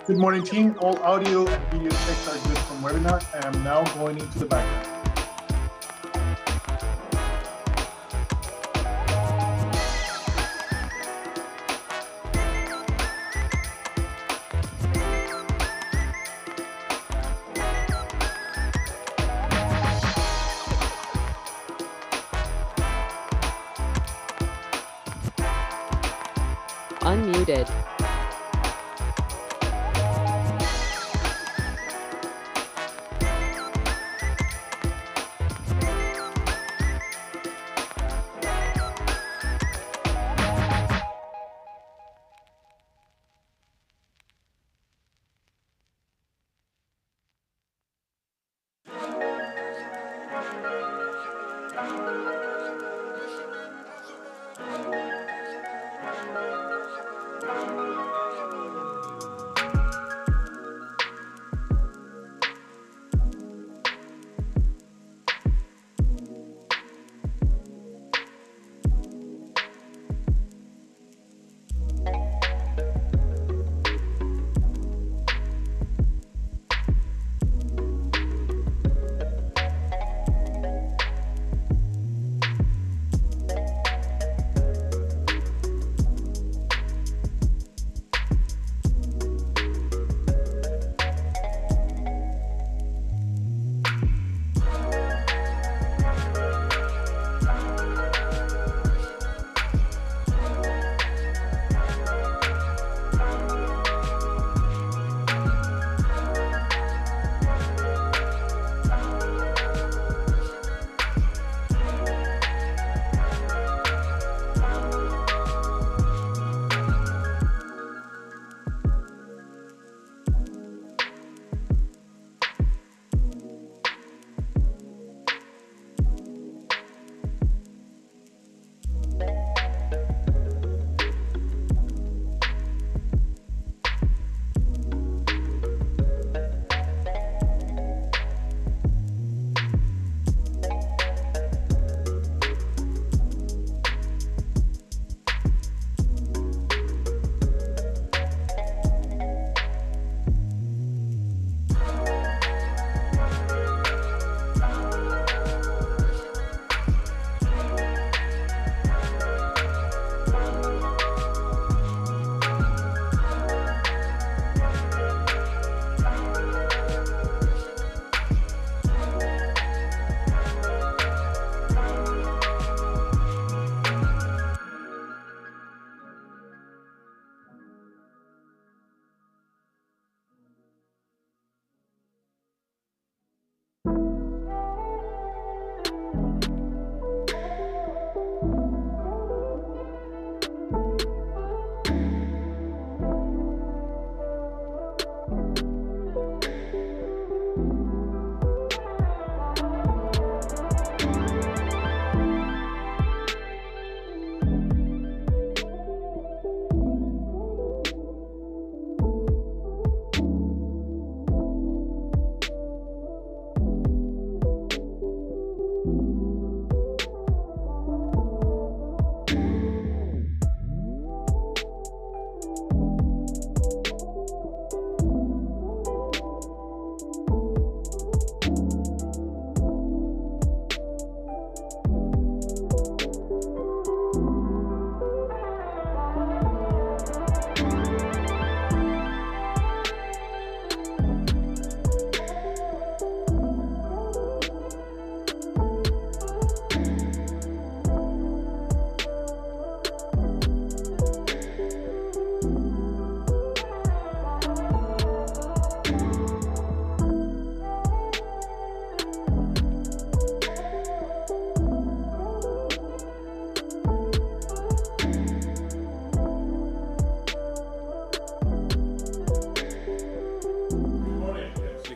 Good morning, team. All audio and video checks are good from webinar. I am now going into the background. Unmuted.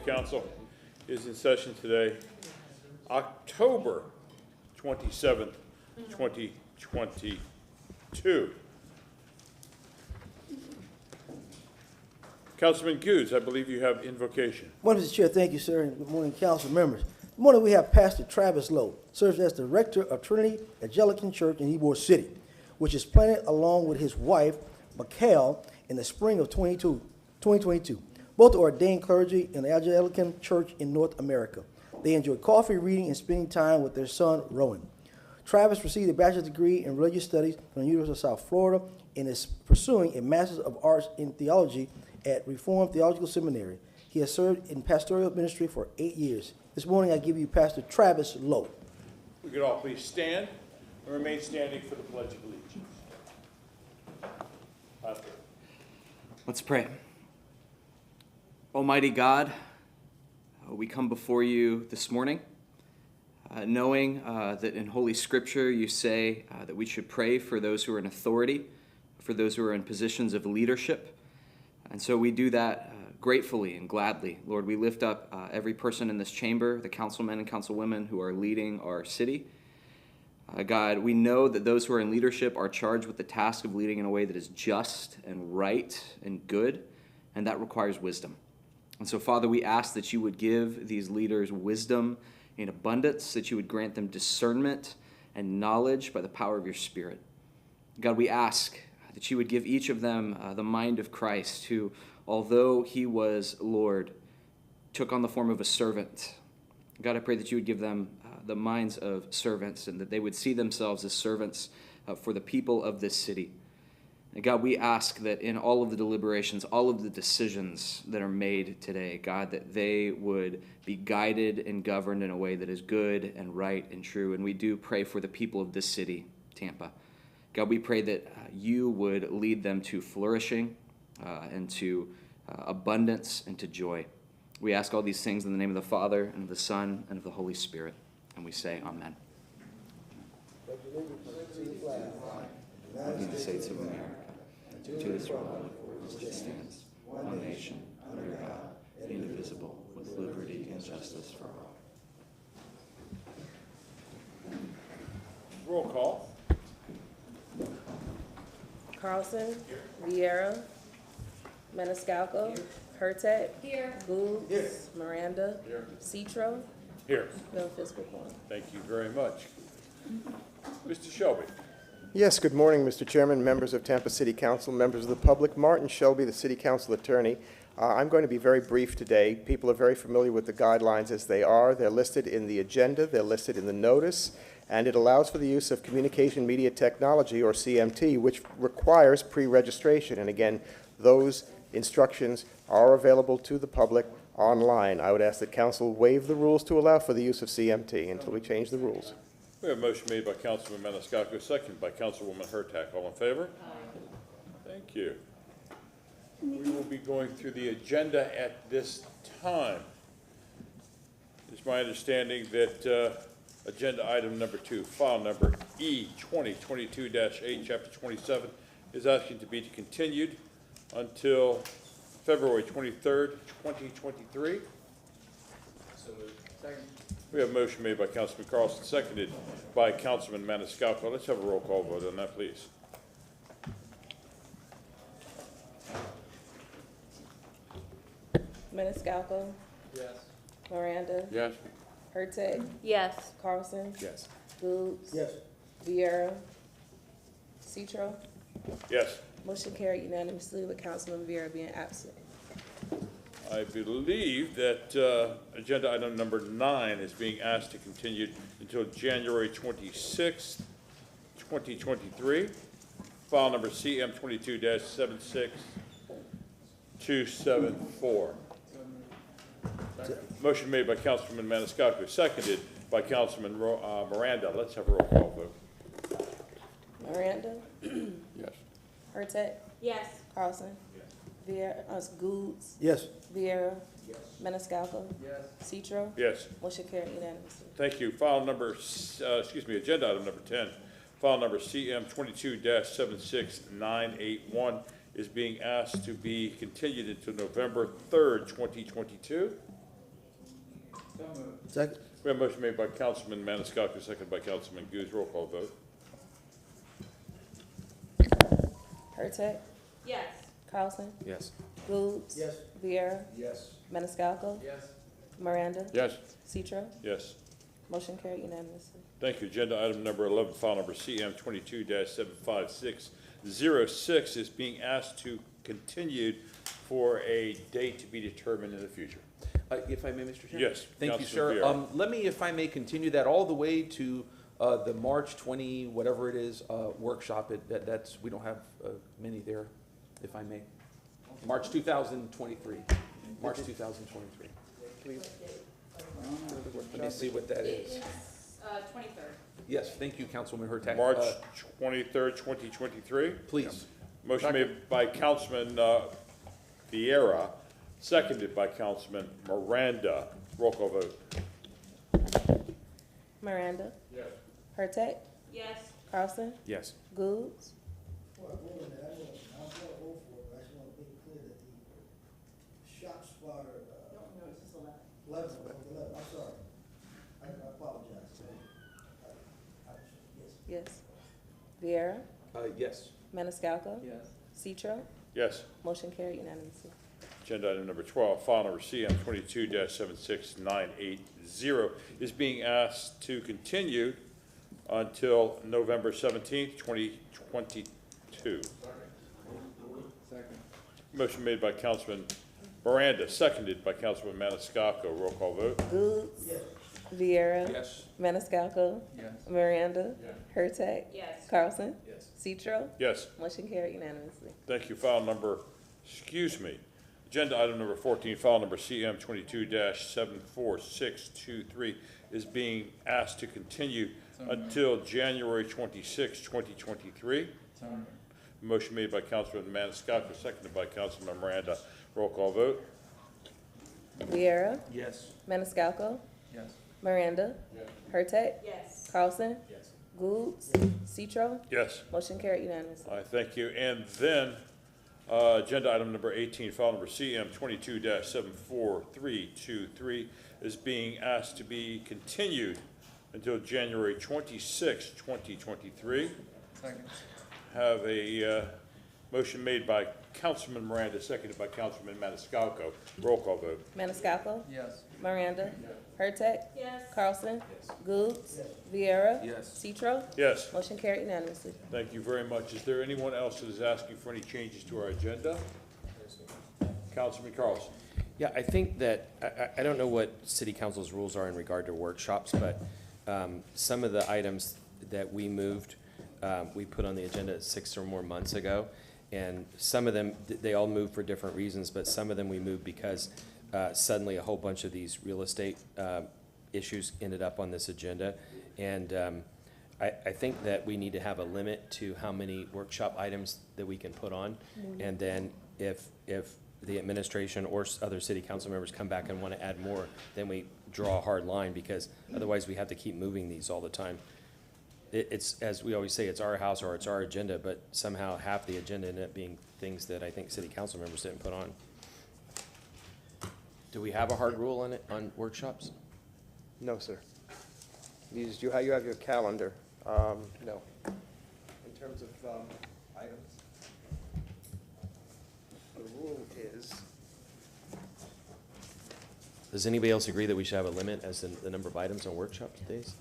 Council is in session today, October 27th, 2022. Councilman Goose, I believe you have invocation. Morning, Mr. Chair. Thank you, sir, and good morning, council members. Good morning. We have Pastor Travis Lowe, serves as Director of Trinity Angelican Church in Ybor City, which is planted along with his wife, McKay, in the spring of 22. 2022. Both are ordained clergy in the Anglican Church in North America. They enjoy coffee, reading, and spending time with their son, Rowan. Travis received a bachelor's degree in religious studies from the University of South Florida and is pursuing a master's of arts in theology at Reformed Theological Seminary. He has served in pastoral ministry for 8 years. This morning I give you Pastor Travis Lowe. We could all please stand and remain standing for the Pledge of Allegiance. Pastor. Let's pray. Almighty God, we come before you this morning, knowing that in Holy Scripture you say that we should pray for those who are in authority, for those who are in positions of leadership. And so we do that gratefully and gladly. Lord, we lift up every person in this chamber, the councilmen and councilwomen who are leading our city. God, we know that those who are in leadership are charged with the task of leading in a way that is just and right and good, and that requires wisdom. And so, Father, we ask that you would give these leaders wisdom in abundance, that you would grant them discernment and knowledge by the power of your Spirit. God, we ask that you would give each of them the mind of Christ, who, although he was Lord, took on the form of a servant. God, I pray that you would give them the minds of servants, and that they would see themselves as servants for the people of this city. And God, we ask that in all of the deliberations, all of the decisions that are made today, God, that they would be guided and governed in a way that is good and right and true. And we do pray for the people of this city, Tampa. God, we pray that you would lead them to flourishing and to abundance and to joy. We ask all these things in the name of the Father, and of the Son, and of the Holy Spirit. And we say, Amen. United States of America, to this republic which stands, one nation, under God, indivisible, with liberty and justice for all. Roll call. Carlson. Vieira. Maniscalco. Hurtak. Here. Gould. Miranda. Citro. Here. No physical quorum. Thank you very much. Mr. Shelby. Yes, good morning, Mr. Chairman, members of Tampa City Council, members of the public. Martin Shelby, the City Council Attorney. I'm going to be very brief today. People are very familiar with the guidelines as they are. They're listed in the agenda, they're listed in the notice, and it allows for the use of communication media technology, or CMT, which requires pre-registration. And again, those instructions are available to the public online. I would ask that Council waive the rules to allow for the use of CMT until we change the rules. We have a motion made by Councilman Maniscalco, seconded by Councilwoman Hurtak. All in favor? Thank you. We will be going through the agenda at this time. It's my understanding that agenda item number 2, file number E 2022-8, chapter 27, is asking to be continued until February 23rd, 2023. We have a motion made by Councilman Carlson, seconded by Councilman Maniscalco. Let's have a roll call vote on that, please. Maniscalco. Yes. Miranda. Yes? Hurtak. Yes. Carlson. Yes. Gould. Yes. Vieira. Citro. Yes. Motion carried unanimously with Councilman Vieira being absent. I believe that agenda item number 9 is being asked to continue until January 26th, 2023. File number CM 22-76274. Motion made by Councilman Maniscalco, seconded by Councilman Miranda. Let's have a roll call vote. Miranda. Yes. Hurtak. Yes. Carlson. Vieira. Gould. Yes. Vieira. Maniscalco. Citro. Yes. Motion carried unanimously. Thank you. File number, agenda item number 10, file number CM 22-76981 is being asked to be continued until November 3rd, 2022. Second. We have a motion made by Councilman Maniscalco, seconded by Councilman Goose. Roll call vote. Hurtak. Yes. Carlson. Yes. Gould. Yes. Vieira. Yes. Maniscalco. Yes. Miranda. Yes. Citro. Yes. Motion carried unanimously. Thank you. Agenda item number 11, file number CM 22-75606 is being asked to continue for a date to be determined in the future. If I may, Mr. Chairman? Yes, Thank you, Councilman sir. Vieira. Let me, if I may, continue that all the way to the March 20, whatever it is, workshop. That's, we don't have many there, if I may. March 2023. March 2023. Please. Let me see what that is. 23rd. Yes, thank you, Councilwoman Hurtak. March 23rd, 2023. Please. Motion made by Councilman Vieira, seconded by Councilman Miranda. Roll call vote. Miranda. Yes. Hurtak. Yes. Carlson. Yes. Goods. Well, I vote on that. I want to vote for it, but I just want to make it clear that the shots are, No, it's just 11. 11, I'm sorry. I apologize. Yes. Yes. Vieira. Yes. Maniscalco. Yes. Citro. Yes. Motion carried unanimously. Agenda item number 12, file number CM 22-76980 is being asked to continue until November 17th, 2022. Motion made by Councilman Miranda, seconded by Councilman Maniscalco. Roll call vote. Goods. Yes. Vieira. Yes. Maniscalco. Yes. Miranda. Hurtak. Yes. Carlson. Yes. Citro. Yes. Motion carried unanimously. Thank you. File number, agenda item number 14, file number CM 22-74623 is being asked to continue until January 26, 2023. Motion made by Councilman Maniscalco, seconded by Councilman Miranda. Roll call vote. Vieira. Yes. Maniscalco. Yes. Miranda. Hurtak. Yes. Carlson. Yes. Goods. Citro. Yes. Motion carried unanimously. All right, thank you. And then, agenda item number 18, file number CM 22-74323 is being asked to be continued until January 26, 2023. Second. Have a motion made by Councilman Miranda, seconded by Councilman Maniscalco. Roll call vote. Maniscalco. Yes. Miranda. Hurtak. Yes. Carlson. Goods. Vieira. Yes. Citro. Yes, Motion carried unanimously. thank you very much. Is there anyone else that is asking for any changes to our agenda? Councilman Carlson. Yeah, I think that, I don't know what city council's rules are in regard to workshops, but some of the items that we moved, we put on the agenda 6 or more months ago, and some of them, they all moved for different reasons, but some of them we moved because suddenly a whole bunch of these real estate issues ended up on this agenda, and I think that we need to have a limit to how many workshop items that we can put on, and then if the administration or other city council members come back and want to add more, then we draw a hard line, because otherwise we have to keep moving these all the time. It's, as we always say, it's our house or it's our agenda, but somehow half the agenda ended up being things that I think city council members didn't put on. Do we have a hard rule on it, on workshops? No, sir. You have your calendar. No. In terms of items, the rule is, Does anybody else agree that we should have a limit as to the number of items on workshop days?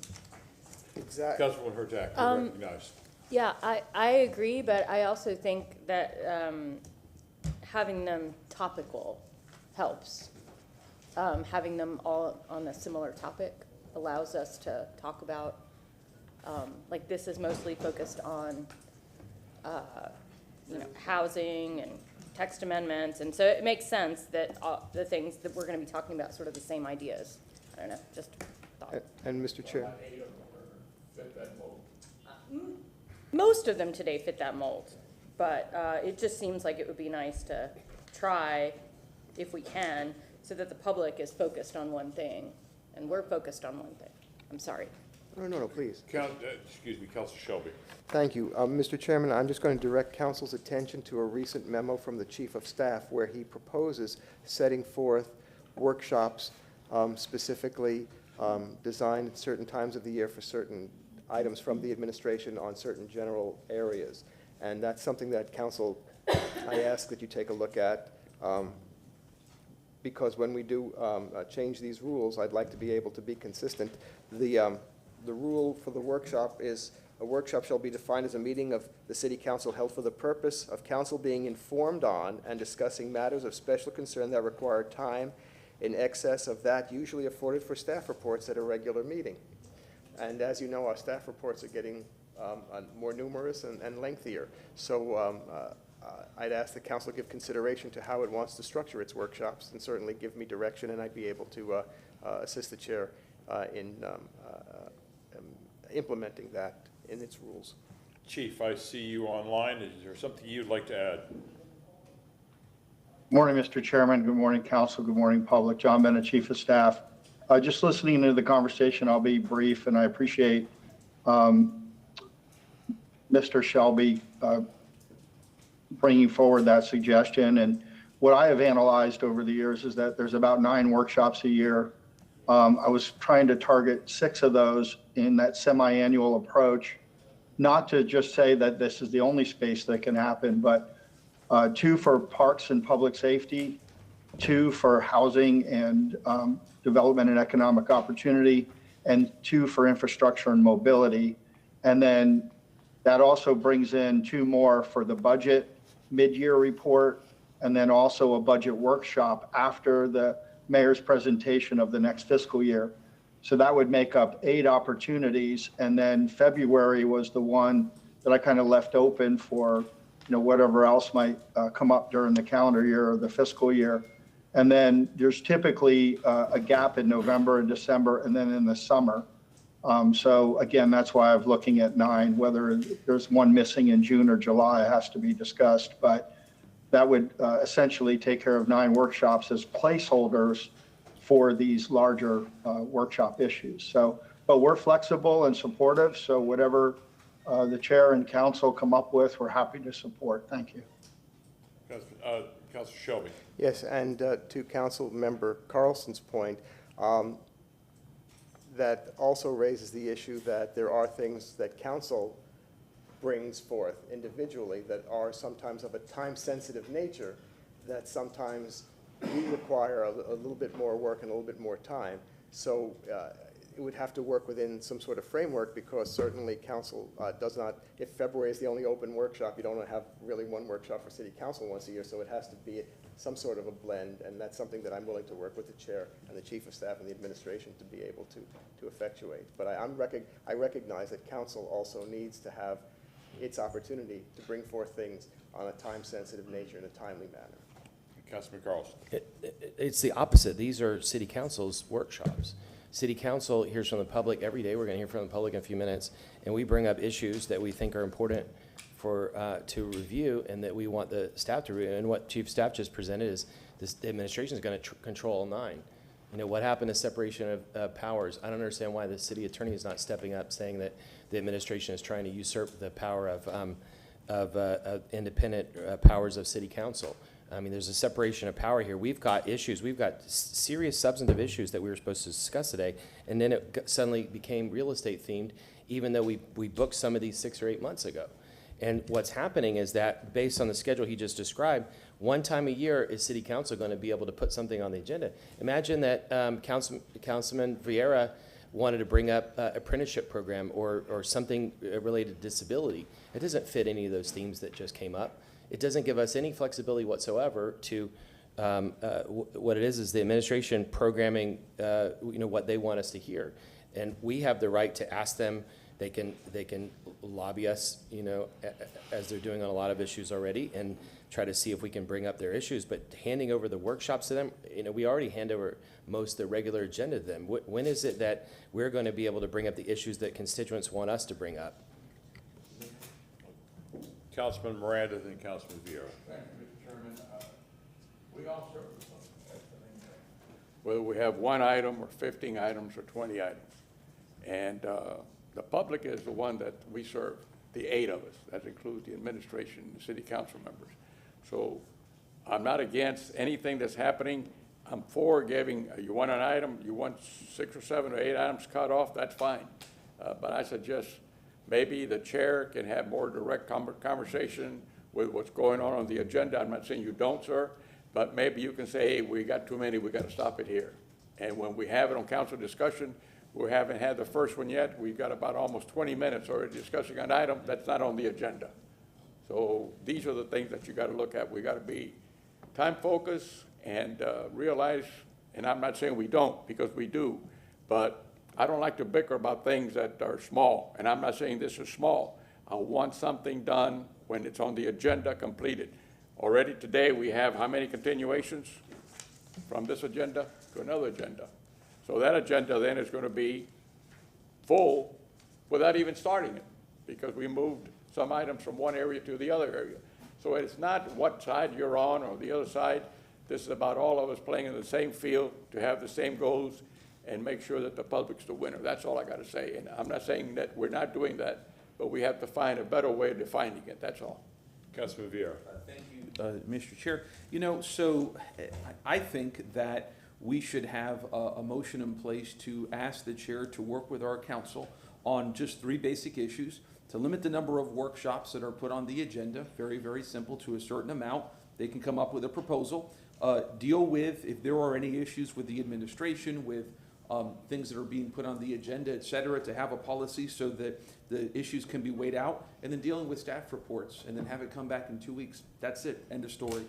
exactly. Councilwoman Hurtak, you're recognized. Yeah, I agree, but I also think that having them topical helps. Having them all on a similar topic allows us to talk about, like this is mostly focused on, housing and text amendments, and so it makes sense that the things that we're going to be talking about sort of the same ideas. I don't know, just thought. And Mr. Chair, Most of them today fit that mold, but it just seems like it would be nice to try, if we can, so that the public is focused on one thing, and we're focused on one thing. I'm sorry. no, please. Excuse me, Councilor Shelby. Thank you. Mr. Chairman, I'm just going to direct council's attention to a recent memo from the Chief of Staff where he proposes setting forth workshops specifically designed at certain times of the year for certain items from the administration on certain general areas. And that's something that council, I ask that you take a look at, because when we do change these rules, I'd like to be able to be consistent. The rule for the workshop is A workshop shall be defined as a meeting of the city council held for the purpose of council being informed on and discussing matters of special concern that require time in excess of that usually afforded for staff reports at a regular meeting. And as you know, our staff reports are getting more numerous and lengthier. So I'd ask the council give consideration to how it wants to structure its workshops, and certainly give me direction, and I'd be able to assist the chair in implementing that in its rules. Chief, I see you online. Is there something you'd like to add? Morning, Mr. Chairman. Good morning, council. Good morning, public. John Bennett, Chief of Staff. Just listening to the conversation, I'll be brief, and I appreciate Mr. Shelby bringing forward that suggestion. And what I have analyzed over the years is that there's about 9 workshops a year. I was trying to target 6 of those in that semi-annual approach, not to just say that this is the only space that can happen, but 2 for parks and public safety, 2 for housing and development and economic opportunity, and 2 for infrastructure and mobility. And then that also brings in 2 more for the budget mid-year report, and then also a budget workshop after the mayor's presentation of the next fiscal year. So that would make up 8 opportunities. And then February was the one that I kind of left open for, whatever else might come up during the calendar year or the fiscal year. And then there's typically a gap in November and December, and then in the summer. So again, that's why I'm looking at 9. Whether there's one missing in June or July has to be discussed, but that would essentially take care of 9 workshops as placeholders for these larger workshop issues. So, but we're flexible and supportive. So whatever the chair and council come up with, we're happy to support. Thank you. Councilor Shelby. Yes, and to Council Member Carlson's point, that also raises the issue that there are things that council brings forth individually that are sometimes of a time-sensitive nature, that sometimes we require a little bit more work and a little bit more time. So it would have to work within some sort of framework, because certainly council does not, if February is the only open workshop, you don't have really one workshop for city council once a year, so it has to be some sort of a blend, and that's something that I'm willing to work with the chair and the chief of staff and the administration to be able to effectuate. But I recognize that council also needs to have its opportunity to bring forth things on a time-sensitive nature in a timely manner. Councilman Carlson. It's the opposite. These are city council's workshops. City council hears from the public every day. We're going to hear from the public in a few minutes, and we bring up issues that we think are important for to review, and that we want the staff to review. And what Chief of Staff just presented is the administration is going to control all 9. What happened to separation of powers? I don't understand why the city attorney is not stepping up, saying that the administration is trying to usurp the power of independent powers of city council. I mean, there's a separation of power here. We've got issues. We've got serious substantive issues that we were supposed to discuss today, and then it suddenly became real estate themed, even though we booked some of these 6 or 8 months ago. And what's happening is that, based on the schedule he just described, one time a year is city council going to be able to put something on the agenda. Imagine that Councilman Vieira wanted to bring up apprenticeship program or something related to disability. It doesn't fit any of those themes that just came up. It doesn't give us any flexibility whatsoever to, what it is the administration programming, what they want us to hear. And we have the right to ask them. They can lobby us, as they're doing on a lot of issues already, and try to see if we can bring up their issues. But handing over the workshops to them, we already hand over most of the regular agenda to them. When is it that we're going to be able to bring up the issues that constituents want us to bring up? Councilman Miranda, then Councilman Vieira. Thank you, Mr. Chairman. We all serve the public. Whether we have 1 item or 15 items or 20 items. And the public is the one that we serve, the 8 of us. That includes the administration and the city council members. So I'm not against anything that's happening. I'm for giving, you want an item, you want 6 or 7 or 8 items cut off, that's fine. But I suggest maybe the chair can have more direct conversation with what's going on the agenda. I'm not saying you don't, sir, but maybe you can say, hey, we got too many, we got to stop it here. And when we have it on council discussion, We haven't had the first one yet. We've got about almost 20 minutes already discussing an item that's not on the agenda. So these are the things that you got to look at. We got to be time focused and realize, and I'm not saying we don't, because we do, but I don't like to bicker about things that are small, and I'm not saying this is small. I want something done when it's on the agenda, completed. Already today, we have how many continuations from this agenda to another agenda? So that agenda then is going to be full without even starting it, because we moved some items from one area to the other area. So it's not what side you're on or the other side. This is about all of us playing in the same field to have the same goals and make sure that the public's the winner. That's all I got to say. And I'm not saying that we're not doing that, but we have to find a better way of defining it. That's all. Councilman Vieira. Thank you, Mr. Chair. You know, so I think that we should have a motion in place to ask the chair to work with our council on just 3 basic issues, to limit the number of workshops that are put on the agenda, very, very simple, to a certain amount. They can come up with a proposal. Deal with, if there are any issues with the administration, with things that are being put on the agenda, et cetera, to have a policy so that the issues can be weighed out, and then dealing with staff reports, and then have it come back in 2 weeks. That's it, end of story.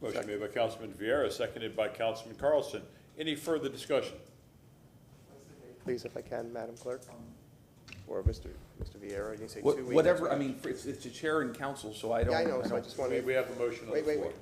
Motion made by Councilman Vieira, seconded by Councilman Carlson. Any further discussion? Please, if I can, Madam Clerk. Or Mr. Vieira, you say 2 weeks? Whatever, I mean, it's the chair and council, so I don't. Yeah, I know, so I just wanted. We have a motion on the Wait, floor. wait.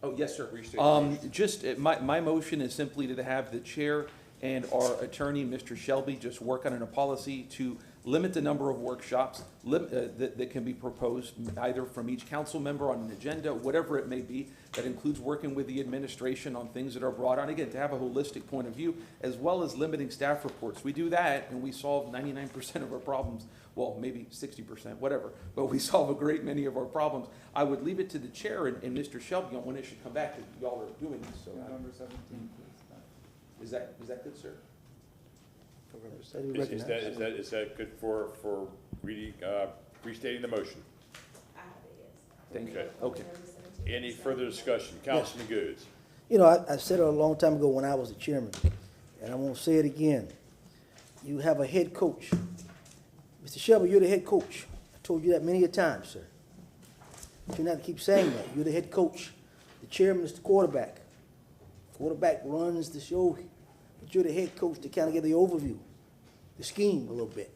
Oh, yes, sir. Restate the motion. Just, my motion is simply to have the chair and our attorney, Mr. Shelby, just work on a policy to limit the number of workshops that can be proposed, either from each council member on an agenda, whatever it may be, that includes working with the administration on things that are brought on, again, to have a holistic point of view, as well as limiting staff reports. We do that, and we solve 99% of our problems, well, maybe 60%, whatever, but we solve a great many of our problems. I would leave it to the chair and Mr. Shelby on when it should come back, if y'all are doing this, so. November 17th, please. Is that good, sir? Is that good for reading, restating the motion? Thank you. Okay. Okay. Any further discussion? Councilman Goods. You know, I said it a long time ago when I was the chairman, and I'm gonna say it again. You have a head coach. Mr. Shelby, you're the head coach. I told you that many a time, sir. But you not to keep saying that. You're the head coach. The chairman is the quarterback. Quarterback runs the show, but you're the head coach to kind of get the overview, the scheme a little bit.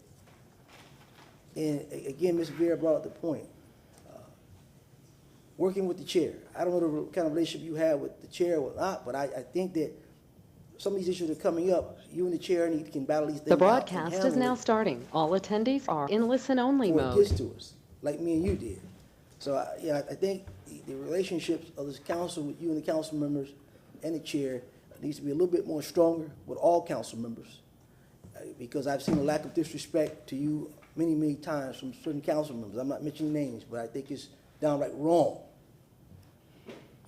And again, Mr. Vieira brought up the point. Working with the chair. I don't know the kind of relationship you have with the chair or not, but I think that some of these issues are coming up. You and the chair can battle these things The out broadcast and is now handle it starting. All attendees are in listen-only before it mode. gets to us, like me and you did. So, I think the relationships of this council with you and the council members and the chair needs to be a little bit more stronger with all council members. Because I've seen a lack of disrespect to you many, many times from certain council members. I'm not mentioning names, but I think it's downright wrong.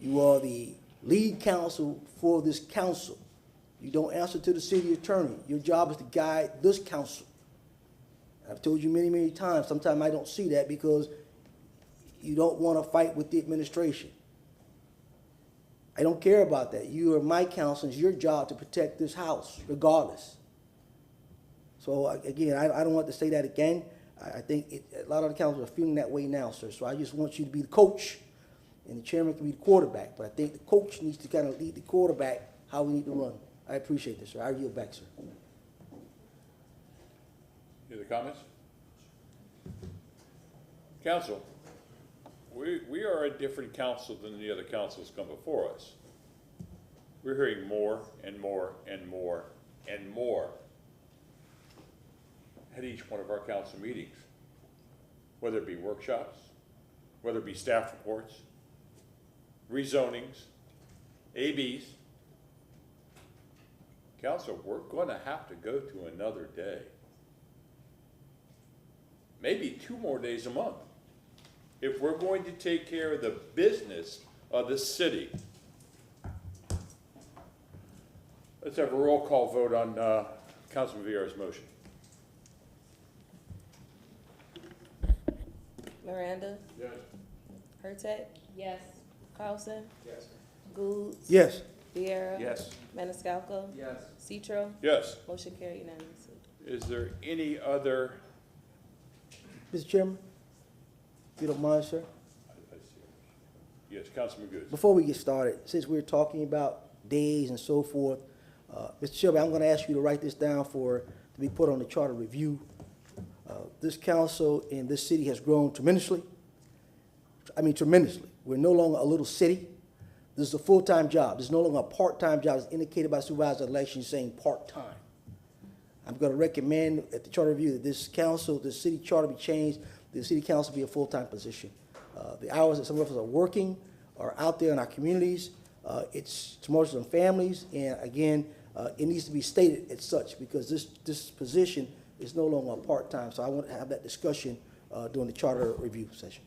You are the lead counsel for this council. You don't answer to the city attorney. Your job is to guide this council. I've told you many, many times, sometimes I don't see that because you don't want to fight with the administration. I don't care about that. You are my counsel. It's your job to protect this house, regardless. So again, I don't want to say that again. I think a lot of the councils are feeling that way now, sir. So I just want you to be the coach, and the chairman can be the quarterback. But I think the coach needs to kind of lead the quarterback how we need to run. I appreciate this, sir. I yield back, sir. Any other comments? Council, we are a different council than the other councils come before us. We're hearing more and more and more and more at each one of our council meetings, whether it be workshops, whether it be staff reports, rezonings, ABs. Council, we're going to have to go to another day. Maybe 2 more days a month, if we're going to take care of the business of the city. Let's have a roll call vote on Councilman Vieira's motion. Miranda, Yes. Hurtak, Yes. Carlson. Yes. Gould, Yes. Viera. Yes. Maniscalco. Yes. Citro. Yes. Motion carried unanimously. Is there any other? Mr. Chairman, if you don't mind, sir. Yes, Councilman Goods. Before we get started, since we're talking about days and so forth, Mr. Shelby, I'm going to ask you to write this down to be put on the charter review. This council and this city has grown tremendously. I mean, tremendously. We're no longer a little city. This is a full-time job. This is no longer a part-time job. It's indicated by supervisor election saying part-time. I'm going to recommend at the charter review that this council, this city charter be changed, the city council be a full-time position. The hours that some of us are working are out there in our communities. It's promotions on families, and again, it needs to be stated as such because this position is no longer a part-time. So I want to have that discussion during the charter review session.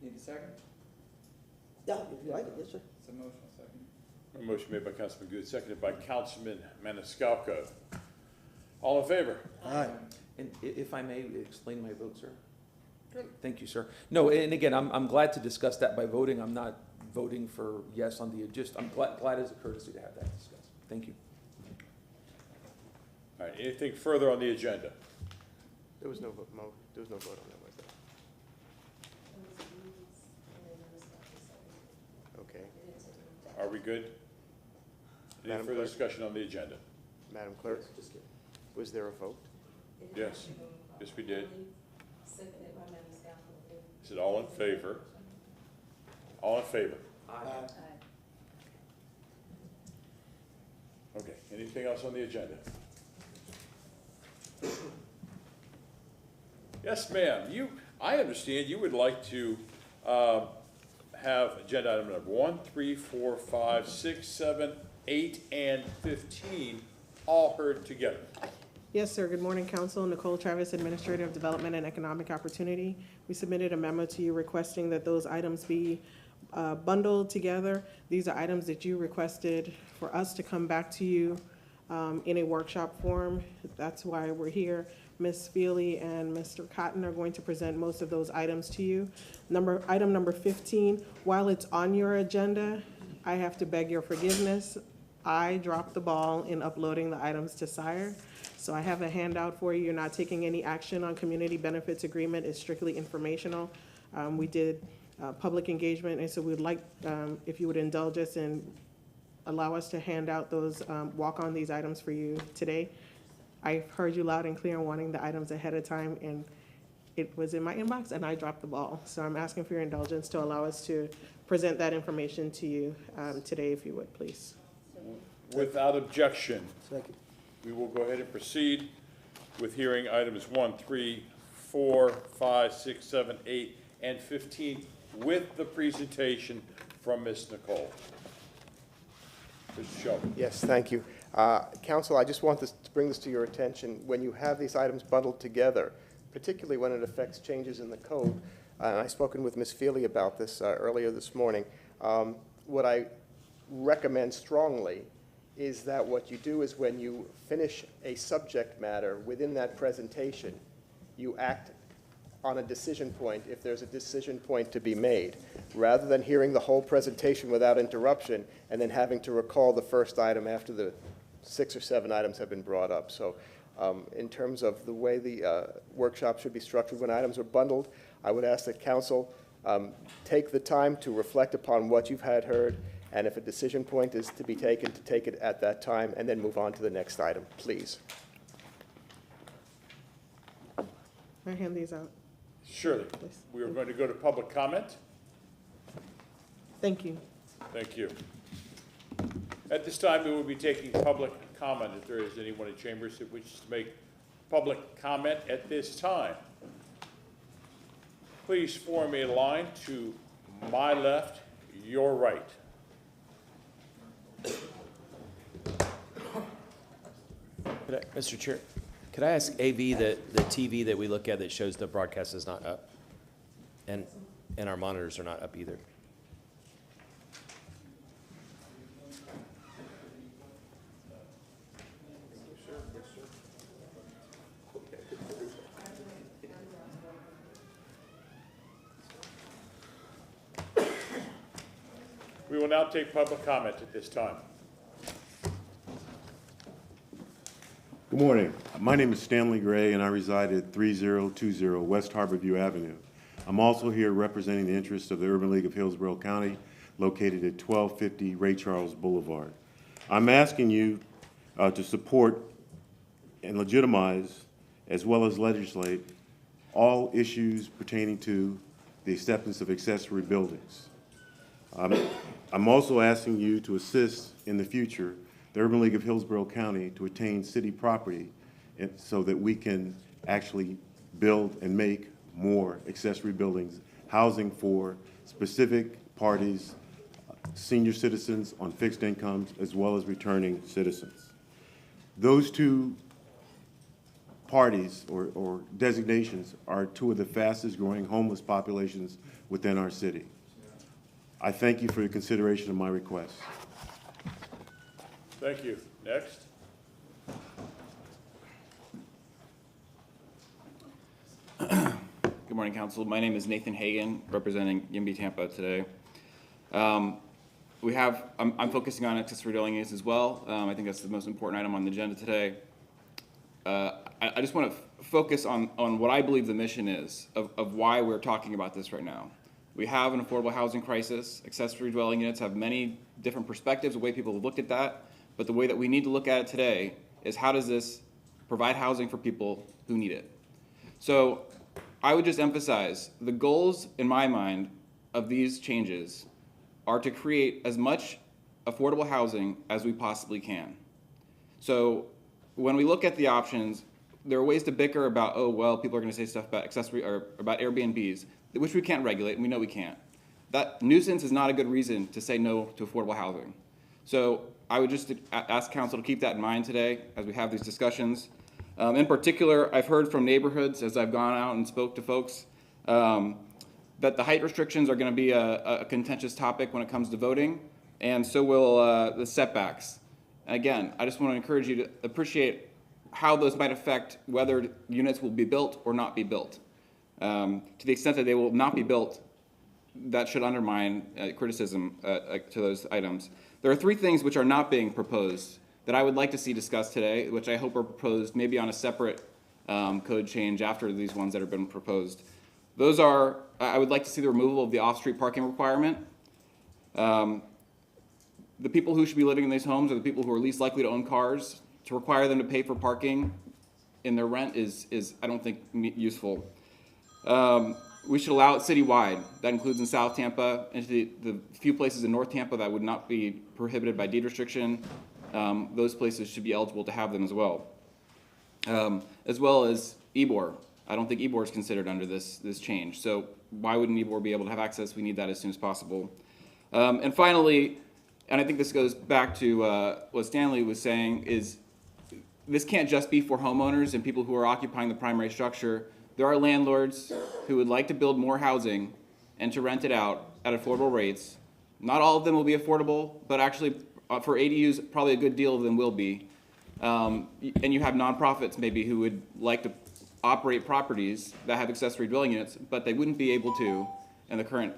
Need a second? Yeah, if you like it, yes, sir. It's a motion, second. A motion made by Councilman Goods, seconded by Councilman Maniscalco. All in favor? Aye. And if I may explain my vote, sir? Thank you, sir. No, and again, I'm glad to discuss that by voting. I'm not voting for yes on I'm glad as a courtesy to have that discussed. Thank you. All right, anything further on the agenda? There was no vote, there was no vote on that, was there? Okay. Are we good? Any Madam further Clerk? discussion on the agenda? Madam Clerk, was there a vote? Yes. Yes, we did. Seconded by Maniscalco. Is it all in favor? All in favor? Aye. Okay, anything else on the agenda? Yes, ma'am. I understand you would like to have agenda item number 1, 3, 4, 5, 6, 7, 8, and 15 all heard together. Yes, sir. Good morning, Council. Nicole Travis, Administrator of Development and Economic Opportunity. We submitted a memo to you requesting that those items be bundled together. These are items that you requested for us to come back to you in a workshop form. That's why we're here. Ms. Feely and Mr. Cotton are going to present most of those items to you. Item number 15, while it's on your agenda, I have to beg your forgiveness. I dropped the ball in uploading the items to SIRE. So I have a handout for you. You're not taking any action on community benefits agreement. It's strictly informational. We did public engagement, and so we'd like, if you would indulge us and allow us to hand out those, walk on these items for you today. I've heard you loud and clear wanting the items ahead of time, and it was in my inbox, and I dropped the ball. So I'm asking for your indulgence to allow us to present that information to you today, if you would, please. Without objection, Second. we will go ahead and proceed with hearing items 1, 3, 4, 5, 6, 7, 8, and 15 with the presentation from Ms. Nicole. Mr. Shelby. Yes, thank you. Council, I just want to bring this to your attention. When you have these items bundled together, particularly when it affects changes in the code, and I've spoken with Ms. Feely about this earlier this morning, what I recommend strongly is that what you do is when you finish a subject matter within that presentation, you act on a decision point if there's a decision point to be made, rather than hearing the whole presentation without interruption and then having to recall the first item after the 6 or 7 items have been brought up. So in terms of the way the workshop should be structured when items are bundled, I would ask that council take the time to reflect upon what you've had heard, and if a decision point is to be taken, to take it at that time and then move on to the next item, please. I hand these out. Surely. We are going to go to public comment. Thank you. Thank you. At this time, we will be taking public comment. If there is anyone in chambers that wishes to make public comment at this time, please form a line to my left, your right. Mr. Chair, could I ask AV that the TV that we look at that shows the broadcast is not up? And our monitors are not up either. We We will now take public comment at this time. Good morning. My name is Stanley Gray, and I reside at 3020 West Harborview Avenue. I'm also here representing the interests of the Urban League of Hillsborough County, located at 1250 Ray Charles Boulevard. I'm asking you to support and legitimize, as well as legislate, all issues pertaining to the acceptance of accessory buildings. I'm also asking you to assist in the future the Urban League of Hillsborough County to attain city property so that we can actually build and make more accessory buildings, housing for specific parties, senior citizens on fixed incomes, as well as returning citizens. Those two parties or designations are two of the fastest growing homeless populations within our city. I thank you for your consideration of my request. Thank you. Next. Good morning, Council. My name is Nathan Hagan, representing YIMBY Tampa today. I'm focusing on accessory dwelling units as well. I think that's the most important item on the agenda today. I just want to focus on what I believe the mission is of why we're talking about this right now. We have an affordable housing crisis. Accessory dwelling units have many different perspectives, the way people have looked at that. But the way that we need to look at it today is how does this provide housing for people who need it? So I would just emphasize the goals in my mind of these changes are to create as much affordable housing as we possibly can. So when we look at the options, there are ways to bicker about, oh, well, people are going to say stuff about accessory or about Airbnbs, which we can't regulate, and we know we can't. That nuisance is not a good reason to say no to affordable housing. So I would just ask council to keep that in mind today as we have these discussions. In particular, I've heard from neighborhoods as I've gone out and spoke to folks that the height restrictions are going to be a contentious topic when it comes to voting, and so will the setbacks. And again, I just want to encourage you to appreciate how those might affect whether units will be built or not be built. To the extent that they will not be built, that should undermine criticism to those items. There are three things which are not being proposed that I would like to see discussed today, which I hope are proposed maybe on a separate code change after these ones that have been proposed. Those are, I would like to see the removal of the off-street parking requirement. The people who should be living in these homes are the people who are least likely to own cars. To require them to pay for parking in their rent is I don't think, useful. We should allow it citywide. That includes in South Tampa and the few places in North Tampa that would not be prohibited by deed restriction. Those places should be eligible to have them as well as EBOR. I don't think EBOR is considered under this change. So why wouldn't EBOR be able to have access? We need that as soon as possible. And finally, and I think this goes back to what Stanley was saying, is this can't just be for homeowners and people who are occupying the primary structure. There are landlords who would like to build more housing and to rent it out at affordable rates. Not all of them will be affordable, but actually for ADUs, probably a good deal of them will be. And you have nonprofits maybe who would like to operate properties that have accessory dwelling units, but they wouldn't be able to in the current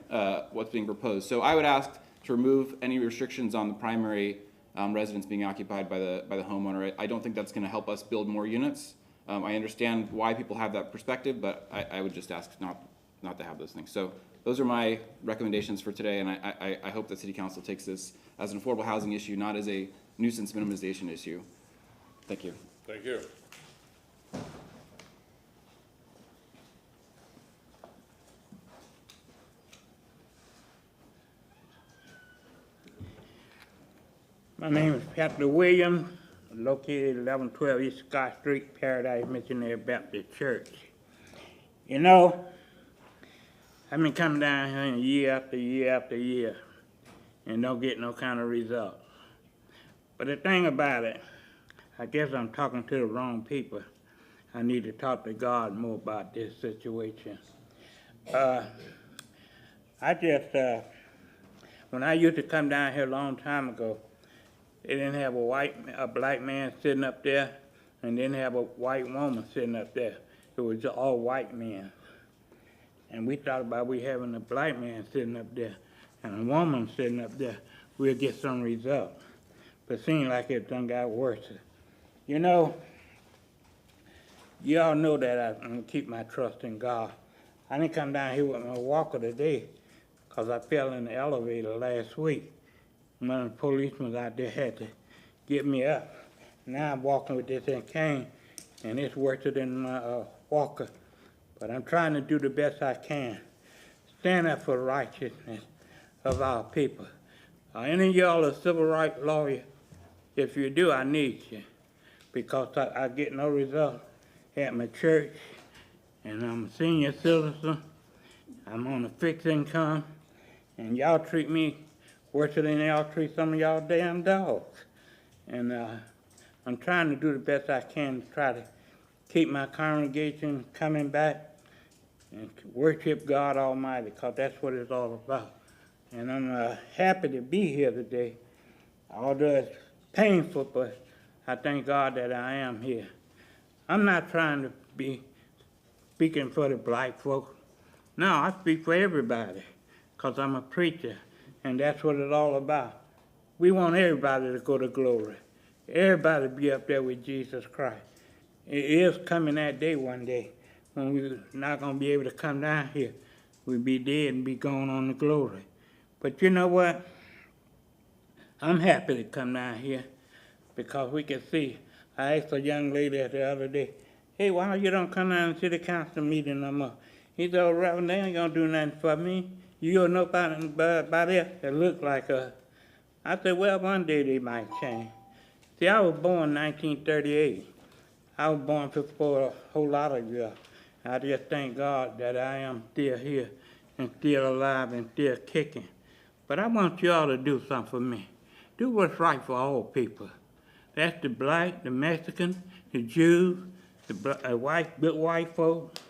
what's being proposed. So I would ask to remove any restrictions on the primary residence being occupied by the homeowner. I don't think that's going to help us build more units. I understand why people have that perspective, but I would just ask not to have those things. So those are my recommendations for today, and I hope that City Council takes this as an affordable housing issue, not as a nuisance minimization issue. Thank you. Thank you. My name is Patrick Williams, located 1112 East Scott Street, Paradise Missionary Baptist Church. You know, I've been coming down here year after year after year and don't get no kind of results. But the thing about it, I guess I'm talking to the wrong people. I need to talk to God more about this situation. When I used to come down here a long time ago, they didn't have a black man sitting up there, and didn't have a white woman sitting up there. It was all white men. And we thought about we having a black man sitting up there. and a woman sitting up there, we'll get some result. But it seems like it done got worse. You know, you all know that I'm gonna keep my trust in God. I didn't come down here with my walker today because I fell in the elevator last week. One of the policemen out there had to get me up. Now I'm walking with this cane, and it's worse than my walker. But I'm trying to do the best I can. Stand up for the righteousness of our people. Any of y'all a civil rights lawyer? If you do, I need you. Because I get no result at my church, and I'm a senior citizen. I'm on a fixed income, and y'all treat me worse than y'all treat some of y'all damn dogs. And I'm trying to do the best I can to try to keep my congregation coming back and worship God Almighty, because that's what it's all about. And I'm happy to be here today, although it's painful, but I thank God that I am here. I'm not trying to be speaking for the black folks. No, I speak for everybody, because I'm a preacher, and that's what it's all about. We want everybody to go to glory. Everybody be up there with Jesus Christ. It is coming that day one day when we're not going to be able to come down here. We'll be dead and be going on to glory. But you know what? I'm happy to come down here because we can see. I asked a young lady the other day, hey, why you don't come down to the city council meeting no more? He said, oh, Reverend, they ain't going to do nothing for me. You don't know about anybody else that look like us. I said, well, one day they might change. See, I was born in 1938. I was born before a whole lot of you. I just thank God that I am still here and still alive and still kicking. But I want you all to do something for me. Do what's right for all people. That's the black, the Mexican, the Jews, the white folks,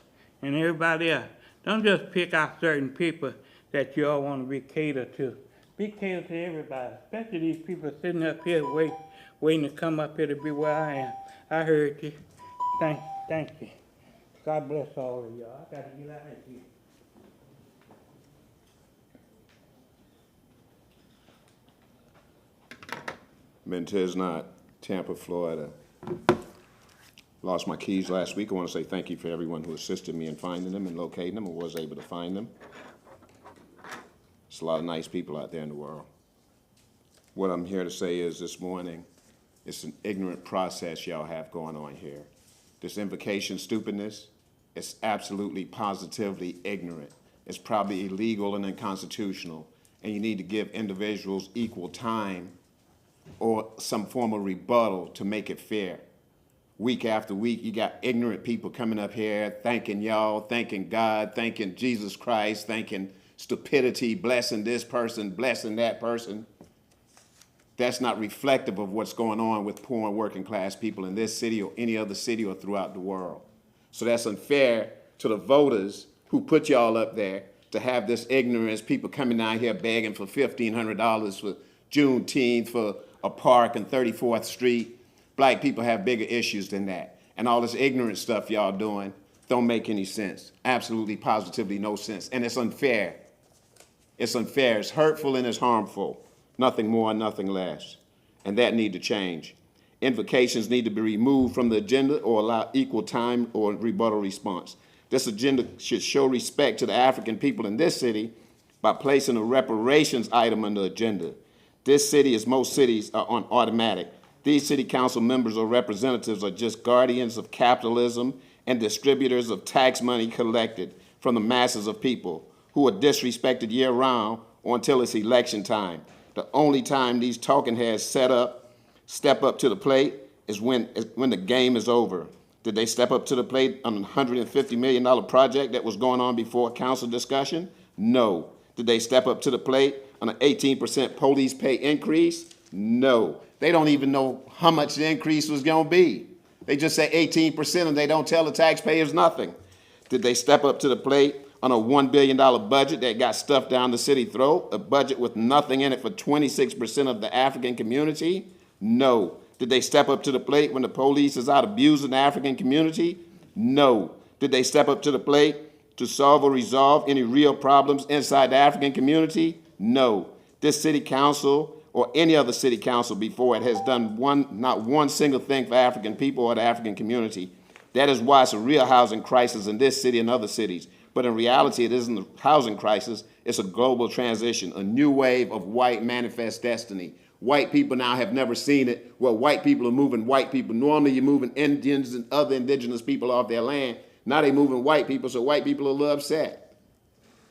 and everybody else. Don't just pick out certain people that you all want to be catered to. Be catered to everybody, especially these people sitting up here waiting to come up here to be where I am. I heard you. Thank you. God bless all of y'all. I got to get out of here. Mendez Knott, Tampa, Florida. Lost my keys last week. I want to say thank you for everyone who assisted me in finding them and locating them, or was able to find them. There's a lot of nice people out there in the world. What I'm here to say is this morning, it's an ignorant process y'all have going on here. This invocation stupidness, it's absolutely positively ignorant. It's probably illegal and unconstitutional, and you need to give individuals equal time or some form of rebuttal to make it fair. Week after week, you got ignorant people coming up here thanking y'all, thanking God, thanking Jesus Christ, thanking stupidity, blessing this person, blessing that person. That's not reflective of what's going on with poor and working class people in this city or any other city or throughout the world. So that's unfair to the voters who put y'all up there to have this ignorance, people coming down here begging for $1,500 for Juneteenth, for a park on 34th Street. Black people have bigger issues than that. And all this ignorant stuff y'all doing don't make any sense. Absolutely, positively no sense. And it's unfair. It's unfair, it's hurtful, and it's harmful. Nothing more, nothing less. And that need to change. Invocations need to be removed from the agenda or allow equal time or rebuttal response. This agenda should show respect to the African people in this city by placing a reparations item on the agenda. This city, as most cities, are on automatic. These city council members or representatives are just guardians of capitalism and distributors of tax money collected from the masses of people who are disrespected year-round or until it's election time. The only time these talking heads step up to the plate is when the game is over. Did they step up to the plate on a $150 million project that was going on before council discussion? No. Did they step up to the plate on an 18% police pay increase? No. They don't even know how much the increase was going to be. They just say 18% and they don't tell the taxpayers nothing. Did they step up to the plate on a $1 billion budget that got stuffed down the city throat, a budget with nothing in it for 26% of the African community? No. Did they step up to the plate when the police is out abusing the African community? No. Did they step up to the plate to solve or resolve any real problems inside the African community? No. This city council or any other city council before it has done not one single thing for African people or the African community. That is why it's a real housing crisis in this city and other cities. But in reality, it isn't a housing crisis. It's a global transition, a new wave of white manifest destiny. White people now have never seen it, where white people are moving white people. Normally, you're moving Indians and other indigenous people off their land. Now they're moving white people, so white people are a little upset.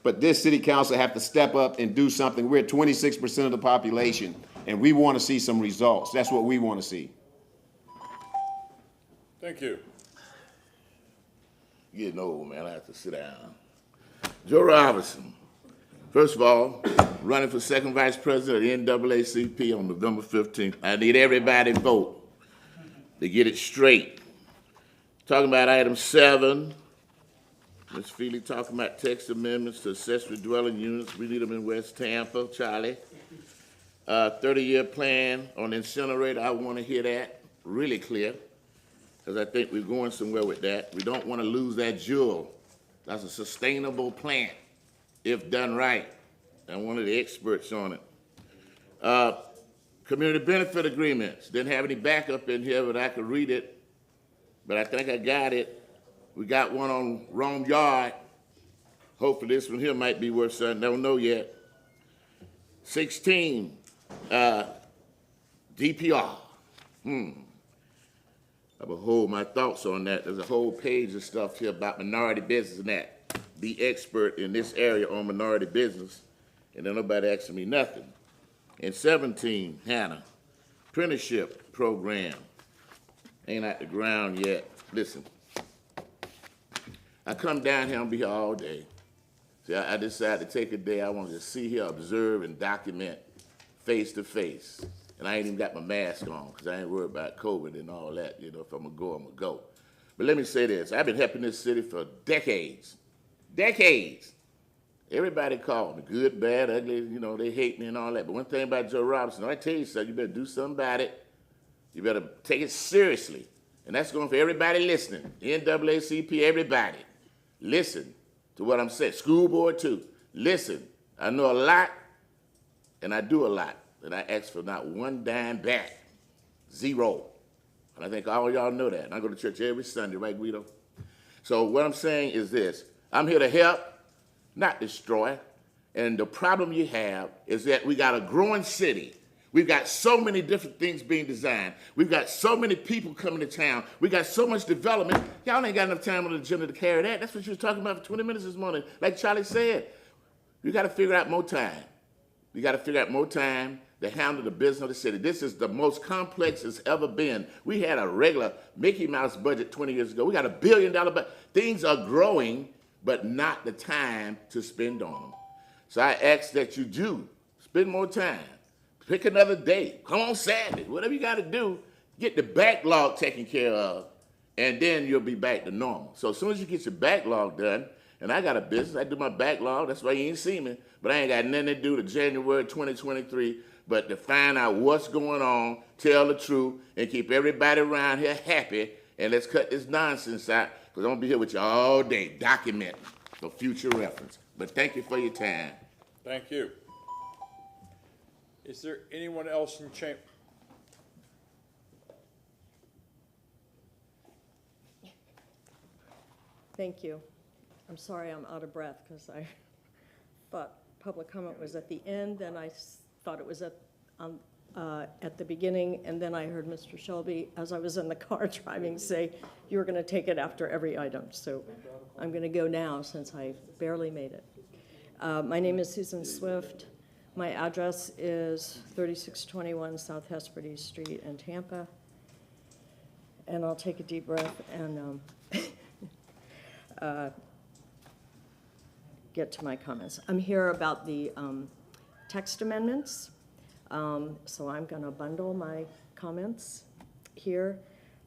But this city council have to step up and do something. We're 26% of the population, and we want to see some results. That's what we want to see. Thank you. Getting old, man. I have to sit down. Joe Robinson. First of all, running for second vice president of the NAACP on November 15th. I need everybody to vote to get it straight. Talking about item 7, Ms. Feely talking about text amendments to accessory dwelling units. We need them in West Tampa, Charlie. 30-year plan on incinerator. I want to hear that really clear, because I think we're going somewhere with that. We don't want to lose that jewel. That's a sustainable plant, if done right. I'm one of the experts on it. Community benefit agreements. Didn't have any backup in here, but I could read it. But I think I got it. We got one on Rome Yard. Hopefully this one here might be worth something. Don't know yet. 16, DPR. I will hold my thoughts on that. There's a whole page of stuff here about minority business and that. Be expert in this area on minority business, and then nobody asking me nothing. And 17, Hannah, apprenticeship program. Ain't out the ground yet. Listen, I come down here and be here all day. See, I decided to take a day. I want to just see here, observe, and document face to face. And I ain't even got my mask on because I ain't worried about COVID and all that. You know, if I'm going to go, I'm going to go. But let me say this. I've been helping this city for decades. Decades. Everybody called me, good, bad, ugly, you know, they hate me and all that. But one thing about Joe Robinson, I tell you something, you better do something about it. You better take it seriously. And that's going for everybody listening. NAACP, everybody. Listen to what I'm saying. School board, too. Listen. I know a lot, and I do a lot. And I ask for not one dime back. Zero. And I think all y'all know that. And I go to church every Sunday, right, Guido? So what I'm saying is this. I'm here to help, not destroy. And the problem you have is that we got a growing city. We've got so many different things being designed. We've got so many people coming to town. We got so much development. Y'all ain't got enough time on the agenda to carry that. That's what you was talking about for 20 minutes this morning. Like Charlie said, you got to figure out more time. You got to figure out more time to handle the business of the city. This is the most complex it's ever been. We had a regular Mickey Mouse budget 20 years ago. We got $1 billion budget. Things are growing, but not the time to spend on them. So I ask that you do spend more time. Pick another day. Come on Saturday. Whatever you got to do, get the backlog taken care of, and then you'll be back to normal. So as soon as you get your backlog done, and I got a business, I do my backlog, that's why you ain't see me, but I ain't got nothing to do to January 2023 but to find out what's going on, tell the truth, and keep everybody around here happy, and let's cut this nonsense out, because I'm going to be here with you all day, document for future reference. But thank you for your time. Thank you. Is there anyone else in chamber? Thank you. I'm sorry I'm out of breath because I thought public comment was at the end, then I thought it was at the beginning, and then I heard Mr. Shelby, as I was in the car driving, say, you were going to take it after every item. So I'm going to go now since I barely made it. My name is Susan Swift. My address is 3621 South Hesperdes Street in Tampa. And I'll take a deep breath and get to my comments. I'm here about the text amendments. So I'm going to bundle my comments here.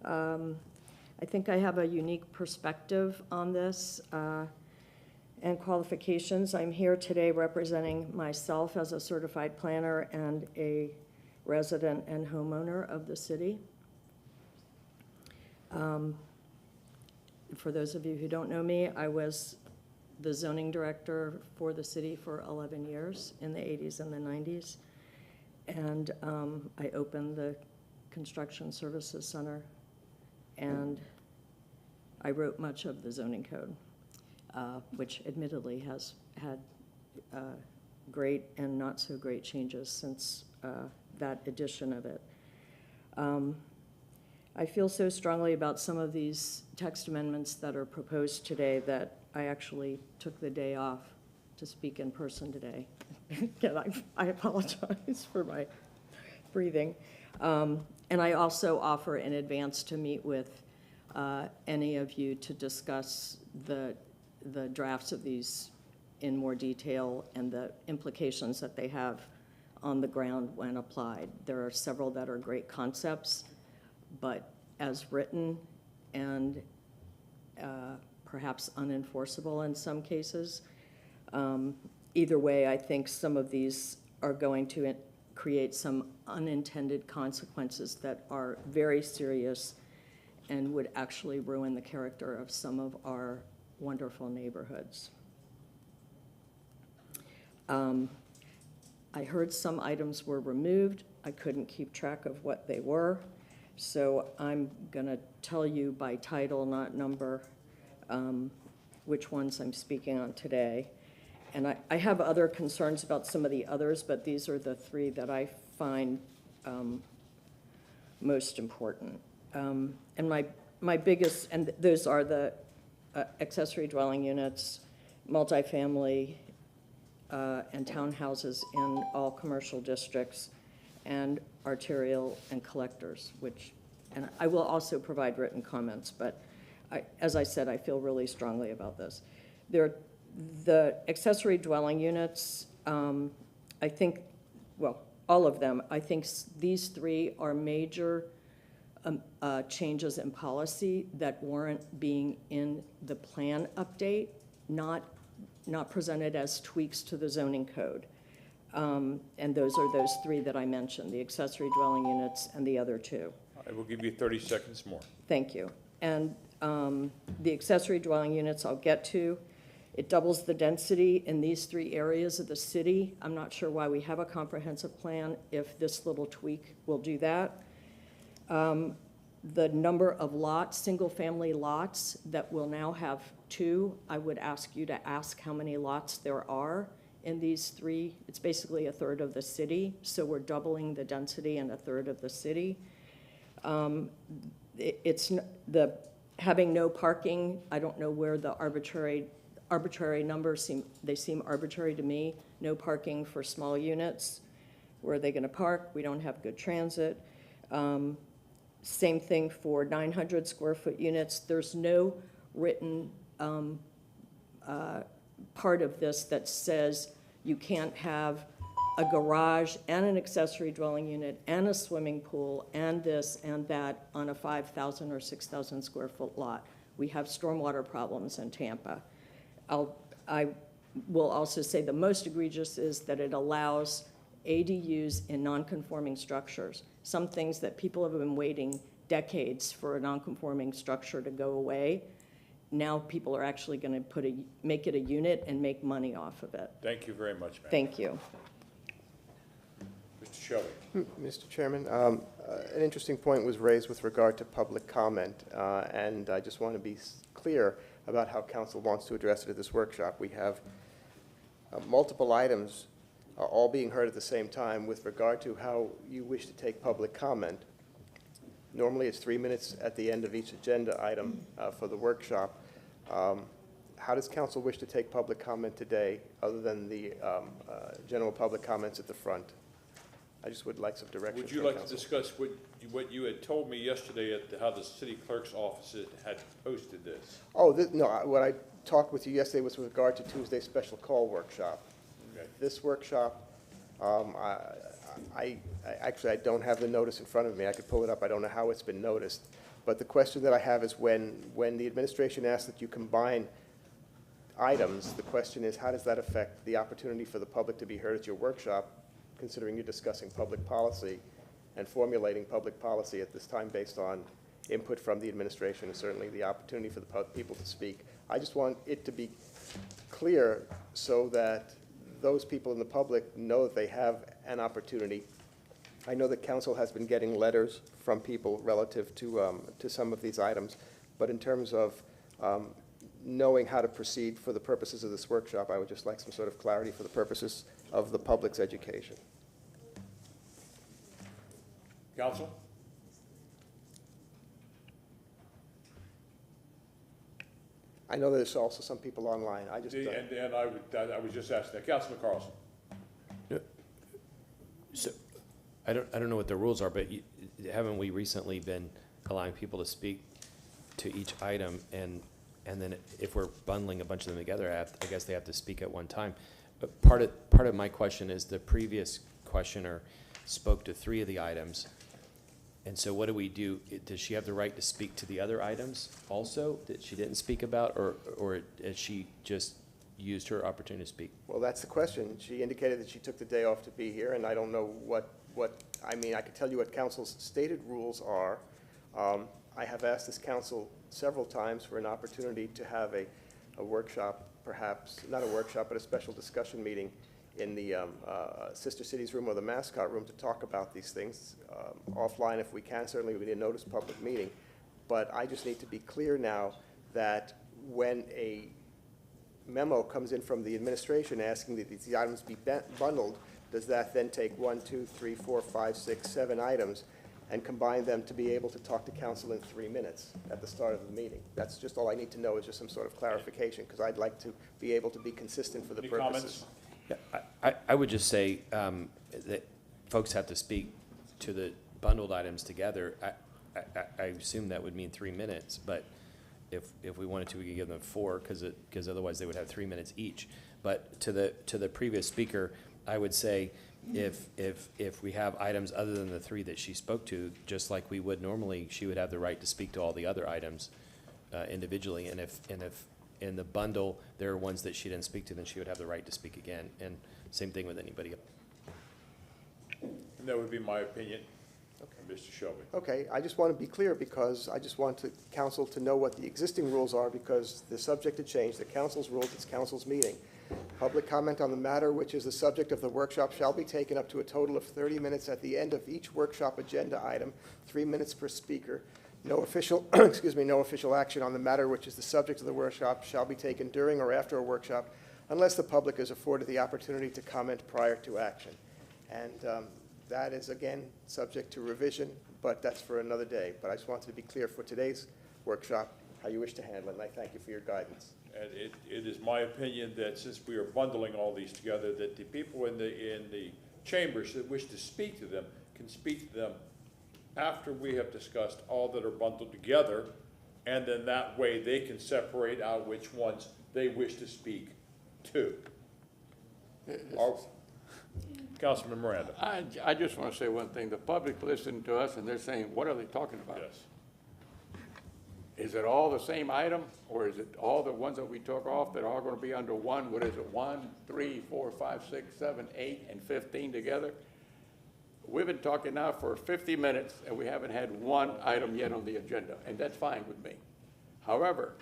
I think I have a unique perspective on this and qualifications. I'm here today representing myself as a certified planner and a resident and homeowner of the city. For those of you who don't know me, I was the zoning director for the city for 11 years in the 80s and the 90s. And I opened the Construction Services Center, and I wrote much of the zoning code, which admittedly has had great and not so great changes since that edition of it. I feel so strongly about some of these text amendments that are proposed today that I actually took the day off to speak in person today. And I apologize for my breathing. And I also offer in advance to meet with any of you to discuss the drafts of these in more detail and the implications that they have on the ground when applied. There are several that are great concepts, but as written and perhaps unenforceable in some cases. Either way, I think some of these are going to create some unintended consequences that are very serious and would actually ruin the character of some of our wonderful neighborhoods. I heard some items were removed. I couldn't keep track of what they were. So I'm going to tell you by title, not number, which ones I'm speaking on today. And I have other concerns about some of the others, but these are the three that I find most important. And my biggest, and those are the accessory dwelling units, multifamily, and townhouses in all commercial districts, and arterial and collectors, and I will also provide written comments, but as I said, I feel really strongly about this. The accessory dwelling units, I think, well, all of them, I think these three are major changes in policy that warrant being in the plan update, not presented as tweaks to the zoning code. And those are those three that I mentioned, the accessory dwelling units and the other two. I will give you 30 seconds more. Thank you. And the accessory dwelling units I'll get to. It doubles the density in these three areas of the city. I'm not sure why we have a comprehensive plan if this little tweak will do that. The number of lots, single-family lots that will now have 2, I would ask you to ask how many lots there are in these three. It's basically a third of the city, so we're doubling the density in a third of the city. It's the having no parking. I don't know where the arbitrary numbers seem arbitrary to me. No parking for small units. Where are they going to park? We don't have good transit. Same thing for 900 square foot units. There's no written part of this that says you can't have a garage and an accessory dwelling unit and a swimming pool and this and that on a 5,000 or 6,000 square foot lot. We have stormwater problems in Tampa. I will also say the most egregious is that it allows ADUs in non-conforming structures. Some things that people have been waiting decades for a non-conforming structure to go away. Now people are actually going to make it a unit and make money off of it. Thank you very much, ma'am. Thank you. Mr. Shelley. Mr. Chairman, an interesting point was raised with regard to public comment, and I just want to be clear about how council wants to address it at this workshop. We have multiple items all being heard at the same time with regard to how you wish to take public comment. Normally, it's 3 minutes at the end of each agenda item for the workshop. How does council wish to take public comment today, other than the general public comments at the front? I just would like some direction. Would you like to discuss what you had told me yesterday at how the city clerk's office had posted this? Oh, no, what I talked with you yesterday was with regard to Tuesday's special call workshop. Okay. This workshop, I actually don't have the notice in front of me. I could pull it up. I don't know how it's been noticed. But the question that I have is when the administration asks that you combine items, the question is how does that affect the opportunity for the public to be heard at your workshop, considering you're discussing public policy and formulating public policy at this time based on input from the administration and certainly the opportunity for the people to speak. I just want it to be clear so that those people in the public know that they have an opportunity. I know that council has been getting letters from people relative to some of these items, but in terms of knowing how to proceed for the purposes of this workshop, I would just like some sort of clarity for the purposes of the public's education. Counsel? I know there's also some people online. I just, And I was just asking that. Councilman Carlson? So, I don't know what the rules are, but haven't we recently been allowing people to speak to each item, and then if we're bundling a bunch of them together, I guess they have to speak at one time. But part of my question is the previous questioner spoke to 3 of the items, and so what do we do? Does she have the right to speak to the other items also that she didn't speak about, or has she just used her opportunity to speak? well, that's the question. She indicated that she took the day off to be here, and I don't know I mean, I could tell you what council's stated rules are. I have asked this council several times for an opportunity to have a workshop, perhaps, not a workshop, but a special discussion meeting in the Sister Cities room or the mascot room to talk about these things offline if we can. Certainly, we need a notice public meeting. But I just need to be clear now that when a memo comes in from the administration asking that these items be bundled, does that then take 1, 2, 3, 4, 5, 6, 7 items and combine them to be able to talk to council in 3 minutes at the start of the meeting? That's just all I need to know, is just some sort of clarification, because I'd like to be able to be consistent for the purposes. Yeah, I would just say that folks have to speak to the bundled items together. I assume that would mean 3 minutes, but if we wanted to, we could give them 4, because otherwise they would have 3 minutes each. But to the previous speaker, I would say if we have items other than the 3 that she spoke to, just like we would normally, she would have the right to speak to all the other items individually. And if in the bundle there are ones that she didn't speak to, then she would have the right to speak again. And same thing with anybody else. And that would be my opinion. Okay. Mr. Shelby. Okay, I just want to be clear, because I just want council to know what the existing rules are, because they're subject to change. The council's rules, it's council's meeting. Public comment on the matter which is the subject of the workshop shall be taken up to a total of 30 minutes at the end of each workshop agenda item, 3 minutes per speaker. No official, no official action on the matter which is the subject of the workshop shall be taken during or after a workshop unless the public is afforded the opportunity to comment prior to action. And that is, again, subject to revision, but that's for another day. But I just wanted to be clear for today's workshop how you wish to handle it, and I thank you for your guidance. And it is my opinion that since we are bundling all these together, that the people in the chambers that wish to speak to them can speak to them after we have discussed all that are bundled together, and then that way they can separate out which ones they wish to speak to. Councilman Miranda. I just want to say one thing. The public listening to us and they're saying, what are they talking about? Yes. Is it all the same item, or is it all the ones that we took off that are all going to be under one? What is it, 1, 3, 4, 5, 6, 7, 8, and 15 together? We've been talking now for 50 minutes, and we haven't had one item yet on the agenda, and that's fine with me. However,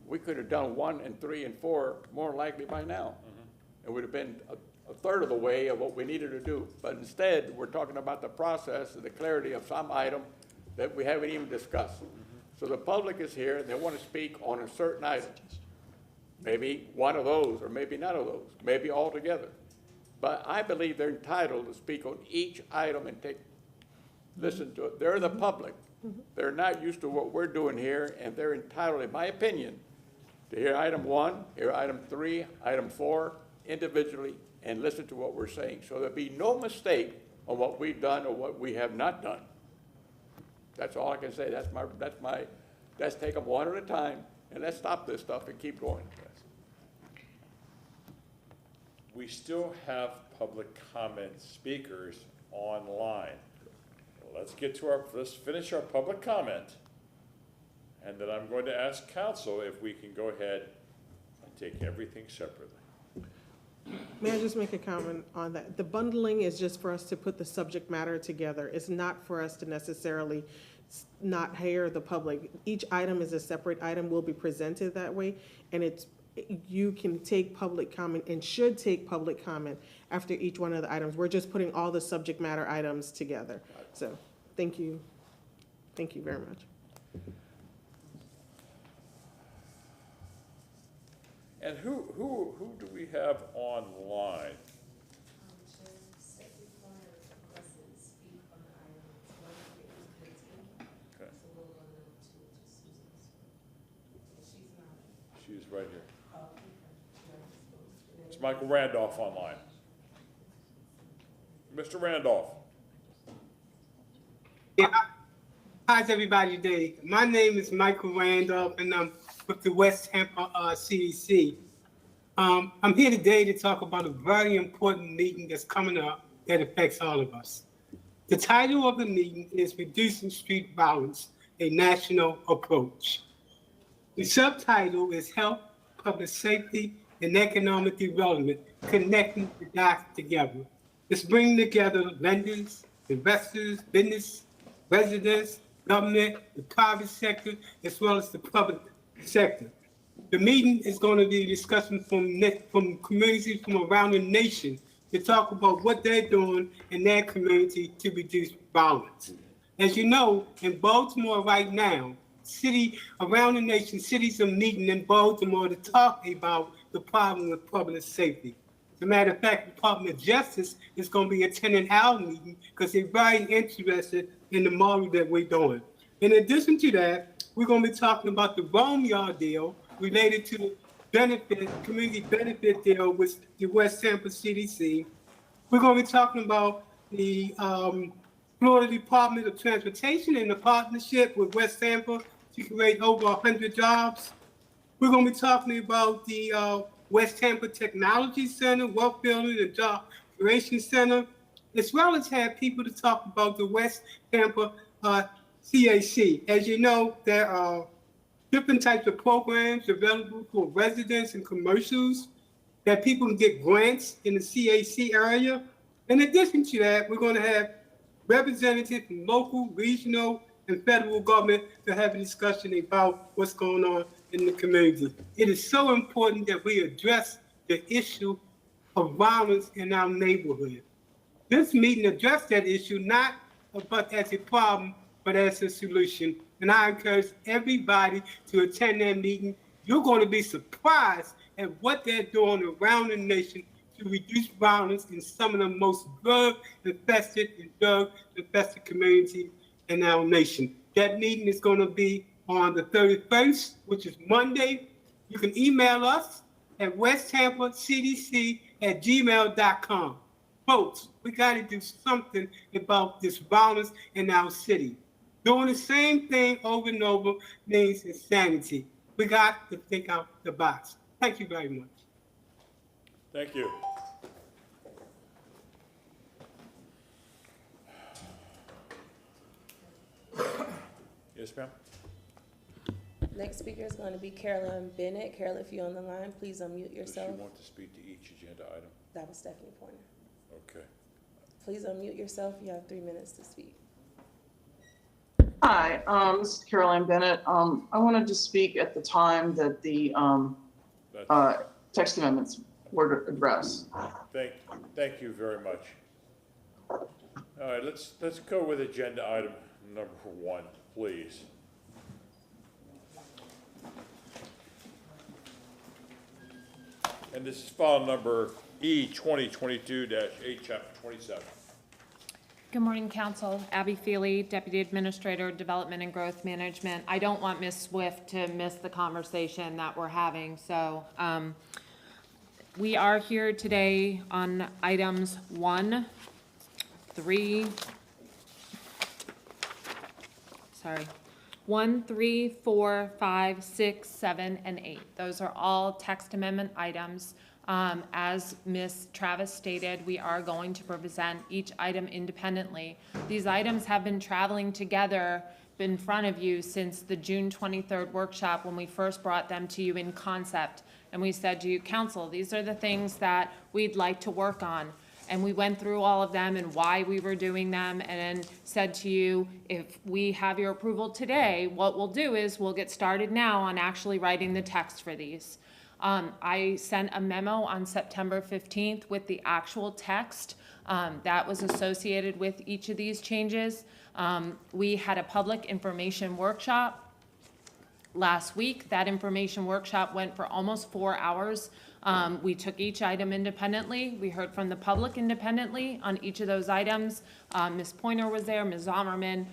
we could have done 1 and 3 and 4 more likely by now. It would have been a third of the way of what we needed to do. But instead, we're talking about the process and the clarity of some item that we haven't even discussed. So the public is here, and they want to speak on a certain item. Maybe one of those, or maybe none of those, maybe all together. But I believe they're entitled to speak on each item and listen to it. They're the public. They're not used to what we're doing here, and they're entitled, in my opinion, to hear item 1, hear item 3, item 4 individually, and listen to what we're saying. So there'll be no mistake on what we've done or what we have not done. That's all I can say. Let's take them one at a time, and let's stop this stuff and keep going. We still have public comment speakers online. Let's finish our public comment, and then I'm going to ask council if we can go ahead and take everything separately. May I just make a comment on that? The bundling is just for us to put the subject matter together. It's not for us to necessarily not hear the public. Each item is a separate item, will be presented that way, and it's you can take public comment and should take public comment after each one of the items. We're just putting all the subject matter items together. So, thank you. Thank you very much. And who do we have online? Okay. She's right here. It's Michael Randolph online. Mr. Randolph. Yeah. How's everybody today? My name is Michael Randolph, and I'm with the West Tampa CDC. I'm here today to talk about a very important meeting that's coming up that affects all of us. The title of the meeting is Reducing Street Violence, a National Approach. The subtitle is Health, Public Safety, and Economic Development, Connecting the Dots Together. It's bringing together lenders, investors, business, residents, government, the private sector, as well as the public sector. The meeting is going to be discussing from communities from around the nation to talk about what they're doing in their community to reduce violence. As you know, in Baltimore right now, around the nation, cities are meeting in Baltimore to talk about the problem with public safety. As a matter of fact, the Department of Justice is going to be attending our meeting because they're very interested in the model that we're doing. In addition to that, we're going to be talking about the Boneyard deal related to the community benefit deal with the West Tampa CDC. We're going to be talking about the Florida Department of Transportation and the partnership with West Tampa to create over 100 jobs. We're going to be talking about the West Tampa Technology Center, Wealth Building and Job Creation Center, as well as have people to talk about the West Tampa CAC. As you know, there are different types of programs available for residents and commercials that people can get grants in the CAC area. In addition to that, we're going to have representatives from local, regional, and federal government to have a discussion about what's going on in the community. It is so important that we address the issue of violence in our neighborhood. This meeting addressed that issue not but as a problem, but as a solution. And I encourage everybody to attend that meeting. You're going to be surprised at what they're doing around the nation to reduce violence in some of the most drug-infested and drug-infested communities in our nation. That meeting is going to be on the 31st, which is Monday. You can email us at westtampacdc@gmail.com. Folks, we got to do something about this violence in our city. Doing the same thing over and over means insanity. We got to think out the box. Thank you very much. Thank you. Yes, ma'am. Next speaker is going to be Carolyn Bennett. Carolyn, if you're on the line, please unmute yourself. Does she want to speak to each agenda item? That was Stephanie Pointer. Okay. Please unmute yourself. You have 3 minutes to speak. Hi, this is Caroline Bennett. I wanted to speak at the time that the text amendments were addressed. Thank you very much. All right, let's go with agenda item number 1, please. And this is file number E 2022-8, chapter 27. Good morning, Council. Abby Feely, Deputy Administrator, Development and Growth Management. I don't want Ms. Swift to miss the conversation that we're having, so we are here today on items 1, 3, 4, 5, 6, 7, and 8. Those are all text amendment items. As Ms. Travis stated, we are going to present each item independently. These items have been traveling together in front of you since the June 23rd workshop when we first brought them to you in concept. And we said to you, Council, these are the things that we'd like to work on. And we went through all of them and why we were doing them and said to you, if we have your approval today, what we'll do is we'll get started now on actually writing the text for these. I sent a memo on September 15th with the actual text that was associated with each of these changes. We had a public information workshop last week. That information workshop went for almost 4 hours. We took each item independently. We heard from the public independently on each of those items. Ms. Pointer was there, Ms. Zommerman,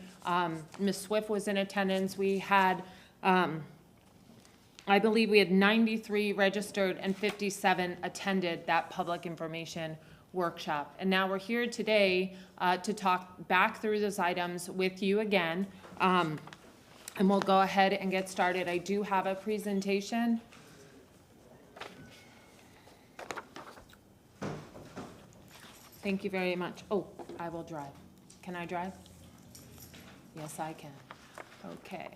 Ms. Swift was in attendance. We had, I believe we had 93 registered and 57 attended that public information workshop. And now we're here today to talk back through those items with you again. And we'll go ahead and get started. I do have a presentation. Thank you very much. Oh, I will drive. Can I drive? Yes, I can. Okay.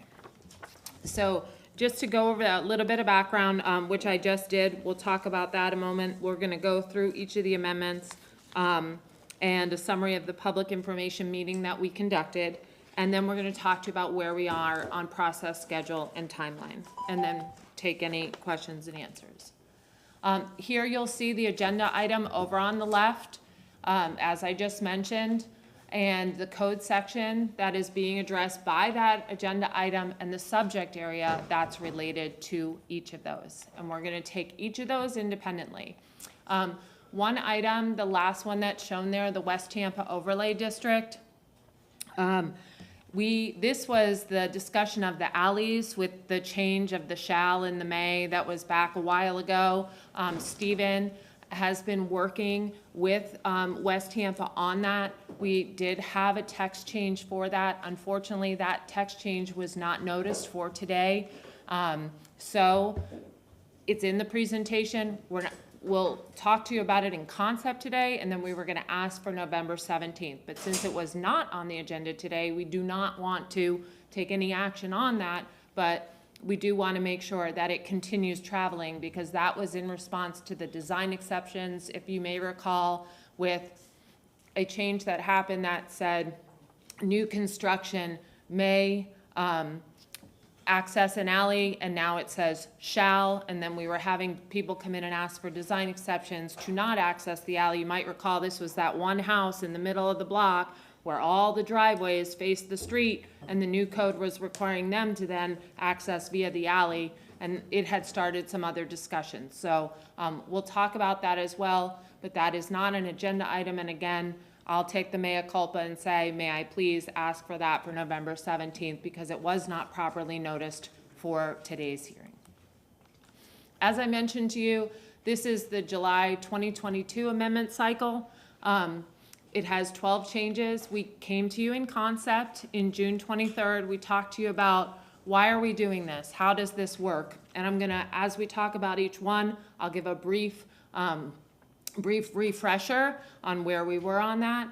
So just to go over that little bit of background, which I just did, we'll talk about that a moment. We're going to go through each of the amendments and a summary of the public information meeting that we conducted. And then we're going to talk to you about where we are on process, schedule, and timeline, and then take any questions and answers. Here you'll see the agenda item over on the left, as I just mentioned, and the code section that is being addressed by that agenda item and the subject area that's related to each of those. And we're going to take each of those independently. One item, the last one that's shown there, the West Tampa Overlay District. This was the discussion of the alleys with the change of the shall and the may that was back a while ago. Stephen has been working with West Tampa on that. We did have a text change for that. Unfortunately, that text change was not noticed for today. So it's in the presentation. We'll talk to you about it in concept today, and then we were going to ask for November 17th. But since it was not on the agenda today, we do not want to take any action on that, but we do want to make sure that it continues traveling, because that was in response to the design exceptions, if you may recall, with a change that happened that said new construction may access an alley, and now it says shall, and then we were having people come in and ask for design exceptions to not access the alley. You might recall this was that one house in the middle of the block where all the driveways faced the street, and the new code was requiring them to then access via the alley, and it had started some other discussions. So we'll talk about that as well, but that is not an agenda item, and again, I'll take the mea culpa and say, may I please ask for that for November 17th, because it was not properly noticed for today's hearing. As I mentioned to you, this is the July 2022 amendment cycle. It has 12 changes. We came to you in concept in June 23rd. We talked to you about why are we doing this? How does this work? And I'm gonna, as we talk about each one, I'll give a brief refresher on where we were on that.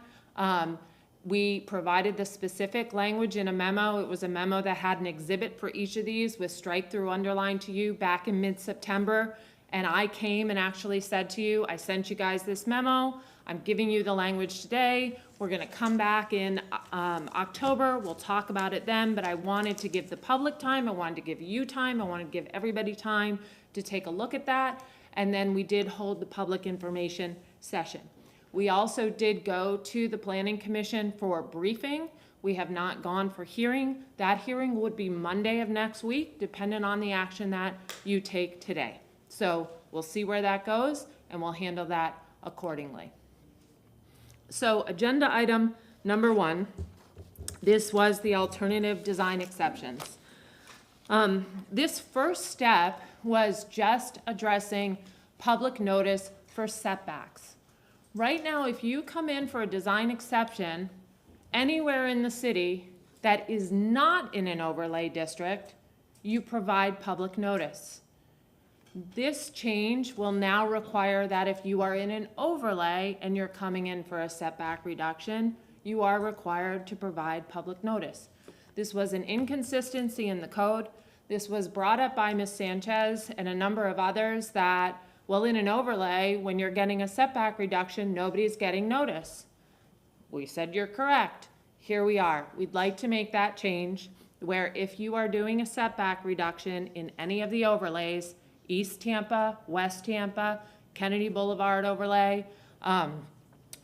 We provided the specific language in a memo. It was a memo that had an exhibit for each of these with strike through underlined to you back in mid-September. And I came and actually said to you, I sent you guys this memo. I'm giving you the language today. We're gonna come back in October. We'll talk about it then, but I wanted to give the public time. I wanted to give you time. I wanted to give everybody time to take a look at that. And then we did hold the public information session. We also did go to the Planning Commission for a briefing. We have not gone for hearing. That hearing would be Monday of next week, depending on the action that you take today. So we'll see where that goes, and we'll handle that accordingly. So agenda item number 1, this was the alternative design exceptions. This first step was just addressing public notice for setbacks. Right now, if you come in for a design exception anywhere in the city that is not in an overlay district, you provide public notice. This change will now require that if you are in an overlay and you're coming in for a setback reduction, you are required to provide public notice. This was an inconsistency in the code. This was brought up by Ms. Sanchez and a number of others that, well, in an overlay, when you're getting a setback reduction, nobody's getting notice. We said you're correct. Here we are. We'd like to make that change where if you are doing a setback reduction in any of the overlays, East Tampa, West Tampa, Kennedy Boulevard overlay,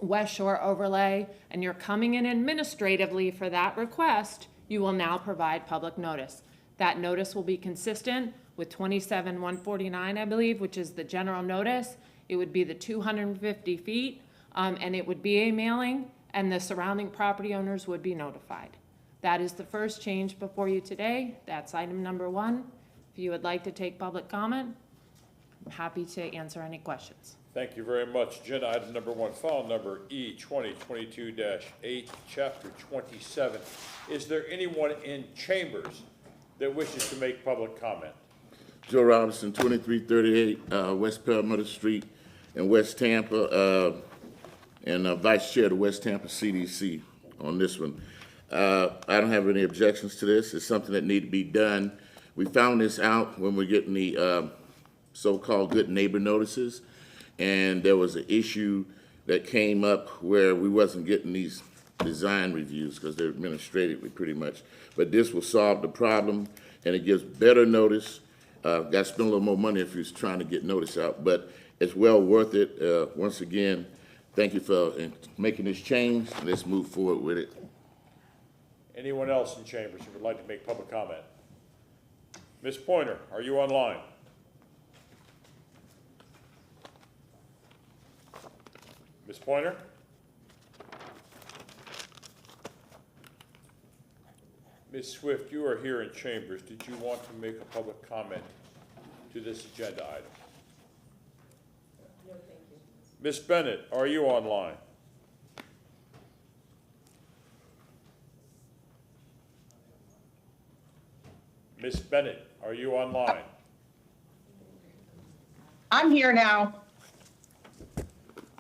West Shore overlay, and you're coming in administratively for that request, you will now provide public notice. That notice will be consistent with 27-149, I believe, which is the general notice. It would be the 250 feet, and it would be a mailing, and the surrounding property owners would be notified. That is the first change before you today. That's item number 1. If you would like to take public comment, I'm happy to answer any questions. Thank you very much. Agenda item number 1, file number E2022-8, chapter 27. Is there anyone in chambers that wishes to make public comment? Joe Robinson, 2338 West Perlmutter Street in West Tampa, and Vice Chair of the West Tampa CDC on this one. I don't have any objections to this. It's something that needs to be done. We found this out when we're getting the so-called good neighbor notices, and there was an issue that came up where we wasn't getting these design reviews because they're administratively pretty much. But this will solve the problem, and it gives better notice. Got to spend a little more money if you're trying to get notice out, but it's well worth it. Once again, thank you for making this change. Let's move forward with it. Anyone else in chambers who would like to make public comment? Ms. Pointer, are you online? Ms. Pointer? Ms. Swift, you are here in chambers. Did you want to make a public comment to this agenda item? No, thank you. Ms. Bennett, are you online? Ms. Bennett, are you online? I'm here now.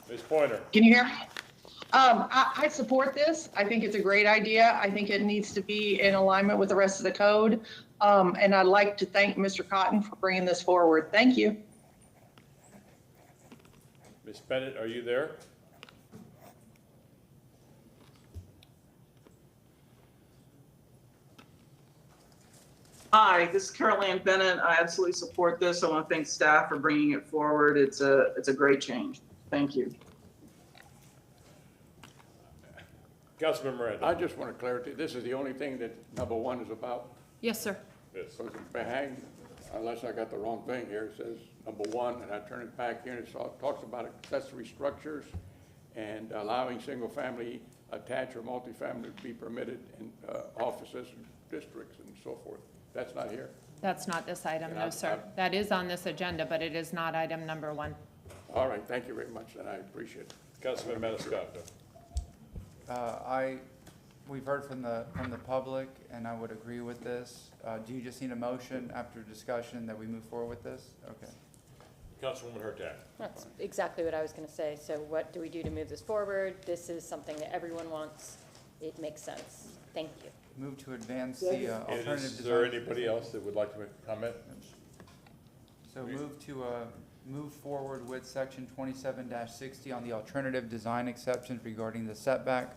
Ms. Pointer? Can you hear me? I support this. I think it's a great idea. I think it needs to be in alignment with the rest of the code. And I'd like to thank Mr. Cotton for bringing this forward. Thank you. Ms. Bennett, are you there? Hi, this is Carol Ann Bennett. I absolutely support this. I want to thank staff for bringing it forward. It's a great change. Thank you. Councilman Miranda? I just want clarity. This is the only thing that number 1 is about? Yes, sir. Yes. So behind, unless I got the wrong thing here, it says number 1, and I turn it back here, and it talks about accessory structures and allowing single-family attached or multifamily to be permitted in offices, districts, and so forth. That's not here? That's not this item, And no, sir. That is on this agenda, but it is not item number 1. All right, thank you very much, and I appreciate it. Councilman Maniscalco? We've heard from the public, and I would agree with this. Do you just need a motion after discussion that we move forward with this? Okay. Councilwoman Hurtak? That's exactly what I was going to say. So what do we do to move this forward? This is something that everyone wants. It makes sense. Thank you. Move to advance the alternative design. Is there anybody else that would like to make a comment? So move forward with section 27-60 on the alternative design exceptions regarding the setback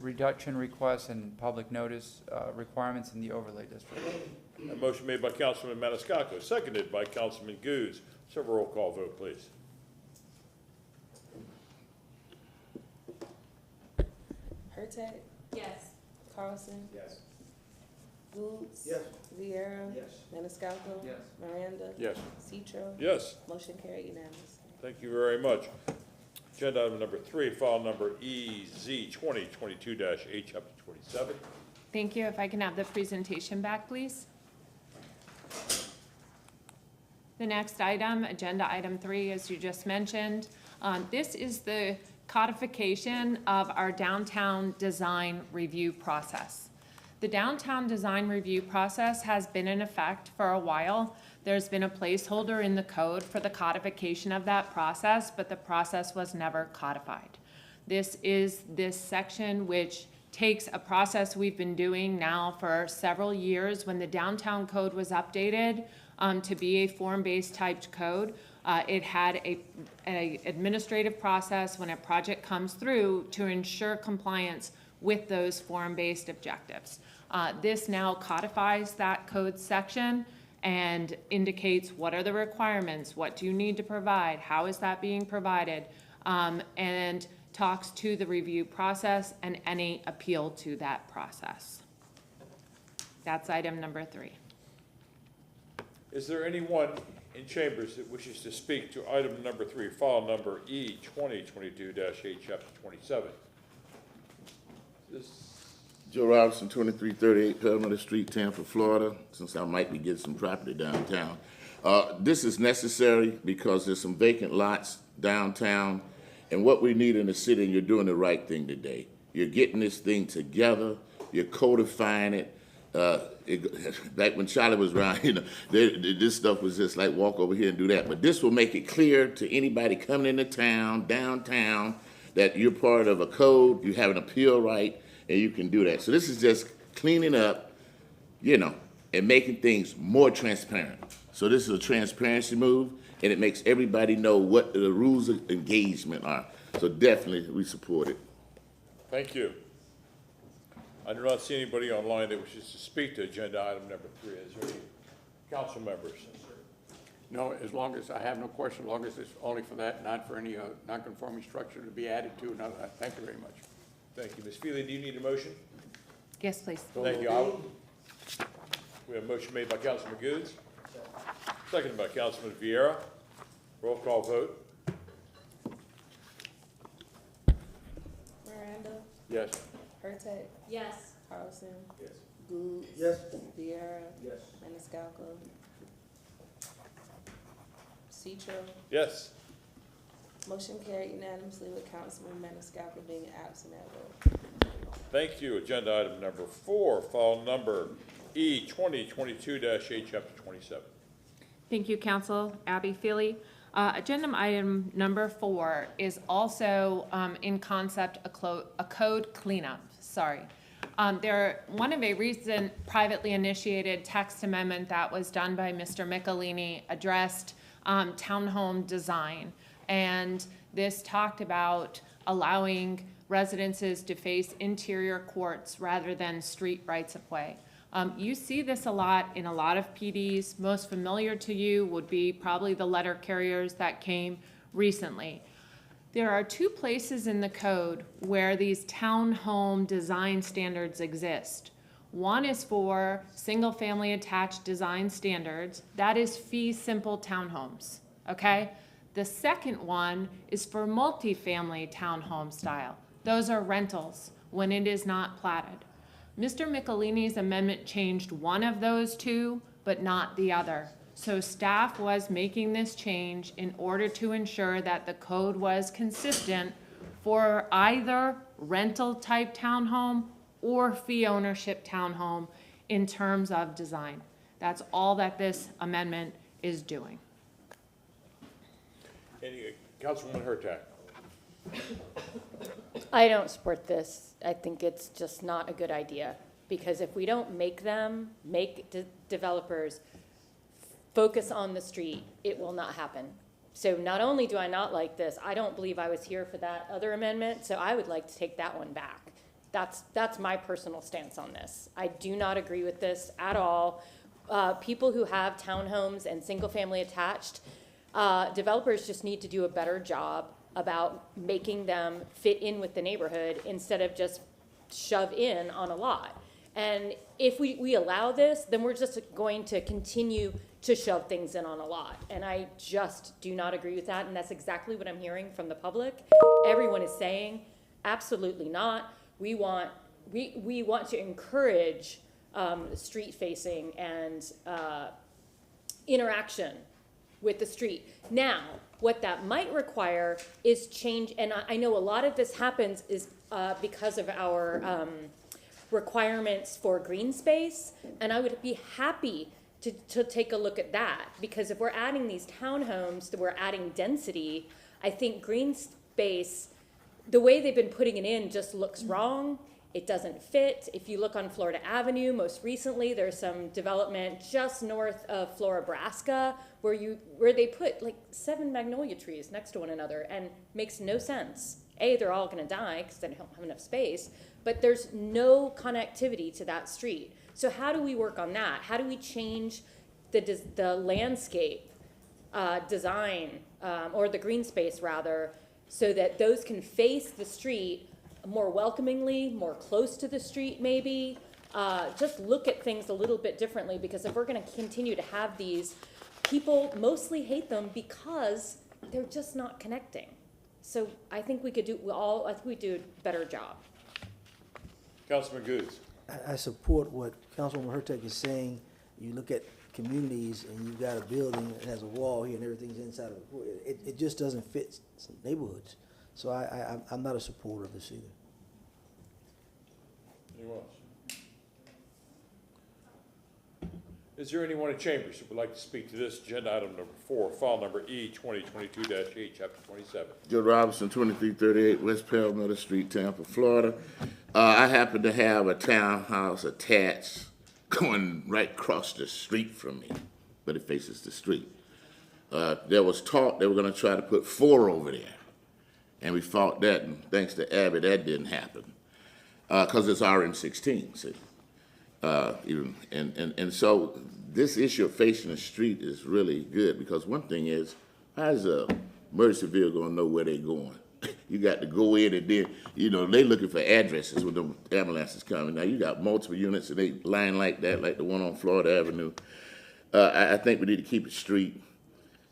reduction requests and public notice requirements in the overlay district. A motion made by Councilman Maniscalco, seconded by Councilman Goose. So roll call vote, please. Hurtak? Yes. Carlson? Yes. Boots? Yes. Vieira? Yes. Maniscalco? Yes. Miranda? Yes. Citro? Yes. Motion carried unanimously. Thank you very much. Agenda item number 3, file number EZ 2022-8, chapter 27. Thank you. If I can have the presentation back, please. The next item, agenda item 3, as you just mentioned, this is the codification of our downtown design review process. The downtown design review process has been in effect for a while. There's been a placeholder in the code for the codification of that process, but the process was never codified. This is this section which takes a process we've been doing now for several years. When the downtown code was updated to be a form-based typed code, it had an administrative process when a project comes through to ensure compliance with those form-based objectives. This now codifies that code section and indicates what are the requirements, what do you need to provide, how is that being provided, and talks to the review process and any appeal to that process. That's item number 3. Is there anyone in chambers that wishes to speak to item number 3, file number E 2022-8, chapter 27? Joe Robinson, 2338 Pelham Street, Tampa, Florida, since I might be getting some property downtown. This is necessary because there's some vacant lots downtown, and what we need in the city, and you're doing the right thing today. You're getting this thing together, you're codifying it. Back when Charlie was around, you know, this stuff was just like walk over here and do that. But this will make it clear to anybody coming into town, downtown, that you're part of a code, you have an appeal right, and you can do that. So this is just cleaning up, you know, and making things more transparent. So this is a transparency move, and it makes everybody know what the rules of engagement are. So definitely, we support it. Thank you. I do not see anybody online that wishes to speak to agenda item number 3. Is there any council members? No, as long as, I have no question, as long as it's only for that, not for any non-conforming structure to be added to another. Thank you very much. Thank you. Ms. Feely, do you need a motion? Yes, please. Thank you. We have a motion made by Councilman Goods, seconded by Councilman Vieira. Roll call vote. Miranda, Yes. Hurtak. Yes. Carlson. Yes. Goods. Yes. Vieira. Yes. Maniscalco. Citro. Yes. Motion carried unanimously with Councilman Maniscalco being absent at vote. Thank you. Agenda item number 4, file number E 2022-8, chapter 27. Thank you, Council. Abby Feely. Agenda item number 4 is also in concept a code cleanup. Sorry. One of a recent privately initiated text amendment that was done by Mr. Michelini addressed townhome design. And this talked about allowing residences to face interior courts rather than street rights-of-way. You see this a lot in a lot of PDs. Most familiar to you would be probably the letter carriers that came recently. There are 2 places in the code where these townhome design standards exist. One is for single-family attached design standards. That is fee simple townhomes, okay? The second one is for multifamily townhome style. Those are rentals when it is not platted. Mr. Michelini's amendment changed one of those 2, but not the other. So staff was making this change in order to ensure that the code was consistent for either rental type townhome or fee ownership townhome in terms of design. That's all that this amendment is doing. Any, Councilwoman Hurtak. I don't support this. I think it's just not a good idea, because if we don't make developers focus on the street, it will not happen. So not only do I not like this, I don't believe I was here for that other amendment, so I would like to take that one back. That's my personal stance on this. I do not agree with this at all. People who have townhomes and single-family attached, developers just need to do a better job about making them fit in with the neighborhood instead of just shove in on a lot. And if we allow this, then we're just going to continue to shove things in on a lot. And I just do not agree with that. And that's exactly what I'm hearing from the public. Everyone is saying, absolutely not. We want to encourage street facing and interaction with the street. Now, what that might require is change, and I know a lot of this happens is because of our requirements for green space, and I would be happy to take a look at that, because if we're adding these townhomes, we're adding density. I think green space, the way they've been putting it in just looks wrong. It doesn't fit. If you look on Florida Avenue, most recently, there's some development just north of Florabraska where they put like 7 magnolia trees next to one another, and makes no sense. A, they're all gonna die because they don't have enough space, but there's no connectivity to that street. So how do we work on that? How do we change the landscape design, or the green space rather, so that those can face the street more welcomingly, more close to the street maybe. Just look at things a little bit differently, because if we're gonna continue to have these, people mostly hate them because they're just not connecting. So I think we could do, I think we do a better job. Councilman Goods. I support what Councilwoman Hurtak is saying. You look at communities and you've got a building that has a wall here and everything's inside of it. It just doesn't fit some neighborhoods. So I'm not a supporter of this either. Anyone else? Is there anyone in chambers who would like to speak to this agenda item number 4, file number E 2022-8, chapter 27? Joe Robinson, 2338 West Palmetto Street, Tampa, Florida. I happen to have a townhouse attached going right across the street from me, but it faces the street. There was talk they were going to try to put 4 over there, and we fought that, and thanks to Abbott, that didn't happen, because it's RM16, see. And so this issue of facing the street is really good, because one thing is, how is a emergency vehicle gonna know where they're going? You got to go in, and then, you know, they looking for addresses when the ambulances coming. Now, you got multiple units, and they line like that, like the one on Florida Avenue. I think we need to keep it street.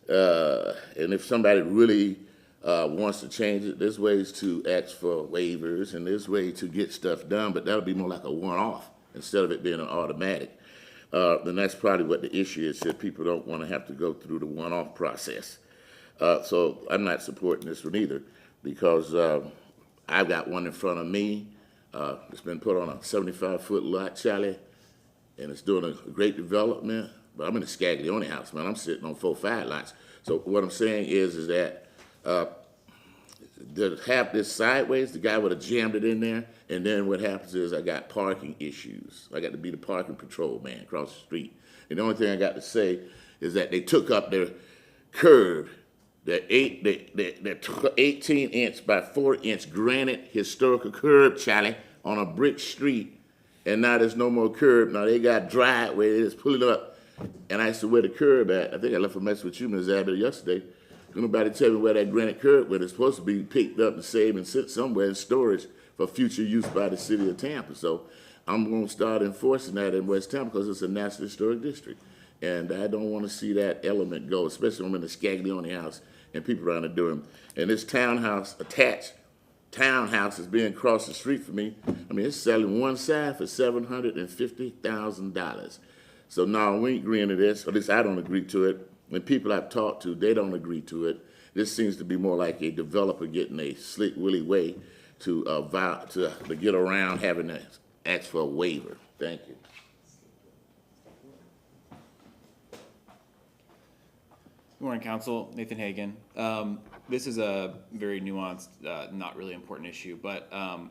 And if somebody really wants to change it, there's ways to ask for waivers, and there's ways to get stuff done, but that'll be more like a one-off instead of it being an automatic. Then that's probably what the issue is, that people don't want to have to go through the one-off process. So I'm not supporting this one either, because I've got one in front of me. It's been put on a 75-foot lot, Charlie, and it's doing a great development. But I'm in the Scaglione house, man. I'm sitting on 4 or 5 lots. So what I'm saying is that to have this sideways, the guy would have jammed it in there, and then what happens is I got parking issues. I got to be the parking patrol man across the street. And the only thing I got to say is that they took up their curb, that 18-inch by 4-inch granite historical curb, Charlie, on a brick street, and now there's no more curb. Now they got driveway, they just pull it up. And I said, where the curb at? I think I left a message with you, Ms. Abbott, yesterday. Nobody tell me where that granite curb went. It's supposed to be picked up and saved and sit somewhere in storage for future use by the city of Tampa. So I'm going to start enforcing that in West Tampa, because it's a National Historic District. And I don't want to see that element go, especially when I'm in the Scaglione house and people around there doing. And this townhouse, attached townhouse is being across the street from me. I mean, it's selling one side for $750,000. So no, we ain't agreeing to this, or at least I don't agree to it. When people I've talked to, they don't agree to it. This seems to be more like a developer getting a slick willy way to get around having to ask for a waiver. Thank you. Good morning, Council. Nathan Hagan. This is a very nuanced, not really important issue, but I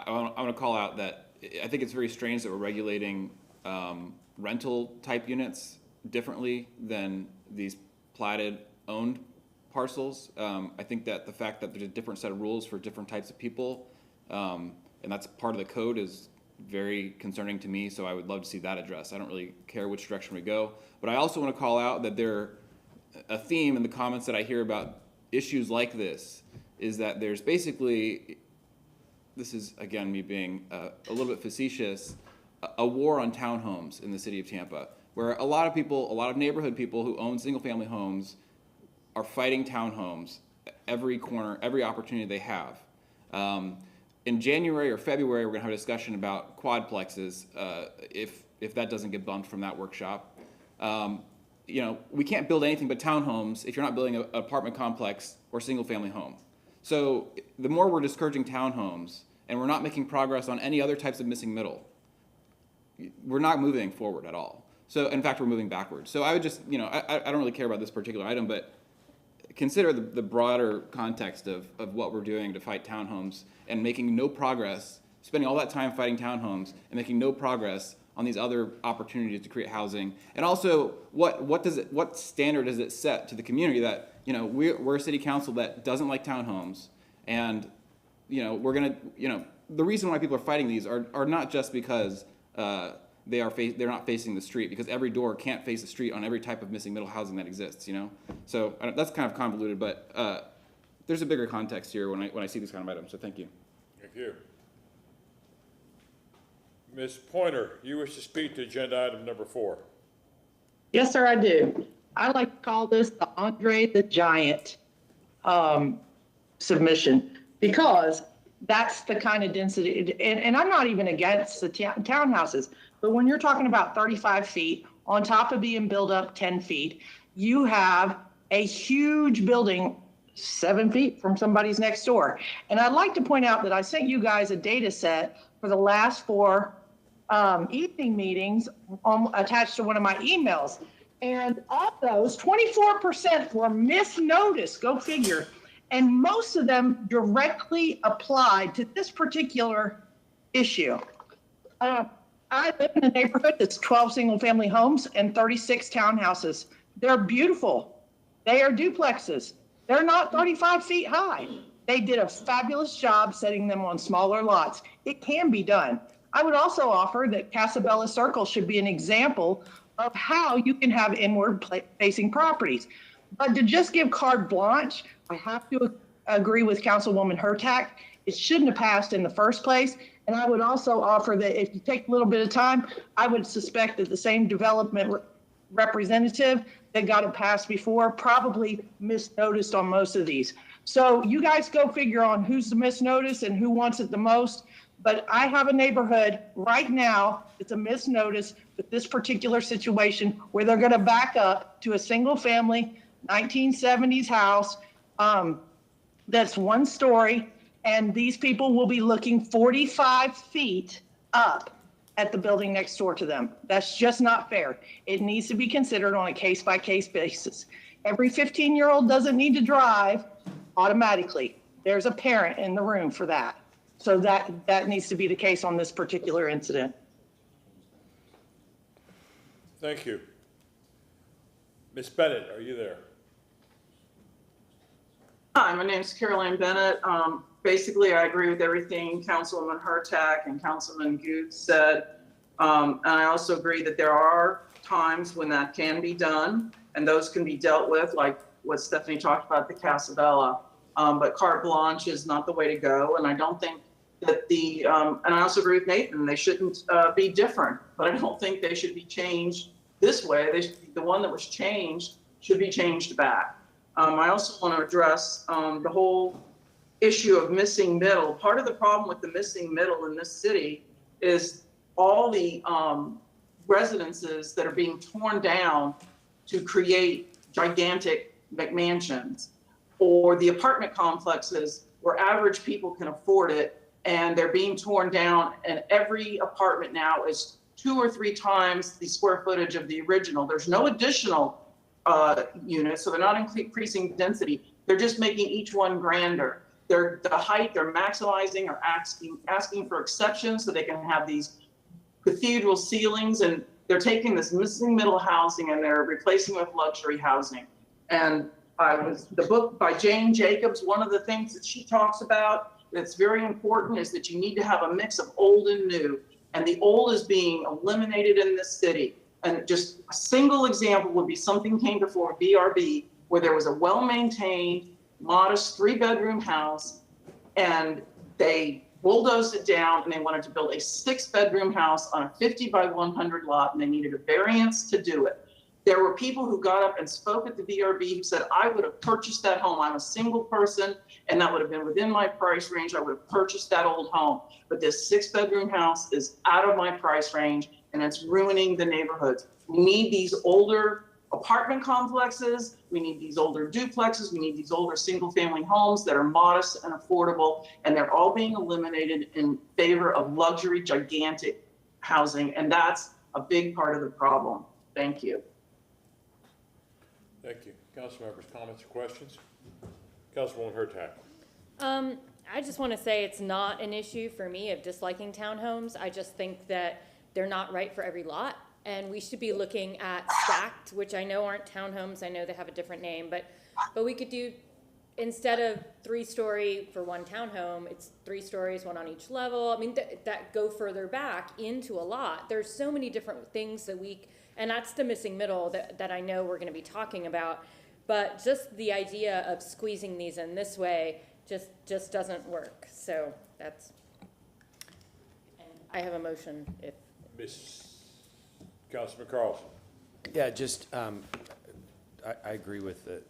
want to call out that I think it's very strange that we're regulating rental type units differently than these platted owned parcels. I think that the fact that there's a different set of rules for different types of people, and that's part of the code, is very concerning to me, so I would love to see that addressed. I don't really care which direction we go, but I also want to call out that a theme in the comments that I hear about issues like this is that there's basically, this is again me being a little bit facetious, a war on townhomes in the city of Tampa, where a lot of people, a lot of neighborhood people who own single-family homes are fighting townhomes every corner, every opportunity they have. In January or February, we're going to have a discussion about quadplexes if that doesn't get bumped from that workshop. You know, we can't build anything but townhomes if you're not building an apartment complex or single-family home. So the more we're discouraging townhomes and we're not making progress on any other types of missing middle, we're not moving forward at all. So in fact, we're moving backwards. So I would just, you know, I don't really care about this particular item, but consider the broader context of what we're doing to fight townhomes and making no progress, spending all that time fighting townhomes and making no progress on these other opportunities to create housing. And also, what standard does it set to the community that, you know, we're a city council that doesn't like townhomes, and, you know, we're gonna, you know, the reason why people are fighting these are not just because they're not facing the street, because every door can't face the street on every type of missing middle housing that exists, you know? So that's kind of convoluted, but there's a bigger context here when I see these kind of items, so thank you. Thank you. Ms. Pointer, you wish to speak to agenda item number 4. Yes, sir, I do. I like to call this the Andre the Giant submission, because that's the kind of density, and I'm not even against the townhouses, but when you're talking about 35 feet on top of being built up 10 feet, you have a huge building 7 feet from somebody's next door. And I'd like to point out that I sent you guys a data set for the last 4 evening meetings attached to one of my emails. And of those, 24% were misnoticed, go figure. And most of them directly applied to this particular issue. I live in a neighborhood that's 12 single-family homes and 36 townhouses. They're beautiful. They are duplexes. They're not 35 feet high. They did a fabulous job setting them on smaller lots. It can be done. I would also offer that Casabella Circle should be an example of how you can have inward-facing properties. But to just give carte blanche, I have to agree with Councilwoman Hurtak. It shouldn't have passed in the first place. And I would also offer that if you take a little bit of time, I would suspect that the same development representative that got it passed before probably misnoticed on most of these. So you guys go figure on who's the misnotice and who wants it the most. But I have a neighborhood right now, it's a misnotice with this particular situation where they're gonna back up to a single family 1970s house that's 1 story, and these people will be looking 45 feet up at the building next door to them. That's just not fair. It needs to be considered on a case-by-case basis. Every 15-year-old doesn't need to drive automatically. There's a parent in the room for that. So that needs to be the case on this particular incident. Thank you. Ms. Bennett, are you there? Hi, my name is Caroline Bennett. Basically, I agree with everything Councilwoman Hurtak and Councilman Goode said. And I also agree that there are times when that can be done, and those can be dealt with, like what Stephanie talked about, the Casabella. But carte blanche is not the way to go. And I don't think that and I also agree with Nathan, they shouldn't be different, but I don't think they should be changed this way. The one that was changed should be changed back. I also want to address the whole issue of missing middle. Part of the problem with the missing middle in this city is all the residences that are being torn down to create gigantic McMansions, or the apartment complexes where average people can afford it, and they're being torn down, and every apartment now is 2 or 3 times the square footage of the original. There's no additional units, so they're not increasing density. They're just making each one grander. The height they're maximizing or asking for exceptions so they can have these cathedral ceilings, and they're taking this missing middle housing and they're replacing it with luxury housing. And the book by Jane Jacobs, one of the things that she talks about that's very important is that you need to have a mix of old and new. And the old is being eliminated in this city. And just a single example would be something came before BRB where there was a well-maintained, modest 3-bedroom house, and they bulldozed it down and they wanted to build a 6-bedroom house on a 50 by 100 lot, and they needed a variance to do it. There were people who got up and spoke at the BRB who said, I would have purchased that home. I'm a single person, and that would have been within my price range. I would have purchased that old home. But this 6-bedroom house is out of my price range, and it's ruining the neighborhoods. We need these older apartment complexes. We need these older duplexes. We need these older single-family homes that are modest and affordable, and they're all being eliminated in favor of luxury, gigantic housing, and that's a big part of the problem. Thank you. Thank you. Council members, comments or questions? Councilwoman Hurtak. I just want to say it's not an issue for me of disliking townhomes. I just think that they're not right for every lot. And we should be looking at stacked, which I know aren't townhomes. I know they have a different name, but we could do instead of 3-story for one townhome, it's 3 stories, one on each level. I mean, that go further back into a lot. There's so many different things that and that's the missing middle that I know we're gonna be talking about. But just the idea of squeezing these in this way just doesn't work. So that's, and I have a motion if. Councilman Carlson. Yeah, just, I agree with the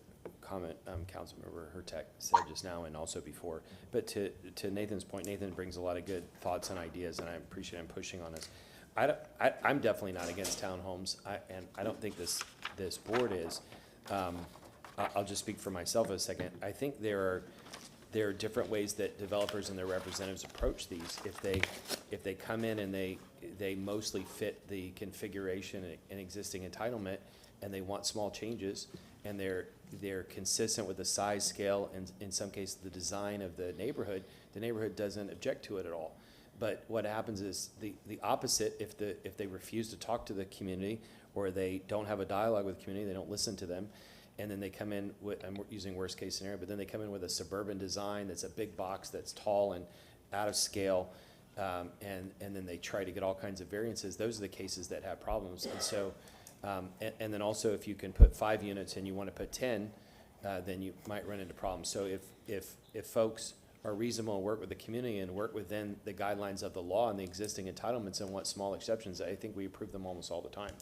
comment Councilmember Hurtak said just now and also before. But to Nathan's point, Nathan brings a lot of good thoughts and ideas, and I appreciate him pushing on us. I'm definitely not against townhomes, and I don't think this board is. I'll just speak for myself a second. I think there are different ways that developers and their representatives approach these. If they come in and they mostly fit the configuration and existing entitlement, and they want small changes, and they're consistent with the size, scale, and in some cases the design of the neighborhood doesn't object to it at all. But what happens is the opposite. If they refuse to talk to the community, or they don't have a dialogue with the community, they don't listen to them, and then they come in with, I'm using worst case scenario, but then they come in with a suburban design that's a big box that's tall and out of scale, and then they try to get all kinds of variances. Those are the cases that have problems. And so, and then also if you can put 5 units and you want to put 10, then you might run into problems. So if folks are reasonable and work with the community and work within the guidelines of the law and the existing entitlements and want small exceptions, I think we approve them almost all the time.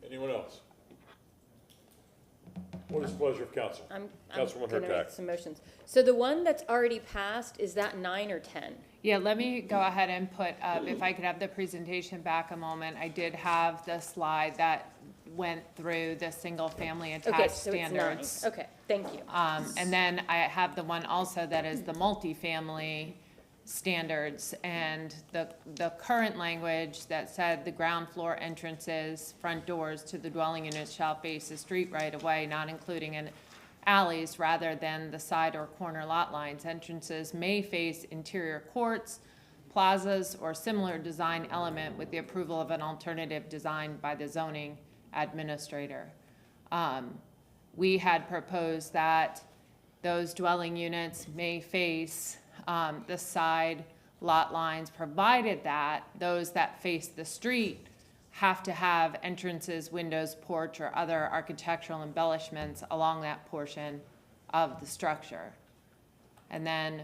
Anyone else? What is the pleasure of council? I'm Councilwoman gonna make Hurtak. some motions. So the one that's already passed, is that 9 or 10? Yeah, let me go ahead and put up, if I could have the presentation back a moment. I did have the slide that went through the single-family Okay, attached so it's 9. standards. Okay, thank you. And then I have the one also that is the multifamily standards, and the current language that said the ground floor entrances, front doors to the dwelling units shall face the street right of way, not including in alleys rather than the side or corner lot lines. Entrances may face interior courts, plazas, or similar design element with the approval of an alternative design by the zoning administrator. We had proposed that those dwelling units may face the side lot lines, provided that those that face the street have to have entrances, windows, porch, or other architectural embellishments along that portion of the structure. And then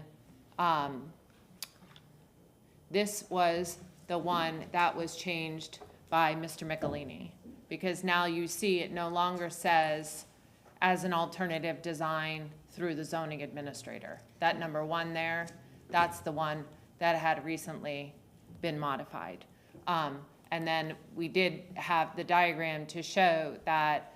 this was the one that was changed by Mr. Michelini, because now you see it no longer says as an alternative design through the zoning administrator. That number 1 there, that's the one that had recently been modified. And then we did have the diagram to show that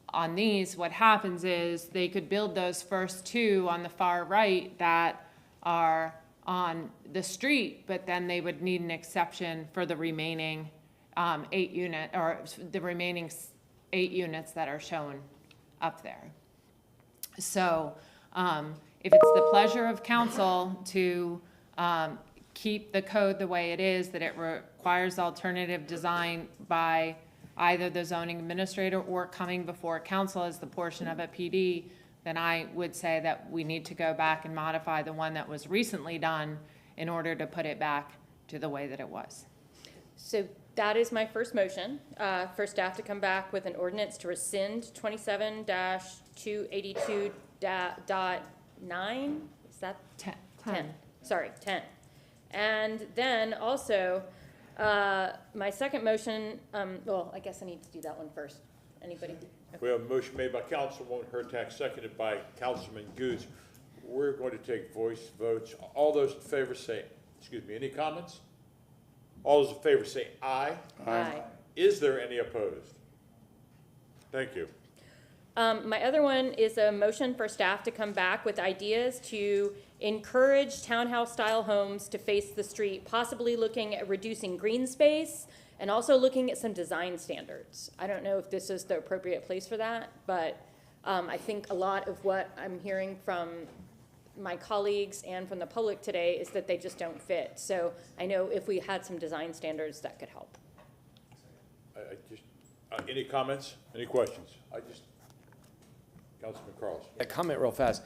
on these, what happens is they could build those first 2 on the far right that are on the street, but then they would need an exception for the remaining 8 units that are shown up there. So if it's the pleasure of council to keep the code the way it is, that it requires alternative design by either the zoning administrator or coming before council as the portion of a PD, then I would say that we need to go back and modify the one that was recently done in order to put it back to the way that it was. So that is my first motion, for staff to come back with an ordinance to rescind 27-282.9, is that? 10. 10, sorry, 10. And then also, my second motion, well, I guess I need to do that one first. Anybody? We have a motion made by Councilwoman Hurtak, seconded by Councilman Goose. We're going to take voice votes. All those in favor say, any comments? All those in favor say aye. Aye. Is there any opposed? Thank you. My other one is a motion for staff to come back with ideas to encourage townhouse-style homes to face the street, possibly looking at reducing green space and also looking at some design standards. I don't know if this is the appropriate place for that, but I think a lot of what I'm hearing from my colleagues and from the public today is that they just don't fit. So I know if we had some design standards, that could help. Any comments? Any questions? Councilman Carls. A comment real fast.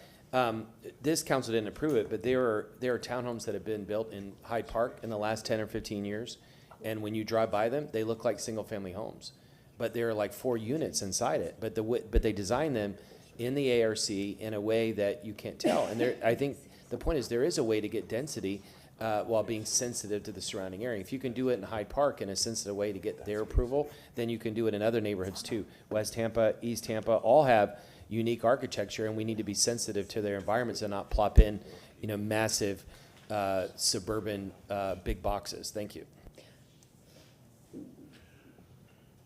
This council didn't approve it, but there are townhomes that have been built in Hyde Park in the last 10 or 15 years. And when you drive by them, they look like single-family homes. But there are like 4 units inside it. But they designed them in the ARC in a way that you can't tell. And I think the point is there is a way to get density while being sensitive to the surrounding area. If you can do it in Hyde Park in a sensitive way to get their approval, then you can do it in other neighborhoods too. West Tampa, East Tampa, all have unique architecture, and we need to be sensitive to their environments and not plop in, massive suburban big boxes. Thank you.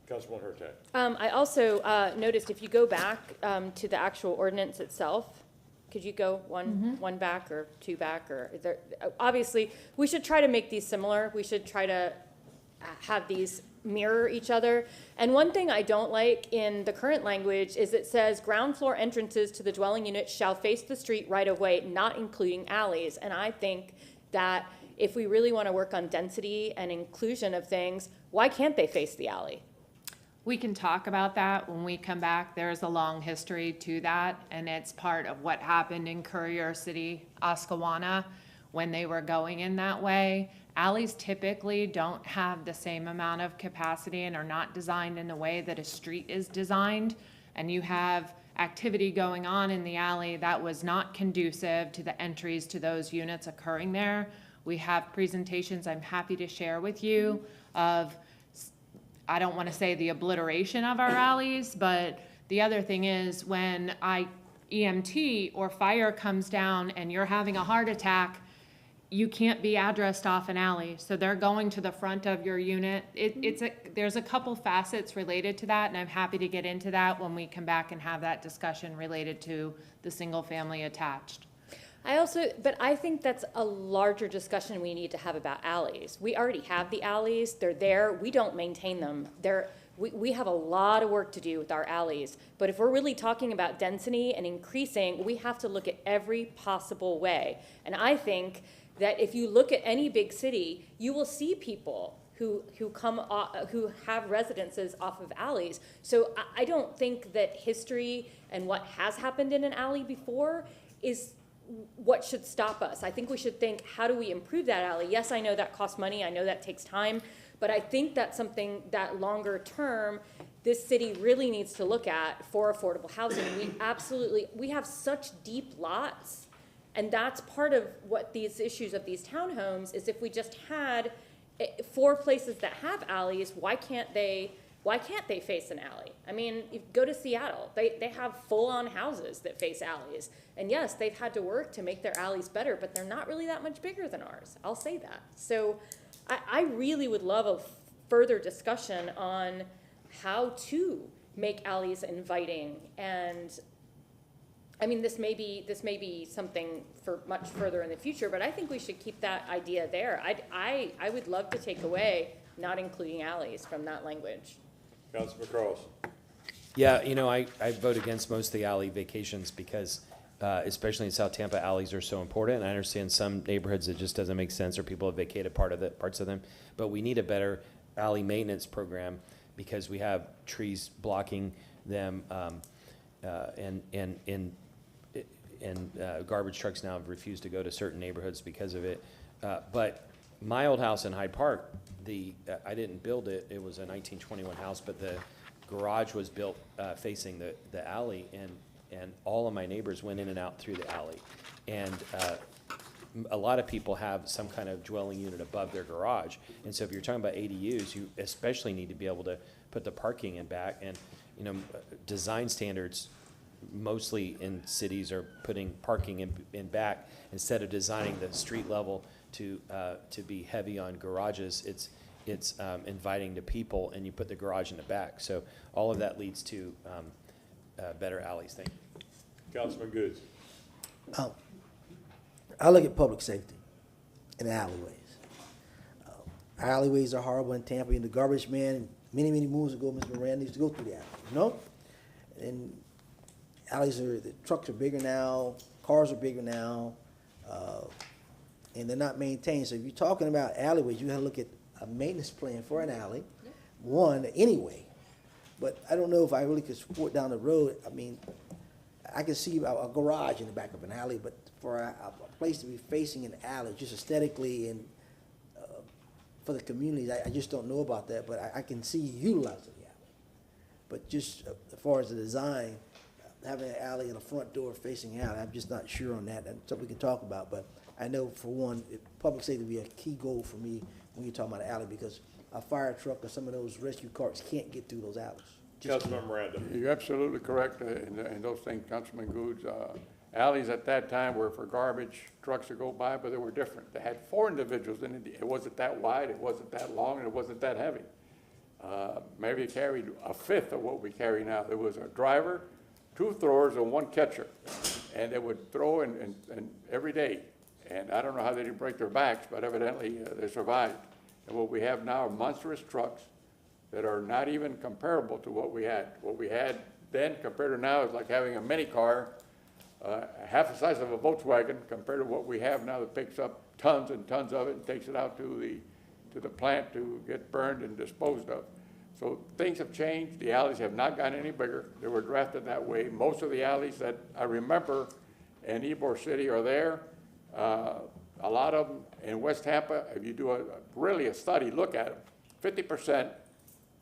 Councilman Hurtak. I also noticed if you go back to the actual ordinance itself, could you go one back or 2 back? Or obviously, we should try to make these similar. We should try to have these mirror each other. And one thing I don't like in the current language is it says ground floor entrances to the dwelling units shall face the street right of way, not including alleys. And I think that if we really want to work on density and inclusion of things, why can't they face the alley? We can talk about that when we come back. There's a long history to that, and it's part of what happened in Courier City, Oscawana, when they were going in that way. Alleys typically don't have the same amount of capacity and are not designed in the way that a street is designed. And you have activity going on in the alley that was not conducive to the entries to those units occurring there. We have presentations I'm happy to share with you of, I don't want to say the obliteration of our alleys, but the other thing is when EMT or fire comes down and you're having a heart attack, you can't be addressed off an alley. So they're going to the front of your unit. There's a couple facets related to that, and I'm happy to get into that when we come back and have that discussion related to the single family attached. But I think that's a larger discussion we need to have about alleys. We already have the alleys, they're there, we don't maintain them. We have a lot of work to do with our alleys, but if we're really talking about density and increasing, we have to look at every possible way. And I think that if you look at any big city, you will see people who have residences off of alleys. So I don't think that history and what has happened in an alley before is what should stop us. I think we should think, how do we improve that alley? Yes, I know that costs money, I know that takes time, but I think that's something that longer term, this city really needs to look at for affordable housing. We have such deep lots, and that's part of what these issues of these townhomes is. If we just had 4 places that have alleys, why can't they face an alley? I mean, you go to Seattle, they have full-on houses that face alleys. And yes, they've had to work to make their alleys better, but they're not really that much bigger than ours. I'll say that. So I really would love a further discussion on how to make alleys inviting. And I mean, this may be something for much further in the future, but I think we should keep that idea there. I would love to take away not including alleys from that language. Councilman Carls. Yeah, I vote against most of the alley vacations because, especially in South Tampa, alleys are so important. I understand some neighborhoods it just doesn't make sense, or people have vacated parts of them. But we need a better alley maintenance program because we have trees blocking them, and garbage trucks now have refused to go to certain neighborhoods because of it. But my old house in Hyde Park, I didn't build it. It was a 1921 house, but the garage was built facing the alley, and all of my neighbors went in and out through the alley. And a lot of people have some kind of dwelling unit above their garage. And so if you're talking about ADUs, you especially need to be able to put the parking in back. And, design standards mostly in cities are putting parking in back instead of designing the street level to be heavy on garages. It's inviting to people, and you put the garage in the back. So all of that leads to better alleys. Thank you. Councilman Goods. I look at public safety in the alleyways. Our alleyways are horrible in Tampa. And the garbage man, many moons ago, Mr. Moran used to go through the alley, And the trucks are bigger now, cars are bigger now, and they're not maintained. So if you're talking about alleyways, you have to look at a maintenance plan for an alley, one, anyway. But I don't know if I really could support down the road. I mean, I can see a garage in the back of an alley, but for a place to be facing an alley, just aesthetically and for the community, I just don't know about that, but I can see utilizing the alley. But just as far as the design, having an alley and a front door facing an alley, I'm just not sure on that. That's something we can talk about, but I know for one, public safety would be a key goal for me when you're talking about an alley, because a fire truck or some of those rescue carts can't get through those alleys. Councilman Miranda. You're absolutely correct in those things, Councilman Goods. Alleys at that time were for garbage trucks to go by, but they were different. They had 4 individuals in it. It wasn't that wide, it wasn't that long, and it wasn't that heavy. Maybe it carried a fifth of what we carry now. There was a driver, 2 throwers, and 1 catcher, and they would throw and every day. And I don't know how they didn't break their backs, but evidently they survived. And what we have now are monstrous trucks that are not even comparable to what we had. What we had then compared to now is like having a mini car, half the size of a Volkswagen, compared to what we have now that picks up tons and tons of it and takes it out to the plant to get burned and disposed of. So things have changed. The alleys have not gotten any bigger. They were drafted that way. Most of the alleys that I remember in Ybor City are there. A lot of them in West Tampa, if you do really a study, look at them, 50%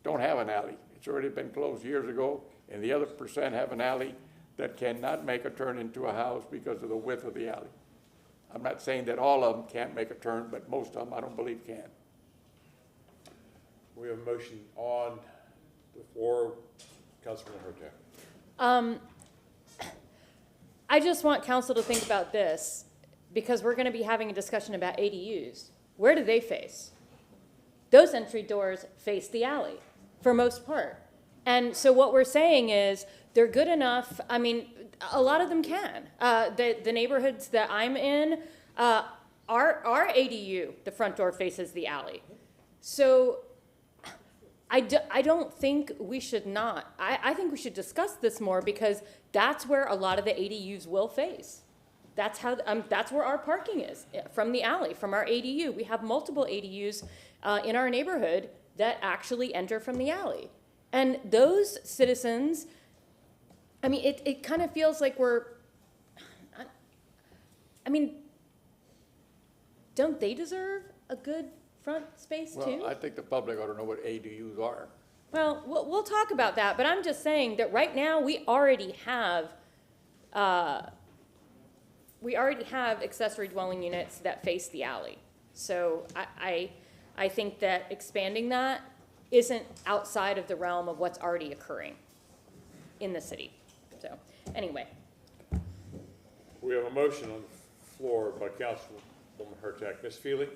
don't have an alley. It's already been closed years ago, and the other percent have an alley that cannot make a turn into a house because of the width of the alley. I'm not saying that all of them can't make a turn, but most of them I don't believe can. We have a motion on the floor. Councilman Hurtak. I just want council to think about this, because we're gonna be having a discussion about ADUs. Where do they face? Those entry doors face the alley, for most part. And so what we're saying is, they're good enough, I mean, a lot of them can. The neighborhoods that I'm in, our ADU, the front door faces the alley. So I don't think we should not. I think we should discuss this more, because that's where a lot of the ADUs will face. That's how, that's where our parking is, from the alley, from our ADU. We have multiple ADUs in our neighborhood that actually enter from the alley. And those citizens, I mean, it kind of feels like I mean, don't they deserve a good front space too? Well, I think the public ought to know what ADUs are. Well, we'll talk about that, but I'm just saying that right now we already have accessory dwelling units that face the alley. So I think that expanding that isn't outside of the realm of what's already occurring in the city. So anyway. We have a motion on the floor by Councilwoman Hurtak. Ms. Feely?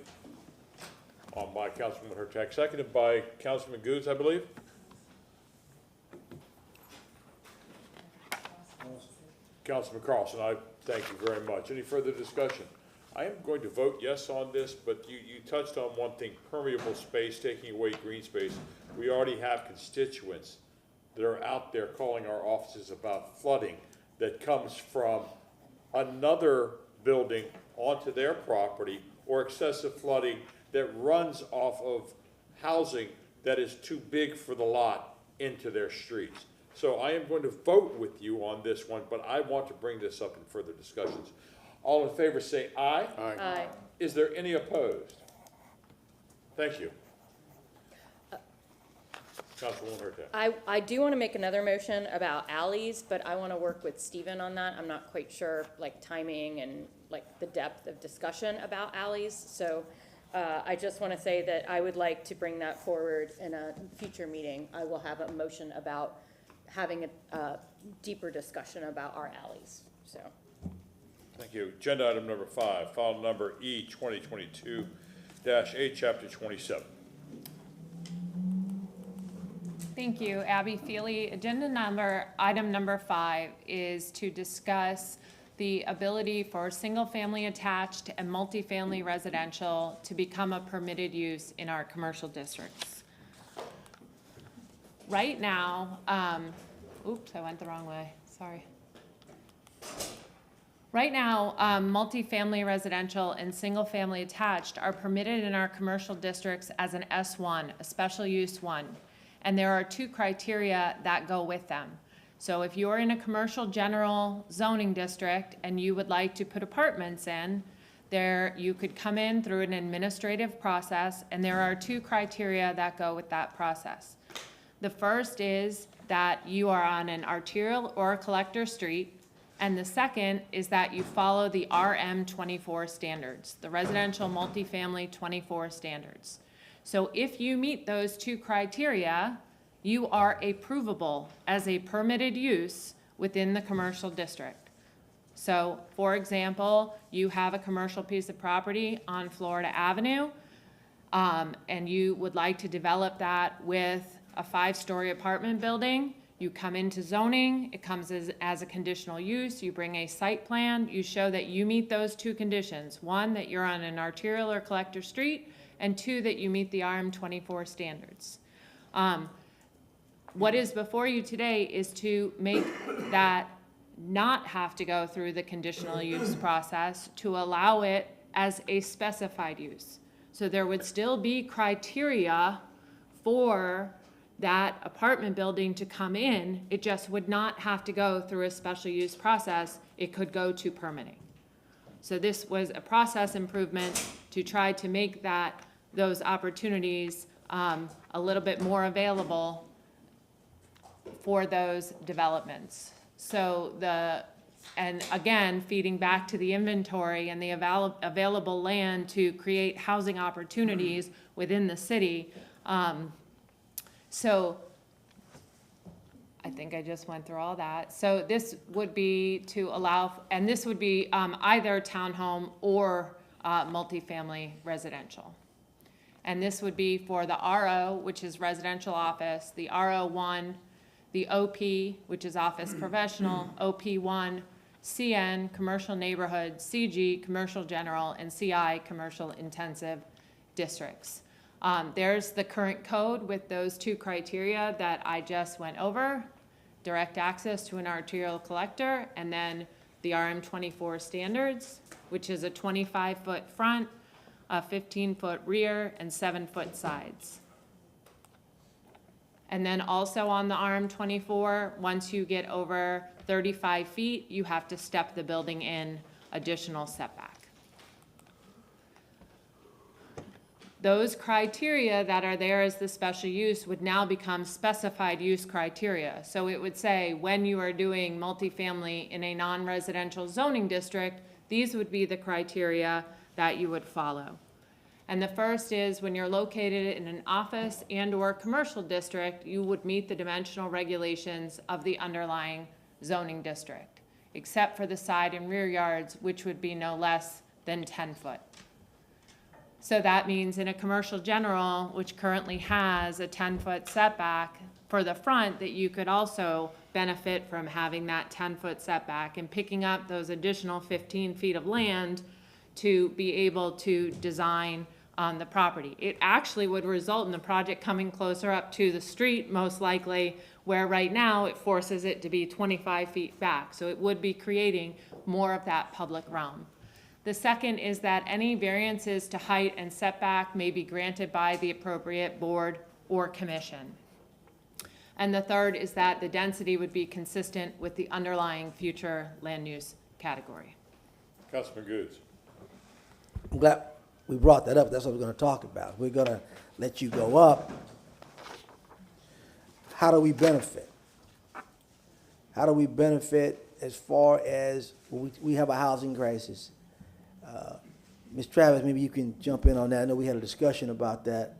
By Councilwoman Hurtak, seconded by Councilman Goods, I believe. Councilman Carlson, I thank you very much. Any further discussion? I am going to vote yes on this, but you touched on one thing, permeable space, taking away green space. We already have constituents that are out there calling our offices about flooding that comes from another building onto their property, or excessive flooding that runs off of housing that is too big for the lot into their streets. So I am going to vote with you on this one, but I want to bring this up in further discussions. All in favor say aye. Aye. Aye. Is there any opposed? Thank you. Councilwoman Hurtak. I do want to make another motion about alleys, but I want to work with Stephen on that. I'm not quite sure, like, timing and, like, the depth of discussion about alleys. So I just want to say that I would like to bring that forward in a future meeting. I will have a motion about having a deeper discussion about our alleys, so. Thank you. Agenda item number 5, file number E 2022-8, chapter 27. Thank you, Abby Feely. Item number 5 is to discuss the ability for single-family attached and multifamily residential to become a permitted use in our commercial districts. Right now, oops, I went the wrong way, sorry. Right now, multifamily residential and single-family attached are permitted in our commercial districts as an S1, a special use 1. And there are 2 criteria that go with them. So if you're in a commercial general zoning district and you would like to put apartments in, there, you could come in through an administrative process, and there are 2 criteria that go with that process. The first is that you are on an arterial or collector street, and the second is that you follow the RM 24 standards, the residential multifamily 24 standards. So if you meet those 2 criteria, you are approvable as a permitted use within the commercial district. So, for example, you have a commercial piece of property on Florida Avenue, and you would like to develop that with a 5-story apartment building. You come into zoning, it comes as a conditional use, you bring a site plan, you show that you meet those 2 conditions. 1, that you're on an arterial or collector street, and 2, that you meet the RM 24 standards. What is before you today is to make that not have to go through the conditional use process, to allow it as a specified use. So there would still be criteria for that apartment building to come in, it just would not have to go through a special use process, it could go to permitting. So this was a process improvement to try to make those opportunities a little bit more available for those developments. So and again, feeding back to the inventory and the available land to create housing opportunities within the city. So I think I just went through all that. So this would be to allow, and this would be either townhome or multifamily residential. And this would be for the RO, which is residential office, the RO1, the OP, which is office professional, OP1, CN, commercial neighborhood, CG, commercial general, and CI, commercial intensive districts. There's the current code with those 2 criteria that I just went over, direct access to an arterial collector, and then the RM 24 standards, which is a 25-foot front, a 15-foot rear, and 7-foot sides. And then also on the RM 24, once you get over 35 feet, you have to step the building in additional setback. Those criteria that are there as the special use would now become specified use criteria. So it would say when you are doing multifamily in a non-residential zoning district, these would be the criteria that you would follow. And the first is when you're located in an office and or commercial district, you would meet the dimensional regulations of the underlying zoning district, except for the side and rear yards, which would be no less than 10 foot. So that means in a commercial general, which currently has a 10-foot setback for the front, that you could also benefit from having that 10-foot setback and picking up those additional 15 feet of land to be able to design on the property. It actually would result in the project coming closer up to the street, most likely, where right now it forces it to be 25 feet back. So it would be creating more of that public realm. The second is that any variances to height and setback may be granted by the appropriate board or commission. And the third is that the density would be consistent with the underlying future land use category. Councilman Goods. I'm glad we brought that up. That's what we're going to talk about. We're going to let you go up. How do we benefit? How do we benefit as far as we have a housing crisis? Ms. Travis, maybe you can jump in on that. I know we had a discussion about that.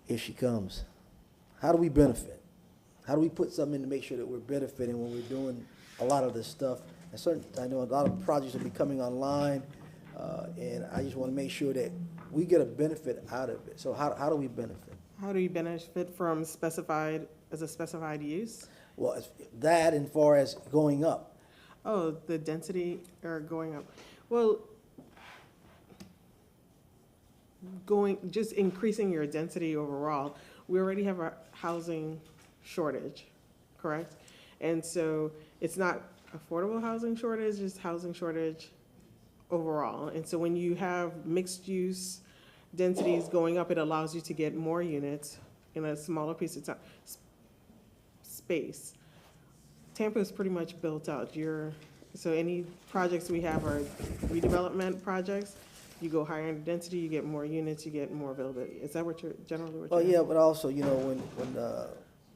If she comes, how do we benefit? How do we put something in to make sure that we're benefiting when we're doing a lot of this stuff? And I know a lot of projects will be coming online, and I just want to make sure that we get a benefit out of it. So how do we benefit? How do you benefit from specified use? Well, it's that and far as going up. Oh, the density or going up. Well, just increasing your density overall. We already have a housing shortage, correct? And so it's not affordable housing shortage, it's housing shortage overall. And so when you have mixed use densities going up, it allows you to get more units in a smaller piece of time, space. Tampa is pretty much built out. So any projects we have are redevelopment projects. You go higher in density, you get more units, you get more availability. Is that what you're generally what Well, you're? yeah, but also, you know, when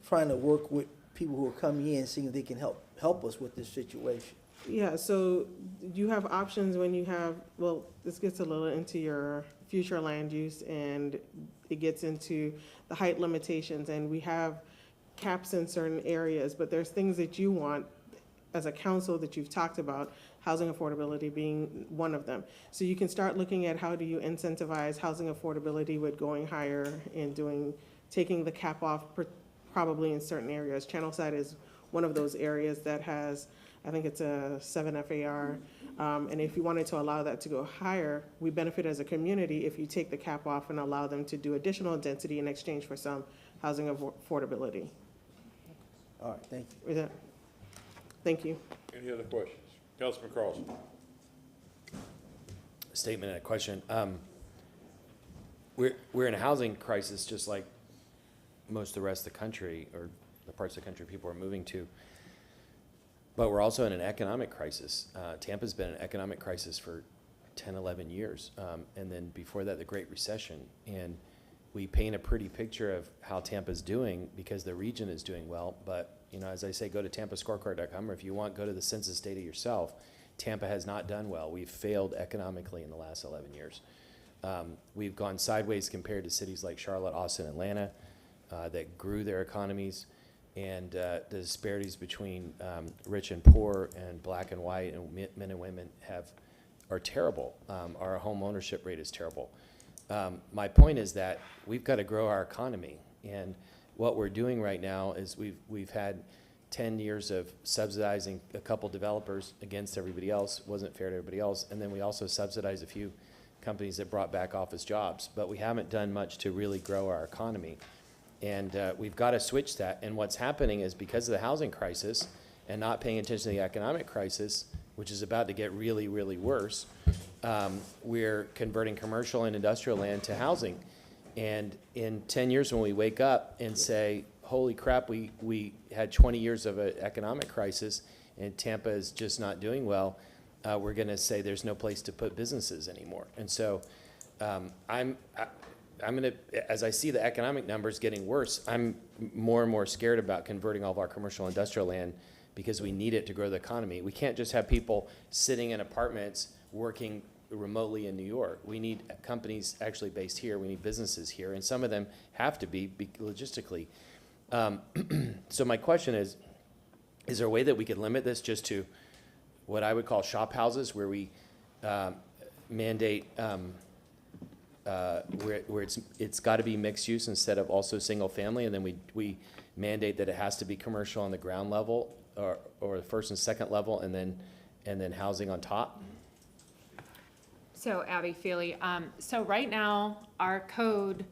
trying to work with people who are coming in, seeing if they can help us with this situation. Yeah, so you have options when you have, well, this gets a little into your future land use, and it gets into the height limitations, and we have caps in certain areas, but there's things that you want as a council that you've talked about, housing affordability being one of them. So you can start looking at how do you incentivize housing affordability with going higher and taking the cap off probably in certain areas. Channelside is one of those areas that has, I think it's a 7 FAR. And if you wanted to allow that to go higher, we benefit as a community if you take the cap off and allow them to do additional density in exchange for some housing affordability. All right, thank you. Thank you. Any other questions? Councilman Carlson. Statement and a question. We're in a housing crisis, just like most of the rest of the country, or the parts of the country people are moving to. But we're also in an economic crisis. Tampa's been in an economic crisis for 10, 11 years. And then before that, the Great Recession. And we paint a pretty picture of how Tampa's doing because the region is doing well. But, you know, as I say, go to tampascorecard.com, or if you want, go to the census data yourself. Tampa has not done well. We've failed economically in the last 11 years. We've gone sideways compared to cities like Charlotte, Austin, Atlanta, that grew their economies. And the disparities between rich and poor and black and white and men and women are terrible. Our home ownership rate is terrible. My point is that we've got to grow our economy, and what we're doing right now is we've had 10 years of subsidizing a couple developers against everybody else. Wasn't fair to everybody else, and then we also subsidized a few companies that brought back office jobs, but we haven't done much to really grow our economy. And we've got to switch that. And what's happening is because of the housing crisis and not paying attention to the economic crisis, which is about to get really, really worse, we're converting commercial and industrial land to housing. And in 10 years when we wake up and say, holy crap, we had 20 years of an economic crisis and Tampa is just not doing well, we're going to say there's no place to put businesses anymore. And so I'm going to, as I see the economic numbers getting worse, I'm more and more scared about converting all of our commercial industrial land because we need it to grow the economy. We can't just have people sitting in apartments working remotely in New York. We need companies actually based here. We need businesses here, and some of them have to be logistically. So my question is there a way that we could limit this just to what I would call shop houses, where we mandate where it's got to be mixed use instead of also single family, and then we mandate that it has to be commercial on the ground level or the first and second level, and then housing on top? So Abby Feely, so right now, our code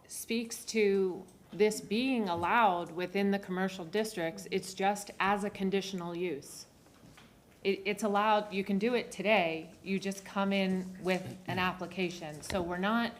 speaks to this being allowed within the commercial districts. It's just as a conditional use. It's allowed, you can do it today, you just come in with an application. So we're not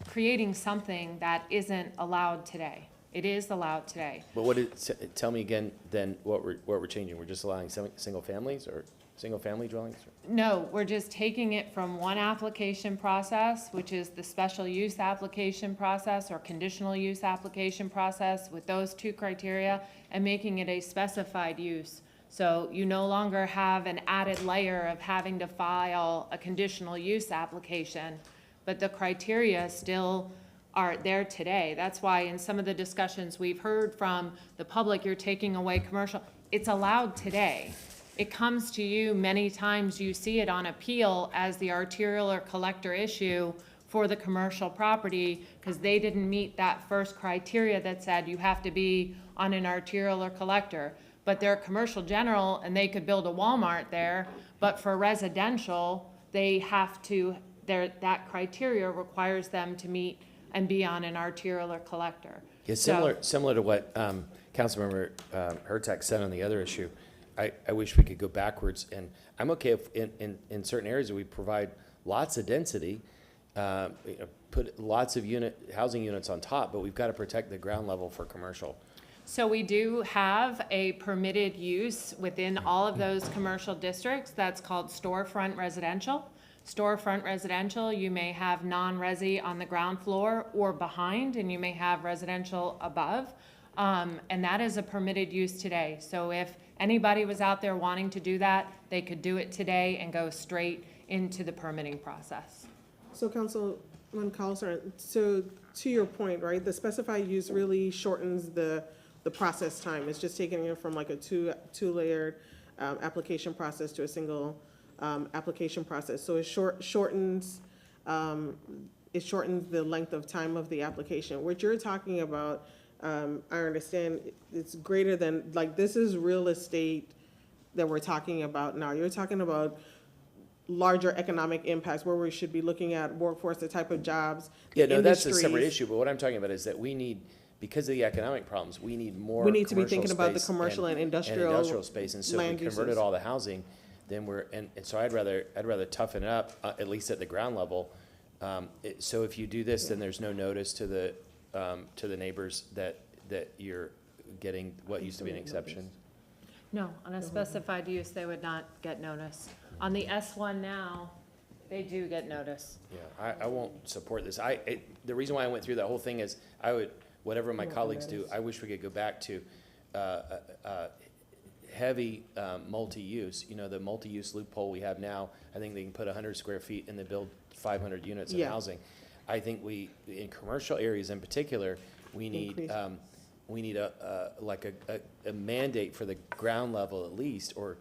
creating something that isn't allowed today. It is allowed today. But tell me again then what we're changing. We're just allowing single families or single family dwellings? No, we're just taking it from one application process, which is the special use application process or conditional use application process with those two criteria, and making it a specified use. So you no longer have an added layer of having to file a conditional use application, but the criteria still are there today. That's why in some of the discussions we've heard from the public, you're taking away commercial. It's allowed today. It comes to you many times, you see it on appeal as the arterial or collector issue for the commercial property because they didn't meet that first criteria that said you have to be on an arterial or collector. But they're commercial general and they could build a Walmart there, but for residential, they have to, that criteria requires them to meet and be on an arterial or collector. Yeah, similar to what Councilmember Hurtak said on the other issue. I wish we could go backwards, and I'm okay if in certain areas we provide lots of density put lots of housing units on top, but we've got to protect the ground level for commercial. So we do have a permitted use within all of those commercial districts that's called storefront residential. Storefront residential, you may have non-resi on the ground floor or behind, and you may have residential above. And that is a permitted use today. So if anybody was out there wanting to do that, they could do it today and go straight into the permitting process. So Councilman Carlson, so to your point, right, the specified use really shortens the process time. It's just taking it from like a two-layered application process to a single application process. So it shortens the length of time of the application. What you're talking about, I understand it's greater than, like, this is real estate that we're talking about now. You're talking about larger economic impacts where we should be looking at workforce, the type of jobs. Yeah, no, that's a industries. separate issue, but what I'm talking about is that we need, because of the economic problems, we need more We need to be commercial thinking about the space commercial and industrial space, and so if we land converted uses. all the housing, then and so I'd rather toughen it up, at least at the ground level. So if you do this, then there's no notice to the neighbors that you're getting what used to be an exception. No, on a specified use, they would not get notice. On the S1 now, they do get notice. Yeah, I won't support this. The reason why I went through that whole thing is whatever my colleagues do, I wish we could go back to heavy multi-use. You know, the multi-use loophole we have now, I think they can put 100 square feet and they build 500 units of housing. I think in commercial areas in particular, we need a mandate for the ground level at least, or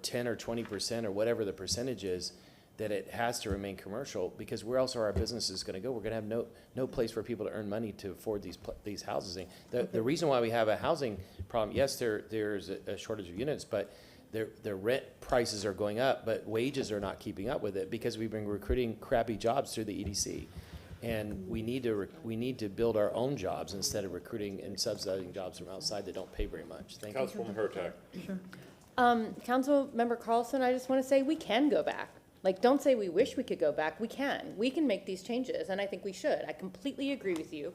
10 or 20% or whatever the percentage is, that it has to remain commercial, because where else are our businesses going to go? We're going to have no place for people to earn money to afford these houses. The reason why we have a housing problem, yes, there's a shortage of units, but the rent prices are going up, but wages are not keeping up with it, because we've been recruiting crappy jobs through the EDC. And we need to build our own jobs instead of recruiting and subsidizing jobs from outside that don't pay very much. Thank you. Councilwoman Hurtak. Sure. Councilmember Carlson, I just want to say we can go back. Like, don't say we wish we could go back. We can. We can make these changes, and I think we should. I completely agree with you.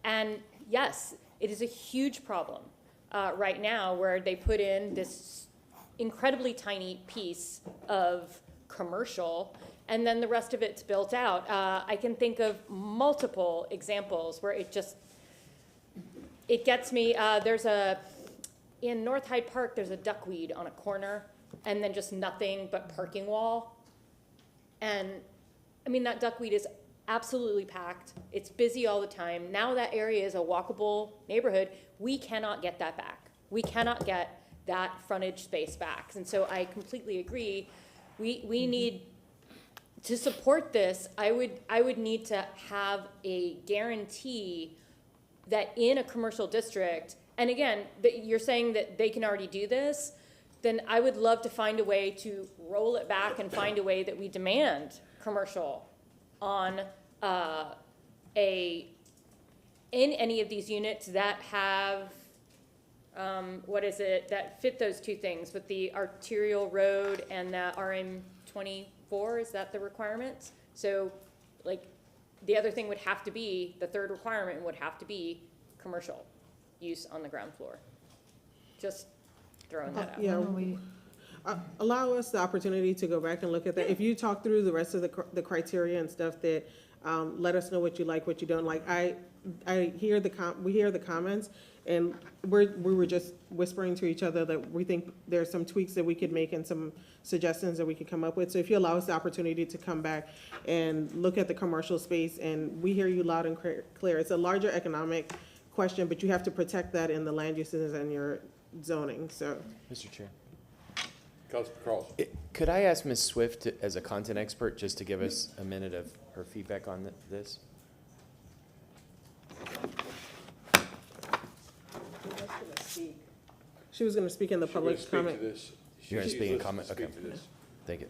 And yes, it is a huge problem right now where they put in this incredibly tiny piece of commercial, and then the rest of it's built out. I can think of multiple examples where it gets me. In North Hyde Park, there's a duckweed on a corner, and then just nothing but parking wall. And I mean, that duckweed is absolutely packed. It's busy all the time. Now that area is a walkable neighborhood. We cannot get that back. We cannot get that frontage space back. And so I completely agree. We need to support this. I would need to have a guarantee that in a commercial district, and again, you're saying that they can already do this, then I would love to find a way to roll it back and find a way that we demand commercial on in any of these units that have that fit those two things with the arterial road and the RM24. Is that the requirement? So, like, the other thing would have to be, the third requirement would have to be commercial use on the ground floor. Just throwing that out. Yeah. Allow us the opportunity to go back and look at that. If you talk through the rest of the criteria and stuff, that let us know what you like, what you don't like. I hear we hear the comments, and we were just whispering to each other that we think there's some tweaks that we could make and some suggestions that we could come up with. So if you allow us the opportunity to come back and look at the commercial space, and we hear you loud and clear. It's a larger economic question, but you have to protect that in the land uses and your zoning. So, Mr. Chair. Councilman Carlson. Could I ask Ms. Swift, as a content expert, just to give us a minute of her feedback on this? she was going to speak in the public comment. You're going to speak in comment? Okay. Thank you.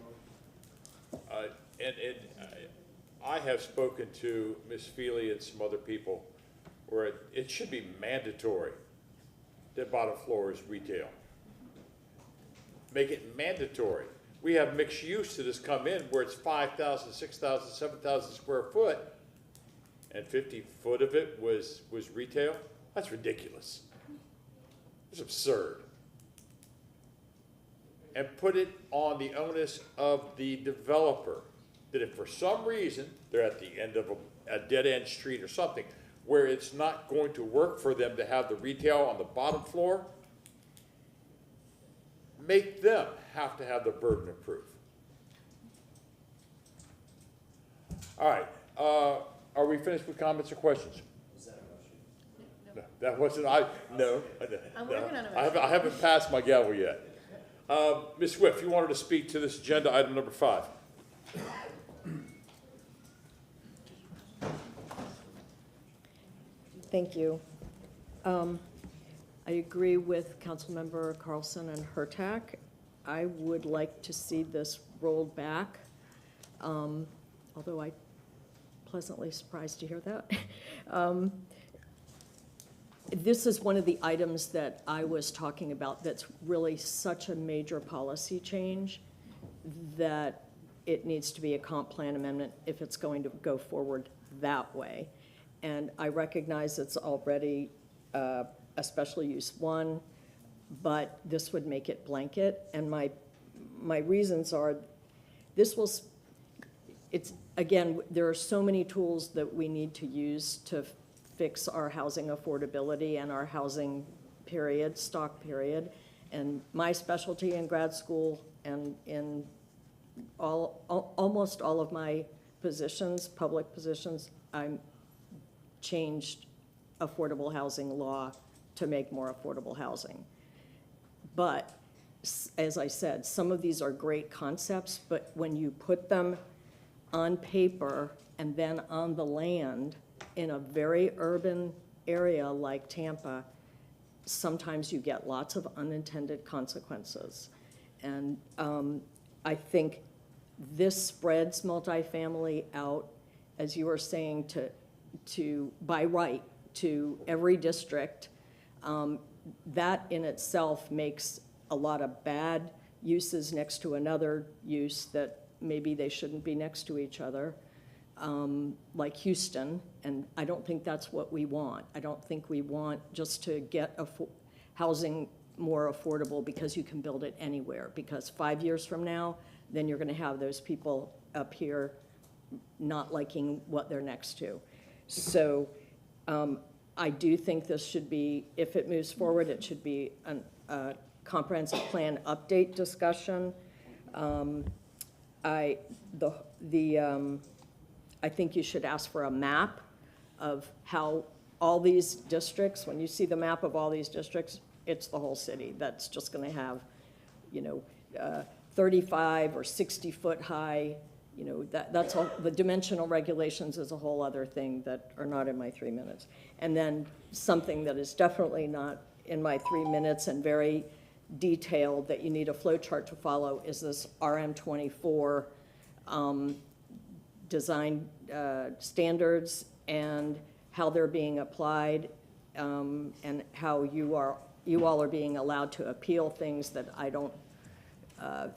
I have spoken to Ms. Feely and some other people where it should be mandatory that bottom floor is retail. Make it mandatory. We have mixed use that has come in where it's 5,000, 6,000, 7,000 square foot, and 50 foot of it was retail. That's ridiculous. It's absurd. And put it on the onus of the developer, that if for some reason they're at the end of a dead-end street or something, where it's not going to work for them to have the retail on the bottom floor, make them have to have the burden of proof. All right, are we finished with comments or questions? Was that a motion? No, that wasn't, no. I'm working on a motion. I haven't passed my gavel yet. Ms. Swift, you wanted to speak to this agenda item number 5. Thank you. I agree with Councilmember Carlson and Hurtak. I would like to see this rolled back, although I'm pleasantly surprised to hear that. This is one of the items that I was talking about that's really such a major policy change that it needs to be a comp plan amendment if it's going to go forward that way. And I recognize it's already a special use 1, but this would make it blanket. And my reasons are, it's, again, there are so many tools that we need to use to fix our housing affordability and our housing period, stock period. And my specialty in grad school and in almost all of my positions, public positions, I'm changed affordable housing law to make more affordable housing. But as I said, some of these are great concepts, but when you put them on paper and then on the land in a very urban area like Tampa, sometimes you get lots of unintended consequences. And I think this spreads multifamily out, as you were saying, to by right to every district. That in itself makes a lot of bad uses next to another use that maybe they shouldn't be next to each other, like Houston, and I don't think that's what we want. I don't think we want just to get housing more affordable because you can build it anywhere, because 5 years from now, then you're gonna have those people up here not liking what they're next to. So I do think this should be, if it moves forward, it should be a comprehensive plan update discussion. I think you should ask for a map of how all these districts, when you see the map of all these districts, it's the whole city. That's just gonna have, 35 or 60 foot high, that's all. The dimensional regulations is a whole other thing that are not in my 3 minutes. And then something that is definitely not in my 3 minutes and very detailed that you need a flow chart to follow is this RM24 design standards and how they're being applied, and how you all are being allowed to appeal things that I don't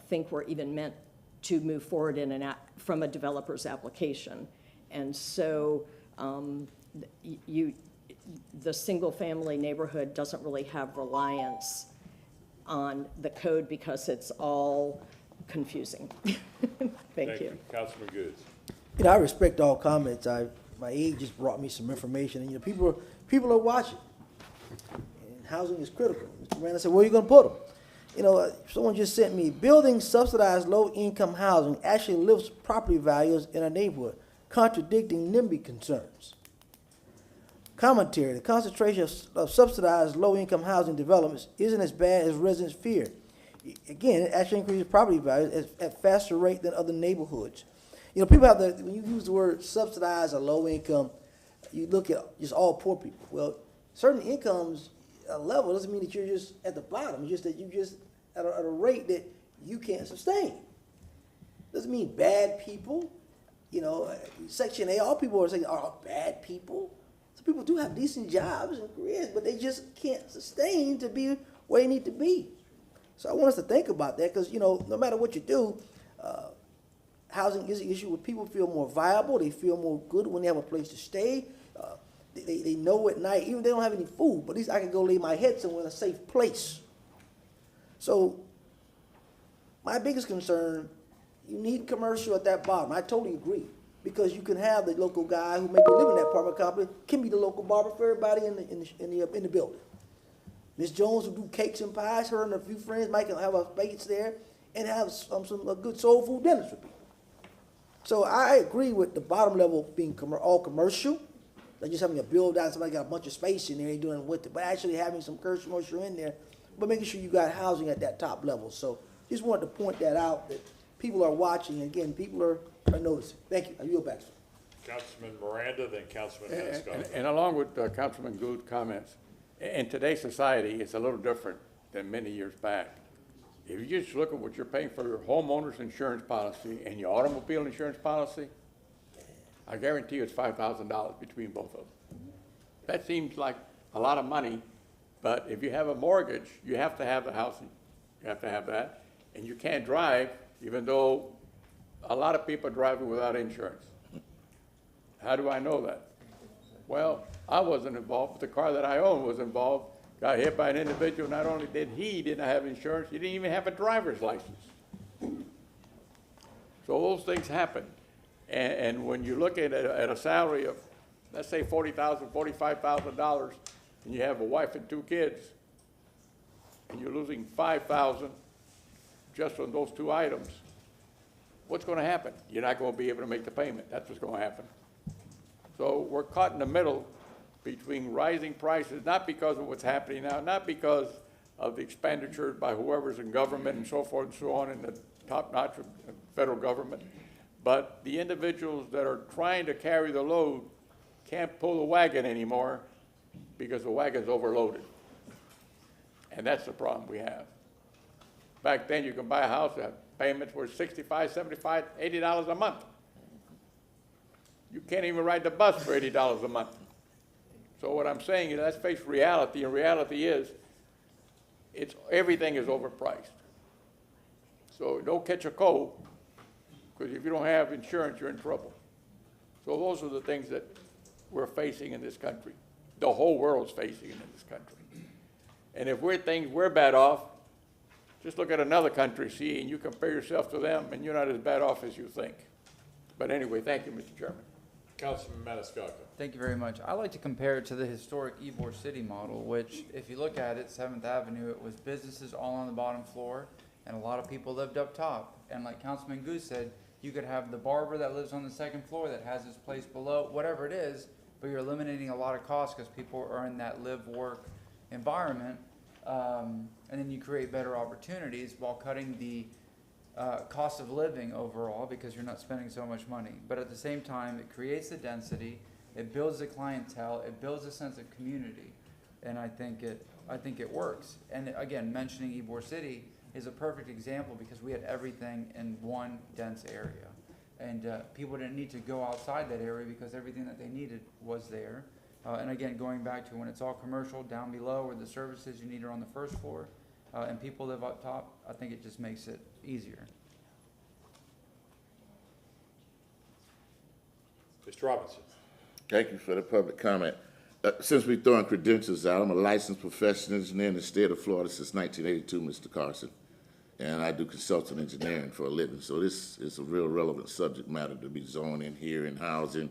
think were even meant to move forward from a developer's application. And so the single-family neighborhood doesn't really have reliance on the code because it's all confusing. Thank you. Councilman Goods. I respect all comments. My aide just brought me some information, and people are watching. And housing is critical. Mr. Rand, I said, where are you going to put them? Someone just sent me, building subsidized low-income housing actually lifts property values in a neighborhood, contradicting NIMBY concerns. Commentary, the concentration of subsidized low-income housing developments isn't as bad as residents fear. Again, it actually increases property values at a faster rate than other neighborhoods. People have when you use the word subsidized or low income, you look at just all poor people. Well, certain incomes level doesn't mean that you're just at the bottom. It's just that you're just at a rate that you can't sustain. Doesn't mean bad people. Section A, all people are bad people. Some people do have decent jobs and careers, but they just can't sustain to be where they need to be. So I want us to think about that because, no matter what you do, housing is an issue where people feel more viable. They feel more good when they have a place to stay. They know at night, even if they don't have any food, but at least I can go lay my head somewhere in a safe place. So my biggest concern, you need commercial at that bottom. I totally agree. Because you can have the local guy who maybe live in that apartment complex, can be the local barber for everybody in the building. Miss Jones will do cakes and pies. Her and a few friends might have a space there and have a good soul food dinners for people. So I agree with the bottom level being all commercial, like just having a build out, somebody got a bunch of space in there, ain't doing with it, but actually having some commercial in there, but making sure you got housing at that top level. So just wanted to point that out that people are watching, and again, people are noticing. Thank you. I yield back, sir. Councilman Miranda, then Councilman Maniscalco. And along with Councilman Good's comments, in today's society, it's a little different than many years back. If you just look at what you're paying for your homeowner's insurance policy and your automobile insurance policy, I guarantee you it's $5,000 between both of them. That seems like a lot of money, but if you have a mortgage, you have to have the housing. You have to have that. And you can't drive, even though a lot of people are driving without insurance. How do I know that? Well, I wasn't involved, but the car that I owned was involved. Got hit by an individual. Not only did he didn't have insurance, he didn't even have a driver's license. So those things happen. And when you look at a salary of, let's say $40,000, $45,000, and you have a wife and 2 kids, and you're losing $5,000 just on those 2 items, what's going to happen? You're not going to be able to make the payment. That's what's going to happen. So we're caught in the middle between rising prices, not because of what's happening now, not because of the expenditures by whoever's in government and so forth and so on in the top notch of federal government, but the individuals that are trying to carry the load can't pull the wagon anymore because the wagon's overloaded. And that's the problem we have. Back then, you can buy a house that payments were $65, $75, $80 a month. You can't even ride the bus for $80 a month. So what I'm saying is let's face reality, and reality is everything is overpriced. So don't catch a cold, because if you don't have insurance, you're in trouble. So those are the things that we're facing in this country. The whole world's facing in this country. And if we're bad off, just look at another country, see, and you compare yourself to them, and you're not as bad off as you think. But anyway, thank you, Mr. Chairman. Councilman Maniscalco. Thank you very much. I like to compare it to the historic Ybor City model, which, if you look at it, 7th Avenue, it was businesses all on the bottom floor, and a lot of people lived up top. And like Councilman Goose said, you could have the barber that lives on the 2nd floor that has his place below, whatever it is, but you're eliminating a lot of costs because people are in that live-work environment. And then you create better opportunities while cutting the cost of living overall because you're not spending so much money. But at the same time, it creates the density, it builds the clientele, it builds a sense of community, and I think it works. And again, mentioning Ybor City is a perfect example because we had everything in one dense area, and people didn't need to go outside that area because everything that they needed was there. And again, going back to when it's all commercial, down below where the services you need are on the 1st floor, and people live up top, I think it just makes it easier. Mr. Robinson. Thank you for the public comment. Since we're throwing credentials out, I'm a licensed professional engineer in the state of Florida since 1982, Mr. Carson. And I do consultant engineering for a living. So this is a real relevant subject matter to be zoned in here in housing.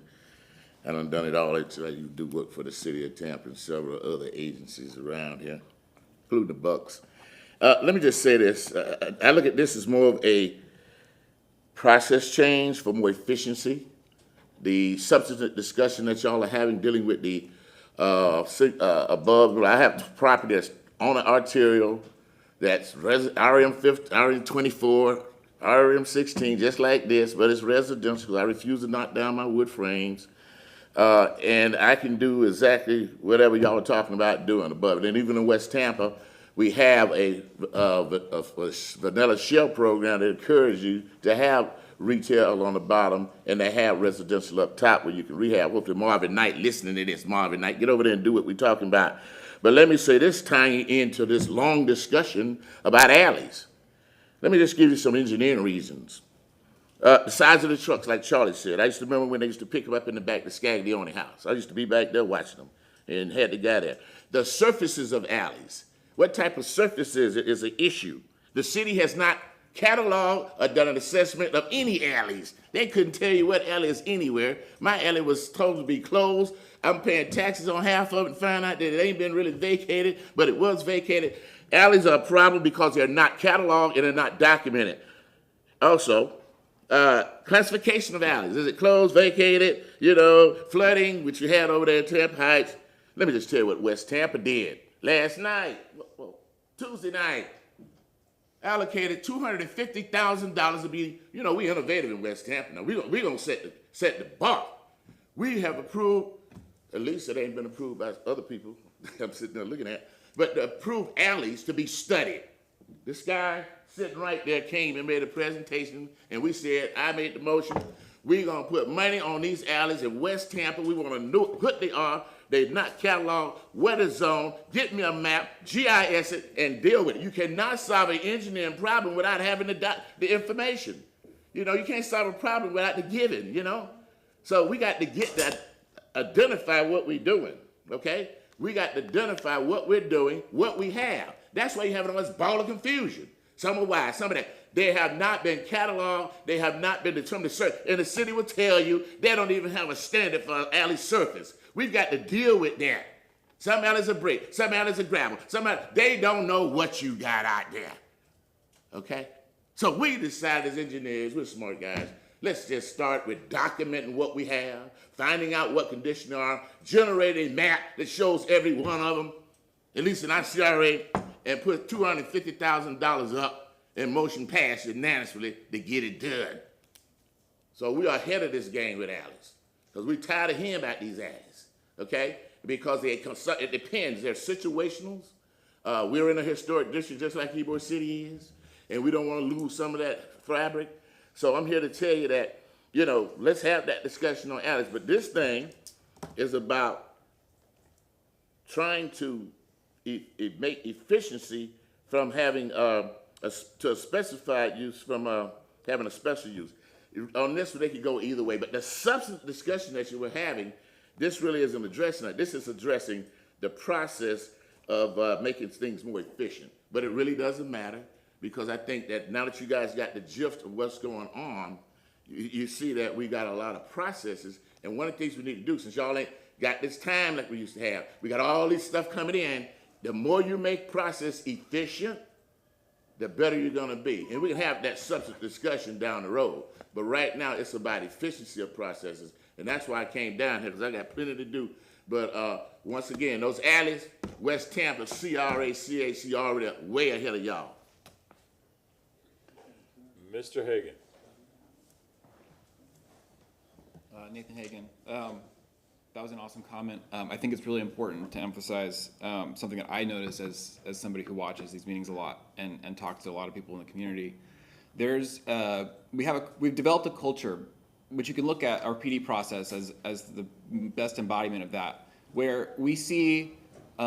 I done it all. I do work for the city of Tampa and several other agencies around here, including the Bucks. Let me just say this. I look at this as more of a process change for more efficiency. The substantive discussion that y'all are having dealing with the above, I have property that's on an arterial that's RM 24, RM 16, just like this, but it's residential. I refuse to knock down my wood frames. And I can do exactly whatever y'all are talking about doing above it. And even in West Tampa, we have a vanilla shell program that encourages you to have retail on the bottom, and they have residential up top where you can rehab. Hopefully Marvin Knight listening to this, Marvin Knight, get over there and do what we're talking about. But let me say this, tying into this long discussion about alleys. Let me just give you some engineering reasons. The size of the trucks, like Charlie said. I used to remember when they used to pick them up in the back to Scaglione House. I used to be back there watching them and had the guy there. The surfaces of alleys. What type of surface is an issue. The city has not cataloged or done an assessment of any alleys. They couldn't tell you what alley is anywhere. My alley was told to be closed. I'm paying taxes on half of it and find out that it ain't been really vacated, but it was vacated. Alleys are a problem because they're not cataloged and they're not documented. Also, classification of alleys. Is it closed, vacated, flooding, which you had over there in Tampa Heights? Let me just tell you what West Tampa did. Last night, Tuesday night, allocated $250,000 to be, we innovative in West Tampa. Now, we're going to set the bar. We have approved, at least it ain't been approved by other people I'm sitting there looking at, but to approve alleys to be studied. This guy sitting right there came and made a presentation, and we said, I made the motion. We're going to put money on these alleys in West Tampa. We want to know what they are. They're not cataloged, what is zone, get me a map, GIS it, and deal with it. You cannot solve an engineering problem without having the information. You can't solve a problem without the giving, So we got to get that, identify what we're doing, okay? We got to identify what we're doing, what we have. That's why you're having all this ball of confusion. Some of why, some of that. They have not been cataloged, they have not been determined to serve. And the city will tell you they don't even have a standard for alley surface. We've got to deal with that. Some alleys are brick, some alleys are gravel, they don't know what you got out there. Okay? So we decided as engineers, we're smart guys, let's just start with documenting what we have, finding out what conditions are, generate a map that shows every one of them, at least in our CRA, and put $250,000 up and motion passed unanimously to get it done. So we are ahead of this game with alleys, because we're tired of hearing about these alleys, okay? Because it depends. They're situationals. We're in a historic district just like Ybor City is, and we don't want to lose some of that fabric. So I'm here to tell you that, let's have that discussion on alleys. But this thing is about trying to make efficiency from having to a specified use from having a special use. On this, they could go either way. But the substantive discussion that you were having, this really isn't addressing that. This is addressing the process of making things more efficient. But it really doesn't matter, because I think that now that you guys got the gist of what's going on, you see that we got a lot of processes. And one of the things we need to do, since y'all ain't got this time like we used to have, we got all this stuff coming in, the more you make process efficient, the better you're going to be. And we can have that substantive discussion down the road. But right now, it's about efficiency of processes. And that's why I came down here, because I got plenty to do. But once again, those alleys, West Tampa, CRA, CAC, already way ahead of y'all. Mr. Hagan. Nathan Hagan. That was an awesome comment. I think it's really important to emphasize something that I notice as somebody who watches these meetings a lot and talks to a lot of people in the community. We've developed a culture, which you can look at our PD process as the best embodiment of that, where we see, we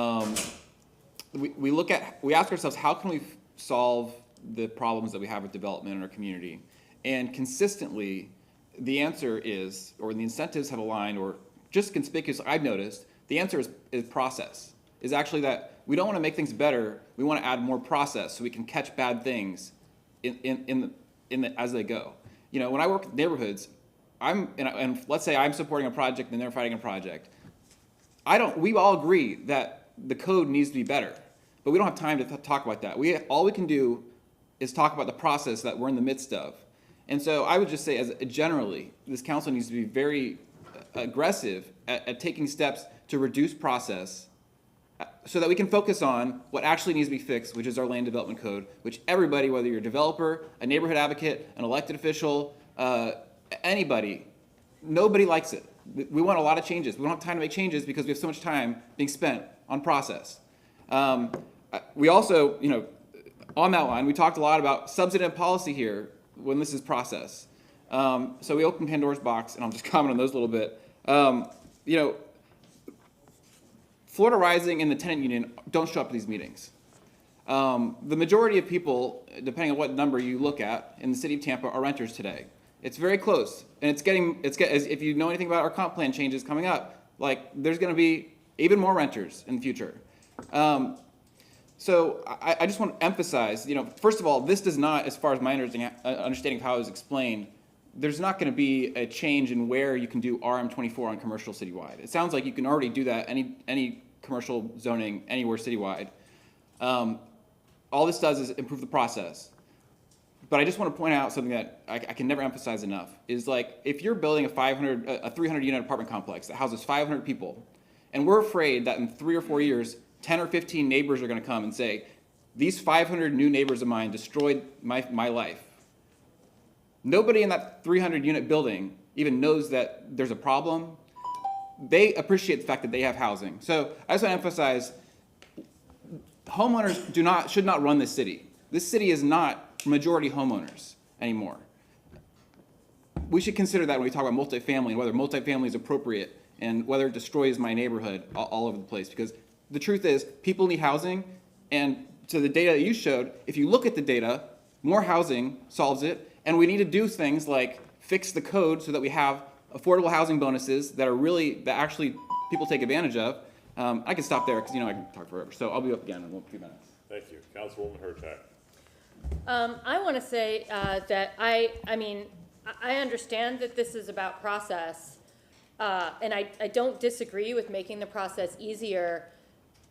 ask ourselves, how can we solve the problems that we have with development in our community? And consistently, the answer is, or the incentives have aligned, or just conspicuous, I've noticed, the answer is process. Is actually that we don't want to make things better, we want to add more process so we can catch bad things as they go. When I work in neighborhoods, and let's say I'm supporting a project and they're fighting a project. We all agree that the code needs to be better, but we don't have time to talk about that. All we can do is talk about the process that we're in the midst of. And so I would just say, generally, this council needs to be very aggressive at taking steps to reduce process so that we can focus on what actually needs to be fixed, which is our land development code, which everybody, whether you're a developer, a neighborhood advocate, an elected official, anybody, nobody likes it. We want a lot of changes. We don't have time to make changes because we have so much time being spent on process. We also, on that line, we talked a lot about substantive policy here when this is process. So we opened Pandora's box, and I'll just comment on those a little bit. You know, Florida Rising and the tenant union don't show up at these meetings. The majority of people, depending on what number you look at, in the city of Tampa are renters today. It's very close, and if you know anything about our comp plan changes coming up, like there's going to be even more renters in the future. So I just want to emphasize, you know, first of all, this does not, as far as my understanding of how it was explained, there's not going to be a change in where you can do RM24 on commercial citywide. It sounds like you can already do that any commercial zoning anywhere citywide. All this does is improve the process. But I just want to point out something that I can never emphasize enough, is like if you're building a 300 unit apartment complex that houses 500 people, and we're afraid that in 3 or 4 years, 10 or 15 neighbors are going to come and say, these 500 new neighbors of mine destroyed my life. Nobody in that 300 unit building even knows that there's a problem. They appreciate the fact that they have housing. So I just want to emphasize, homeowners should not run this city. This city is not majority homeowners anymore. We should consider that when we talk about multifamily and whether multifamily is appropriate and whether it destroys my neighborhood all over the place. Because the truth is, people need housing, and to the data that you showed, if you look at the data, more housing solves it, and we need to do things like fix the code so that we have affordable housing bonuses that actually people take advantage of. I can stop there because I can talk forever. So I'll be up again in a few minutes. Thank you. Councilwoman Hurtak. I want to say that I understand that this is about process, and I don't disagree with making the process easier,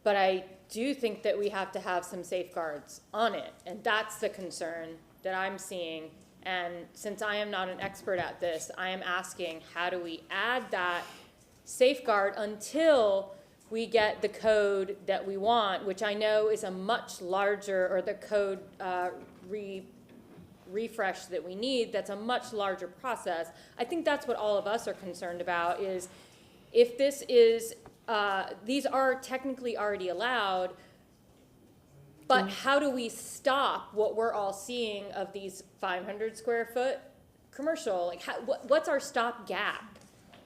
but I do think that we have to have some safeguards on it, and that's the concern that I'm seeing. And since I am not an expert at this, I am asking, how do we add that safeguard until we get the code that we want, which I know is a much larger, or the code refresh that we need, that's a much larger process. I think that's what all of us are concerned about, is if this is, these are technically already allowed, but how do we stop what we're all seeing of these 500 square foot commercial? Like, what's our stop gap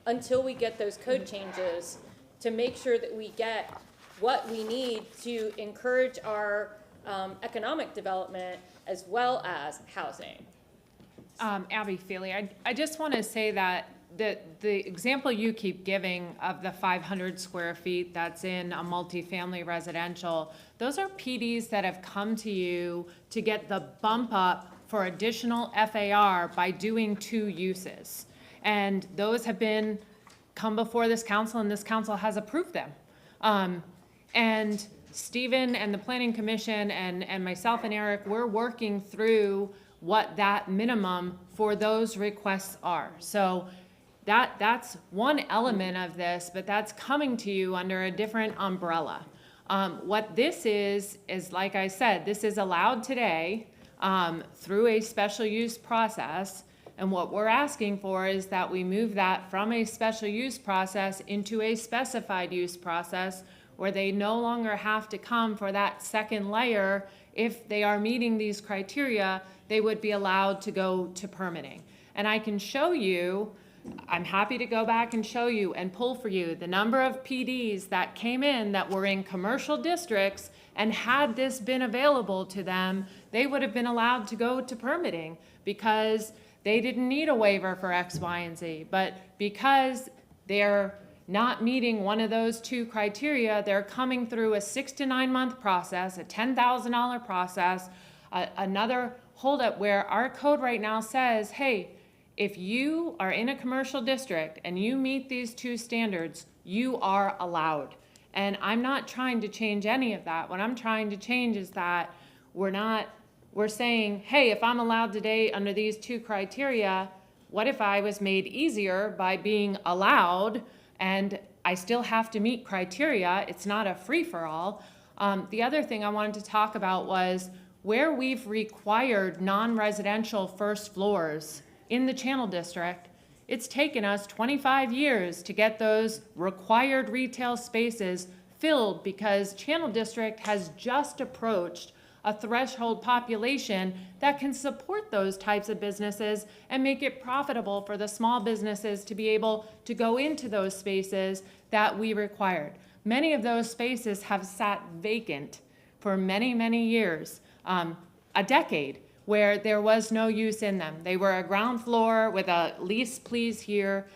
until we get those code changes to make sure that we get what we need to encourage our economic development as well as housing? Abby Feely, I just want to say that the example you keep giving of the 500 square feet that's in a multifamily residential, those are PDs that have come to you to get the bump up for additional FAR by doing 2 uses. And those have come before this council, and this council has approved them. And Stephen and the Planning Commission and myself and Eric, we're working through what that minimum for those requests are. So that's one element of this, but that's coming to you under a different umbrella. What this is like I said, this is allowed today through a special use process. And what we're asking for is that we move that from a special use process into a specified use process, where they no longer have to come for that second layer. If they are meeting these criteria, they would be allowed to go to permitting. And I can show you, I'm happy to go back and show you and pull for you the number of PDs that came in that were in commercial districts, and had this been available to them, they would have been allowed to go to permitting because they didn't need a waiver for X, Y, and Z. But because they're not meeting one of those 2 criteria, they're coming through a 6 to 9 month process, a $10,000 process, another holdup where our code right now says, hey, if you are in a commercial district and you meet these 2 standards, you are allowed. And I'm not trying to change any of that. What I'm trying to change is that we're saying, hey, if I'm allowed today under these 2 criteria, what if I was made easier by being allowed and I still have to meet criteria? It's not a free-for-all. The other thing I wanted to talk about was where we've required non-residential first floors in the Channel District, it's taken us 25 years to get those required retail spaces filled because Channel District has just approached a threshold population that can support those types of businesses and make it profitable for the small businesses to be able to go into those spaces that we required. Many of those spaces have sat vacant for many, many years, a decade, where there was no use in them. They were a ground floor with a lease please here.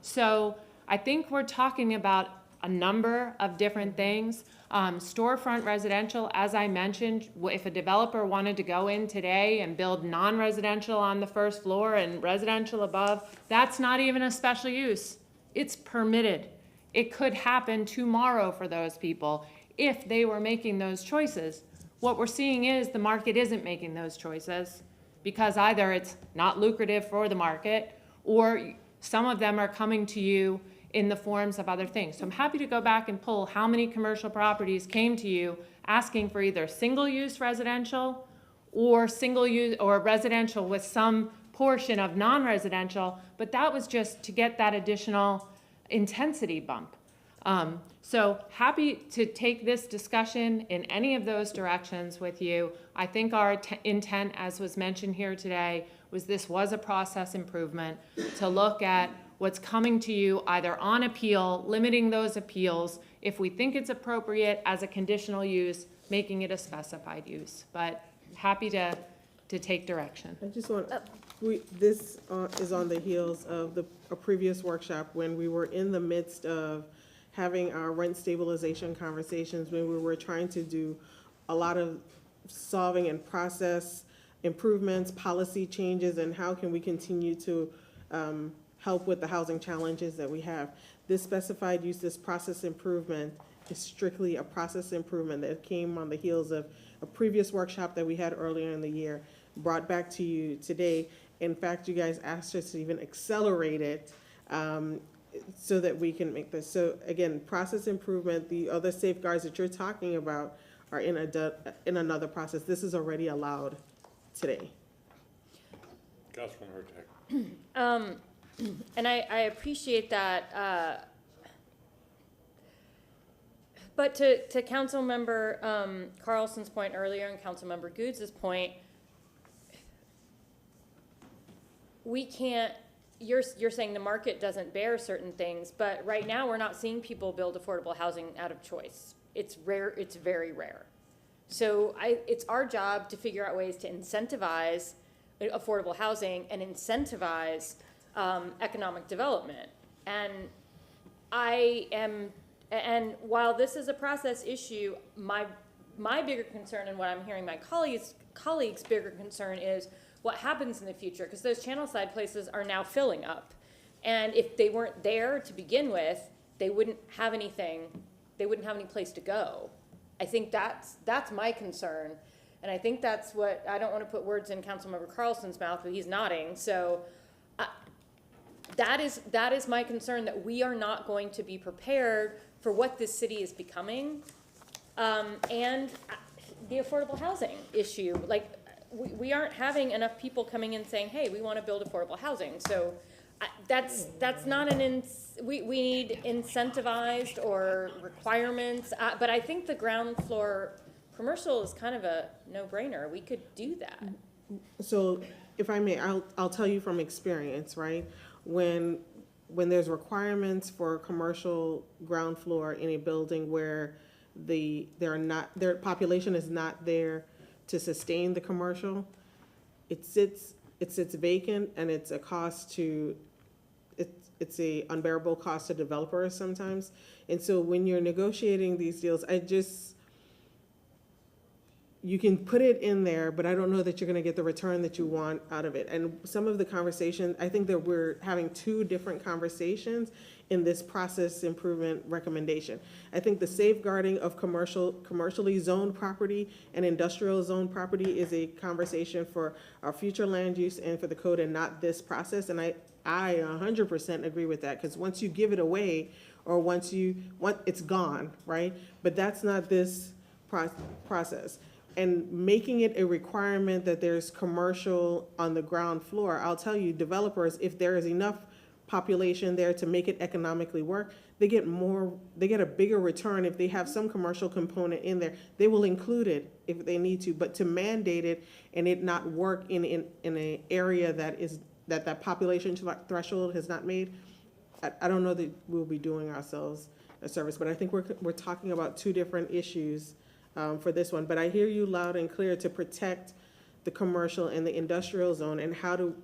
So I think we're talking about a number of different things. Storefront residential, as I mentioned, if a developer wanted to go in today and build non-residential on the first floor and residential above, that's not even a special use. It's permitted. It could happen tomorrow for those people if they were making those choices. What we're seeing is the market isn't making those choices because either it's not lucrative for the market or some of them are coming to you in the forms of other things. So I'm happy to go back and pull how many commercial properties came to you asking for either single-use residential or single-use or residential with some portion of non-residential, but that was just to get that additional intensity bump. So happy to take this discussion in any of those directions with you. I think our intent, as was mentioned here today, was this was a process improvement to look at what's coming to you either on appeal, limiting those appeals, if we think it's appropriate as a conditional use, making it a specified use. But happy to take direction. I just want, this is on the heels of a previous workshop when we were in the midst of having our rent stabilization conversations, when we were trying to do a lot of solving and process improvements, policy changes, and how can we continue to help with the housing challenges that we have. This specified use, this process improvement is strictly a process improvement that came on the heels of a previous workshop that we had earlier in the year, brought back to you today. In fact, you guys asked us to even accelerate it so that we can make this. So again, process improvement, the other safeguards that you're talking about are in another process. This is already allowed today. Councilwoman Hurtak. And I appreciate that, but to Councilmember Carlson's point earlier and Councilmember Goods' point, we can't, you're saying the market doesn't bear certain things, but right now we're not seeing people build affordable housing out of choice. It's rare, it's very rare. So it's our job to figure out ways to incentivize affordable housing and incentivize economic development. And while this is a process issue, my bigger concern and what I'm hearing my colleagues' bigger concern is what happens in the future, because those channel side places are now filling up. And if they weren't there to begin with, they wouldn't have anything, they wouldn't have any place to go. I think that's my concern. And I think that's what, I don't want to put words in Councilmember Carlson's mouth, but he's nodding. So that is my concern, that we are not going to be prepared for what this city is becoming. And the affordable housing issue, like we aren't having enough people coming in saying, hey, we want to build affordable housing. So that's not we need incentivized or requirements, but I think the ground floor commercial is kind of a no-brainer. We could do that. So if I may, I'll tell you from experience, right? When there's requirements for commercial ground floor in a building where their population is not there to sustain the commercial, it sits vacant, and it's a cost to, it's a unbearable cost to developers sometimes. And so when you're negotiating these deals, you can put it in there, but I don't know that you're gonna get the return that you want out of it. And some of the conversation, I think that we're having two different conversations in this process improvement recommendation. I think the safeguarding of commercially zoned property and industrial zoned property is a conversation for our future land use and for the code, and not this process. And I 100% agree with that, because once you give it away, or it's gone, right? But that's not this process. And making it a requirement that there's commercial on the ground floor, I'll tell you, developers, if there is enough population there to make it economically work, they get a bigger return if they have some commercial component in there. They will include it if they need to, but to mandate it and it not work in an area that population threshold has not made, I don't know that we'll be doing ourselves a service, but I think we're talking about two different issues for this one. But I hear you loud and clear to protect the commercial and the industrial zone and how to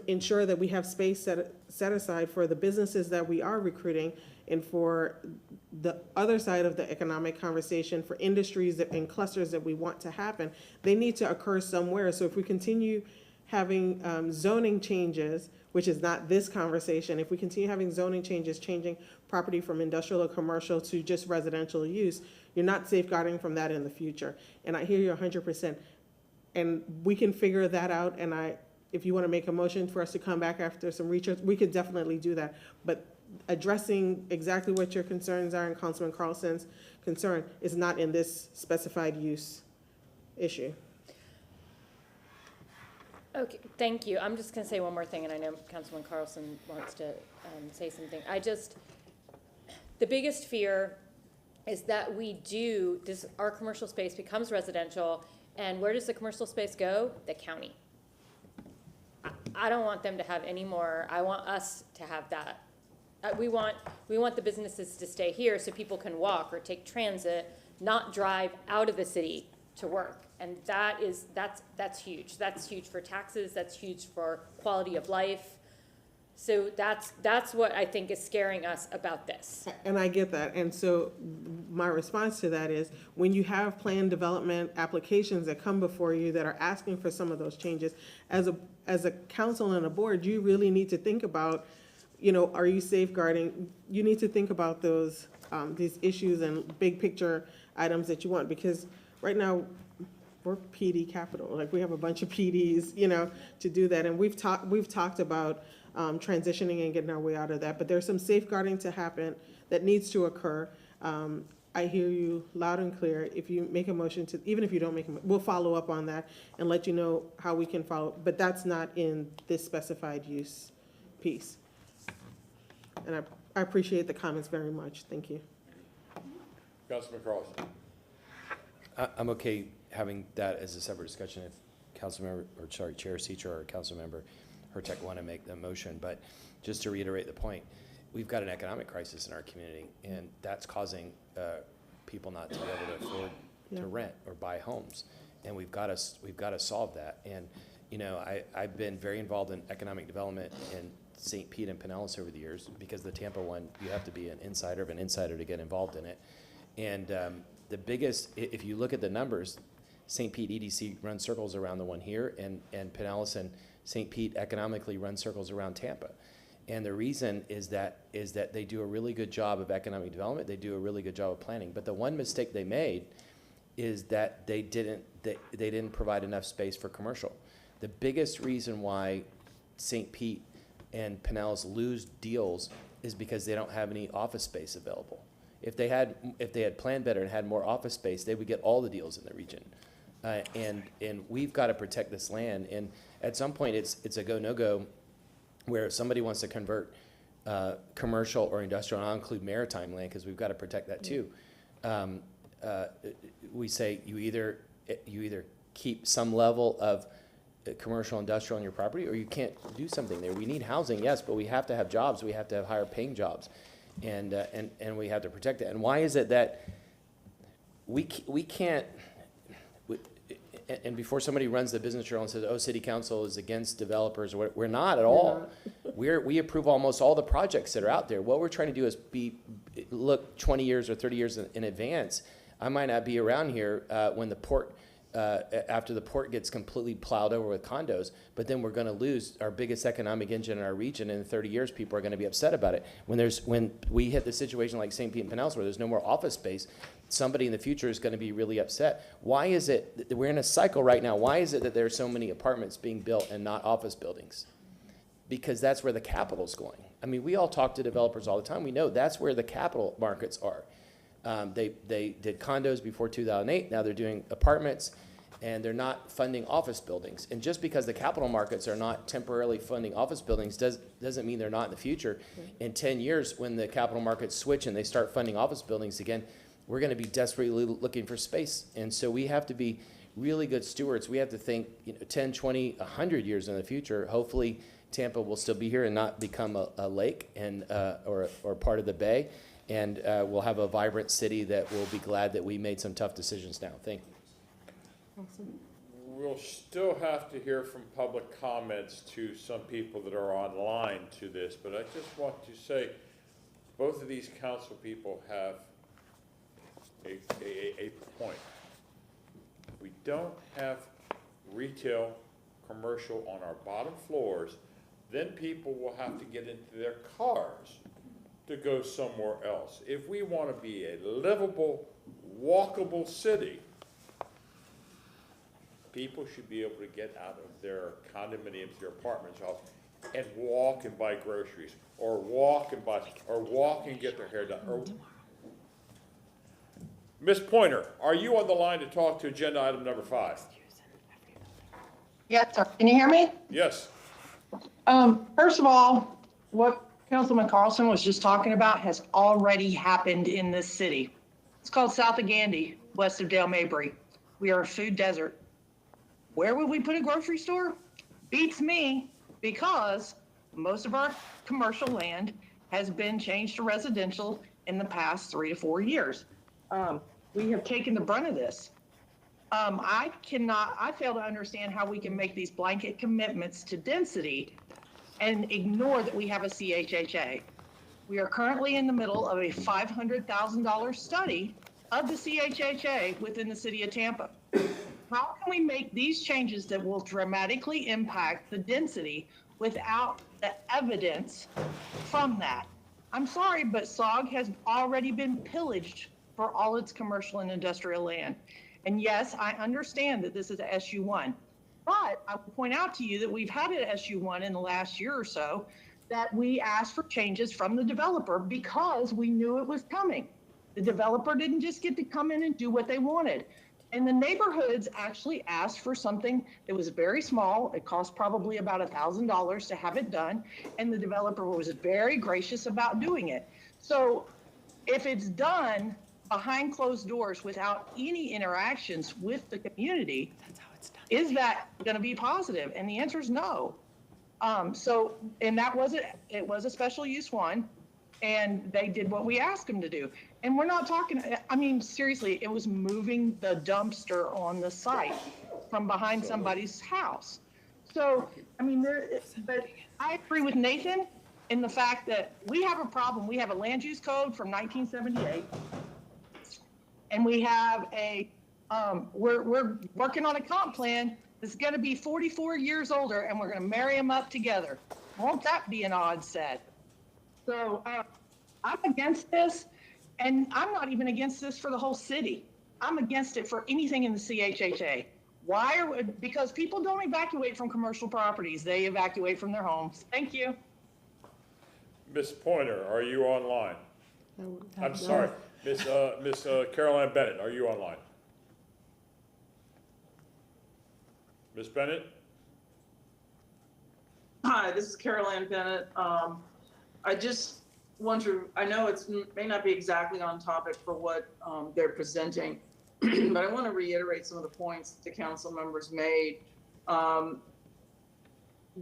ensure that we have space set aside for the businesses that we are recruiting and for the other side of the economic conversation, for industries and clusters that we want to happen. They need to occur somewhere. So if we continue having zoning changes, which is not this conversation, if we continue having zoning changes, changing property from industrial or commercial to just residential use, you're not safeguarding from that in the future. And I hear you 100%. And we can figure that out. And if you want to make a motion for us to come back after some research, we could definitely do that. But addressing exactly what your concerns are and Councilman Carlson's concern is not in this specified use issue. Okay, thank you. I'm just going to say one more thing, and I know Councilman Carlson wants to say something. The biggest fear is that our commercial space becomes residential, and where does the commercial space go? The county. I don't want them to have any more. I want us to have that. We want the businesses to stay here so people can walk or take transit, not drive out of the city to work. And that's huge. That's huge for taxes. That's huge for quality of life. So that's what I think is scaring us about this. And I get that. And so my response to that is when you have planned development applications that come before you that are asking for some of those changes, as a council and a board, you really need to think about, are you safeguarding? You need to think about those these issues and big picture items that you want, because right now we're PD capital. Like, we have a bunch of PDs, to do that. And we've talked about transitioning and getting our way out of that. But there's some safeguarding to happen that needs to occur. I hear you loud and clear. If you make a motion even if you don't make a motion, we'll follow up on that and let you know how we can follow. But that's not in this specified use piece. And I appreciate the comments very much. Thank you. Councilman Carlson. I'm okay having that as a separate discussion if Chair Seacher or Councilmember Hurtak want to make the motion. But just to reiterate the point, we've got an economic crisis in our community, and that's causing people not to be able to afford to rent or buy homes. And we've got to solve that. And I've been very involved in economic development in St. Pete and Pinellas over the years, because the Tampa one, you have to be an insider to get involved in it. And the biggest, if you look at the numbers, St. Pete EDC runs circles around the one here, and Pinellas and St. Pete economically run circles around Tampa. And the reason is that they do a really good job of economic development. They do a really good job of planning. But the one mistake they made is that they didn't provide enough space for commercial. The biggest reason why St. Pete and Pinellas lose deals is because they don't have any office space available. If they had planned better and had more office space, they would get all the deals in the region. And we've got to protect this land. And at some point, it's a go no go, where if somebody wants to convert commercial or industrial, and I'll include maritime land because we've got to protect that too. We say you either keep some level of commercial industrial on your property, or you can't do something there. We need housing, yes, but we have to have jobs. We have to have higher paying jobs, and we have to protect it. And why is it that we can't? And before somebody runs the business journal and says, "Oh, City Council is against developers," we're not at all. We approve almost all the projects that are out there. What we're trying to do is look 20 years or 30 years in advance. I might not be around here when the port. After the port gets completely plowed over with condos, but then we're going to lose our biggest economic engine in our region. In 30 years, people are going to be upset about it. When we hit the situation like St. Pete and Pinellas, where there's no more office space, somebody in the future is going to be really upset. Why is it that we're in a cycle right now? Why is it that there are so many apartments being built and not office buildings? Because that's where the capital's going. I mean, we all talk to developers all the time. We know that's where the capital markets are. They did condos before 2008. Now they're doing apartments. and they're not funding office buildings. And just because the capital markets are not temporarily funding office buildings doesn't mean they're not in the future. In 10 years, when the capital markets switch and they start funding office buildings again, we're going to be desperately looking for space. And so we have to be really good stewards. We have to think 10, 20, 100 years in the future. Hopefully Tampa will still be here and not become a lake and or part of the bay. And we'll have a vibrant city that will be glad that we made some tough decisions now. Thank you. We'll still have to hear from public comments to some people that are online to this, but I just want to say both of these council people have a point. We don't have retail, commercial on our bottom floors, then people will have to get into their cars to go somewhere else. If we want to be a livable, walkable city, people should be able to get out of their condominiums, their apartments, and walk and buy groceries, or walk and get their hair done. Ms. Pointer, are you on the line to talk to agenda item number 5? Yes, sir. Can you hear me? Yes. First of all, what Councilman Carlson was just talking about has already happened in this city. It's called South of Gandy, west of Dale Mabry. We are a food desert. Where would we put a grocery store? Beats me, because most of our commercial land has been changed to residential in the past 3 to 4 years. We have taken the brunt of this. I fail to understand how we can make these blanket commitments to density and ignore that we have a CHHA. We are currently in the middle of a $500,000 study of the CHHA within the city of Tampa. How can we make these changes that will dramatically impact the density without the evidence from that? I'm sorry, but SOG has already been pillaged for all its commercial and industrial land. And yes, I understand that this is a SU1, but I will point out to you that we've had an SU1 in the last year or so that we asked for changes from the developer because we knew it was coming. The developer didn't just get to come in and do what they wanted. And the neighborhoods actually asked for something that was very small. It cost probably about $1,000 to have it done. And the developer was very gracious about doing it. So if it's done behind closed doors without any interactions with the community, is that going to be positive? And the answer is no. And that was it. It was a special use one, and they did what we asked them to do. And we're not talking, I mean, seriously, it was moving the dumpster on the site from behind somebody's house. So, I mean, but I agree with Nathan in the fact that we have a problem. We have a land use code from 1978, and we have we're working on a comp plan that's going to be 44 years older, and we're going to marry them up together. Won't that be an odd set? So I'm against this. And I'm not even against this for the whole city. I'm against it for anything in the CHHA. Why? Because people don't evacuate from commercial properties. They evacuate from their homes. Thank you. Ms. Pointer, are you online? I'm sorry, Miss Caroline Bennett, are you online? Ms. Bennett? Hi, this is Caroline Bennett. I just I know it may not be exactly on topic for what they're presenting, but I want to reiterate some of the points the council members made.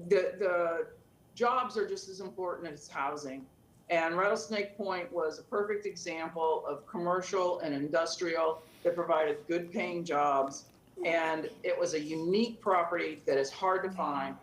The jobs are just as important as housing. And Rattlesnake Point was a perfect example of commercial and industrial that provided good paying jobs. And it was a unique property that is hard to find.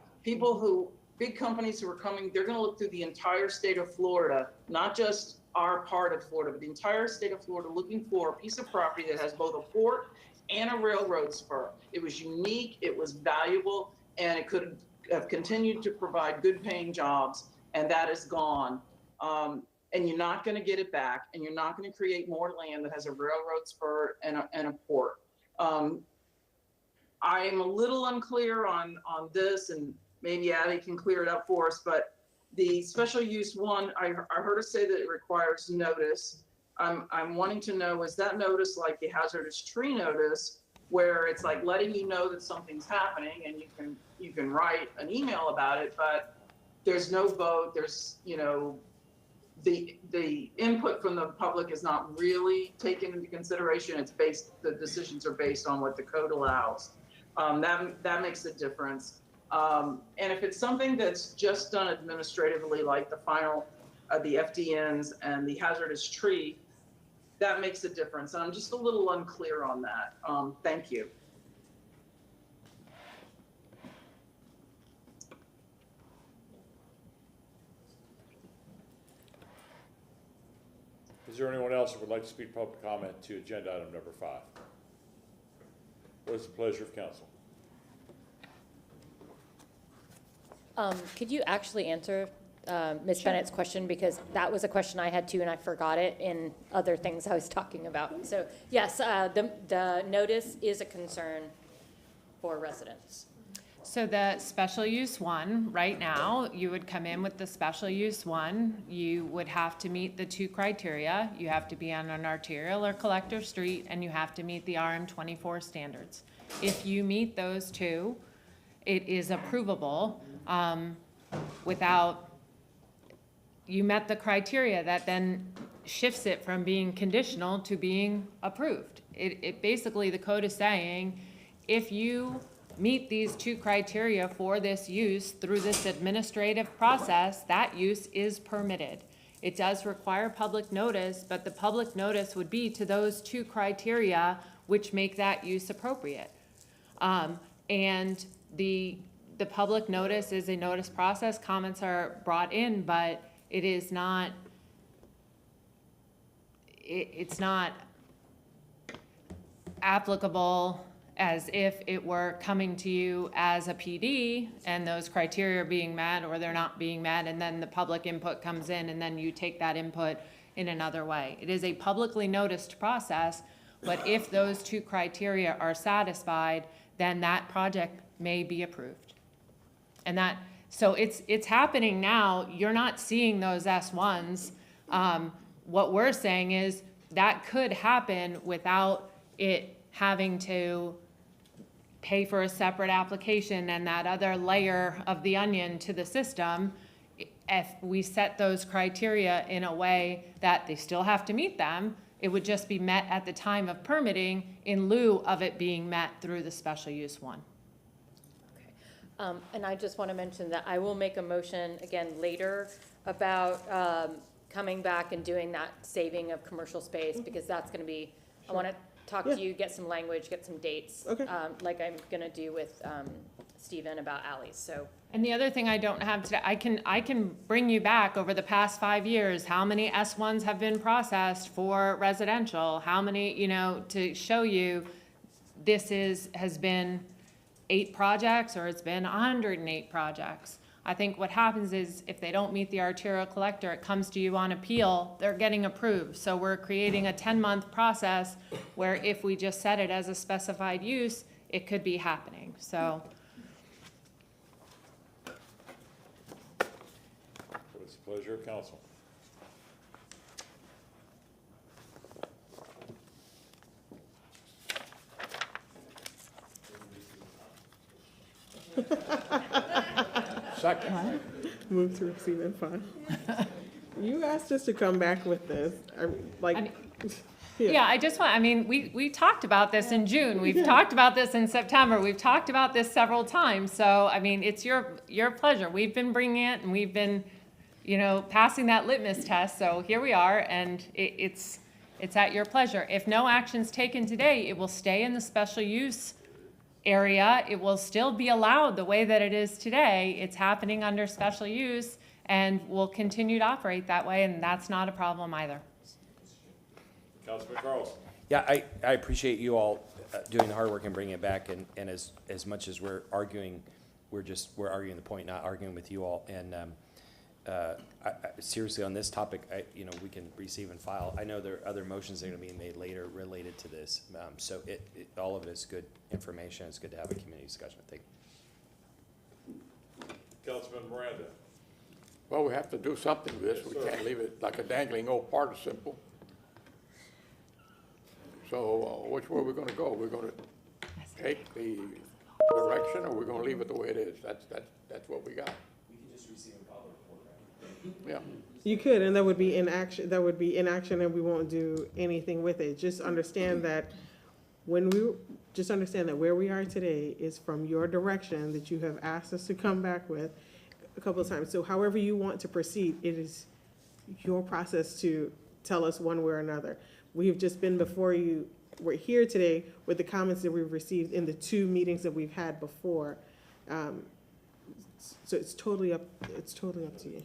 Big companies who are coming, they're going to look through the entire state of Florida, not just our part of Florida, but the entire state of Florida, looking for a piece of property that has both a port and a railroad spur. It was unique, it was valuable, and it could have continued to provide good paying jobs, and that is gone. And you're not going to get it back, and you're not going to create more land that has a railroad spur and a port. I am a little unclear on this, and maybe Addie can clear it up for us, but the special use one, I heard her say that it requires notice. I'm wanting to know, is that notice like the hazardous tree notice, where it's like letting you know that something's happening, and you can write an email about it, but there's no vote. There's, you know, the input from the public is not really taken into consideration. It's the decisions are based on what the code allows. That makes a difference. And if it's something that's just done administratively, like the final, the FDNs and the hazardous tree, that makes a difference. And I'm just a little unclear on that. Thank you. Is there anyone else who would like to speak public comment to agenda item number 5? What is the pleasure of council? Could you actually answer Ms. Bennett's question, because that was a question I had too, and I forgot it in other things I was talking about. So yes, the notice is a concern for residents. So the special use one, right now, you would come in with the special use one. You would have to meet the 2 criteria. You have to be on an arterial or collector street, and you have to meet the RM24 standards. If you meet those 2, it is approvable without, you met the criteria that then shifts it from being conditional to being approved. It basically, the code is saying, if you meet these 2 criteria for this use through this administrative process, that use is permitted. It does require public notice, but the public notice would be to those 2 criteria which make that use appropriate. And the public notice is a notice process. Comments are brought in, but it is not, it's not applicable as if it were coming to you as a PD and those criteria are being met or they're not being met, and then the public input comes in and then you take that input in another way. It is a publicly noticed process, but if those 2 criteria are satisfied, then that project may be approved. And that, so it's happening now. You're not seeing those S1s. What we're saying is that could happen without it having to pay for a separate application and that other layer of the onion to the system. If we set those criteria in a way that they still have to meet them, it would just be met at the time of permitting in lieu of it being met through the special use one. And I just want to mention that I will make a motion again later about coming back and doing that saving of commercial space, because that's going to be, I want to talk to you, get some language, get some dates, like I'm going to do with Stephen about alleys. So. And the other thing I don't have today, I can bring you back over the past 5 years, how many S1s have been processed for residential, how many, you know, to show you this has been 8 projects or it's been 108 projects. I think what happens is if they don't meet the arterial collector, it comes to you on appeal, they're getting approved. So we're creating a 10-month process where if we just set it as a specified use, it could be happening. So. What is the pleasure of council? Second. Move to receive and file. You asked us to come back with this, Yeah, I just want, I mean, we talked about this in June, we've talked about this in September, we've talked about this several times, so, I mean, it's your pleasure. We've been bringing it, and we've been, you know, passing that litmus test, so here we are, and it's at your pleasure. If no action's taken today, it will stay in the special use area. It will still be allowed the way that it is today. It's happening under special use, and we'll continue to operate that way, and that's not a problem either. Councilman Carlson. Yeah, I appreciate you all doing the hard work and bringing it back, and as much as we're arguing, we're arguing the point, not arguing with you all. And seriously, on this topic, we can receive and file. I know there are other motions that are going to be made later related to this, so all of it is good information. It's good to have a community discussion, I think. Councilman Miranda. Well, we have to do something with this. We can't leave it like a dangling old participle. So which way are we going to go? We're going to take the direction, or we're gonna leave it the way it is? That's what we got. We can just receive and follow report, right? Yeah. You could, and that would be inaction, and we won't do anything with it. Just understand that where we are today is from your direction that you have asked us to come back with a couple of times. So however you want to proceed, it is your process to tell us one way or another. We've just been before you, we're here today with the comments that we've received in the 2 meetings that we've had before. So it's totally up to you.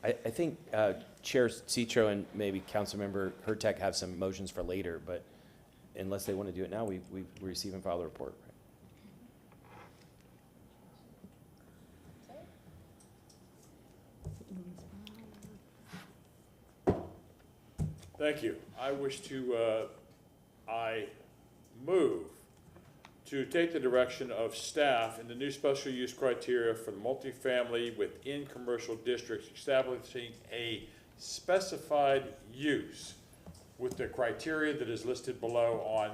I think Chair Citro and maybe Councilmember Hurtak have some motions for later, but unless they want to do it now, we receive and file the report. Thank you. I wish to, I move to take the direction of staff in the new special use criteria for the multifamily within commercial districts, establishing a specified use with the criteria that is listed below on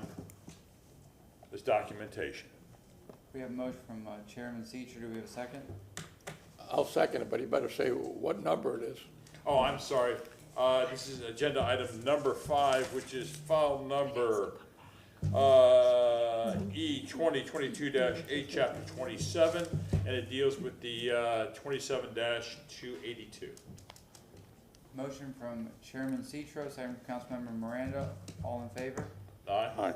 this documentation. We have a motion from Chairman Seacher. Do we have a second? I'll second it, but you better say what number it is. Oh, I'm sorry. This is agenda item number 5, which is file number E 2022-8, chapter 27, and it deals with the 27-282. Motion from Chairman Citro, second from Councilmember Miranda. All in favor? Aye. Aye.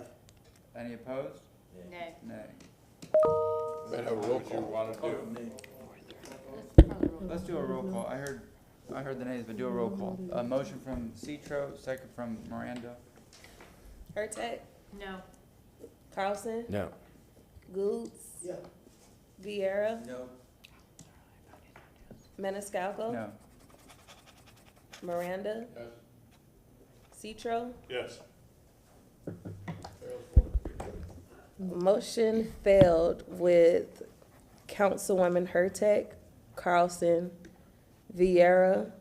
Any opposed? Nay. Nay. Better have a roll call. Want to do? Let's do a roll call. I heard the nays, but do a roll call. A motion from Citro, second from Miranda. Hurtak, No. Carlson, No. Goods, Yeah. Vieira, No. Maniscalco, No. Miranda, Citro. Yes. Motion failed with Councilwoman Hurtak, Carlson, Vieira,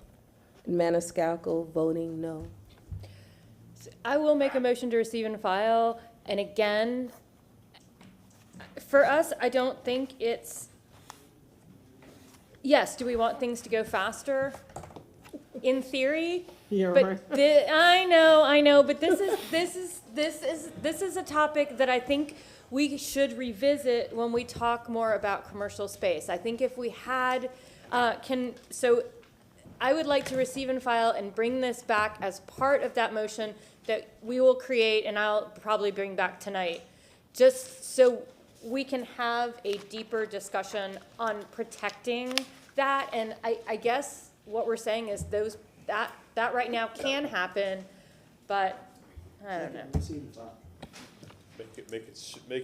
and Maniscalco voting no. I will make a motion to receive and file, and again, for us, I don't think it's, yes, do we want things to go faster? In theory, Yeah, but right. I know, but this is a topic that I think we should revisit when we talk more about commercial space. I think if we had, so I would like to receive and file and bring this back as part of that motion that we will create, and I'll probably bring back tonight, just so we can have a deeper discussion on protecting that. And I guess what we're saying is that right now can happen, but I don't know. Make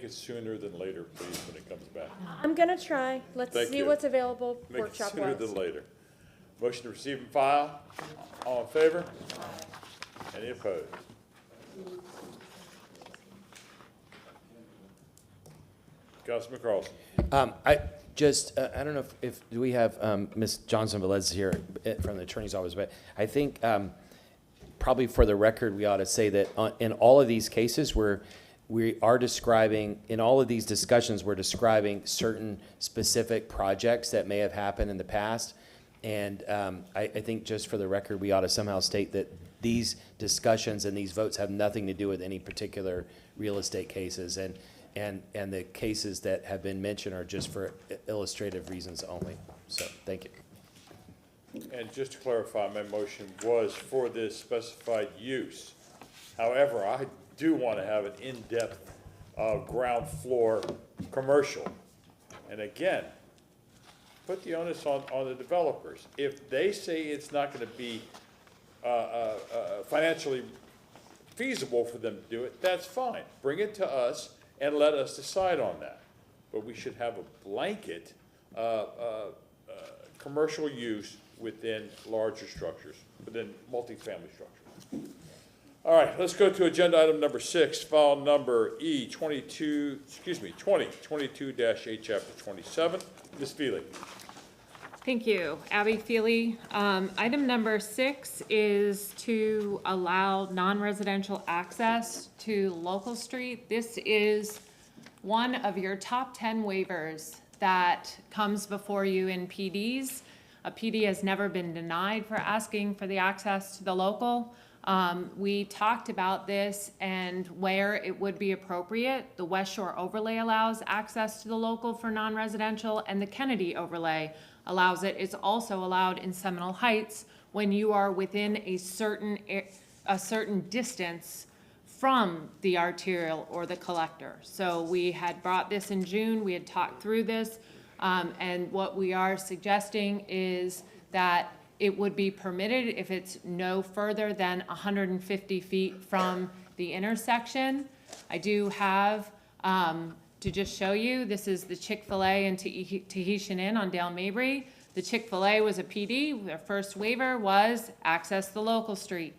it sooner than later, please, when it comes back. I'm gonna try. Let's Thank see you. what's available Make it workshop sooner wise. than later. Motion to receive and file. All in favor? Any opposed? Councilman Carlson. I don't know if do we have Ms. Johnson-Velez here from the Attorney's Office, but I think probably for the record, we ought to say that in all of these cases we are describing, in all of these discussions, we're describing certain specific projects that may have happened in the past. And I think just for the record, we ought to somehow state that these discussions and these votes have nothing to do with any particular real estate cases. And the cases that have been mentioned are just for illustrative reasons only. So, thank you. And just to clarify, my motion was for this specified use. However, I do want to have an in-depth ground floor commercial. And again, put the onus on the developers. If they say it's not going to be financially feasible for them to do it, that's fine. Bring it to us and let us decide on that. But we should have a blanket commercial use within larger structures, within multifamily structures. All right, let's go to agenda item number 6, file number E 2022-8, chapter 27. Ms. Feely. Thank you. Abby Feely. Item number 6 is to allow non-residential access to local street. This is one of your top 10 waivers that comes before you in PDs. A PD has never been denied for asking for the access to the local. We talked about this and where it would be appropriate. The West Shore overlay allows access to the local for non-residential, and the Kennedy overlay allows it. It's also allowed in Seminole Heights when you are within a certain distance from the arterial or the collector. So we had brought this in June, we had talked through this, and what we are suggesting is that it would be permitted if it's no further than 150 feet from the intersection. I do have, to just show you, this is the Chick-fil-A and Tahitian Inn on Dale Mabry. The Chick-fil-A was a PD. Their first waiver was access the local street.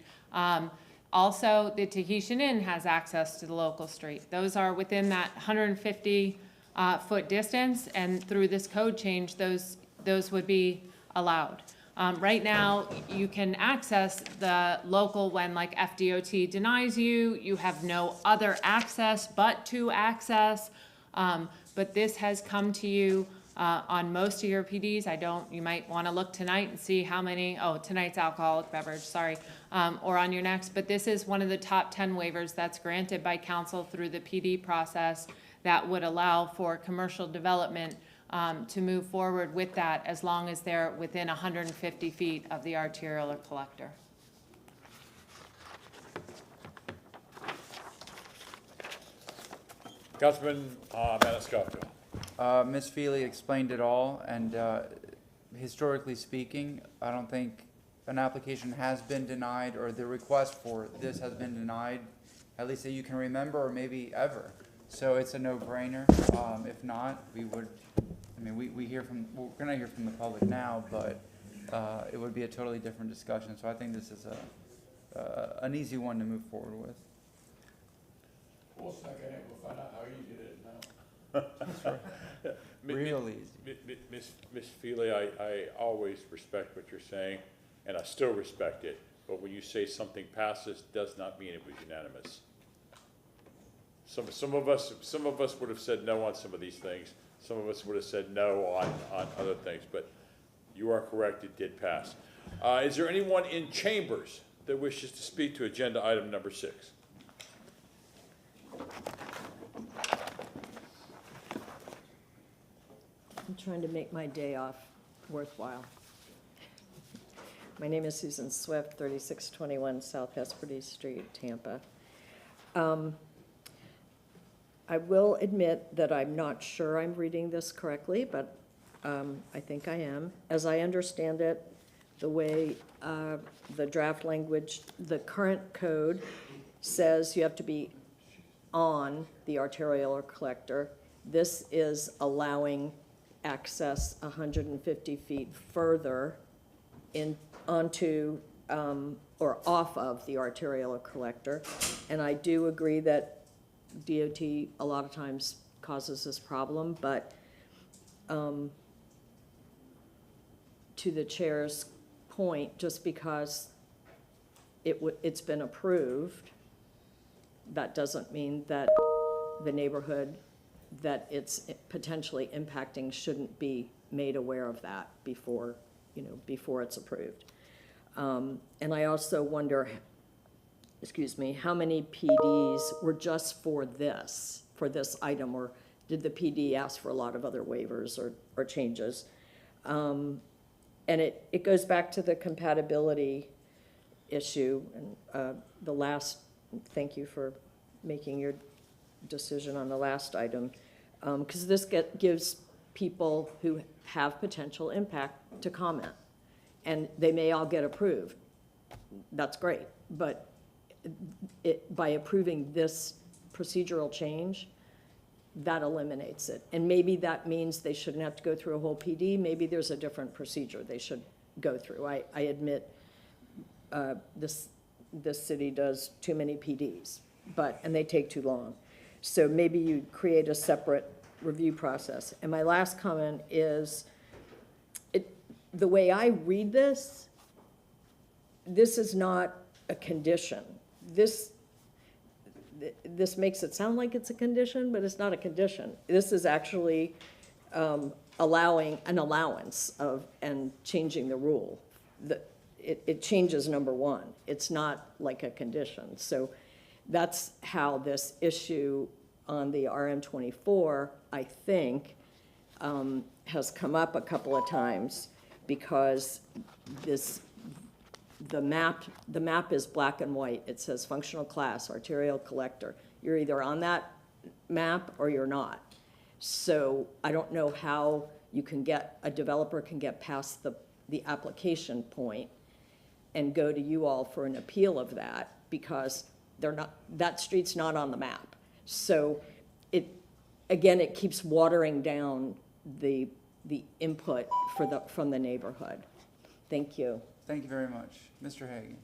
Also, the Tahitian Inn has access to the local street. Those are within that 150 foot distance, and through this code change, those would be allowed. Right now, you can access the local when like FDOT denies you, you have no other access but to access. But this has come to you on most of your PDs. You might want to look tonight and see how many, tonight's alcoholic beverage, sorry, or on your next. But this is one of the top 10 waivers that's granted by council through the PD process that would allow for commercial development to move forward with that as long as they're within 150 feet of the arterial or collector. Councilman Maniscalco. Ms. Feely explained it all, and historically speaking, I don't think an application has been denied or the request for this has been denied, at least that you can remember, or maybe ever. So it's a no-brainer. If not, we're gonna hear from the public now, but it would be a totally different discussion. So I think this is an easy one to move forward with. We'll second it, we'll find out how easy it is now. That's right. Real easy. Ms. Feely, I always respect what you're saying, and I still respect it, but when you say something passes, does not mean it was unanimous. Some of us would have said no on some of these things. Some of us would have said no on other things, but you are correct, it did pass. Is there anyone in chambers that wishes to speak to agenda item number 6? I'm trying to make my day off worthwhile. My name is Susan Swift, 3621 South Hesperdes Street, Tampa. I will admit that I'm not sure I'm reading this correctly, but I think I am. As I understand it, the way the draft language, the current code says you have to be on the arterial or collector. This is allowing access 150 feet further onto or off of the arterial or collector. And I do agree that DOT a lot of times causes this problem, but to the chair's point, just because it's been approved, that doesn't mean that the neighborhood that it's potentially impacting shouldn't be made aware of that before it's approved. And I also wonder, how many PDs were just for this item, or did the PD ask for a lot of other waivers or changes? And it goes back to the compatibility issue, and thank you for making your decision on the last item, because this gives people who have potential impact to comment, and they may all get approved. That's great, but by approving this procedural change, that eliminates it. And maybe that means they shouldn't have to go through a whole PD. Maybe there's a different procedure they should go through. I admit this city does too many PDs, and they take too long. So maybe you create a separate review process. And my last comment is, the way I read this, this is not a condition. This makes it sound like it's a condition, but it's not a condition. This is actually allowing an allowance of, and changing the rule. It changes number one. It's not like a condition. So that's how this issue on the RM24, I think, has come up a couple of times, because the map is black and white. It says functional class, arterial collector. You're either on that map or you're not. So I don't know how a developer can get past the application point and go to you all for an appeal of that, because that street's not on the map. So it keeps watering down the input from the neighborhood. Thank you. Thank you very much. Mr. Hagan.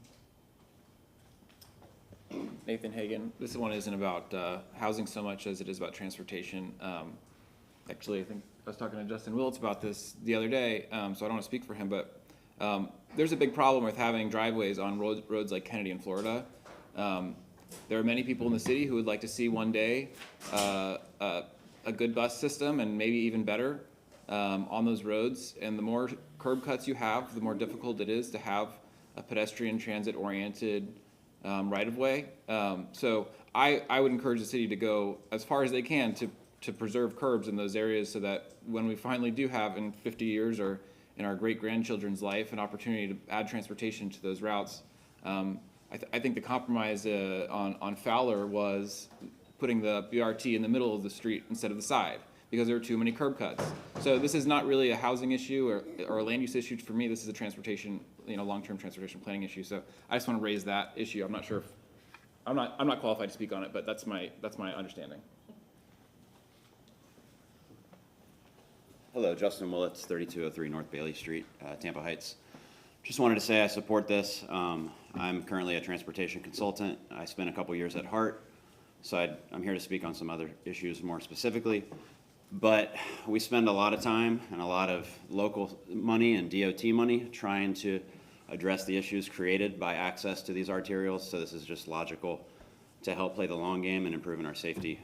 Nathan Hagan. This one isn't about housing so much as it is about transportation. Actually, I think I was talking to Justin Willits about this the other day, so I don't want to speak for him, but there's a big problem with having driveways on roads like Kennedy in Florida. There are many people in the city who would like to see one day a good bus system, and maybe even better, on those roads. And the more curb cuts you have, the more difficult it is to have a pedestrian transit-oriented right-of-way. So I would encourage the city to go as far as they can to preserve curbs in those areas, so that when we finally do have, in 50 years or in our great-grandchildren's life, an opportunity to add transportation to those routes. I think the compromise on Fowler was putting the BRT in the middle of the street instead of the side, because there are too many curb cuts. So this is not really a housing issue or a land use issue for me. This is a transportation, long-term transportation planning issue. So I just want to raise that issue. I'm not sure if I'm not qualified to speak on it, but that's my understanding. Hello, Justin Willits, 3203 North Bailey Street, Tampa Heights. Just wanted to say I support this. I'm currently a transportation consultant. I spent a couple years at Hart, so I'm here to speak on some other issues more specifically. But we spend a lot of time and a lot of local money and DOT money trying to address the issues created by access to these arterials, so this is just logical to help play the long game and improving our safety.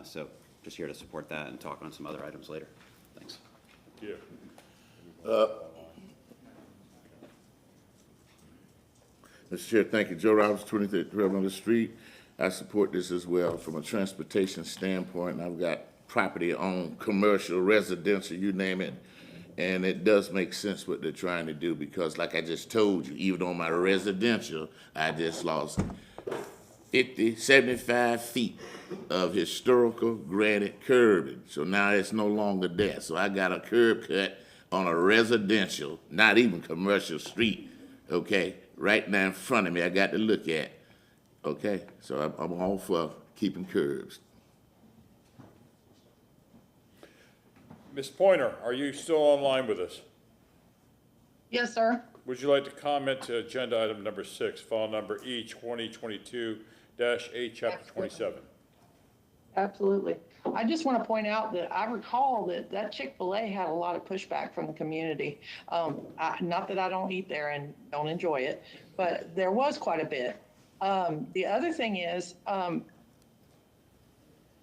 So just here to support that and talk on some other items later. Thanks. Thank you. Mr. Chair, thank you. Joe Roberts, 2312 on the street. I support this as well from a transportation standpoint. I've got property owned, commercial, residential, you name it. And it does make sense what they're trying to do, because like I just told you, even on my residential, I just lost 75 feet of historical granite curbing. So now it's no longer there. So I got a curb cut on a residential, not even commercial street, okay, right now in front of me I got to look at, okay? So I'm all for keeping curbs. Ms. Pointer, are you still online with us? Yes, sir. Would you like to comment to agenda item number 6, file number E 2022-8, chapter 27? Absolutely. I just want to point out that I recall that Chick-fil-A had a lot of pushback from the community. Not that I don't eat there and don't enjoy it, but there was quite a bit. The other thing is,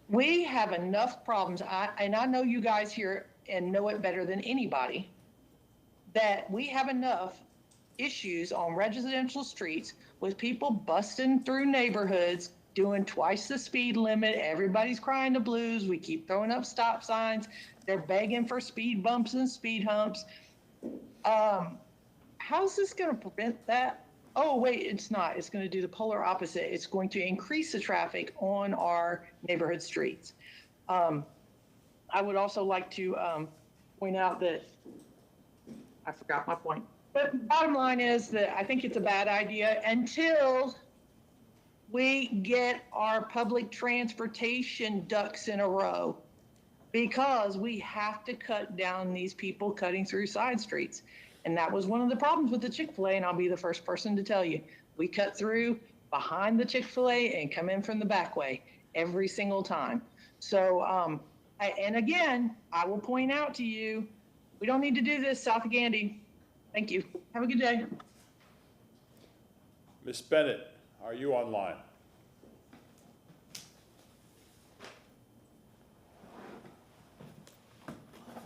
we have enough problems, and I know you guys here and know it better than anybody, that we have enough issues on residential streets with people busting through neighborhoods, doing twice the speed limit. Everybody's crying the blues. We keep throwing up stop signs. They're begging for speed bumps and speed humps. How's this going to prevent that? Oh, wait, it's not. It's going to do the polar opposite. It's going to increase the traffic on our neighborhood streets. I would also like to point out that I forgot my point. But bottom line is that I think it's a bad idea until we get our public transportation ducks in a row, because we have to cut down these people cutting through side streets. And that was one of the problems with the Chick-fil-A, and I'll be the first person to tell you. We cut through behind the Chick-fil-A and come in from the back way every single time. So, and again, I will point out to you, we don't need to do this south of Gandy. Thank you. Have a good day. Ms. Bennett, are you online?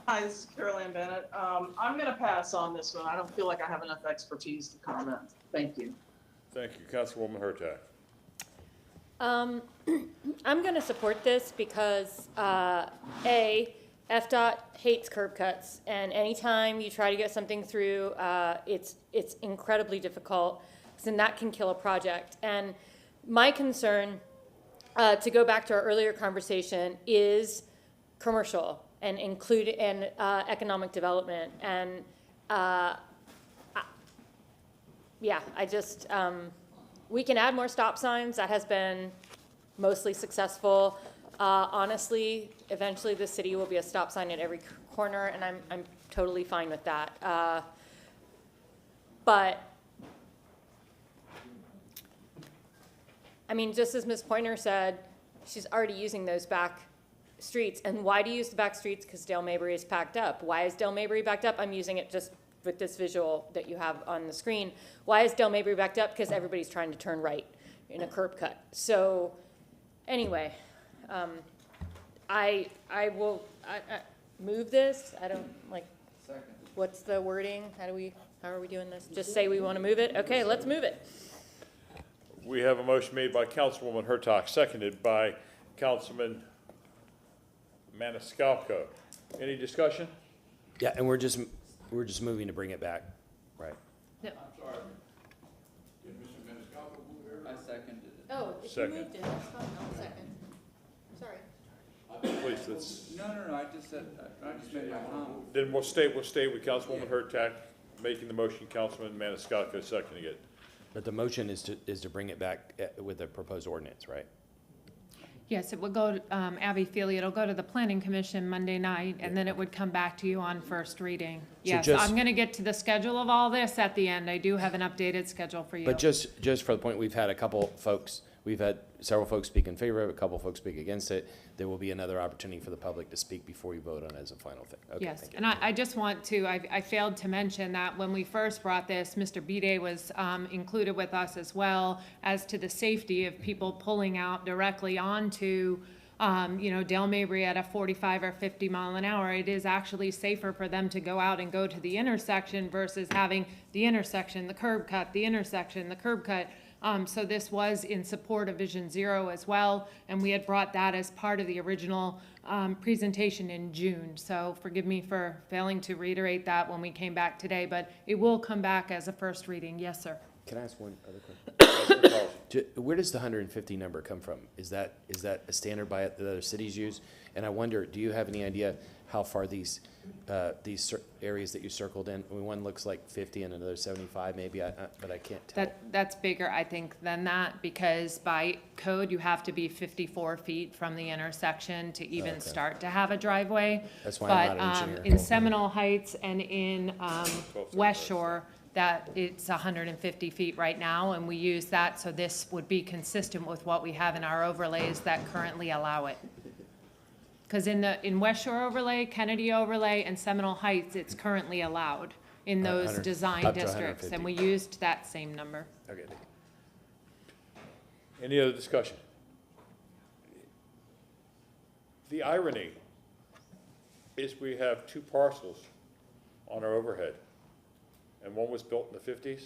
Hi, this is Carol Ann Bennett. I'm going to pass on this one. I don't feel like I have enough expertise to comment. Thank you. Thank you, Councilwoman Hurtak. I'm going to support this because, A, FDOT hates curb cuts, and anytime you try to get something through, it's incredibly difficult, and that can kill a project. And my concern, to go back to our earlier conversation, is commercial and economic development. And yeah, I just, we can add more stop signs. That has been mostly successful. Honestly, eventually the city will be a stop sign at every corner, and I'm totally fine with that. But I mean, just as Ms. Pointer said, she's already using those back streets. And why do you use the back streets? Because Dale Mabry is packed up. Why is Dale Mabry backed up? I'm using it just with this visual that you have on the screen. Why is Dale Mabry backed up? Because everybody's trying to turn right in a curb cut. So anyway, I will move this. I don't like, Second. what's the wording? How are we doing this? Just say we want to move it? Okay, let's move it. We have a motion made by Councilwoman Hurtak, seconded by Councilman Maniscalco. Any discussion? Yeah, and we're just moving to bring it back, right? I'm sorry. Did Mr. Maniscalco move here? I seconded it. Oh, if you Second. moved it, that's fine. I'll second. Sorry. Please, let's, No, I just said, I just made my comment. then we'll stay with Councilwoman Hurtak making the motion, Councilman Maniscalco seconding it. But the motion is to bring it back with the proposed ordinance, right? Yes, it would go, Abby Feely, it'll go to the Planning Commission Monday night, and then it would come back to you on first reading. Yes, I'm gonna get to the schedule of all this at the end. I do have an updated schedule for you. But just for the point, we've had several folks speak in favor of it, a couple folks speak against it. There will be another opportunity for the public to speak before you vote on it as a final thing. Okay, Yes, thank you. and I just want to, I failed to mention that when we first brought this, Mr. Bede was included with us as well as to the safety of people pulling out directly onto Dale Mabry at a 45 or 50 mile an hour. It is actually safer for them to go out and go to the intersection versus having the intersection, the curb cut, the intersection, the curb cut. So this was in support of Vision Zero as well, and we had brought that as part of the original presentation in June. So forgive me for failing to reiterate that when we came back today, but it will come back as a first reading. Yes, sir. Can I ask one other question? Where does the 150 number come from? Is that a standard that other cities use? And I wonder, do you have any idea how far these areas that you circled in? I mean, one looks like 50 and another 75 maybe, but I can't tell. That's bigger, I think, than that, because by code, you have to be 54 feet from the intersection to even start to have a driveway. That's why I'm not an engineer. But in Seminole Heights and in West Shore, that it's 150 feet right now, and we use that, so this would be consistent with what we have in our overlays that currently allow it. Because in West Shore overlay, Kennedy overlay, and Seminole Heights, it's currently allowed in those design up to districts, 150. and we used that same number. Okay, thank you. Any other discussion? The irony is we have two parcels on our overhead, and one was built in the 50s,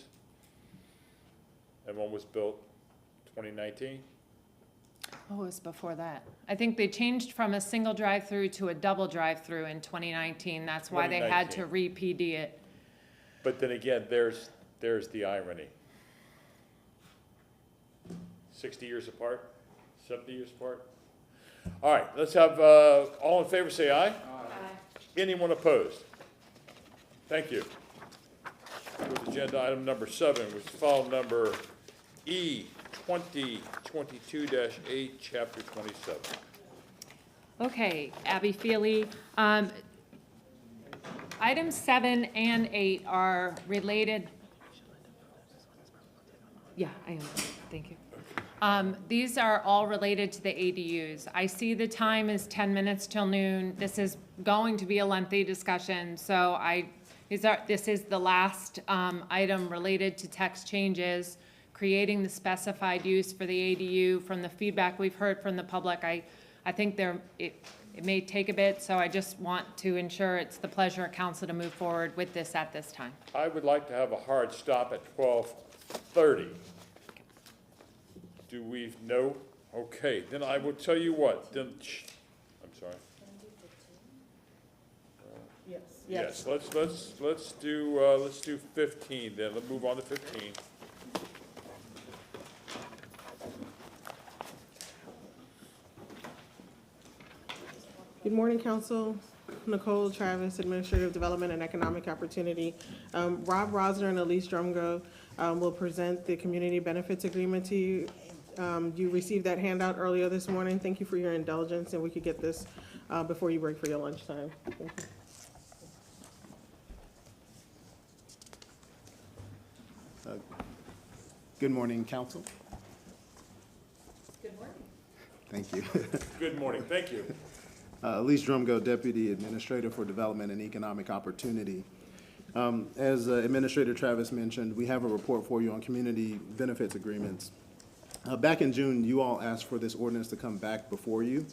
and one was built 2019. Oh, it was before that. I think they changed from a single drive-through to a double drive-through in 2019. That's why they had to re-PD it. But then again, there's the irony. 60 years apart, 70 years apart. All right, let's have, all in favor say aye. Aye. Anyone opposed? Thank you. With agenda item number 7, which is file number E 2022-8, chapter 27. Okay, Abby Feely. Items 7 and 8 are related. Yeah, I am. Thank you. These are all related to the ADUs. I see the time is 10 minutes till noon. This is going to be a lengthy discussion, so I This is the last item related to text changes, creating the specified use for the ADU. From the feedback we've heard from the public, I think it may take a bit, so I just want to ensure it's the pleasure of council to move forward with this at this time. I would like to have a hard stop at 12:30. Do we know? Okay, then I will tell you what, then, I'm sorry. Yes. Yes, let's do 15 then, let's move on to 15. Good morning, Council. Nicole Travis, Administrative Development and Economic Opportunity. Rob Rosner and Elise Drumgo will present the Community Benefits Agreement to you. You received that handout earlier this morning. Thank you for your indulgence, and we could get this before you break for your lunchtime. Thank you. Good morning, Council. Good morning. Thank you. Good morning, thank you. Elise Drumgo, Deputy Administrator for Development and Economic Opportunity. As Administrator Travis mentioned, we have a report for you on community benefits agreements. Back in June, you all asked for this ordinance to come back before you.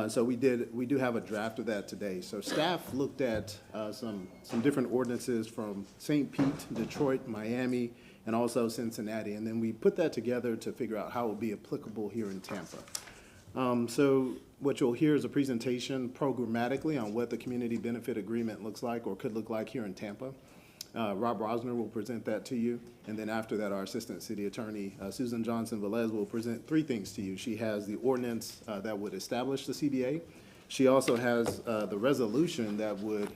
So we do have a draft of that today. So staff looked at some different ordinances from St. Pete, Detroit, Miami, and also Cincinnati. And then we put that together to figure out how it would be applicable here in Tampa. So what you'll hear is a presentation programmatically on what the community benefit agreement looks like or could look like here in Tampa. Rob Rosner will present that to you. And then after that, our Assistant City Attorney, Susan Johnson-Velez, will present three things to you. She has the ordinance that would establish the CBA. She also has the resolution that would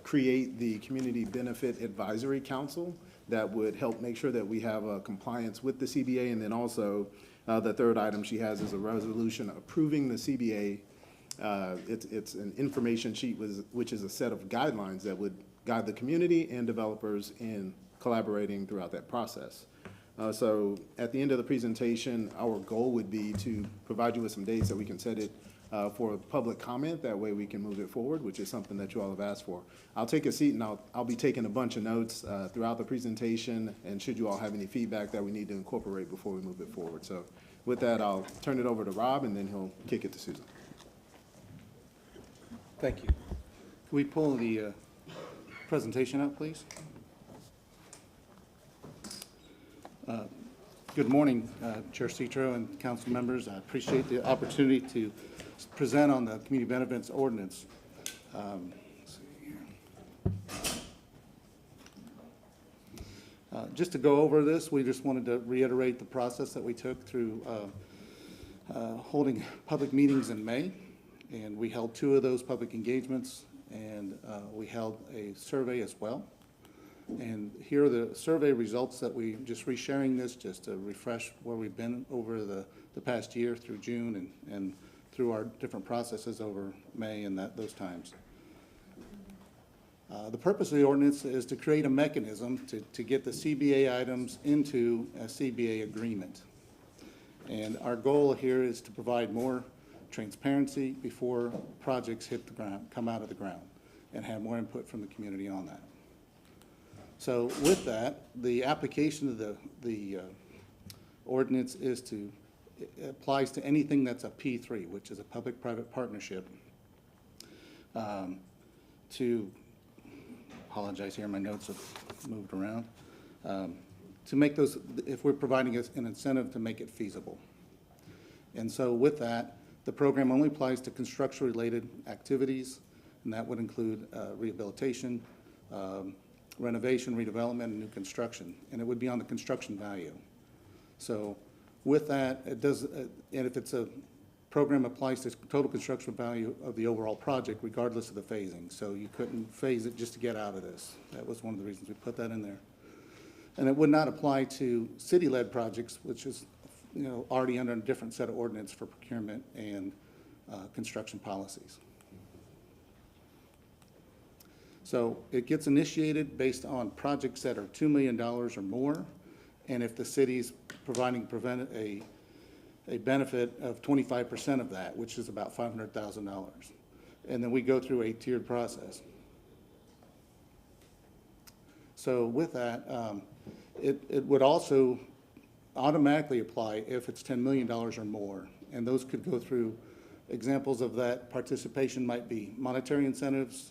create the Community Benefit Advisory Council that would help make sure that we have compliance with the CBA. And then also, the third item she has is a resolution approving the CBA. It's an information sheet which is a set of guidelines that would guide the community and developers in collaborating throughout that process. So at the end of the presentation, our goal would be to provide you with some dates that we can set it for public comment. That way we can move it forward, which is something that you all have asked for. I'll take a seat and I'll be taking a bunch of notes throughout the presentation, and should you all have any feedback that we need to incorporate before we move it forward. So with that, I'll turn it over to Rob, and then he'll kick it to Susan. Thank you. Can we pull the presentation up, please? Good morning, Chair Citro and council members. I appreciate the opportunity to present on the Community Benefits Ordinance. Let's see here. Just to go over this, we just wanted to reiterate the process that we took through holding public meetings in May. And we held 2 of those public engagements, and we held a survey as well. And here are the survey results that we just resharing this just to refresh where we've been over the past year through June and through our different processes over May and those times. The purpose of the ordinance is to create a mechanism to get the CBA items into a CBA agreement. And our goal here is to provide more transparency before projects hit the ground, come out of the ground, and have more input from the community on that. So with that, the application of the ordinance applies to anything that's a P3, which is a public-private partnership. Apologize here, my notes have moved around. To make those, if we're providing an incentive to make it feasible. And so with that, the program only applies to construction-related activities, and that would include rehabilitation, renovation, redevelopment, and new construction, and it would be on the construction value. So with that, it does, and if it's a program applies to total construction value of the overall project, regardless of the phasing. So you couldn't phase it just to get out of this. That was one of the reasons we put that in there. And it would not apply to city-led projects, which is already under a different set of ordinance for procurement and construction policies. So it gets initiated based on projects that are $2 million or more, and if the city's providing a benefit of 25% of that, which is about $500,000. And then we go through a tiered process. So with that, it would also automatically apply if it's $10 million or more. And those could go through, examples of that participation might be monetary incentives,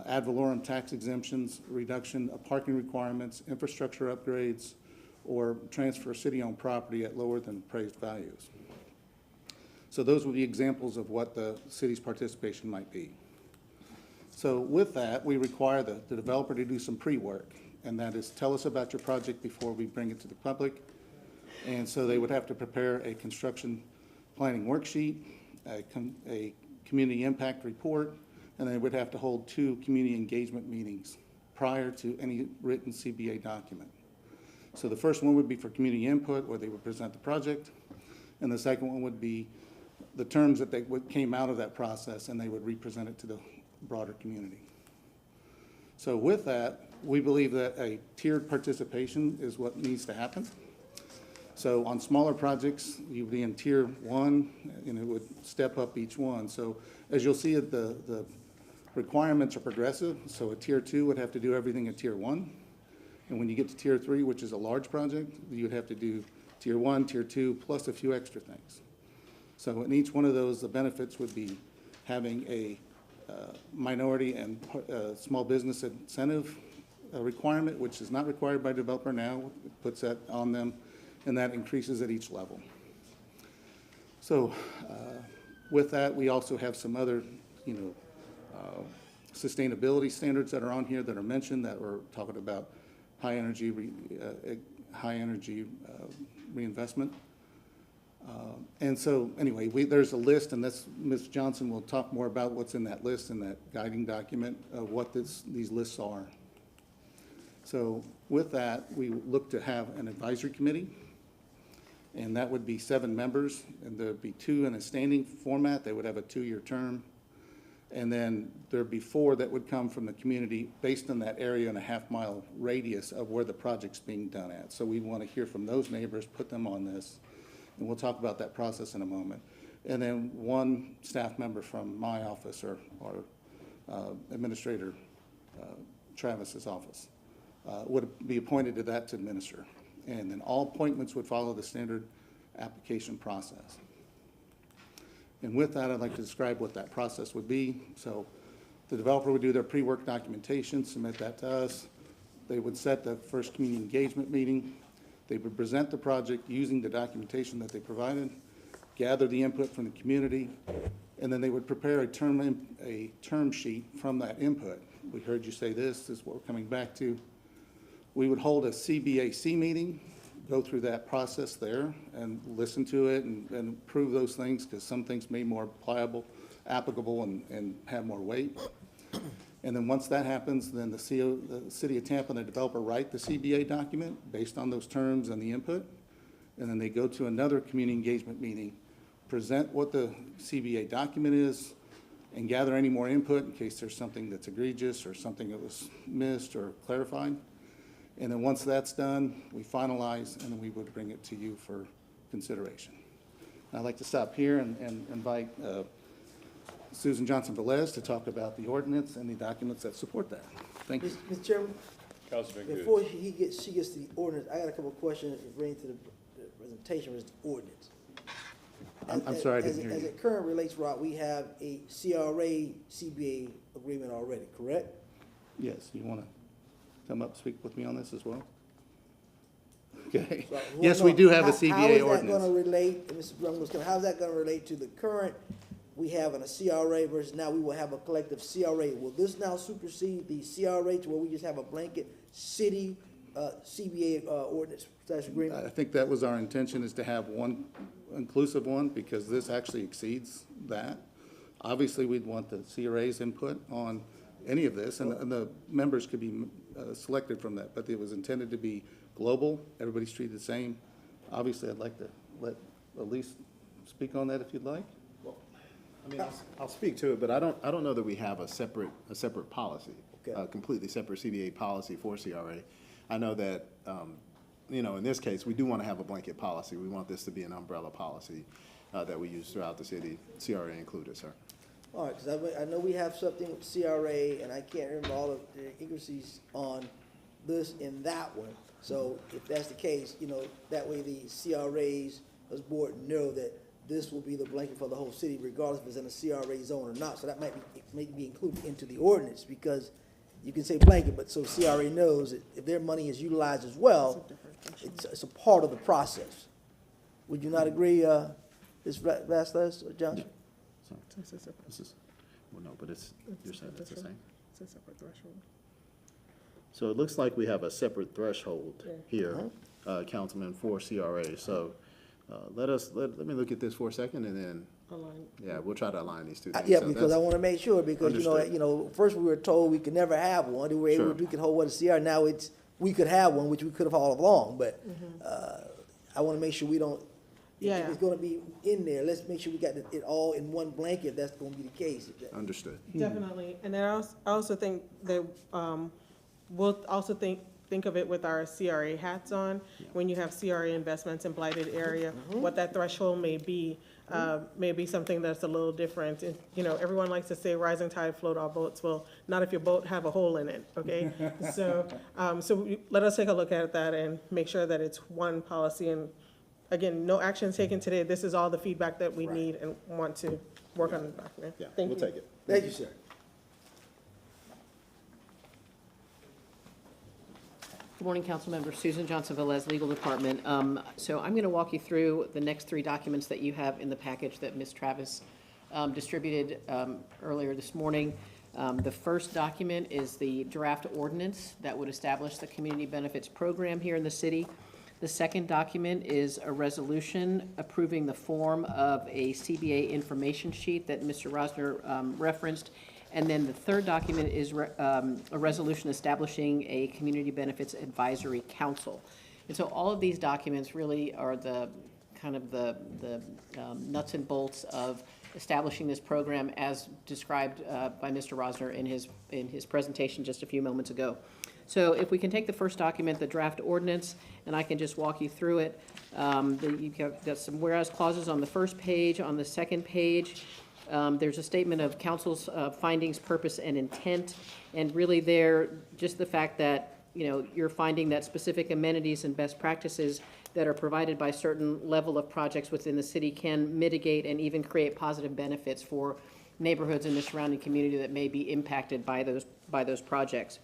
ad valorem tax exemptions, reduction of parking requirements, infrastructure upgrades, or transfer city-owned property at lower than appraised values. So those would be examples of what the city's participation might be. So with that, we require the developer to do some pre-work, and that is tell us about your project before we bring it to the public. And so they would have to prepare a construction planning worksheet, a community impact report, and they would have to hold 2 community engagement meetings prior to any written CBA document. So the first one would be for community input, where they would present the project, and the second one would be the terms that came out of that process, and they would represent it to the broader community. So with that, we believe that a tiered participation is what needs to happen. So on smaller projects, you'd be in tier 1, and it would step up each one. So as you'll see, the requirements are progressive. So a tier 2 would have to do everything at tier 1. And when you get to tier 3, which is a large project, you would have to do tier 1, tier 2, plus a few extra things. So in each one of those, the benefits would be having a minority and small business incentive requirement, which is not required by developer now. It puts that on them, and that increases at each level. So with that, we also have some other, sustainability standards that are on here that are mentioned, that we're talking about high energy reinvestment. And so anyway, there's a list, and Ms. Johnson will talk more about what's in that list, in that guiding document of what these lists are. So with that, we look to have an advisory committee, and that would be 7 members, and there'd be 2 in a standing format. They would have a 2-year term. And then there'd be 4 that would come from the community based on that area and a half-mile radius of where the project's being done at. So we want to hear from those neighbors, put them on this, and we'll talk about that process in a moment. And then 1 staff member from my office or Administrator Travis's office would be appointed to that to administer. And then all appointments would follow the standard application process. And with that, I'd like to describe what that process would be. So the developer would do their pre-work documentation, submit that to us. They would set the first community engagement meeting. They would present the project using the documentation that they provided, gather the input from the community, and then they would prepare a term sheet from that input. We heard you say this is what we're coming back to. We would hold a CBAC meeting, go through that process there and listen to it and prove those things, because some things may be more applicable and have more weight. And then once that happens, then the City of Tampa and the developer write the CBA document based on those terms and the input. And then they go to another community engagement meeting, present what the CBA document is, and gather any more input in case there's something that's egregious or something that was missed or clarified. And then once that's done, we finalize, and then we would bring it to you for consideration. I'd like to stop here and invite Susan Johnson-Velez to talk about the ordinance and the documents that support that. Thank you. Mr. Chairman, Councilman before she gets to the ordinance, I got a couple of questions relating to the presentation of the ordinance. I'm sorry, I didn't hear you. As it currently relates, Rod, we have a CRA-CBA agreement already, correct? Yes, you want to come up and speak with me on this as well? Okay. So, Yes, we do have a CBA How is that ordinance. going to relate, Mr. Brumwell, how is that going to relate to the current, we have in a CRA versus now we will have a collective CRA? Will this now supersede the CRA to where we just have a blanket city CBA ordinance / agreement? I think that was our intention, is to have one inclusive one, because this actually exceeds that. Obviously, we'd want the CRA's input on any of this, and the members could be selected from that, but it was intended to be global, everybody's treated the same. Obviously, I'd like to let Elise speak on that if you'd like. I mean, I'll speak to it, but I don't know that we have a separate policy, a completely separate CBA policy for CRA. I know that, in this case, we do want to have a blanket policy. We want this to be an umbrella policy that we use throughout the city, CRA included, sir. All right, because I know we have something with CRA, and I can't remember all of the intricacies on this and that one. So if that's the case, you know, that way the CRAs, as board know that this will be the blanket for the whole city, regardless if it's in a CRA zone or not. So that might be included into the ordinance, because you can say blanket, but so CRA knows that if their money is utilized as well, it's a part of the process. Would you not agree, Ms. Vasquez or Johnson? This is, well, no, but it's, you're saying it's the same? It's a separate threshold. So it looks like we have a separate threshold here, Councilman, for CRA. So let me look at this for a second, and then, yeah, we'll try to align these two things. Yeah, So because I that's- want to make sure, because, Understood. you know, first we were told we could never have one. We were able, Sure. we could hold one at CR. Now we could have one, which we could have all along, but I want to make sure we don't, if it's going to be in there, let's make sure we got it all in one blanket, if that's going to be the case. Understood. Definitely, and then I also think that we'll also think of it with our CRA hats on. When you have CRA investments in blighted area, what that threshold may be something that's a little different. And, you know, everyone likes to say rising tide float all boats. Well, not if your boat have a hole in it, okay? So let us take a look at that and make sure that it's one policy. And again, no action taken today. This is all the feedback that we need and want to work on the document. Yeah, Thank we'll you. take it. Thank you, sir. Good morning, council members. Susan Johnson Velez, Legal Department. So I'm going to walk you through the next three documents that you have in the package that Ms. Travis distributed earlier this morning. The first document is the draft ordinance that would establish the community benefits program here in the city. The second document is a resolution approving the form of a CBA information sheet that Mr. Rosner referenced. And then the third document is a resolution establishing a Community Benefits Advisory Council. And so all of these documents really are the kind of the nuts and bolts of establishing this program as described by Mr. Rosner in his presentation just a few moments ago. So if we can take the first document, the draft ordinance, and I can just walk you through it. You've got some whereas clauses on the first page. On the second page, there's a statement of council's findings, purpose, and intent, and really there, just the fact that, you know, you're finding that specific amenities and best practices that are provided by certain level of projects within the city can mitigate and even create positive benefits for neighborhoods in the surrounding community that may be impacted by those projects.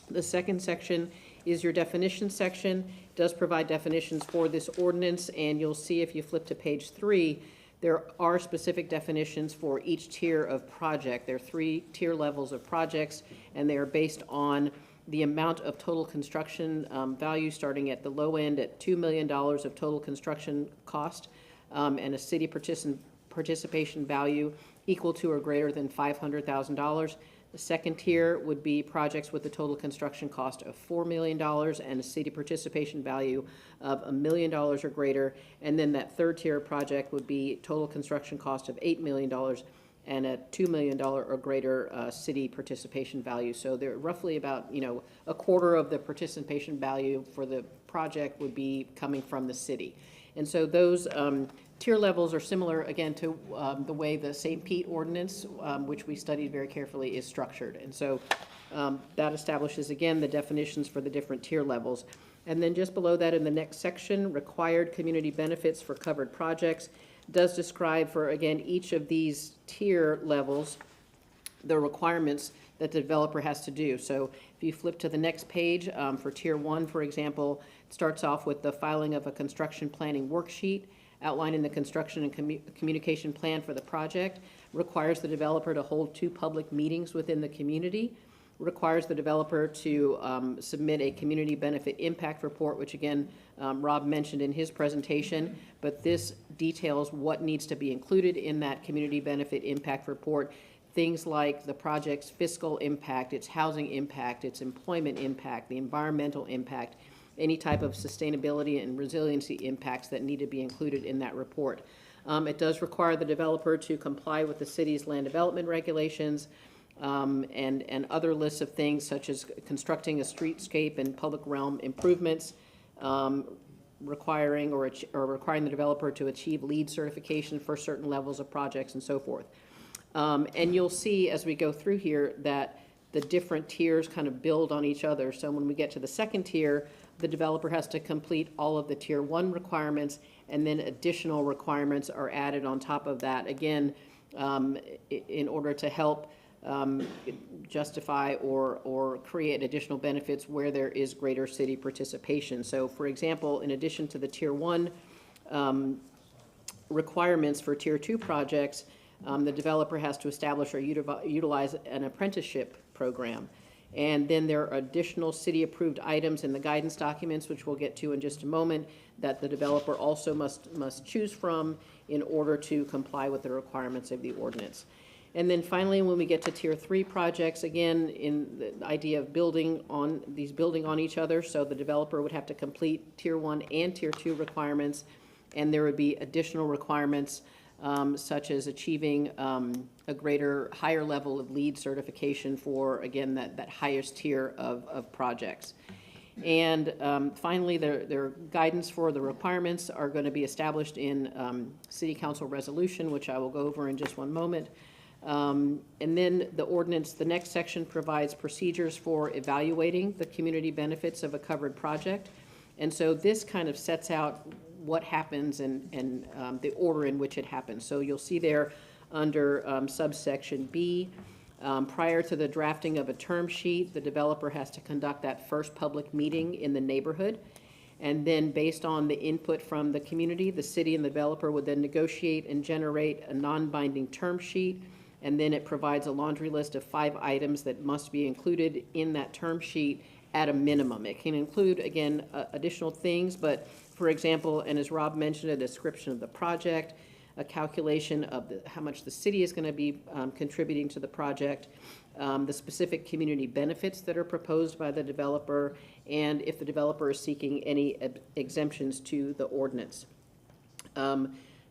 The second section is your definition section. It does provide definitions for this ordinance, and you'll see if you flip to page 3, there are specific definitions for each tier of project. There are 3 tier levels of projects, and they are based on the amount of total construction value, starting at the low end at $2 million of total construction cost, and a city participation value equal to or greater than $500,000. The second tier would be projects with a total construction cost of $4 million and a city participation value of $1 million or greater. And then that third tier project would be total construction cost of $8 million and a $2 million or greater city participation value. So they're roughly about, you know, a quarter of the participation value for the project would be coming from the city. And so those tier levels are similar, again, to the way the St. Pete ordinance, which we studied very carefully, is structured. And so that establishes, again, the definitions for the different tier levels. And then just below that in the next section, required community benefits for covered projects does describe for, again, each of these tier levels, the requirements that the developer has to do. So if you flip to the next page, for tier 1, for example, it starts off with the filing of a construction planning worksheet outlining the construction and communication plan for the project, requires the developer to hold 2 public meetings within the community, requires the developer to submit a community benefit impact report, which again, Rob mentioned in his presentation, but this details what needs to be included in that community benefit impact report. Things like the project's fiscal impact, its housing impact, its employment impact, the environmental impact, any type of sustainability and resiliency impacts that need to be included in that report. It does require the developer to comply with the city's land development regulations and other lists of things such as constructing a streetscape and public realm improvements, requiring the developer to achieve LEED certification for certain levels of projects and so forth. And you'll see as we go through here that the different tiers kind of build on each other. So when we get to the second tier, the developer has to complete all of the tier 1 requirements, and then additional requirements are added on top of that, again, in order to help justify or create additional benefits where there is greater city participation. So for example, in addition to the tier 1 requirements for tier 2 projects, the developer has to establish or utilize an apprenticeship program. And then there are additional city-approved items in the guidance documents, which we'll get to in just a moment, that the developer also must choose from in order to comply with the requirements of the ordinance. And then finally, when we get to tier 3 projects, again, in the idea of building on each other, so the developer would have to complete tier 1 and tier 2 requirements, and there would be additional requirements such as achieving a higher level of LEED certification for, again, that highest tier of projects. And finally, their guidance for the requirements are going to be established in City Council resolution, which I will go over in just one moment. And then the ordinance, the next section provides procedures for evaluating the community benefits of a covered project. And so this kind of sets out what happens and the order in which it happens. So you'll see there under subsection B, prior to the drafting of a term sheet, the developer has to conduct that first public meeting in the neighborhood. And then based on the input from the community, the city and the developer would then negotiate and generate a non-binding term sheet. And then it provides a laundry list of 5 items that must be included in that term sheet at a minimum. It can include, again, additional things, but for example, and as Rob mentioned, a description of the project, a calculation of how much the city is going to be contributing to the project, the specific community benefits that are proposed by the developer, and if the developer is seeking any exemptions to the ordinance.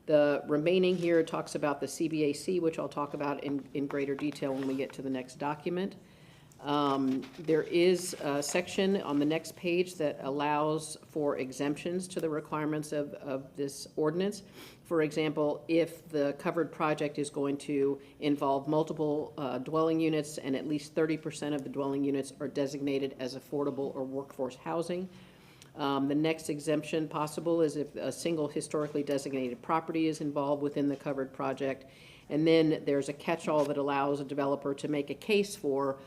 The remaining here talks about the CBAC, which I'll talk about in greater detail when we get to the next document. There is a section on the next page that allows for exemptions to the requirements of this ordinance. For example, if the covered project is going to involve multiple dwelling units and at least 30% of the dwelling units are designated as affordable or workforce housing. The next exemption possible is if a single historically designated property is involved within the covered project. And then there's a catch-all that allows a developer to make a case for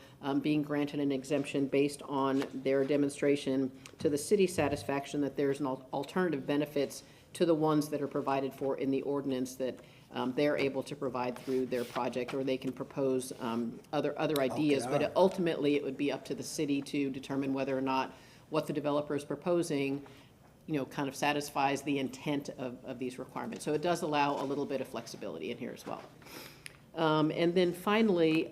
being granted an exemption based on their demonstration to the city's satisfaction that there's an alternative benefits to the ones that are provided for in the ordinance that they're able to provide through their project, or they can propose other ideas. Okay, but right. ultimately, it would be up to the city to determine whether or not what the developer is proposing, kind of satisfies the intent of these requirements. So it does allow a little bit of flexibility in here as well. And then finally,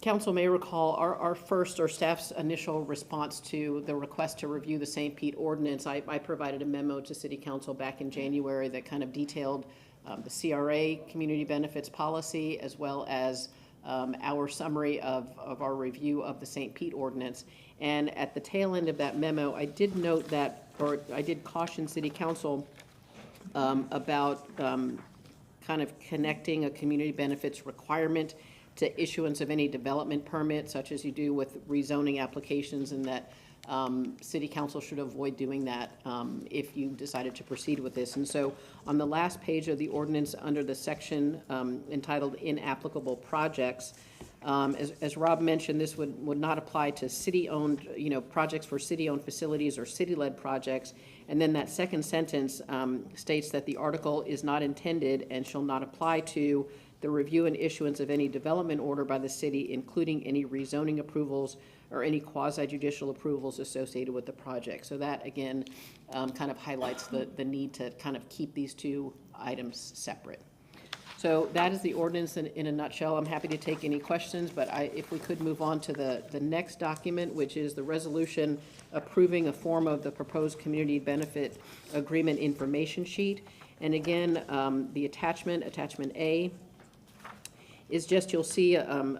Council may recall our staff's initial response to the request to review the St. Pete ordinance. I provided a memo to City Council back in January that kind of detailed the CRA community benefits policy, as well as our summary of our review of the St. Pete ordinance. And at the tail end of that memo, I did note that, or I did caution City Council about kind of connecting a community benefits requirement to issuance of any development permit, such as you do with rezoning applications, and that City Council should avoid doing that if you decided to proceed with this. And so on the last page of the ordinance, under the section entitled Inapplicable Projects, as Rob mentioned, this would not apply to city-owned, projects for city-owned facilities or city-led projects. And then that second sentence states that the article is not intended and shall not apply to the review and issuance of any development order by the city, including any rezoning approvals or any quasi-judicial approvals associated with the project. So that, again, kind of highlights the need to kind of keep these two items separate. So that is the ordinance in a nutshell. I'm happy to take any questions, but if we could move on to the next document, which is the resolution approving a form of the proposed community benefit agreement information sheet. And again, the attachment A, is just, you'll see an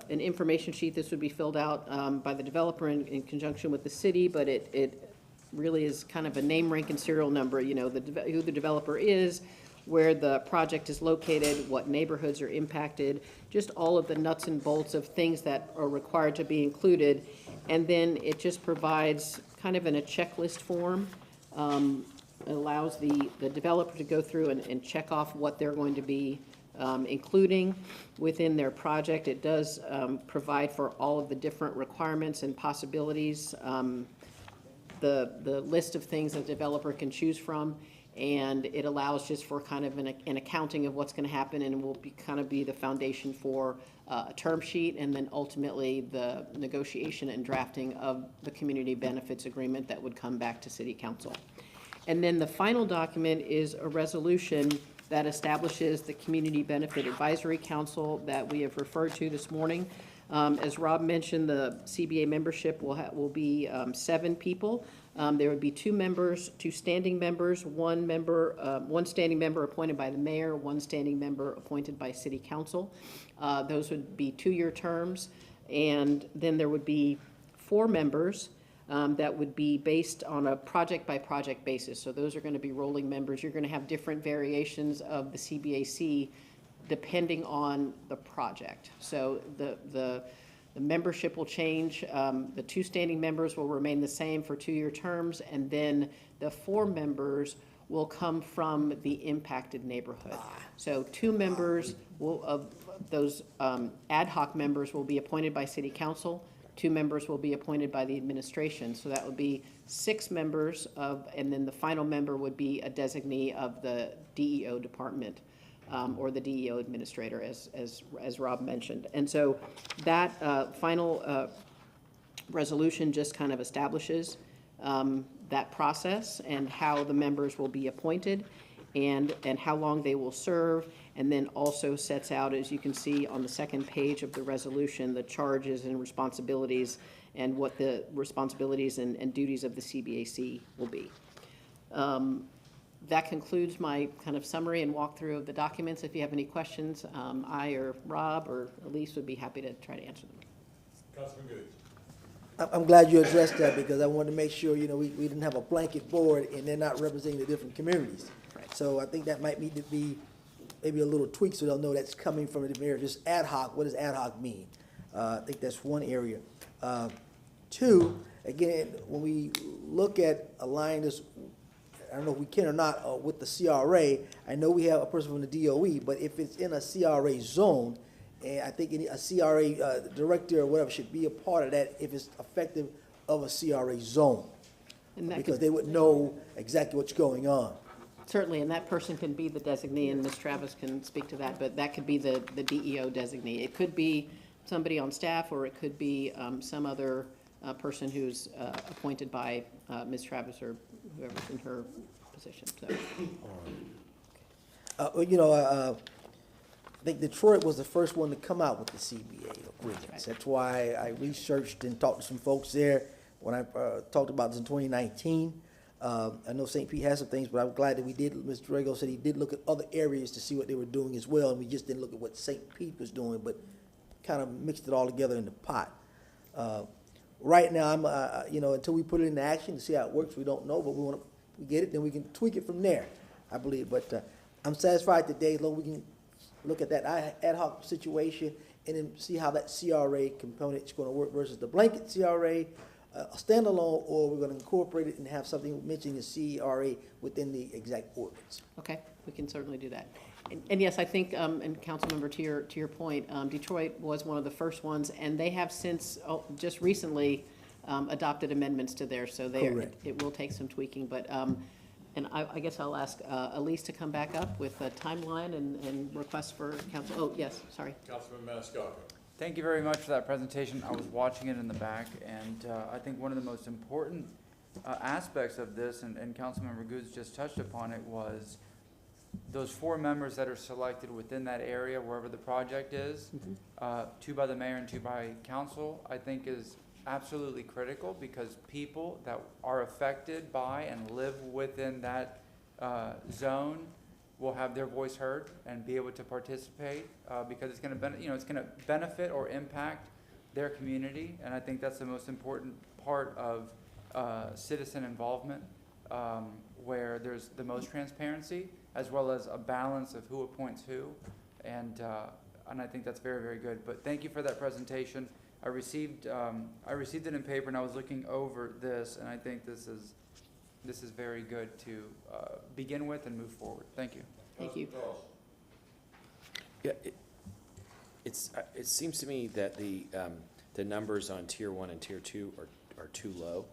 information sheet. This would be filled out by the developer in conjunction with the city, but it really is kind of a name, rank, and serial number, who the developer is, where the project is located, what neighborhoods are impacted, just all of the nuts and bolts of things that are required to be included. And then it just provides kind of in a checklist form. It allows the developer to go through and check off what they're going to be including within their project. It does provide for all of the different requirements and possibilities, the list of things that the developer can choose from, and it allows just for kind of an accounting of what's going to happen, and will be kind of be the foundation for a term sheet, and then ultimately the negotiation and drafting of the community benefits agreement that would come back to City Council. And then the final document is a resolution that establishes the Community Benefit Advisory Council that we have referred to this morning. As Rob mentioned, the CBA membership will be 7 people. There would be 2 members, 2 standing members, one standing member appointed by the mayor, 1 standing member appointed by City Council. Those would be 2-year terms. And then there would be 4 members that would be based on a project-by-project basis. So those are going to be rolling members. You're going to have different variations of the CBAC depending on the project. So the membership will change. The 2 standing members will remain the same for 2-year terms, and then the 4 members will come from the impacted neighborhood. So 2 members of those ad hoc members will be appointed by City Council. 2 members will be appointed by the administration. So that would be 6 members and then the final member would be a designee of the DEO department, or the DEO administrator, as Rob mentioned. And so that final resolution just kind of establishes that process and how the members will be appointed and how long they will serve, and then also sets out, as you can see on the second page of the resolution, the charges and responsibilities and what the responsibilities and duties of the CBAC will be. That concludes my kind of summary and walkthrough of the documents. If you have any questions, I or Rob or Elise would be happy to try to answer them. Councilman Goods. I'm glad you addressed that, because I wanted to make sure, we didn't have a blanket board and they're not representing the different communities. Right. So I think that might need to be maybe a little tweak so they'll know that's coming from the mayor. Just ad hoc, what does ad hoc mean? I think that's one area. 2, again, when we look at aligning this, I don't know if we can or not, with the CRA, I know we have a person from the DOE, but if it's in a CRA zone, and I think a CRA director or whatever should be a part of that if it's effective of a CRA zone. Because they would know exactly what's going on. Certainly, and that person can be the designee, and Ms. Travis can speak to that, but that could be the DEO designee. It could be somebody on staff, or it could be some other person who's appointed by Ms. Travis or whoever's in her position. So. I think Detroit was the first one to come out with the CBA agreements. That's why I researched and talked to some folks there when I talked about this in 2019. I know St. Pete has some things, but I'm glad that we did. Mr. Drago said he did look at other areas to see what they were doing as well, and we just didn't look at what St. Pete was doing, but kind of mixed it all together in the pot. Right now, I'm, until we put it into action to see how it works, we don't know, but we get it, then we can tweak it from there, I believe. But I'm satisfied today, as long as we can look at that ad hoc situation and then see how that CRA component is going to work versus the blanket CRA, a standalone, or we're going to incorporate it and have something mentioning the CRA within the exact ordinance. Okay, we can certainly do that. And yes, I think, and Councilmember, to your point, Detroit was one of the first ones, and they have since just recently adopted amendments to theirs, so it will take some tweaking. But and I guess I'll ask Elise to come back up with a timeline and request for council. Oh, yes, sorry. Councilman Maniscalco. Thank you very much for that presentation. I was watching it in the back, and I think one of the most important aspects of this, and Councilmember Goods just touched upon it, was those 4 members that are selected within that area, wherever the project is, 2 by the mayor and 2 by council, I think is absolutely critical, because people that are affected by and live within that zone will have their voice heard and be able to participate, because it's going to benefit or impact their community, and I think that's the most important part of citizen involvement, where there's the most transparency as well as a balance of who appoints who. And I think that's very, very good. But thank you for that presentation. I received it in paper, and I was looking over this, and I think this is very good to begin with and move forward. Thank you. Thank you. Yeah, it seems to me that the numbers on tier 1 and tier 2 are too low.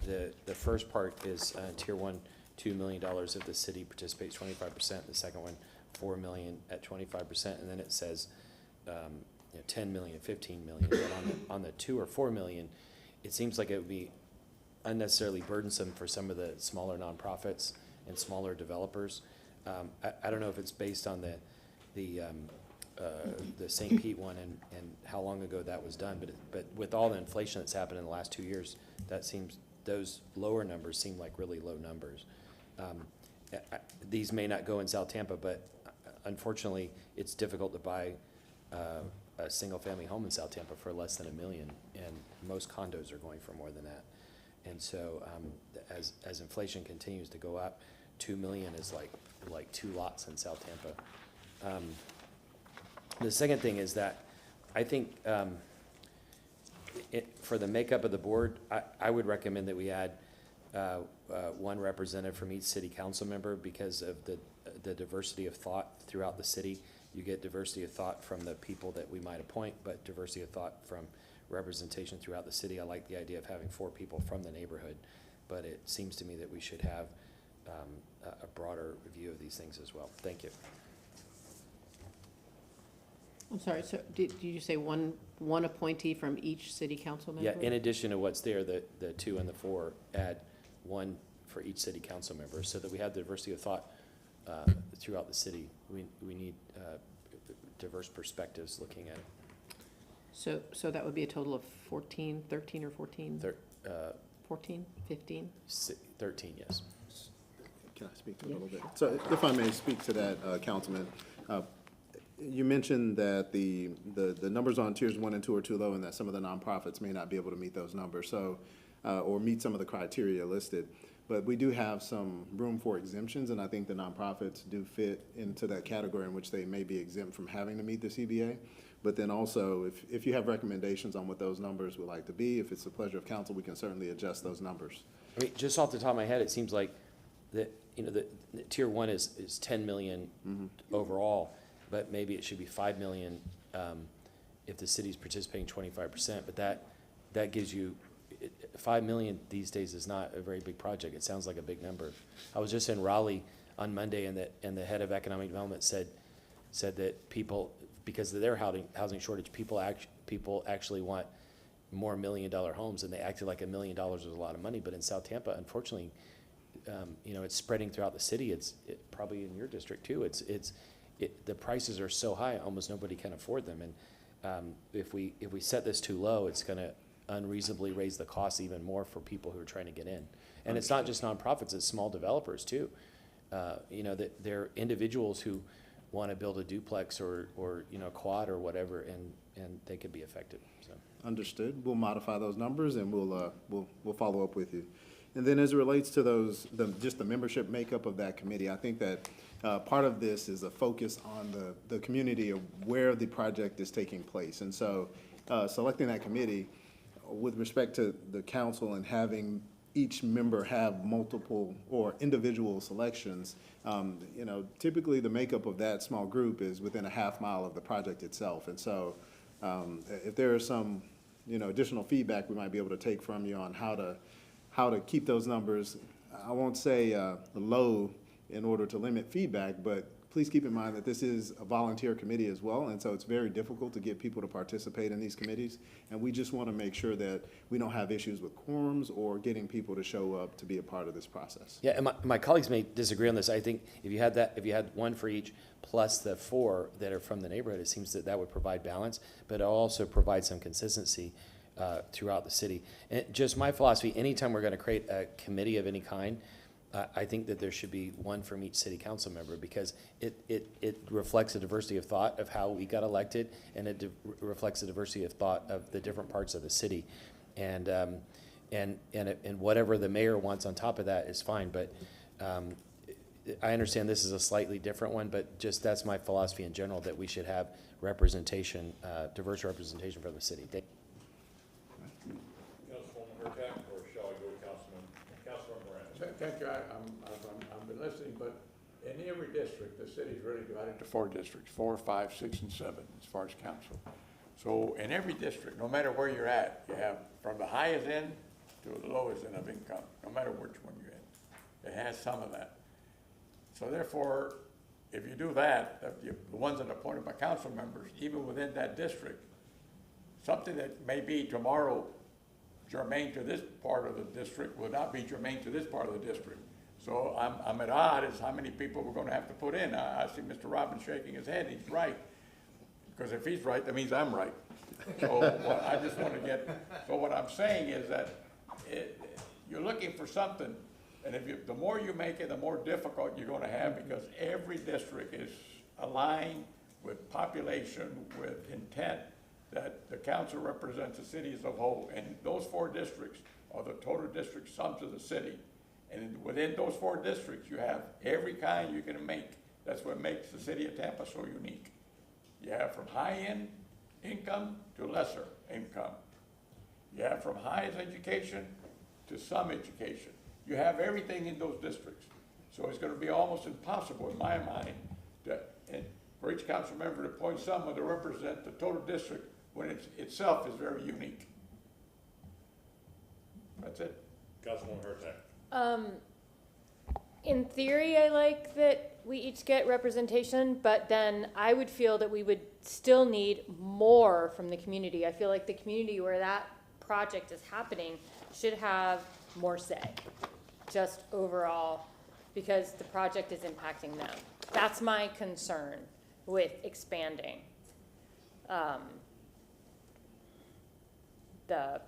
The first part is tier 1, $2 million if the city participates 25%. The second one, $4 million at 25%, and then it says 10 million, 15 million. But on the 2 or 4 million, it seems like it would be unnecessarily burdensome for some of the smaller nonprofits and smaller developers. I don't know if it's based on the St. Pete one and how long ago that was done, but with all the inflation that's happened in the last 2 years, those lower numbers seem like really low numbers. These may not go in South Tampa, but unfortunately, it's difficult to buy a single-family home in South Tampa for less than $1 million, and most condos are going for more than that. And so, as inflation continues to go up, $2 million is like 2 lots in South Tampa. The second thing is that I think for the makeup of the board, I would recommend that we add one representative from each city council member because of the diversity of thought throughout the city. You get diversity of thought from the people that we might appoint, but diversity of thought from representation throughout the city. I like the idea of having 4 people from the neighborhood, but it seems to me that we should have a broader view of these things as well. Thank you. I'm sorry, so did you say one appointee from each city council member? Yeah, in addition to what's there, the 2 and the 4, add 1 for each city council member so that we have the diversity of thought throughout the city. We need diverse perspectives looking at it. So that would be a total of 14, 13 or 14? 14, 15? 13, yes. Can I speak to it a little bit? So if I may speak to that, Councilman, you mentioned that the numbers on tiers 1 and 2 are too low and that some of the nonprofits may not be able to meet those numbers, so or meet some of the criteria listed. But we do have some room for exemptions, and I think the nonprofits do fit into that category in which they may be exempt from having to meet the CBA. But then also, if you have recommendations on what those numbers would like to be, if it's the pleasure of council, we can certainly adjust those numbers. I mean, just off the top of my head, it seems like the tier 1 is 10 million overall, but maybe it should be 5 million if the city's participating 25%. But that gives you 5 million these days is not a very big project. It sounds like a big number. I was just in Raleigh on Monday, and the head of economic development said that people, because of their housing shortage, people actually want more $1 million homes, and they acted like $1 million was a lot of money. But in South Tampa, unfortunately, it's spreading throughout the city. It's probably in your district too. The prices are so high, almost nobody can afford them. And if we set this too low, it's going to unreasonably raise the cost even more for people who are trying to get in. And it's not just nonprofits; it's small developers too. That they're individuals who want to build a duplex or quad or whatever, and they could be affected. So. Understood. We'll modify those numbers and we'll follow up with you. And then as it relates to just the membership makeup of that committee, I think that part of this is a focus on the community of where the project is taking place. And so selecting that committee with respect to the council and having each member have multiple or individual selections, typically the makeup of that small group is within a half mile of the project itself. And so if there is some, additional feedback we might be able to take from you on how to keep those numbers, I won't say low in order to limit feedback, but please keep in mind that this is a volunteer committee as well, and so it's very difficult to get people to participate in these committees, and we just want to make sure that we don't have issues with quorums or getting people to show up to be a part of this process. Yeah, and my colleagues may disagree on this. I think if you had 1 for each plus the 4 that are from the neighborhood, it seems that would provide balance, but it'll also provide some consistency throughout the city. And just my philosophy, anytime we're going to create a committee of any kind, I think that there should be 1 from each city council member because it reflects a diversity of thought of how we got elected, and it reflects a diversity of thought of the different parts of the city, and whatever the mayor wants on top of that is fine. But I understand this is a slightly different one, but just that's my philosophy in general, that we should have representation, diverse representation from the city. Councilwoman Hurtak, or shall I go to Councilman Moran? Thank you. I've been listening, but in every district, the city's really divided into 4 districts, 4, 5, 6, and 7, as far as council. So in every district, no matter where you're at, you have from the highest end to the lowest end of income, no matter which one you're in. It has some of that. So therefore, if you do that, the ones that are appointed by council members, even within that district, something that may be tomorrow germane to this part of the district will not be germane to this part of the district. So I'm at odds as how many people we're gonna have to put in. I see Mr. Robbins shaking his head, he's right. Because if he's right, that means I'm right. So I just want to so what I'm saying is that you're looking for something, and the more you make it, the more difficult you're gonna have, because every district is aligned with population, with intent, that the council represents the city as a whole. And those 4 districts are the total district sums of the city. And within those 4 districts, you have every kind you can make. That's what makes the city of Tampa so unique. You have from high-end income to lesser income. You have from highest education to some education. You have everything in those districts. So it's going to be almost impossible, in my mind, for each council member to appoint someone to represent the total district when it itself is very unique. That's it. Councilwoman Hurtak. In theory, I like that we each get representation, but then I would feel that we would still need more from the community. I feel like the community where that project is happening should have more say, just overall, because the project is impacting them. That's my concern with expanding the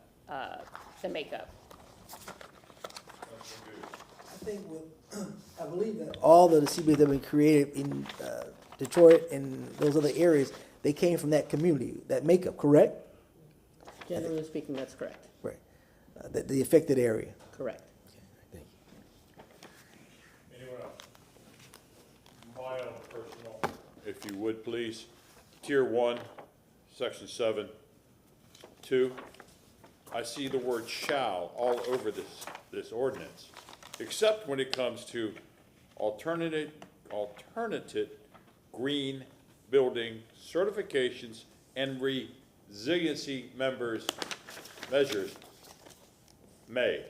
makeup. I believe that all of the CBAs that have been created in Detroit and those other areas, they came from that community, that makeup, correct? Generally speaking, that's correct. Right. The affected area. Correct. Thank you. Anyone else? My own personal, if you would please, Tier 1, Section 7, 2. I see the word shall all over this ordinance, except when it comes to alternative green building certifications and resiliency measures may.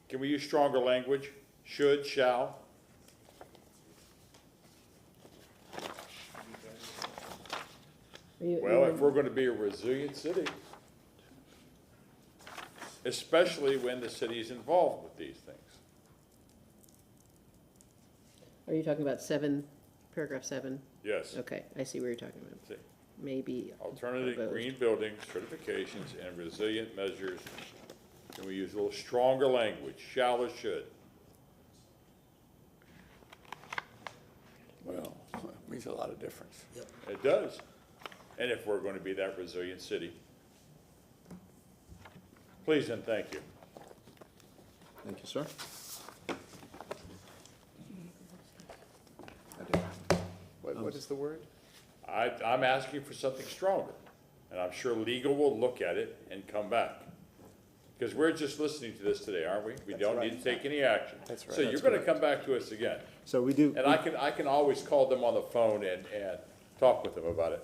Can we use stronger language? Should, shall? Well, if we're going to be a resilient city, especially when the city is involved with these things. Are you talking about 7, paragraph 7? Yes. Okay, I see what you're talking about. See. Maybe Alternative opposed. green building certifications and resilient measures. Can we use a little stronger language, shall or should? Well, it makes a lot of difference. It does. And if we're going to be that resilient city. Please and thank you. Thank you, sir. What is the word? I'm asking for something stronger, and I'm sure legal will look at it and come back. Because we're just listening to this today, aren't we? We don't need to take any action. That's right. So you're going to come back to us again. So we do. And I can always call them on the phone and talk with them about it.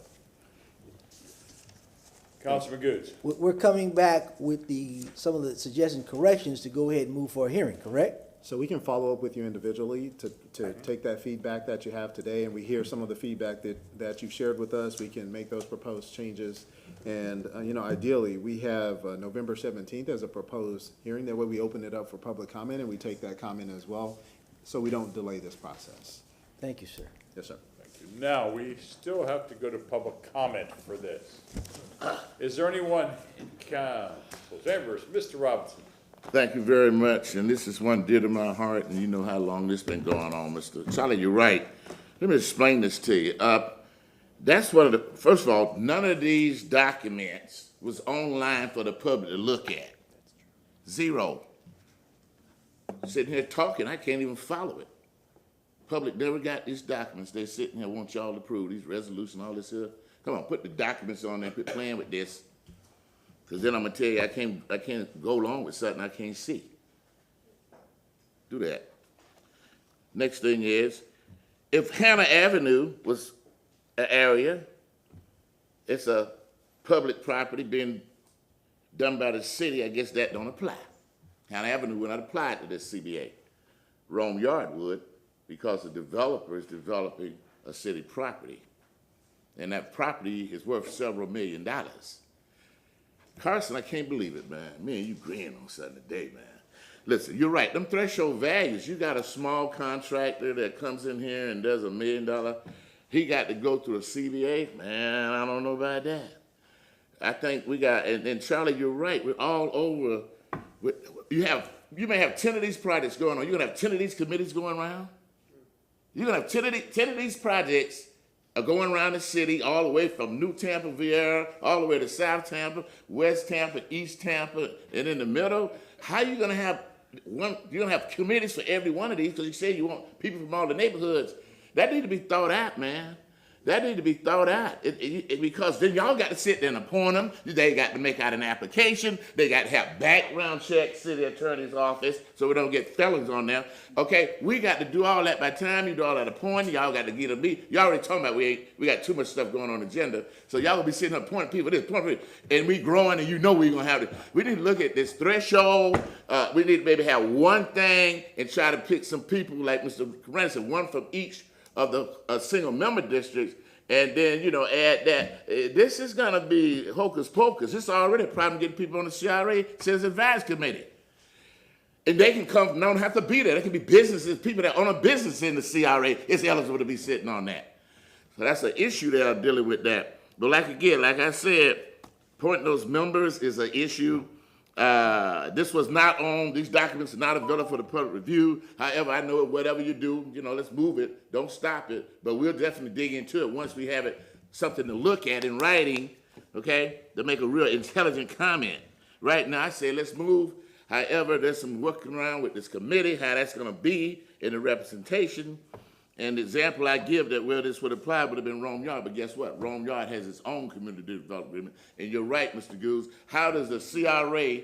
Councilman Goods. We're coming back with some of the suggested corrections to go ahead and move for a hearing, correct? So we can follow up with you individually to take that feedback that you have today, and we hear some of the feedback that you've shared with us. We can make those proposed changes. And, ideally, we have November 17th as a proposed hearing. That way we open it up for public comment, and we take that comment as well, so we don't delay this process. Thank you, sir. Yes, sir. Thank you. Now, we still have to go to public comment for this. Is there anyone in council's chambers? Mr. Robinson. Thank you very much, and this is one dear to my heart, and you know how long this been going on, Mr. Charlie, you're right. Let me explain this to you. That's one of the, first of all, none of these documents was online for the public to look at. Zero. Sitting here talking, I can't even follow it. Public never got these documents. They sitting here, want y'all to approve these resolutions, all this here. Come on, put the documents on there, quit playing with this. Cause then I'm gonna tell you, I can't go along with something I can't see. Do that. Next thing is, if Hannah Avenue was an area, it's a public property being done by the city, I guess that don't apply. Hannah Avenue would not apply to this CBA. Rome Yard would, because the developer is developing a city property. And that property is worth several $1 million. Carson, I can't believe it, man. Me and you agreeing on something today, man. Listen, you're right. Them threshold values, you got a small contractor that comes in here and does $1 million. He got to go through a CBA. Man, I don't know about that. I think we got, and Charlie, you're right. We're all over. You may have 10 of these projects going on. You're going to have 10 of these committees going around. You're going to have 10 of these projects are going around the city, all the way from New Tampa, Vieira, all the way to South Tampa, West Tampa, East Tampa, and in the middle. How are you going to have one? You're going to have committees for every one of these because you say you want people from all the neighborhoods. That need to be thought out, man. That need to be thought out because then y'all got to sit there and appoint them. They got to make out an application. They got to have background checks, city attorney's office, so we don't get felons on there. Okay, we got to do all that. By the time you do all that appointing, y'all got to get a meet. Y'all already talking about we got too much stuff going on the agenda, so y'all will be sitting up appointing people this, appointing people, and we growing, and you know we're gonna have it. We need to look at this threshold. We need to maybe have one thing and try to pick some people like Mr. Corrales said, one from each of the single member districts, and then, add that. This is going to be hocus pocus. It's already a problem getting people on the CRA Citizens Advisory Committee. And they can come, don't have to be there. They can be businesses, people that own a business in the CRA is eligible to be sitting on that. So that's an issue that I'm dealing with that. But like I said, appointing those members is an issue. This was not on, these documents are not available for the public review. However, I know whatever you do, let's move it, don't stop it, but we'll definitely dig into it once we have it, something to look at in writing, okay, to make a real intelligent comment. Right now, I say let's move. However, there's some working around with this committee, how that's gonna be in the representation. And the example I give that where this would apply would have been Rome Yard, but guess what? Rome Yard has its own community development agreement. And you're right, Mr. Goose. How does the CRA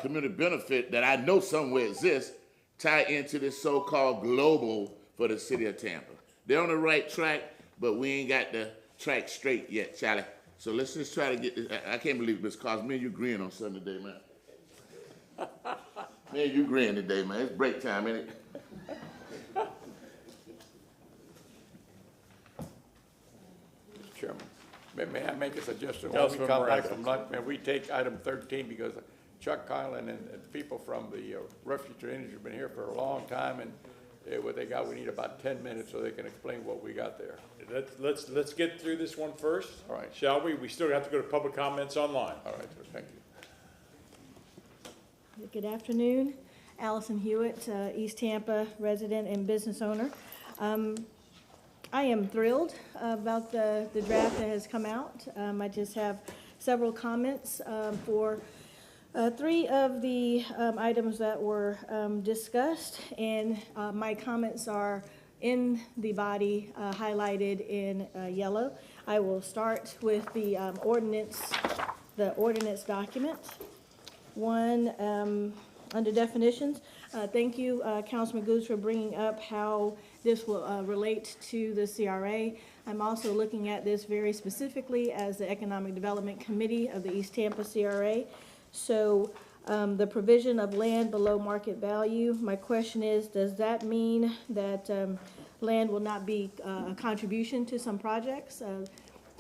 community benefit that I know somewhere exists tie into this so-called global for the city of Tampa? They're on the right track, but we ain't got the track straight yet, Charlie. So let's just try to get this. I can't believe Ms. Cos, me and you agreeing on something today, man. Me and you agreeing today, man. It's break time, ain't it? Chairman, may I make a suggestion? When we come back from lunch, may we take item 13 because Chuck Kylan and people from the refugee industry have been here for a long time, and what they got, we need about 10 minutes so they can explain what we got there. Let's get through this one first. All right. Shall we? We still have to go to public comments online. All right, thank you. Good afternoon. Allison Hewitt, East Tampa resident and business owner. I am thrilled about the draft that has come out. I just have several comments for 3 of the items that were discussed, and my comments are in the body highlighted in yellow. I will start with the ordinance document. One, under definitions, thank you, Councilman Goose, for bringing up how this will relate to the CRA. I'm also looking at this very specifically as the Economic Development Committee of the East Tampa CRA. So the provision of land below market value, my question is, does that mean that land will not be a contribution to some projects?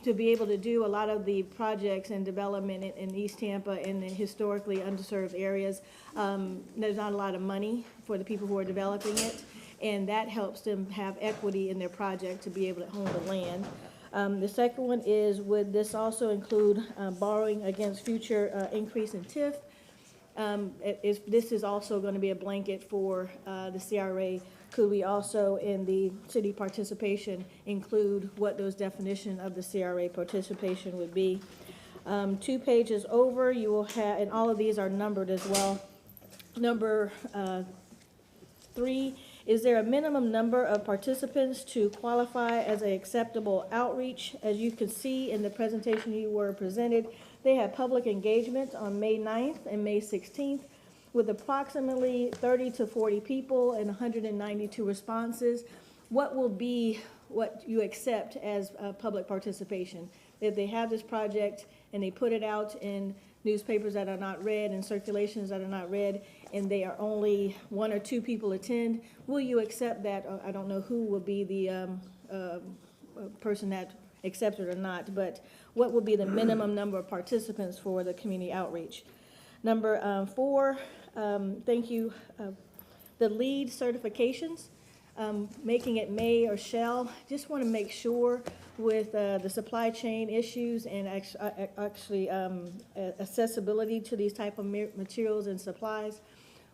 To be able to do a lot of the projects and development in East Tampa in the historically underserved areas, there's not a lot of money for the people who are developing it, and that helps them have equity in their project to be able to own the land. The second one is, would this also include borrowing against future increase in TIF? If this is also going to be a blanket for the CRA, could we also, in the city participation, include what those definition of the CRA participation would be? 2 pages over, you will have, and all of these are numbered as well. Number 3 Is there a minimum number of participants to qualify as an acceptable outreach? As you can see in the presentation you were presented, they had public engagement on May 9th and May 16th with approximately 30 to 40 people and 192 responses. What will be what you accept as public participation? If they have this project and they put it out in newspapers that are not read and circulations that are not read, and they are only 1 or 2 people attend, will you accept that? I don't know who will be the person that accepts it or not, but what will be the minimum number of participants for the community outreach? Number 4, thank you. The lead certifications, making it may or shall. Just want to make sure with the supply chain issues and actually accessibility to these type of materials and supplies.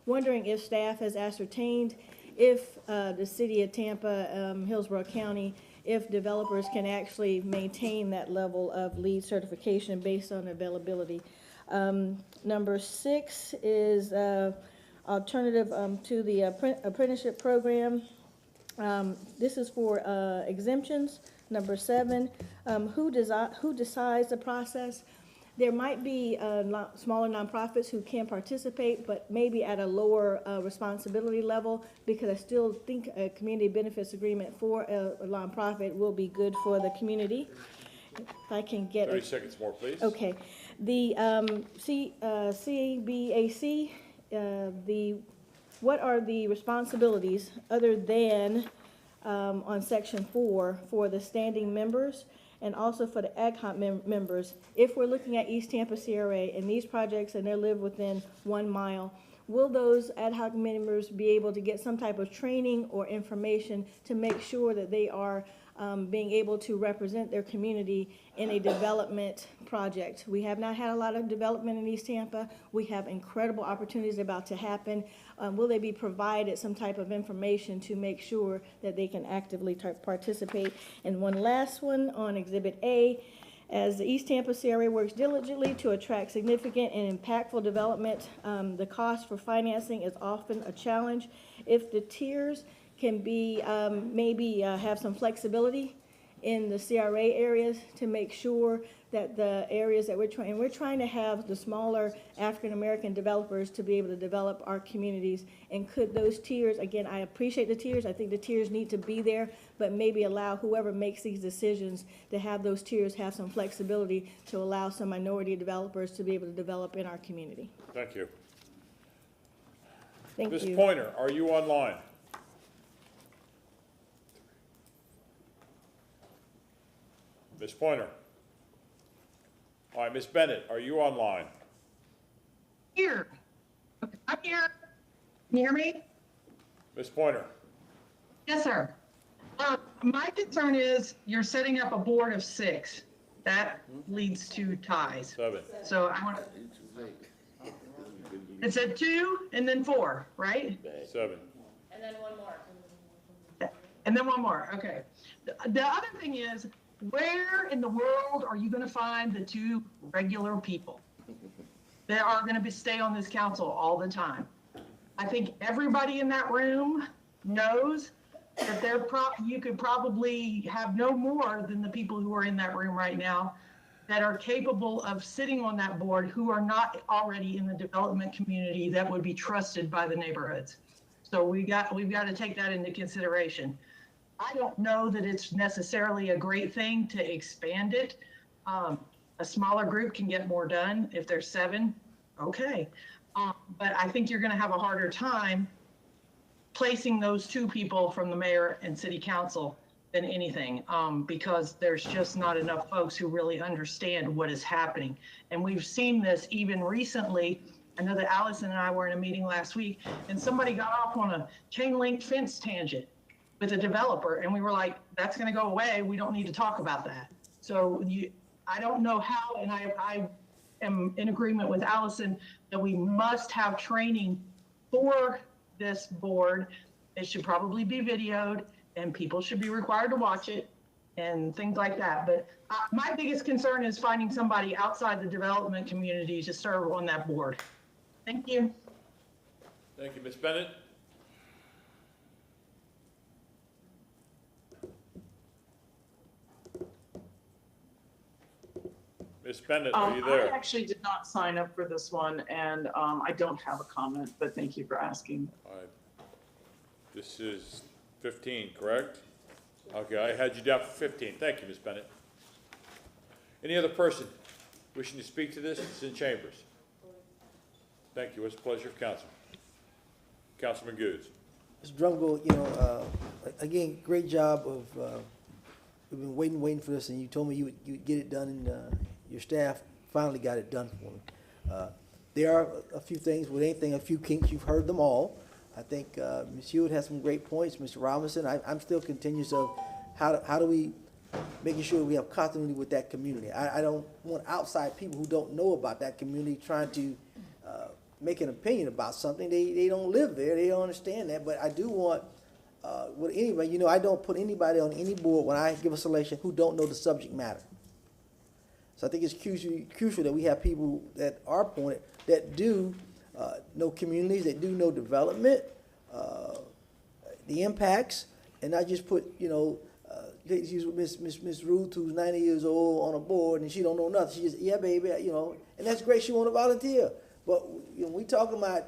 Wondering if staff has ascertained if the city of Tampa, Hillsborough County, if developers can actually maintain that level of LEED certification based on availability. Number 6 is alternative to the apprenticeship program. This is for exemptions. Number 7, who decides the process? There might be smaller nonprofits who can participate, but maybe at a lower responsibility level, because I still think a community benefits agreement for a nonprofit will be good for the community. If I can get 30 seconds more, please. Okay. The CBAC, what are the responsibilities other than on section 4 for the standing members and also for the ad hoc members? If we're looking at East Tampa CRA and these projects and they live within 1 mile, will those ad hoc members be able to get some type of training or information to make sure that they are being able to represent their community in a development project? We have not had a lot of development in East Tampa. We have incredible opportunities about to happen. Will they be provided some type of information to make sure that they can actively participate? And one last one on Exhibit A. As the East Tampa CRA works diligently to attract significant and impactful development, the cost for financing is often a challenge. If the tiers can be, maybe have some flexibility in the CRA areas to make sure that the areas that we're trying to have the smaller African-American developers to be able to develop our communities. And could those tiers, again, I appreciate the tiers, I think the tiers need to be there, but maybe allow whoever makes these decisions to have those tiers have some flexibility to allow some minority developers to be able to develop in our community. Thank you. Thank you. Ms. Pointer, are you online? Ms. Pointer. All right, Ms. Bennett, are you online? Here. I'm here. Can you hear me? Ms. Pointer. Yes, sir. My concern is you're setting up a board of 6. That leads to ties. 7. So I want to. It said 2 and then 4, right? 7. And then one more. And then one more. Okay. The other thing is, where in the world are you going to find the 2 regular people that are going to stay on this council all the time? I think everybody in that room knows that you could probably have no more than the people who are in that room right now that are capable of sitting on that board, who are not already in the development community that would be trusted by the neighborhoods. So we've got to take that into consideration. I don't know that it's necessarily a great thing to expand it. A smaller group can get more done. If there's 7, okay. But I think you're going to have a harder time placing those 2 people from the mayor and city council than anything, because there's just not enough folks who really understand what is happening. And we've seen this even recently. I know that Allison and I were in a meeting last week, and somebody got off on a chain link fence tangent with a developer, and we were like, that's going to go away. We don't need to talk about that. So I don't know how, and I am in agreement with Allison that we must have training for this board. It should probably be videoed, and people should be required to watch it and things like that. But my biggest concern is finding somebody outside the development community to serve on that board. Thank you. Thank you, Ms. Bennett. Ms. Bennett, are you I there? actually did not sign up for this one, and I don't have a comment, but thank you for asking. All right. This is 15, correct? Okay, I had you down for 15. Thank you, Ms. Bennett. Any other person wishing to speak to this? It's in chambers. Thank you. What's the pleasure of council? Councilman Goods. Mr. Drumgo, again, great job of, we've been waiting for this, and you told me you'd get it done, and your staff finally got it done for me. There are a few things, with anything, a few kinks, you've heard them all. I think Ms. Hewitt has some great points, Mr. Robinson. I'm still continuous of how do we, making sure we have continuity with that community. I don't want outside people who don't know about that community trying to make an opinion about something. They don't live there, they don't understand that, but I do want, with anybody, I don't put anybody on any board when I give a selection who don't know the subject matter. So I think it's crucial that we have people that are appointed that do know communities, that do know development, the impacts, and not just put, use Miss Ruth, who's 90 years old, on a board, and she don't know nothing. She just, yeah, baby, and that's great. She want to volunteer. But when we talking about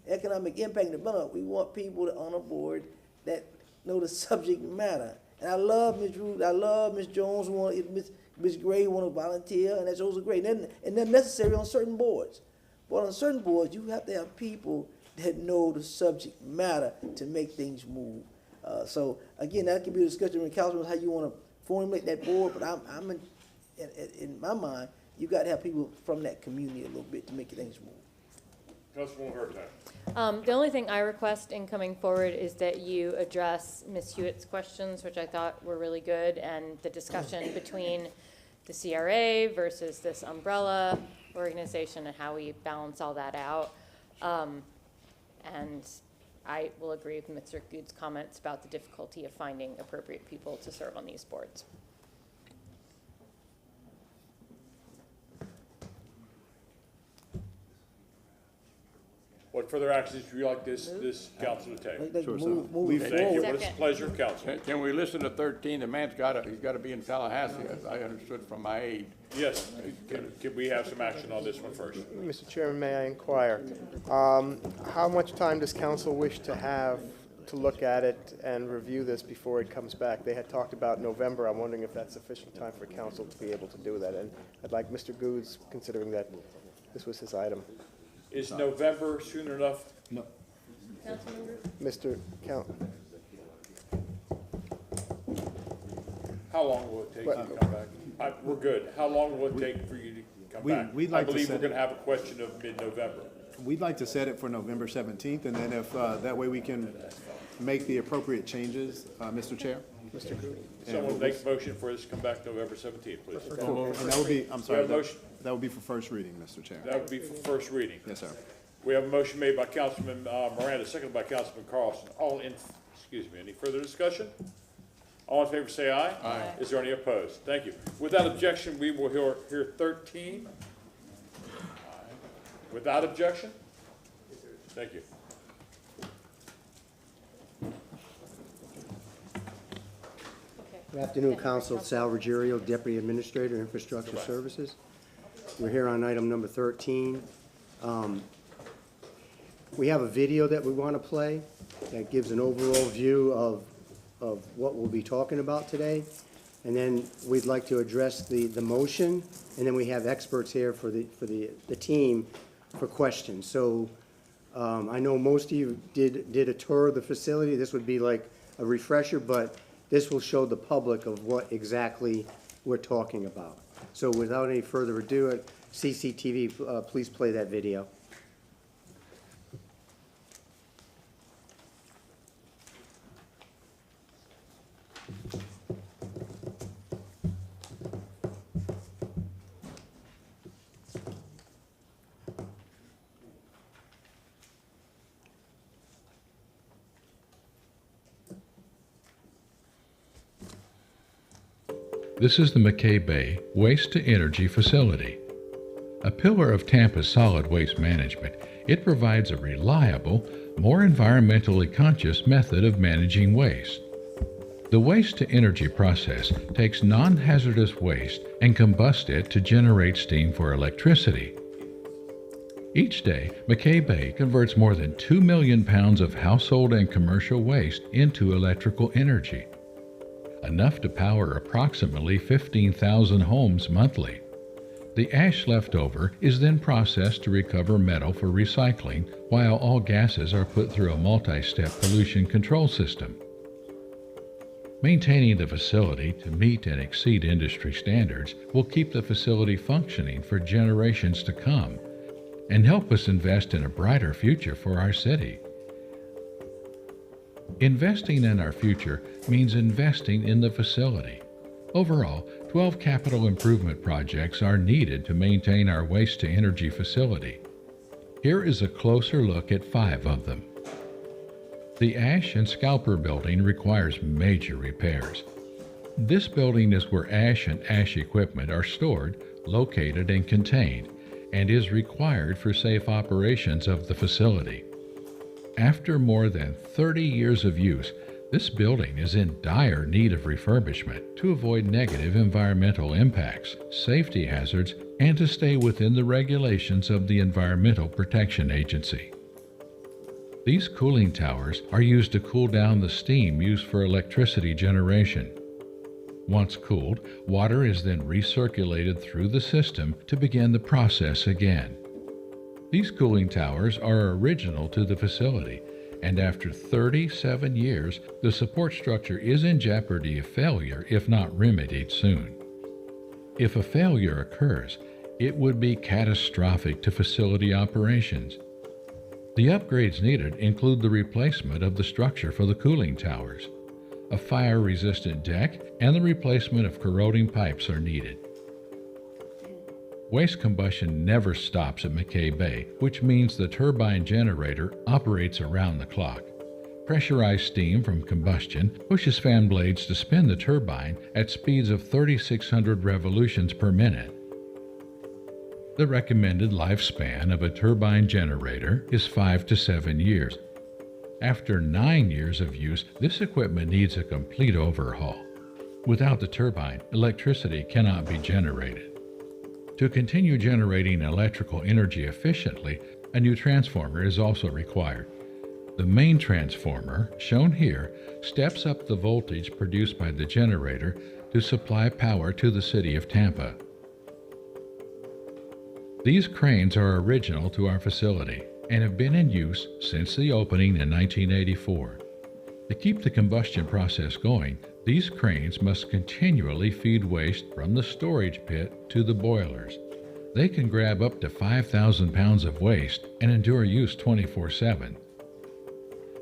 economic impact and development, we want people that on a board that know the subject matter. And I love Ms. Ruth, I love Ms. Jones, Ms. Gray want to volunteer, and those are great. And they're necessary on certain boards. But on certain boards, you have to have people that know the subject matter to make things move. So again, that can be a discussion with councilmen how you want to formulate that board. But I'm in my mind, you got to have people from that community a little bit to make things move. Councilwoman Hurtak. The only thing I request in coming forward is that you address Ms. Hewitt's questions, which I thought were really good, and the discussion between the CRA versus this umbrella organization and how we balance all that out. And I will agree with Mr. Good's comments about the difficulty of finding appropriate people to serve on these boards. What further actions would you like this council to take? Sure, Thank you. What is the pleasure of council? Can we listen to 13? The man's he's gotta be in Tallahassee, as I understood from my aide. Yes. Can we have some action on this one first? Mr. Chairman, may I inquire, how much time does council wish to have to look at it and review this before it comes back? They had talked about November. I'm wondering if that's sufficient time for council to be able to do that. And I'd like Mr. Goods, considering that this was his item. Is November soon enough? No. Mr. Count. How long will it take to come back? We're good. How long will it take for you to come back? I believe we're going to have a question of mid-November. We'd like to set it for November 17th, and then if, that way we can make the appropriate changes, Mr. Chair. Mr. Goods. Someone make a motion for this to come back November 17th, please. And that would be, I'm sorry, We have a motion. that would be for first reading, Mr. Chair. That would be for first reading. Yes, sir. We have a motion made by Councilman Miranda, seconded by Councilman Carlson. Any further discussion? All in favor say aye. Aye. Is there any opposed? Thank you. Without objection, we will hear 13. Without objection? Thank you. Good afternoon, Council. Sal Ruggiero, Deputy Administrator, Infrastructure Services. We're here on item number 13. We have a video that we want to play that gives an overall view of what we'll be talking about today. And then we'd like to address the motion, and then we have experts here for the team for questions. So I know most of you did a tour of the facility. This would be like a refresher, but this will show the public of what exactly we're talking about. So without any further ado, CCTV, please play that video. This is the McKay Bay Waste-to-Energy Facility. A pillar of Tampa's solid waste management, it provides a reliable, more environmentally conscious method of managing waste. The waste-to-energy process takes non-hazardous waste and combusts it to generate steam for electricity. Each day, McKay Bay converts more than 2 million pounds of household and commercial waste into electrical energy, enough to power approximately 15,000 homes monthly. The ash left over is then processed to recover metal for recycling, while all gases are put through a multi-step pollution control system. Maintaining the facility to meet and exceed industry standards will keep the facility functioning for generations to come and help us invest in a brighter future for our city. Investing in our future means investing in the facility. Overall, 12 capital improvement projects are needed to maintain our waste-to-energy facility. Here is a closer look at 5 of them. The Ash and Scalper building requires major repairs. This building is where ash and ash equipment are stored, located, and contained, and is required for safe operations of the facility. After more than 30 years of use, this building is in dire need of refurbishment to avoid negative environmental impacts, safety hazards, and to stay within the regulations of the Environmental Protection Agency. These cooling towers are used to cool down the steam used for electricity generation. Once cooled, water is then recirculated through the system to begin the process again. These cooling towers are original to the facility, and after 37 years, the support structure is in jeopardy of failure if not remedied soon. If a failure occurs, it would be catastrophic to facility operations. The upgrades needed include the replacement of the structure for the cooling towers. A fire-resistant deck and the replacement of corroding pipes are needed. Waste combustion never stops at McKay Bay, which means the turbine generator operates around the clock. Pressurized steam from combustion pushes fan blades to spin the turbine at speeds of 3,600 revolutions per minute. The recommended lifespan of a turbine generator is 5 to 7 years. After 9 years of use, this equipment needs a complete overhaul. Without the turbine, electricity cannot be generated. To continue generating electrical energy efficiently, a new transformer is also required. The main transformer, shown here, steps up the voltage produced by the generator to supply power to the city of Tampa. These cranes are original to our facility and have been in use since the opening in 1984. To keep the combustion process going, these cranes must continually feed waste from the storage pit to the boilers. They can grab up to 5,000 pounds of waste and endure use 24/7.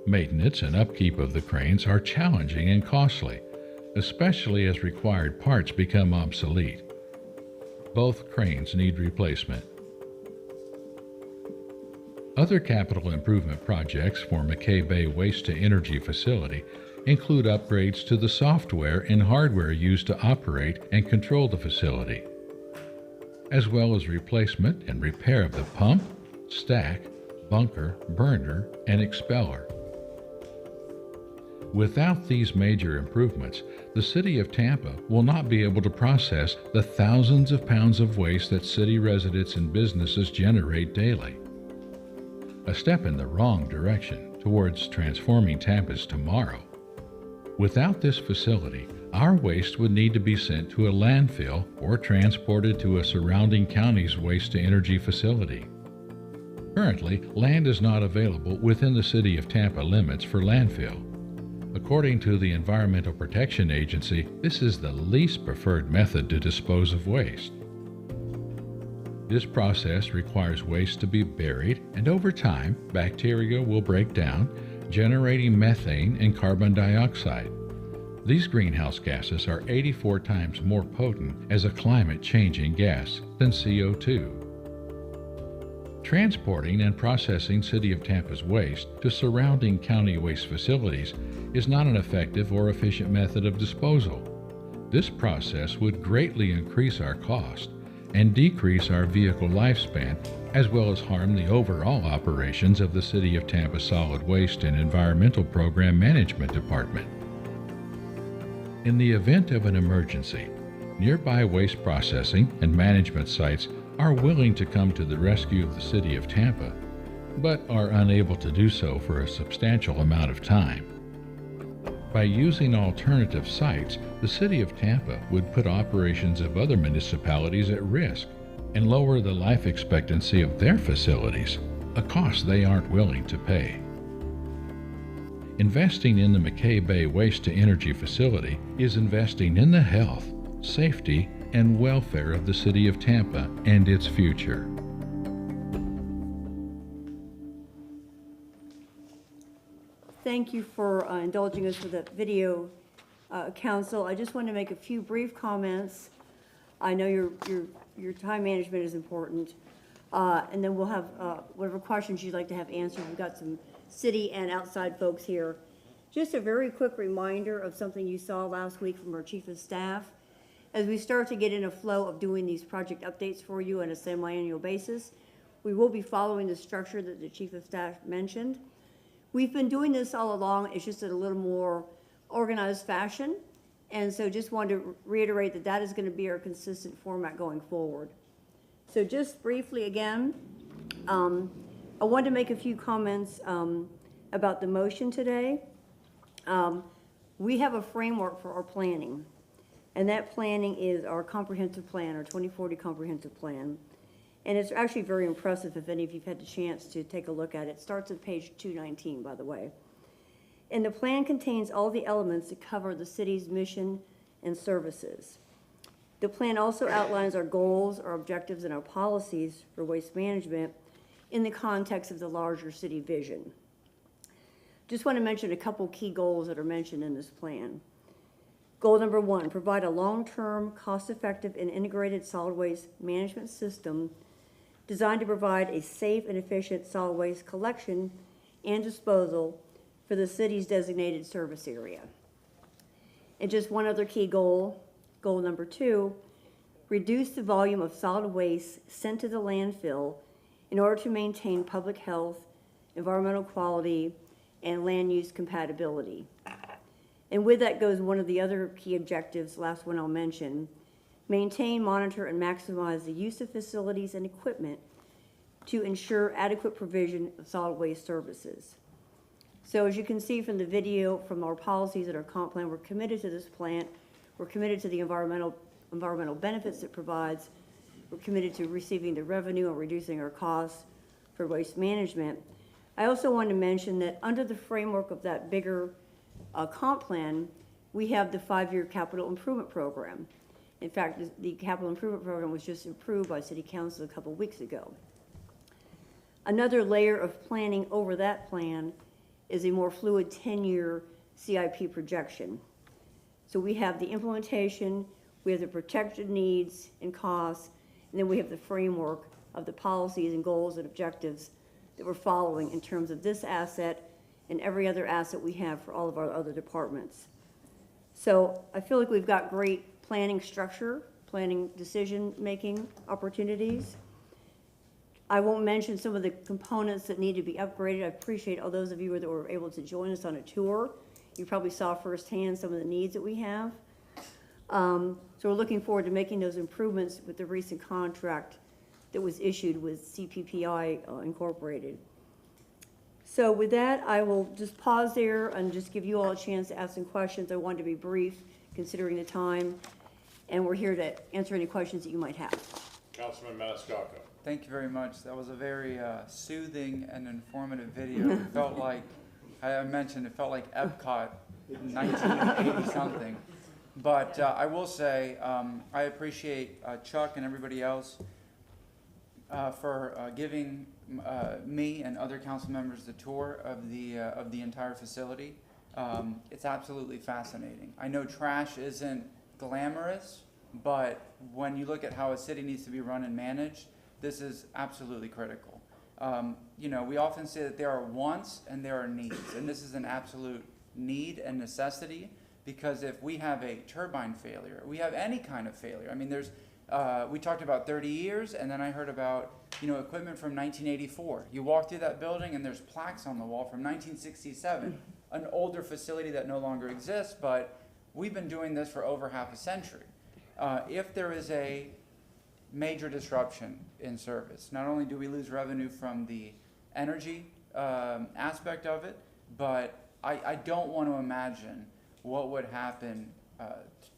Maintenance and upkeep of the cranes are challenging and costly, especially as required parts become obsolete. Both cranes need replacement. Other capital improvement projects for McKay Bay Waste-to-Energy facility include upgrades to the software and hardware used to operate and control the facility, as well as replacement and repair of the pump, stack, bunker, burner, and expeller. Without these major improvements, the City of Tampa will not be able to process the thousands of pounds of waste that city residents and businesses generate daily. A step in the wrong direction towards transforming Tampa's tomorrow. Without this facility, our waste would need to be sent to a landfill or transported to a surrounding county's waste-to-energy facility. Currently, land is not available within the City of Tampa limits for landfill. According to the Environmental Protection Agency, this is the least preferred method to dispose of waste. This process requires waste to be buried, and over time, bacteria will break down, generating methane and carbon dioxide. These greenhouse gases are 84 times more potent as a climate-changing gas than CO2. Transporting and processing City of Tampa's waste to surrounding county waste facilities is not an effective or efficient method of disposal. This process would greatly increase our cost and decrease our vehicle lifespan, as well as harm the overall operations of the City of Tampa Solid Waste and Environmental Program Management Department. In the event of an emergency, nearby waste processing and management sites are willing to come to the rescue of the City of Tampa, but are unable to do so for a substantial amount of time. By using alternative sites, the City of Tampa would put operations of other municipalities at risk and lower the life expectancy of their facilities, a cost they aren't willing to pay. Investing in the McKay Bay waste-to-energy facility is investing in the health, safety, and welfare of the City of Tampa and its future. Thank you for indulging us with that video, Council. I just want to make a few brief comments. I know your time management is important. And then we'll have whatever questions you'd like to have answered. We've got some city and outside folks here. Just a very quick reminder of something you saw last week from our Chief of Staff. As we start to get in a flow of doing these project updates for you on a semi-annual basis, we will be following the structure that the Chief of Staff mentioned. We've been doing this all along, it's just in a little more organized fashion. And so just wanted to reiterate that that is going to be our consistent format going forward. So just briefly again, I wanted to make a few comments about the motion today. We have a framework for our planning, and that planning is our comprehensive plan, our 2040 comprehensive plan. And it's actually very impressive if any of you've had the chance to take a look at it. It starts at page 219, by the way. And the plan contains all the elements that cover the city's mission and services. The plan also outlines our goals, our objectives, and our policies for waste management in the context of the larger city vision. Just want to mention a couple key goals that are mentioned in this plan. Goal number 1, provide a long-term, cost-effective, and integrated solid waste management system designed to provide a safe and efficient solid waste collection and disposal for the city's designated service area. And just one other key goal, goal number 2, reduce the volume of solid waste sent to the landfill in order to maintain public health, environmental quality, and land use compatibility. And with that goes one of the other key objectives, last one I'll mention, maintain, monitor, and maximize the use of facilities and equipment to ensure adequate provision of solid waste services. So as you can see from the video, from our policies and our comp plan, we're committed to this plant. We're committed to the environmental benefits it provides. We're committed to receiving the revenue and reducing our costs for waste management. I also want to mention that under the framework of that bigger comp plan, we have the 5-year capital improvement program. In fact, the capital improvement program was just approved by City Council a couple of weeks ago. Another layer of planning over that plan is a more fluid 10-year CIP projection. So we have the implementation, we have the projected needs and costs, and then we have the framework of the policies and goals and objectives that we're following in terms of this asset and every other asset we have for all of our other departments. So I feel like we've got great planning structure, planning decision-making opportunities. I won't mention some of the components that need to be upgraded. I appreciate all those of you that were able to join us on a tour. You probably saw firsthand some of the needs that we have. So we're looking forward to making those improvements with the recent contract that was issued with CPPI Incorporated. So with that, I will just pause there and just give you all a chance to ask some questions. I wanted to be brief considering the time, and we're here to answer any questions that you might have. Councilman Maniscalco. Thank you very much. That was a very soothing and informative video. It felt like, I mentioned, it felt like Epcot in 1980 something. But I will say, I appreciate Chuck and everybody else for giving me and other council members the tour of the entire facility. It's absolutely fascinating. I know trash isn't glamorous, but when you look at how a city needs to be run and managed, this is absolutely critical. You know, we often say that there are wants and there are needs, and this is an absolute need and necessity, because if we have a turbine failure, we have any kind of failure. I mean, there's, we talked about 30 years, and then I heard about, you know, equipment from 1984. You walk through that building and there's plaques on the wall from 1967, an older facility that no longer exists, but we've been doing this for over half a century. If there is a major disruption in service, not only do we lose revenue from the energy aspect of it, but I don't want to imagine what would happen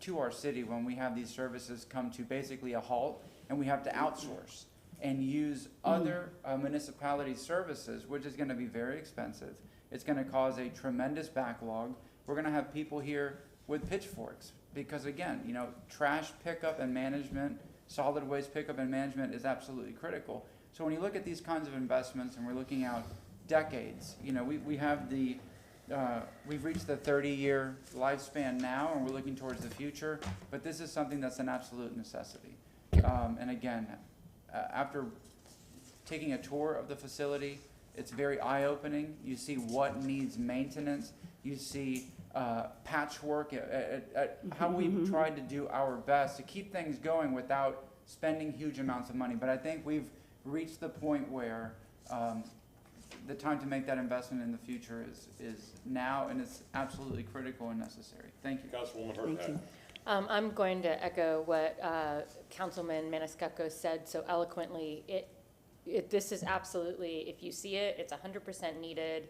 to our city when we have these services come to basically a halt and we have to outsource and use other municipalities' services, which is going to be very expensive. It's going to cause a tremendous backlog. We're going to have people here with pitchforks because, again, you know, trash pickup and management, solid waste pickup and management is absolutely critical. So when you look at these kinds of investments and we're looking out decades, you know, we have the we've reached the 30-year lifespan now, and we're looking towards the future, but this is something that's an absolute necessity. And again, after taking a tour of the facility, it's very eye-opening. You see what needs maintenance. You see patchwork at how we've tried to do our best to keep things going without spending huge amounts of money. But I think we've reached the point where the time to make that investment in the future is now, and it's absolutely critical and necessary. Thank you. Councilwoman Hurtak. I'm going to echo what Councilman Maniscalco said so eloquently. This is absolutely, if you see it, it's 100% needed.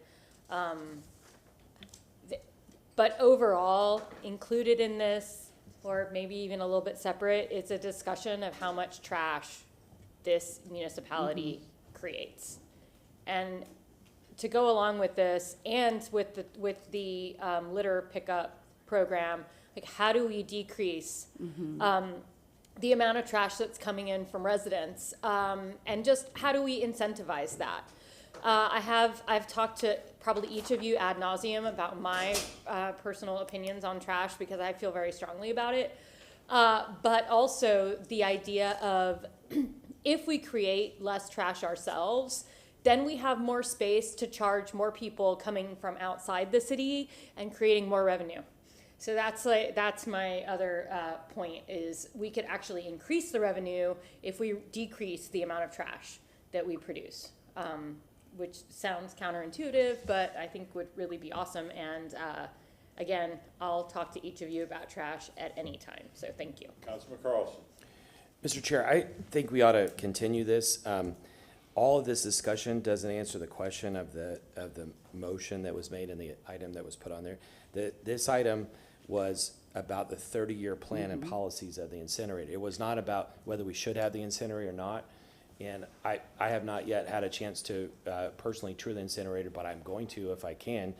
But overall, included in this, or maybe even a little bit separate, it's a discussion of how much trash this municipality creates. And to go along with this, and with the litter pickup program, like how do we decrease the amount of trash that's coming in from residents, and just how do we incentivize that? I've talked to probably each of you ad nauseum about my personal opinions on trash because I feel very strongly about it. But also the idea of if we create less trash ourselves, then we have more space to charge more people coming from outside the city and creating more revenue. So that's my other point is we could actually increase the revenue if we decrease the amount of trash that we produce, which sounds counterintuitive, but I think would really be awesome. And again, I'll talk to each of you about trash at any time. So thank you. Councilman Carlson. Mr. Chair, I think we ought to continue this. All of this discussion doesn't answer the question of the motion that was made and the item that was put on there. This item was about the 30-year plan and policies of the incinerator. It was not about whether we should have the incinerator or not. And I have not yet had a chance to personally tour the incinerator, but I'm going to if I can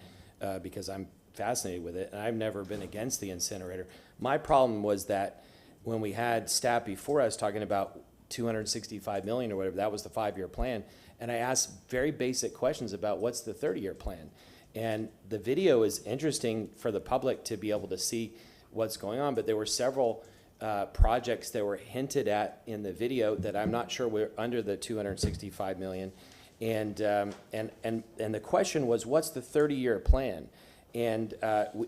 because I'm fascinated with it. And I've never been against the incinerator. My problem was that when we had staff before us talking about 265 million or whatever, that was the 5-year plan. And I asked very basic questions about what's the 30-year plan. And the video is interesting for the public to be able to see what's going on, but there were several projects that were hinted at in the video that I'm not sure were under the 265 million. And the question was, what's the 30-year plan? And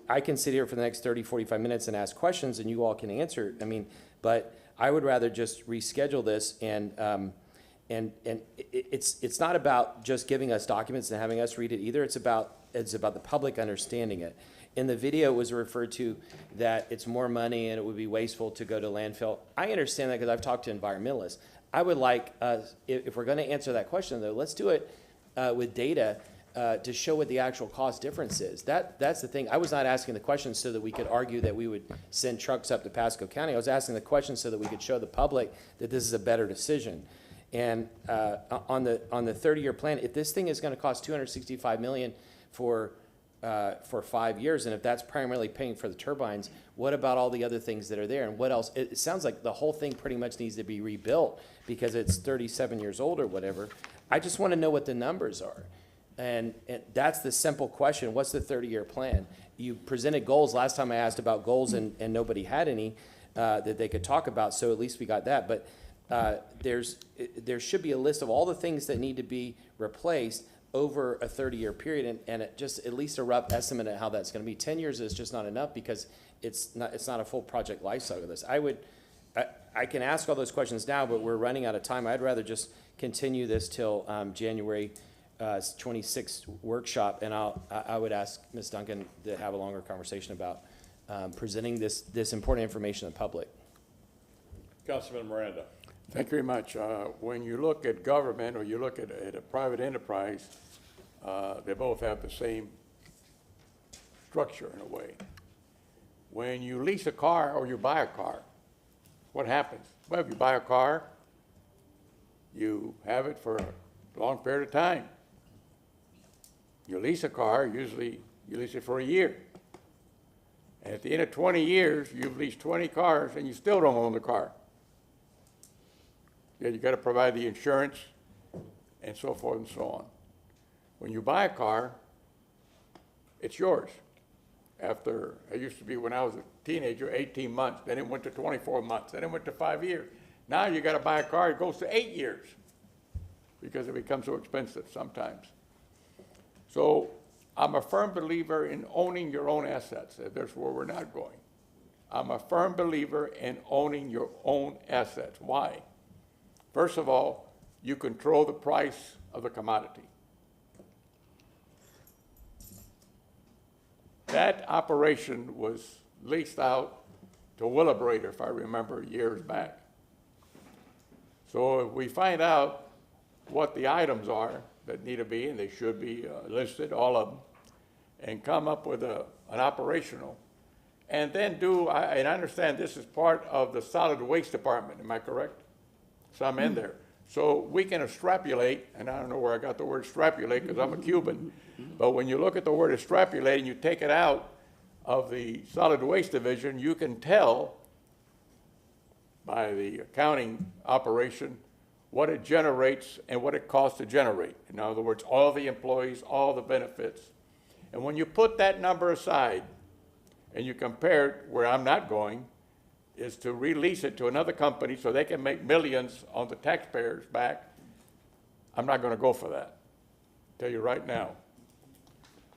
I can sit here for the next 30, 45 minutes and ask questions and you all can answer. I mean, but I would rather just reschedule this and it's not about just giving us documents and having us read it either. It's about the public understanding it. In the video, it was referred to that it's more money and it would be wasteful to go to landfill. I understand that because I've talked to environmentalists. I would like, if we're going to answer that question, though, let's do it with data to show what the actual cost difference is. That's the thing. I was not asking the question so that we could argue that we would send trucks up to Pasco County. I was asking the question so that we could show the public that this is a better decision. And on the 30-year plan, if this thing is going to cost $265 million for 5 years, and if that's primarily paying for the turbines, what about all the other things that are there? And what else? It sounds like the whole thing pretty much needs to be rebuilt because it's 37 years old or whatever. I just want to know what the numbers are. And that's the simple question. What's the 30-year plan? You presented goals. Last time I asked about goals and nobody had any that they could talk about, so at least we got that. But there should be a list of all the things that need to be replaced over a 30-year period, and just at least a rough estimate of how that's going to be. 10 years is just not enough because it's not a full project life cycle of this. I can ask all those questions now, but we're running out of time. I'd rather just continue this till January 26th workshop, and I would ask Ms. Duncan to have a longer conversation about presenting this important information to the public. Councilman Miranda. Thank you very much. When you look at government or you look at a private enterprise, they both have the same structure in a way. When you lease a car or you buy a car, what happens? Well, if you buy a car, you have it for a long period of time. You lease a car, usually you lease it for a year. And at the end of 20 years, you've leased 20 cars and you still don't own the car. Yeah, you got to provide the insurance and so forth and so on. When you buy a car, it's yours. After, it used to be when I was a teenager, 18 months, then it went to 24 months, then it went to 5 years. Now you got to buy a car, it goes to 8 years because it becomes so expensive sometimes. So I'm a firm believer in owning your own assets. That's where we're not going. I'm a firm believer in owning your own assets. Why? First of all, you control the price of the commodity. That operation was leased out to Willebrator, if I remember, years back. So if we find out what the items are that need to be, and they should be listed, all of them, and come up with an operational, and then and I understand this is part of the solid waste department, am I correct? Some in there. So we can extrapolate, and I don't know where I got the word extrapolate because I'm a Cuban, but when you look at the word extrapolate and you take it out of the solid waste division, you can tell by the accounting operation what it generates and what it costs to generate. In other words, all the employees, all the benefits. And when you put that number aside and you compare it where I'm not going, is to release it to another company so they can make millions on the taxpayers' back, I'm not going to go for that. I'll tell you right now.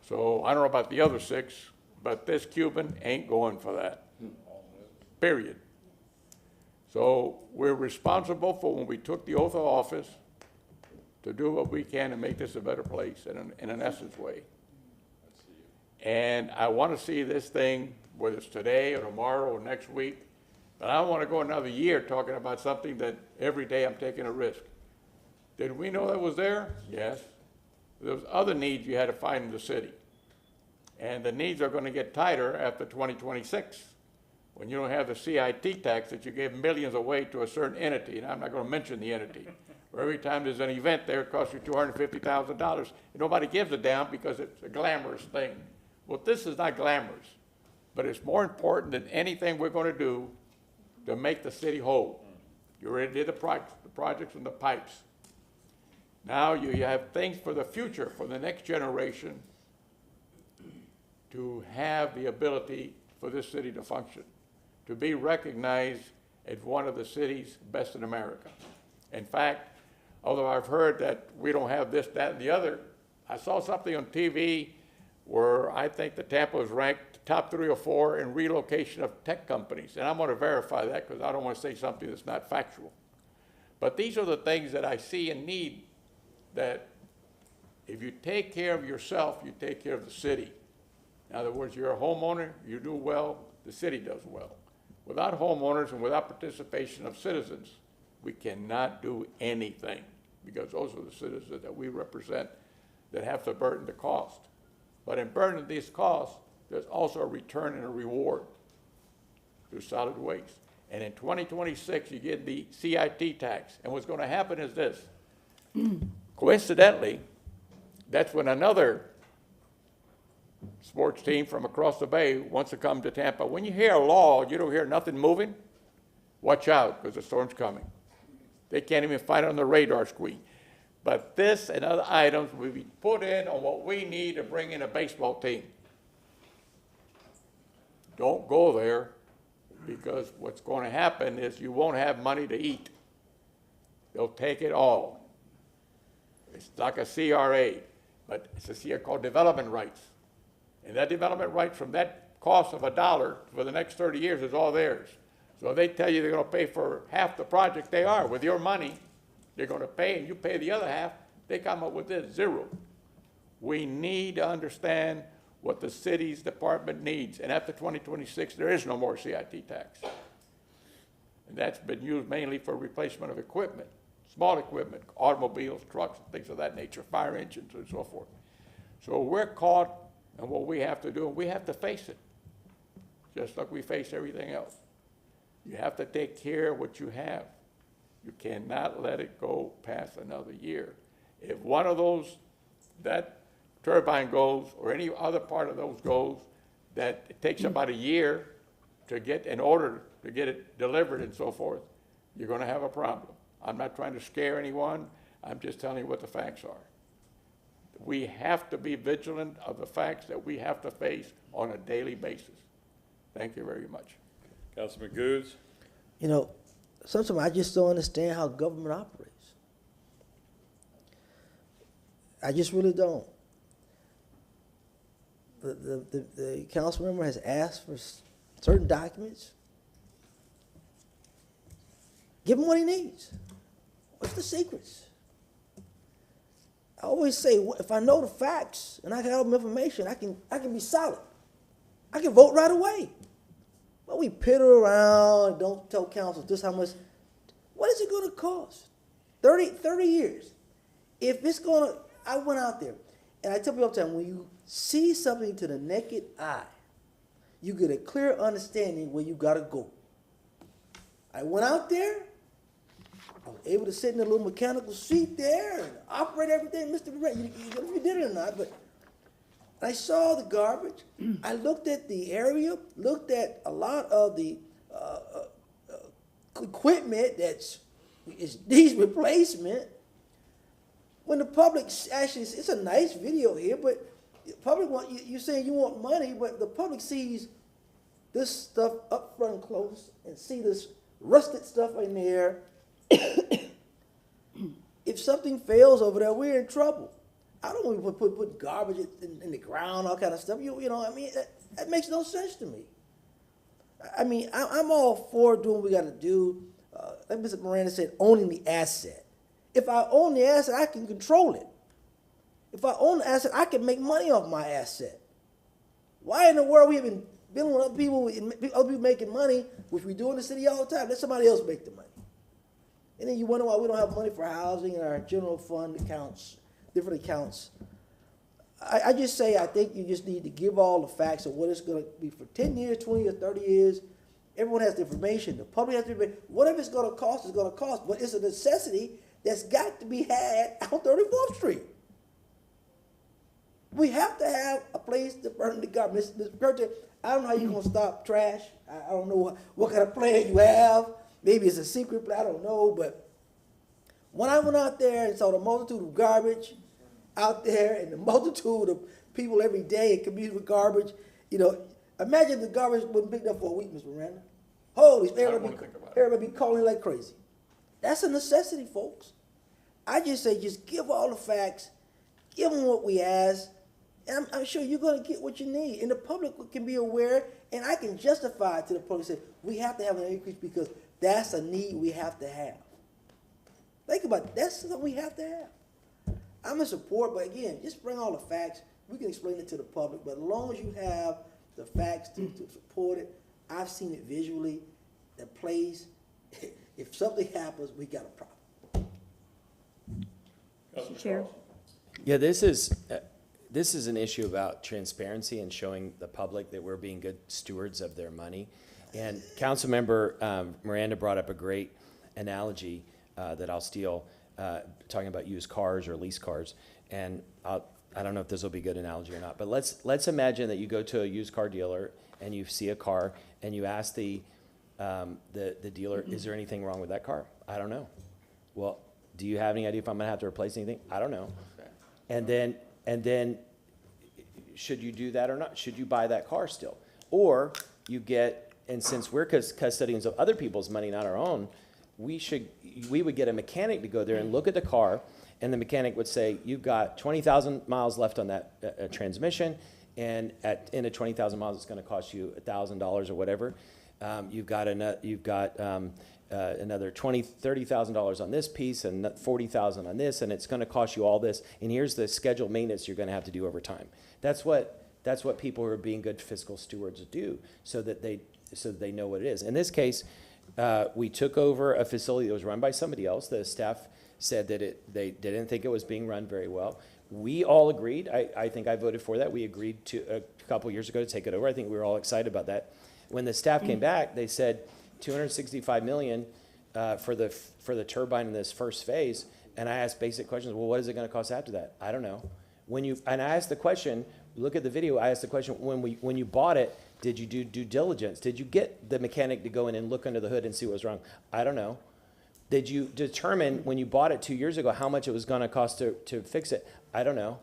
So I don't know about the other 6, but this Cuban ain't going for that. Period. So we're responsible for when we took the oath of office to do what we can to make this a better place in an essence way. And I want to see this thing, whether it's today or tomorrow or next week, but I don't want to go another year talking about something that every day I'm taking a risk. Did we know that was there? Yes. There was other needs you had to find in the city. And the needs are going to get tighter after 2026 when you don't have the CIT tax that you gave millions away to a certain entity, and I'm not going to mention the entity. Where every time there's an event there, it costs you $250,000, and nobody gives a damn because it's a glamorous thing. Well, this is not glamorous, but it's more important than anything we're going to do to make the city whole. You already did the projects and the pipes. Now you have things for the future, for the next generation, to have the ability for this city to function, to be recognized as one of the cities best in America. In fact, although I've heard that we don't have this, that, and the other, I saw something on TV where I think that Tampa was ranked top 3 or 4 in relocation of tech companies. And I'm going to verify that because I don't want to say something that's not factual. But these are the things that I see and need, that if you take care of yourself, you take care of the city. In other words, you're a homeowner, you do well, the city does well. Without homeowners and without participation of citizens, we cannot do anything, because those are the citizens that we represent that have to burden the cost. But in burdening these costs, there's also a return and a reward through solid waste. And in 2026, you get the CIT tax. And what's going to happen is this. Coincidentally, that's when another sports team from across the bay wants to come to Tampa. When you hear a law, you don't hear nothing moving, watch out, because the storm's coming. They can't even find it on the radar screen. But this and other items will be put in on what we need to bring in a baseball team. Don't go there, because what's going to happen is you won't have money to eat. They'll take it all. It's like a CRA, but it's a CRA called development rights. And that development right from that cost of $1 for the next 30 years is all theirs. So if they tell you they're going to pay for half the project, they are. With your money, they're going to pay, and you pay the other half. They come up with this, 0. We need to understand what the city's department needs. And after 2026, there is no more CIT tax. And that's been used mainly for replacement of equipment, small equipment, automobiles, trucks, and things of that nature, fire engines and so forth. So we're caught, and what we have to do, we have to face it, just like we face everything else. You have to take care of what you have. You cannot let it go past another year. If one of those, that turbine goes, or any other part of those goes, that it takes about a year to get, in order to get it delivered and so forth, you're gonna have a problem. I'm not trying to scare anyone, I'm just telling you what the facts are. We have to be vigilant of the facts that we have to face on a daily basis. Thank you very much. Councilman Goods? You know, sometimes I just don't understand how government operates. I just really don't. The council member has asked for certain documents. Give him what he needs. What's the secrets? I always say, if I know the facts and I got all the information, I can be solid. I can vote right away. But we pitter around and don't tell council just how much. What is it going to cost? 30 years. If it's going to, I went out there, and I tell people all the time, when you see something to the naked eye, you get a clear understanding where you got to go. I went out there. I was able to sit in a little mechanical seat there and operate everything. Mr. Brett, you don't know if you did it or not, but I saw the garbage. I looked at the area, looked at a lot of the equipment needs replacement. When the public actually, it's a nice video here, but the public you're saying you want money, but the public sees this stuff up front and close and see this rusted stuff in there. If something fails over there, we're in trouble. I don't want to put garbage in the ground, all kind of stuff. You know, I mean, that makes no sense to me. I mean, I'm all for doing what we got to do. Like Mr. Miranda said, owning the asset. If I own the asset, I can control it. If I own the asset, I can make money off my asset. Why in the world we have been dealing with other people making money, which we do in the city all the time? Let somebody else make the money. And then you wonder why we don't have money for housing and our general fund accounts, different accounts. I just say I think you just need to give all the facts of what it's going to be for 10 years, 20 years, 30 years. Everyone has the information. The public has the information. Whatever it's going to cost is going to cost, but it's a necessity that's got to be had on 34th Street. We have to have a place to burn the garbage. Mr. Curtin, I don't know how you're going to stop trash. I don't know what kind of plan you have. Maybe it's a secret plan, I don't know. But when I went out there and saw the multitude of garbage out there and the multitude of people every day and commuting with garbage, you know, imagine the garbage wasn't picked up for a week, Mr. Miranda. Holy, everybody be calling like crazy. That's a necessity, folks. I just say just give all the facts, give them what we ask, and I'm sure you're going to get what you need. And the public can be aware, and I can justify it to the public, say, we have to have an increase because that's a need we have to have. Think about it. That's something we have to have. I'm in support, but again, just bring all the facts. We can explain it to the public, but as long as you have the facts to support it, I've seen it visually, the place. If something happens, we got a problem. Mr. Chair. Yeah, this is an issue about transparency and showing the public that we're being good stewards of their money. And Councilmember Miranda brought up a great analogy that I'll steal, talking about used cars or leased cars. And I don't know if this will be a good analogy or not, but let's imagine that you go to a used car dealer and you see a car and you ask the dealer, is there anything wrong with that car? I don't know. Well, do you have any idea if I'm gonna have to replace anything? I don't know. And then should you do that or not? Should you buy that car still? Or you get, and since we're custodians of other people's money, not our own, we would get a mechanic to go there and look at the car, and the mechanic would say, you've got 20,000 miles left on that transmission, and at end of 20,000 miles, it's gonna cost you $1,000 or whatever. You've got another $20,000, $30,000 on this piece and $40,000 on this, and it's going to cost you all this. And here's the scheduled maintenance you're going to have to do over time. That's what That's what people who are being good fiscal stewards do, so that they know what it is. In this case, we took over a facility that was run by somebody else. The staff said that they didn't think it was being run very well. We all agreed. I think I voted for that. We agreed to a couple years ago to take it over. I think we were all excited about that. When the staff came back, they said $265 million for the turbine in this first phase. And I asked basic questions. Well, what is it going to cost after that? I don't know. And I asked the question. Look at the video. I asked the question, when you bought it, did you do due diligence? Did you get the mechanic to go in and look under the hood and see what was wrong? I don't know. Did you determine when you bought it 2 years ago how much it was going to cost to fix it? I don't know.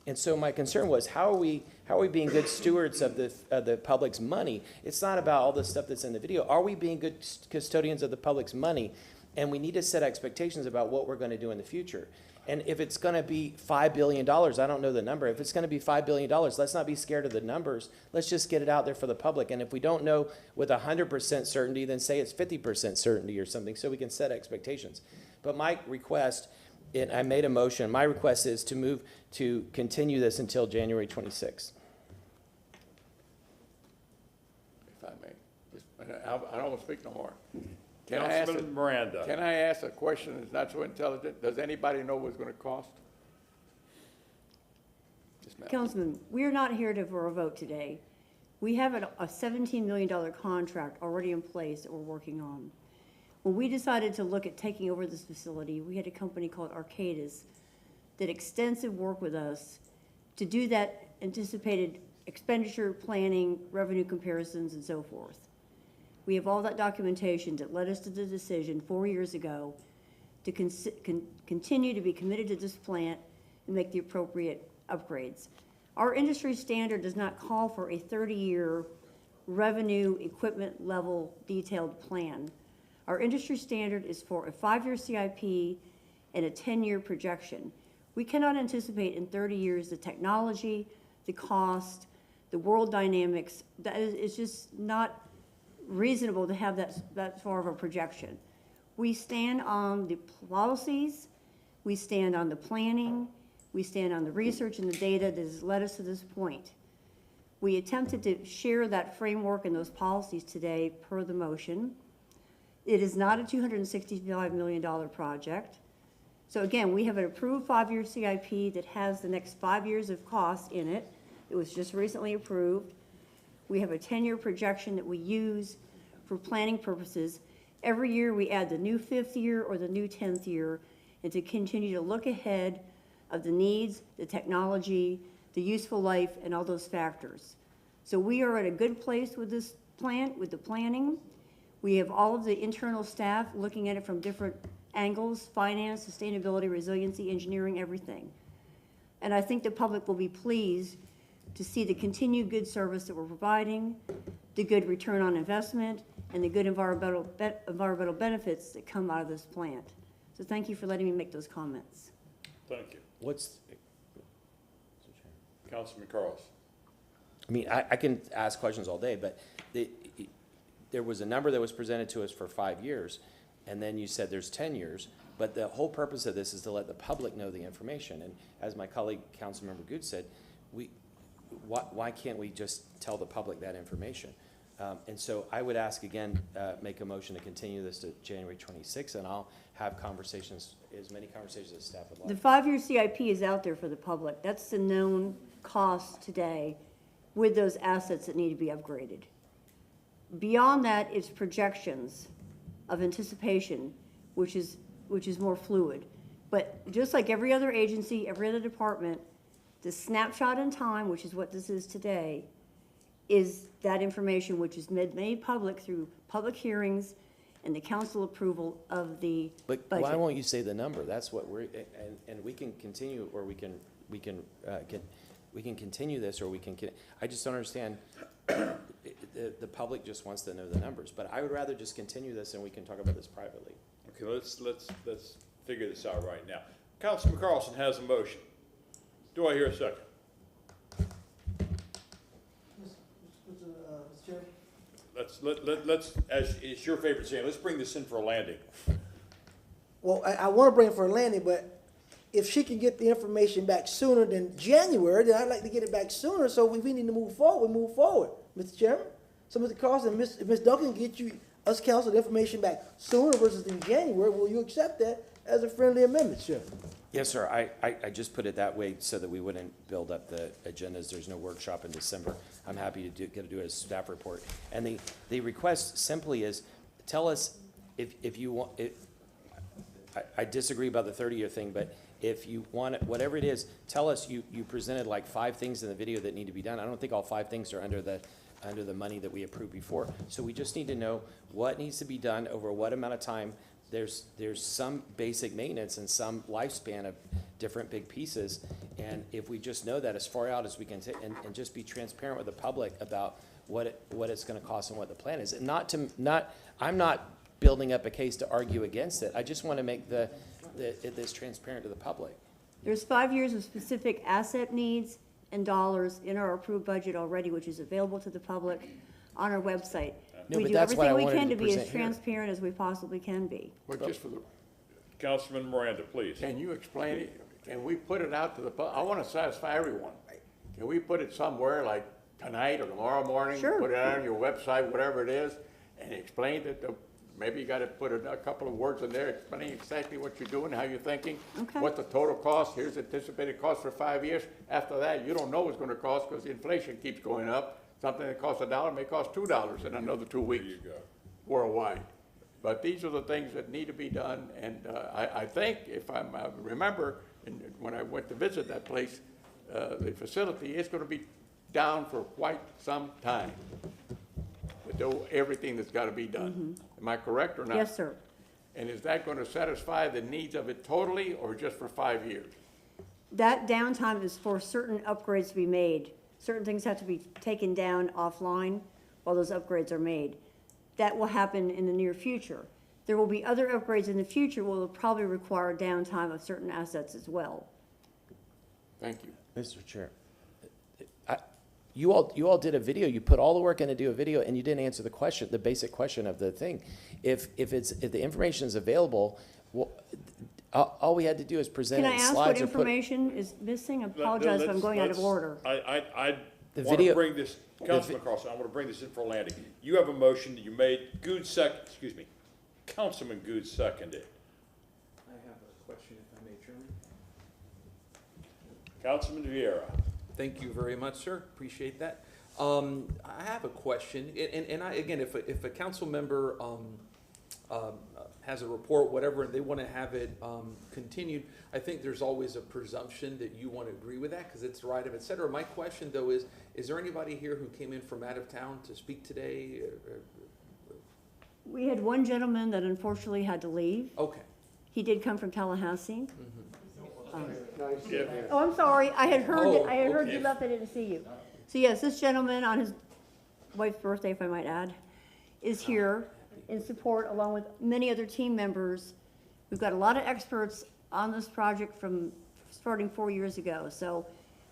And so my concern was, how are we being good stewards of the public's money? It's not about all the stuff that's in the video. Are we being good custodians of the public's money? And we need to set expectations about what we're going to do in the future. And if it's going to be $5 billion, I don't know the number. If it's going to be $5 billion, let's not be scared of the numbers. Let's just get it out there for the public. And if we don't know with 100% certainty, then say it's 50% certainty or something, so we can set expectations. But my request, and I made a motion, my request is to move to continue this until January 26th. If I may, I don't want to speak no more. Councilman Miranda. Can I ask a question that's not so intelligent? Does anybody know what it's going to cost? Councilman, we're not here for a vote today. We have a $17 million contract already in place that we're working on. When we decided to look at taking over this facility, we had a company called Arcadis that extensive work with us to do that anticipated expenditure planning, revenue comparisons, and so forth. We have all that documentation that led us to the decision 4 years ago to continue to be committed to this plant and make the appropriate upgrades. Our industry standard does not call for a 30-year revenue equipment level detailed plan. Our industry standard is for a 5-year CIP and a 10-year projection. We cannot anticipate in 30 years the technology, the cost, the world dynamics. That is just not reasonable to have that far of a projection. We stand on the policies, we stand on the planning, we stand on the research and the data that has led us to this point. We attempted to share that framework and those policies today per the motion. It is not a $265 million project. So again, we have an approved 5-year CIP that has the next 5 years of costs in it. It was just recently approved. We have a 10-year projection that we use for planning purposes. Every year we add the new 5th year or the new 10th year, and to continue to look ahead of the needs, the technology, the useful life, and all those factors. So we are at a good place with this plant, with the planning. We have all of the internal staff looking at it from different angles: finance, sustainability, resiliency, engineering, everything. And I think the public will be pleased to see the continued good service that we're providing, the good return on investment, and the good environmental benefits that come out of this plant. So thank you for letting me make those comments. Thank you. What's Councilman Carlson. I mean, I can ask questions all day, but there was a number that was presented to us for 5 years, and then you said there's 10 years. But the whole purpose of this is to let the public know the information. And as my colleague, Councilmember Good said, why can't we just tell the public that information? And so I would ask again, make a motion to continue this to January 26th, and I'll have conversations, as many conversations as staff would like. The 5-year CIP is out there for the public. That's the known cost today with those assets that need to be upgraded. Beyond that, it's projections of anticipation, which is more fluid. But just like every other agency, every other department, the snapshot in time, which is what this is today, is that information which is made public through public hearings and the council approval of the But budget. why won't you say the number? That's what we're, and we can continue, or we can continue this, or we can, I just don't understand. The public just wants to know the numbers, but I would rather just continue this and we can talk about this privately. Okay, let's figure this out right now. Councilman Carlson has a motion. Do I hear a second? Mr. Chair? Let's, as it's your favorite saying, let's bring this in for a landing. Well, I want to bring it for a landing, but if she can get the information back sooner than January, then I'd like to get it back sooner, so if we need to move forward, Mr. Chairman. So, Mr. Carlson, if Ms. Duncan get you, us council, the information back sooner versus in January, will you accept that as a friendly amendment, sir? Yes, sir. I just put it that way so that we wouldn't build up the agendas. There's no workshop in December. I'm happy to get to do a staff report. And the request simply is, tell us if you want, I disagree about the 30-year thing, but if you want it, whatever it is, tell us you presented like 5 things in the video that need to be done. I don't think all 5 things are under the money that we approved before. So we just need to know what needs to be done over what amount of time. There's some basic maintenance and some lifespan of different big pieces. And if we just know that as far out as we can and just be transparent with the public about what it's gonna cost and what the plan is. And I'm not building up a case to argue against it. I just wanna make this transparent to the public. There's 5 years of specific asset needs and dollars in our approved budget already, which is available to the public on our website. No, We but do that's what I everything we wanted can to to be as present here. transparent as we possibly can be. But just for the, Councilman Miranda, please. can you explain it? Can we put it out to the I want to satisfy everyone. Can we put it somewhere like tonight or tomorrow morning? Sure. Put it on your website, whatever it is, and explain that maybe you got to put a couple of words in there explaining exactly what you're doing, how you're thinking, Okay. what the total cost, here's anticipated cost for 5 years. After that, you don't know what it's going to cost because the inflation keeps going up. Something that costs $1 may cost $2 in another 2 weeks. There you go. Worldwide. But these are the things that need to be done, and I think, if I remember, when I went to visit that place, the facility is going to be down for quite some time to do everything that's got to be done. Am I correct or not? Yes, sir. And is that going to satisfy the needs of it totally, or just for 5 years? That downtime is for certain upgrades to be made. Certain things have to be taken down offline while those upgrades are made. That will happen in the near future. There will be other upgrades in the future will probably require downtime of certain assets as well. Thank you. Mr. Chair, you all did a video. You put all the work in to do a video, and you didn't answer the question, the basic question of the thing. If the information is available, well, all we had to do is present Can it I in ask what slides or put. information is missing? I apologize if I'm going out of order. I The want to video- bring this, Councilman Carlson, I want to bring this in for a landing. You have a motion that you made, Councilman Good seconded. I have a question, if I may, Chairman. Councilman Vieira. Thank you very much, sir. Appreciate that. I have a question, and again, if a council member has a report, whatever, and they want to have it continued, I think there's always a presumption that you want to agree with that because it's the right of et cetera. My question, though, is there anybody here who came in from out of town to speak today? We had one gentleman that unfortunately had to leave. Okay. He did come from Tallahassee. Yeah. Oh, I'm sorry. I had heard Oh, that. I had heard okay. you left. I didn't see you. So yes, this gentleman on his wife's birthday, if I might add, is here in support along with many other team members. We've got a lot of experts on this project from starting 4 years ago. So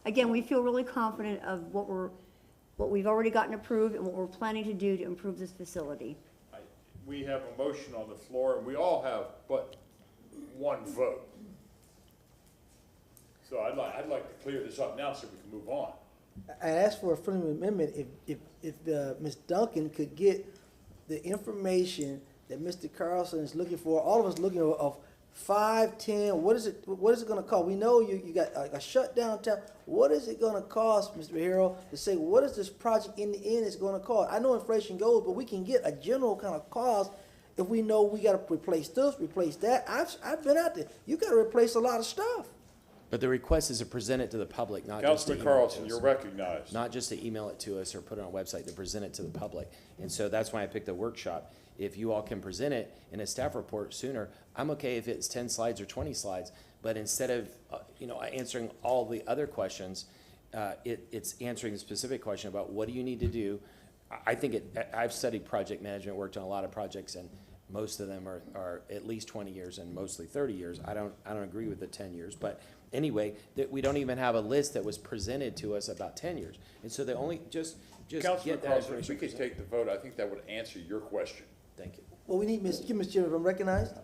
again, we feel really confident of what we've already gotten approved and what we're planning to do to improve this facility. We have a motion on the floor, and we all have but one vote. So I'd like to clear this up now so we can move on. I asked for a friendly amendment if Ms. Duncan could get the information that Mr. Carlson is looking for, all of us looking of 5, 10, what is it gonna cost? We know you got a shutdown time. What is it gonna cost, Mr. Harrell, to say what is this project in the end is gonna cost? I know inflation goes, but we can get a general kind of cost if we know we gotta replace this, replace that. I've been out there. You gotta replace a lot of stuff. But the request is to present it to the public, not just to Councilman email it to Carlson, us. you're recognized. Not just to email it to us or put it on a website, to present it to the public. And so that's why I picked a workshop. If you all can present it in a staff report sooner, I'm okay if it's 10 slides or 20 slides. But instead of, answering all the other questions, it's answering a specific question about what do you need to do. I've studied project management, worked on a lot of projects, and most of them are at least 20 years and mostly 30 years. I don't agree with the 10 years, but anyway, that we don't even have a list that was presented to us about 10 years. And so they only just Councilman get that Carlson, if information. we could take the vote, I think that would answer your question. Thank you. Well, we need Ms. Jennifer recognized.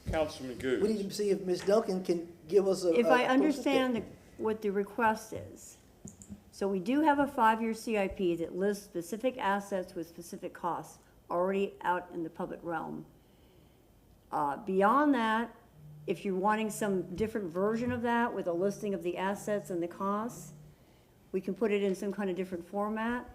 Councilman We Goode. need to see if Ms. Duncan can give us a. If I a- understand what the request is, so we do have a 5-year CIP that lists specific assets with specific costs already out in the public realm. Beyond that, if you're wanting some different version of that with a listing of the assets and the costs, we can put it in some kind of different format.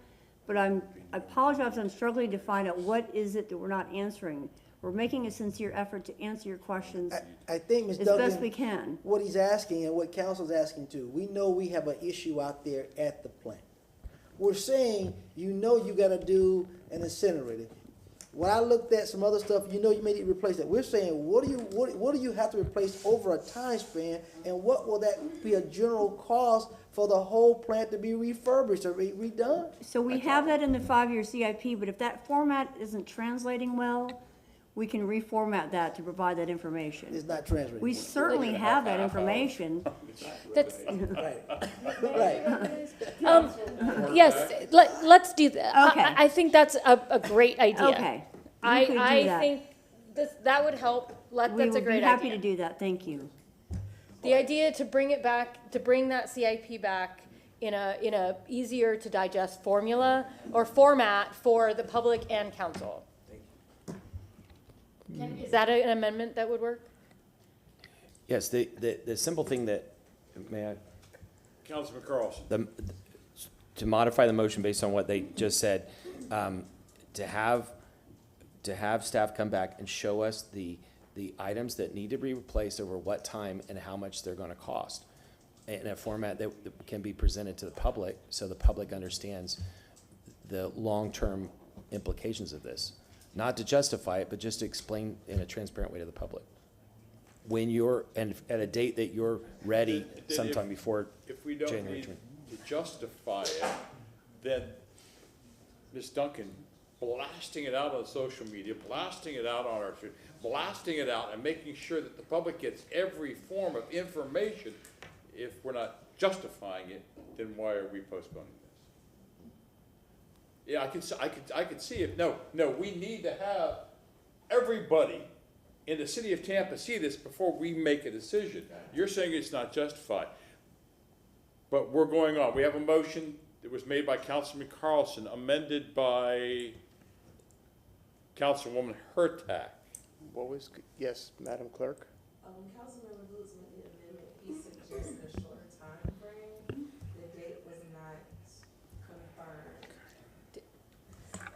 But I apologize, I'm struggling to find out what is it that we're not answering. We're making a sincere effort to answer your questions I think, Ms. as Duncan. best we can. What he's asking and what council's asking too, we know we have an issue out there at the plant. We're saying, you know you gotta do an incinerator. When I looked at some other stuff, you know you may need to replace that. We're saying, what do you have to replace over a time span, and what will that be a general cost for the whole plant to be refurbished or redone? So we have that in the 5-year CIP, but if that format isn't translating well, we can reformat that to provide that information. It's not translating. We certainly have that information. That's, Right. yes, let's do that. Okay. I think that's a great idea. Okay. We could do I that. think that would help. That's a great We would be happy idea. to do that, thank you. The idea to bring it back, to bring that CIP back in a easier to digest formula or format for the public and council. Is that an amendment that would work? Yes, the simple thing that, may I? Councilman Carlson. To modify the motion based on what they just said, to have staff come back and show us the items that need to be replaced over what time and how much they're gonna cost in a format that can be presented to the public, so the public understands the long-term implications of this. Not to justify it, but just to explain in a transparent way to the public. When you're, and at a date that you're ready sometime before If we don't January need 20. to justify it, then Ms. Duncan blasting it out on social media, blasting it out on our, blasting it out and making sure that the public gets every form of information. If we're not justifying it, then why are we postponing this? Yeah, I could see if, no, we need to have everybody in the city of Tampa see this before we make a decision. You're saying it's not justified. But we're going on. We have a motion that was made by Councilman Carlson, amended by Councilwoman Hurtak. What was, yes, Madam Clerk? Councilmember Lewis made the amendment, he suggested a shorter time frame. The date was not confirmed.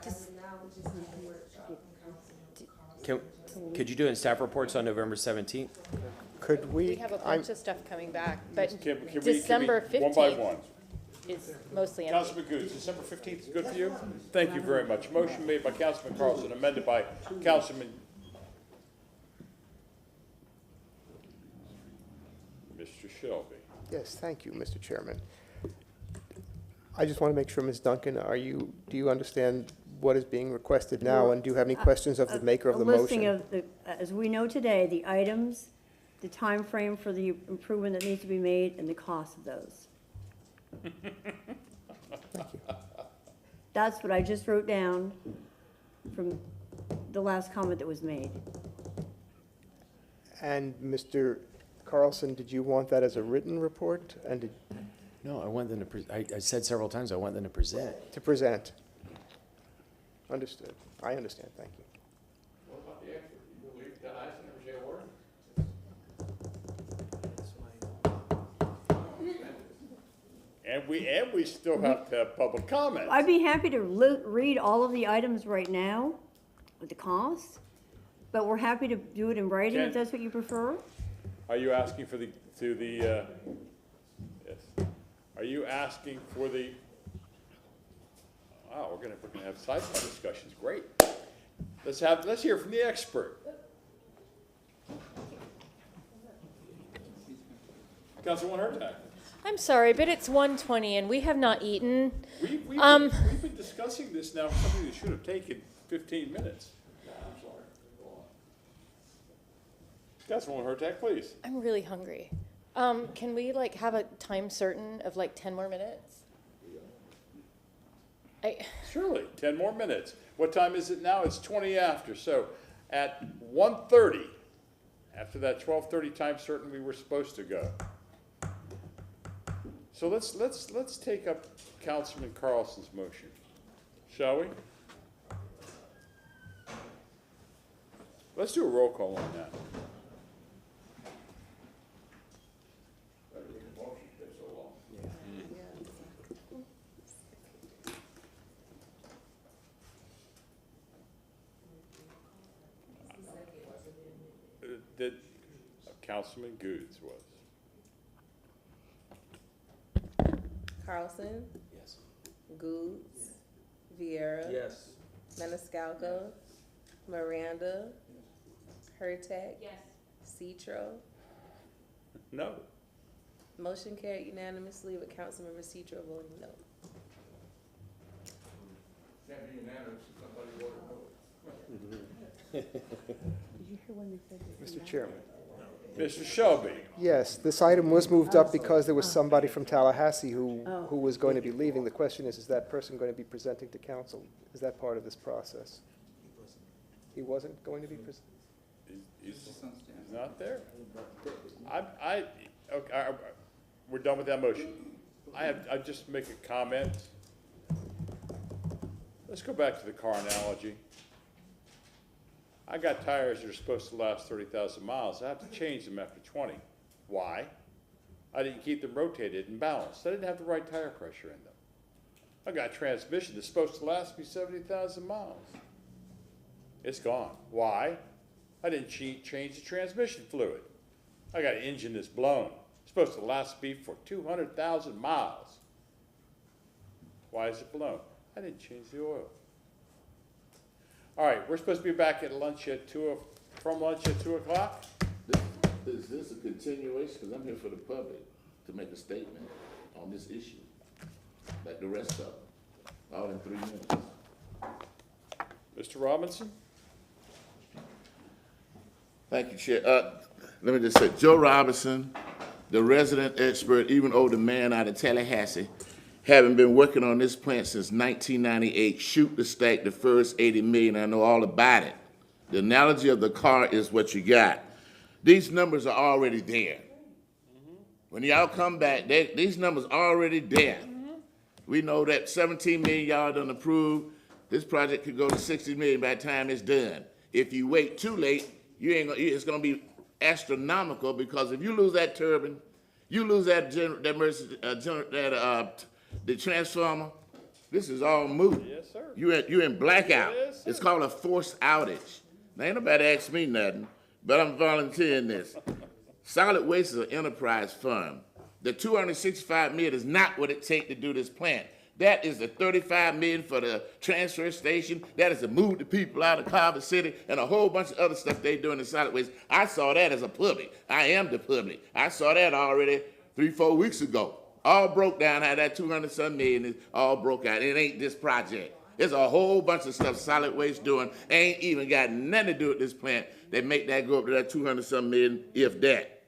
As of now, we just need a workshop from Councilmember. Could you do it in staff reports on November 17th? Could We have a bunch of stuff coming back, but Can we December one by 15th one? is mostly empty. Councilman Goode, December 15th is good for you? Thank you very much. Motion made by Councilman Carlson, amended by Councilman Mr. Shelby. Yes, thank you, Mr. Chairman. I just want to make sure, Ms. Duncan, do you understand what is being requested now, and do you have any questions of the maker of the A listing motion? of as we know today, the items, the time frame for the improvement that needs to be made, and the cost of those. Thank you. That's what I just wrote down from the last comment that was made. And Mr. Carlson, did you want that as a written report? And No, I want them to, I said several times, I want them to present. to present? Understood. I understand, thank you. What about the effort? You believe that I never say a word? And we still have to have public comment. I'd be happy to read all of the items right now with the cost, but we're happy to do it in writing if that's what you prefer. Are you asking for yes. Are you asking for wow, we're gonna have side discussions, great. Let's hear from the expert. Councilwoman Hurtak. I'm sorry, but it's 1:20 and we have not eaten. We've been discussing this now, something that should have taken 15 minutes. Councilwoman Hurtak, please. I'm really hungry. Can we have a time certain of 10 more minutes? Surely, 10 more minutes. What time is it now? It's 20 after, so at 1:30, after that 12:30 time certain we were supposed to go. So let's take up Councilman Carlson's motion, shall we? Let's do a roll call on that. That Councilman Goods was. Carlson, Yes. Goods, Vieira. Yes. Maniscalco, Miranda, Hurtak. Yes. Citro. No. Motion carried unanimously with Councilmember Citro voting no. Can't be unanimous if somebody voted no. Did you hear when they said this? Mr. Chairman. Mr. Shelby. Yes, this item was moved up because there was somebody from Tallahassee who was going to be leaving. The question is that person going to be presenting to council? Is that part of this process? He wasn't going to be presenting? He's not there. Okay, we're done with that motion. I just make a comment. Let's go back to the car analogy. I got tires that are supposed to last 30,000 miles. I have to change them after 20. Why? I didn't keep them rotated and balanced. I didn't have the right tire pressure in them. I got a transmission that's supposed to last me 70,000 miles. It's gone. Why? I didn't change the transmission fluid. I got an engine that's blown. It's supposed to last me for 200,000 miles. Why is it blown? I didn't change the oil. All right, we're supposed to be back at lunch at from lunch at 2 o'clock. Is this a continuation? Because I'm here for the public to make a statement on this issue, like the rest of them, all in 3 minutes. Mr. Robinson? Thank you, Chair. Let me just say, Joe Robinson, the resident expert, even older man out of Tallahassee, having been working on this plant since 1998, shoot to stack the first 80 million, I know all about it. The analogy of the car is what you got. These numbers are already there. When y'all come back, these numbers are already there. We know that 17 million y'all done approved. This project could go to 60 million by the time it's done. If you wait too late, it's gonna be astronomical, because if you lose that turbine, you lose the transformer, this is all moot. Yes, sir. You're in blackout. Yes, sir. It's called a forced outage. Now, ain't nobody asked me nothing, but I'm volunteering this. Solid Waste is an enterprise fund. The $265 million is not what it takes to do this plant. That is the $35 million for the transfer station. That is to move the people out of Carver City and a whole bunch of other stuff they doing in solid waste. I saw that as a public. I am the public. I saw that already 3-4 weeks ago. All broke down how that 200-some million is all broke out. It ain't this project. There's a whole bunch of stuff solid waste doing. Ain't even got nothing to do with this plant that make that go up to that 200-some million, if that.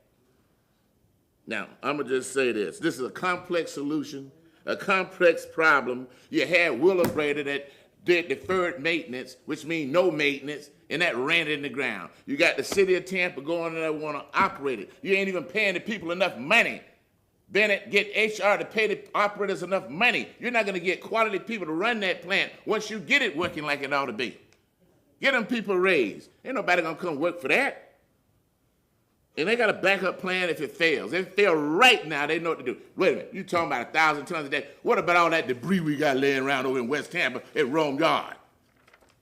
Now, I'm gonna just say this. This is a complex solution, a complex problem. You had Wheelabrator that did deferred maintenance, which means no maintenance, and that ran it in the ground. You got the city of Tampa going in there wanna operate it. You ain't even paying the people enough money. Bennett, get HR to pay the operators enough money. You're not gonna get quality people to run that plant once you get it working like it ought to be. Get them people raised. Ain't nobody gonna come work for that. And they got a backup plan if it fails. If it fails right now, they know what to do. Wait a minute, you talking about 1,000 tons a day. What about all that debris we got laying around over in West Tampa at Rome Yard?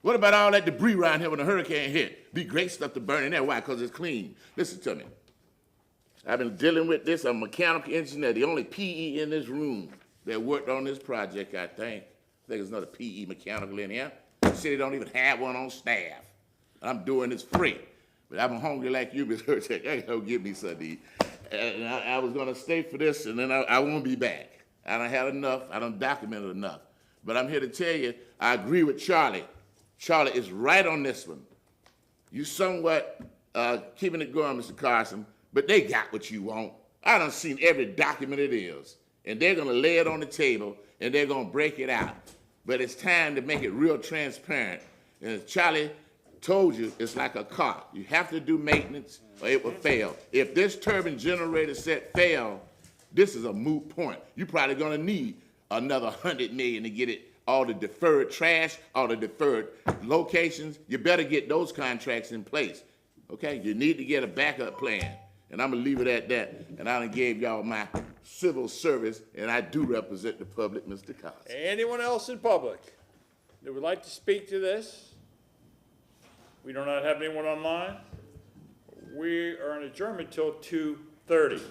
What about all that debris around here when a hurricane hit? Be great stuff to burn in there. Why? Because it's clean. Listen to me. I've been dealing with this. I'm a mechanical engineer, the only PE in this room that worked on this project, I think. There's another PE mechanical in here. The city don't even have one on staff. I'm doing this free. But I'm hungry like you, Ms. Hurtak. I go get me something to eat. And I was gonna stay for this, and then I won't be back. I done had enough. I done documented enough. But I'm here to tell you, I agree with Charlie. Charlie is right on this one. You somewhat keeping it going, Mr. Carson, but they got what you want. I done seen every document it is, and they're gonna lay it on the table, and they're gonna break it out. But it's time to make it real transparent. And Charlie, told you it's like a car. You have to do maintenance or it will fail. If this turbine generator set fail, this is a moot point. You're probably gonna need another 100 million to get it, all the deferred trash, all the deferred locations. You better get those contracts in place, okay? You need to get a backup plan. And I'm gonna leave it at that. And I done gave y'all my civil service, and I do represent the public, Mr. Collins. Anyone else in public that would like to speak to this? We do not have anyone online. We are in adjournment till 2:30.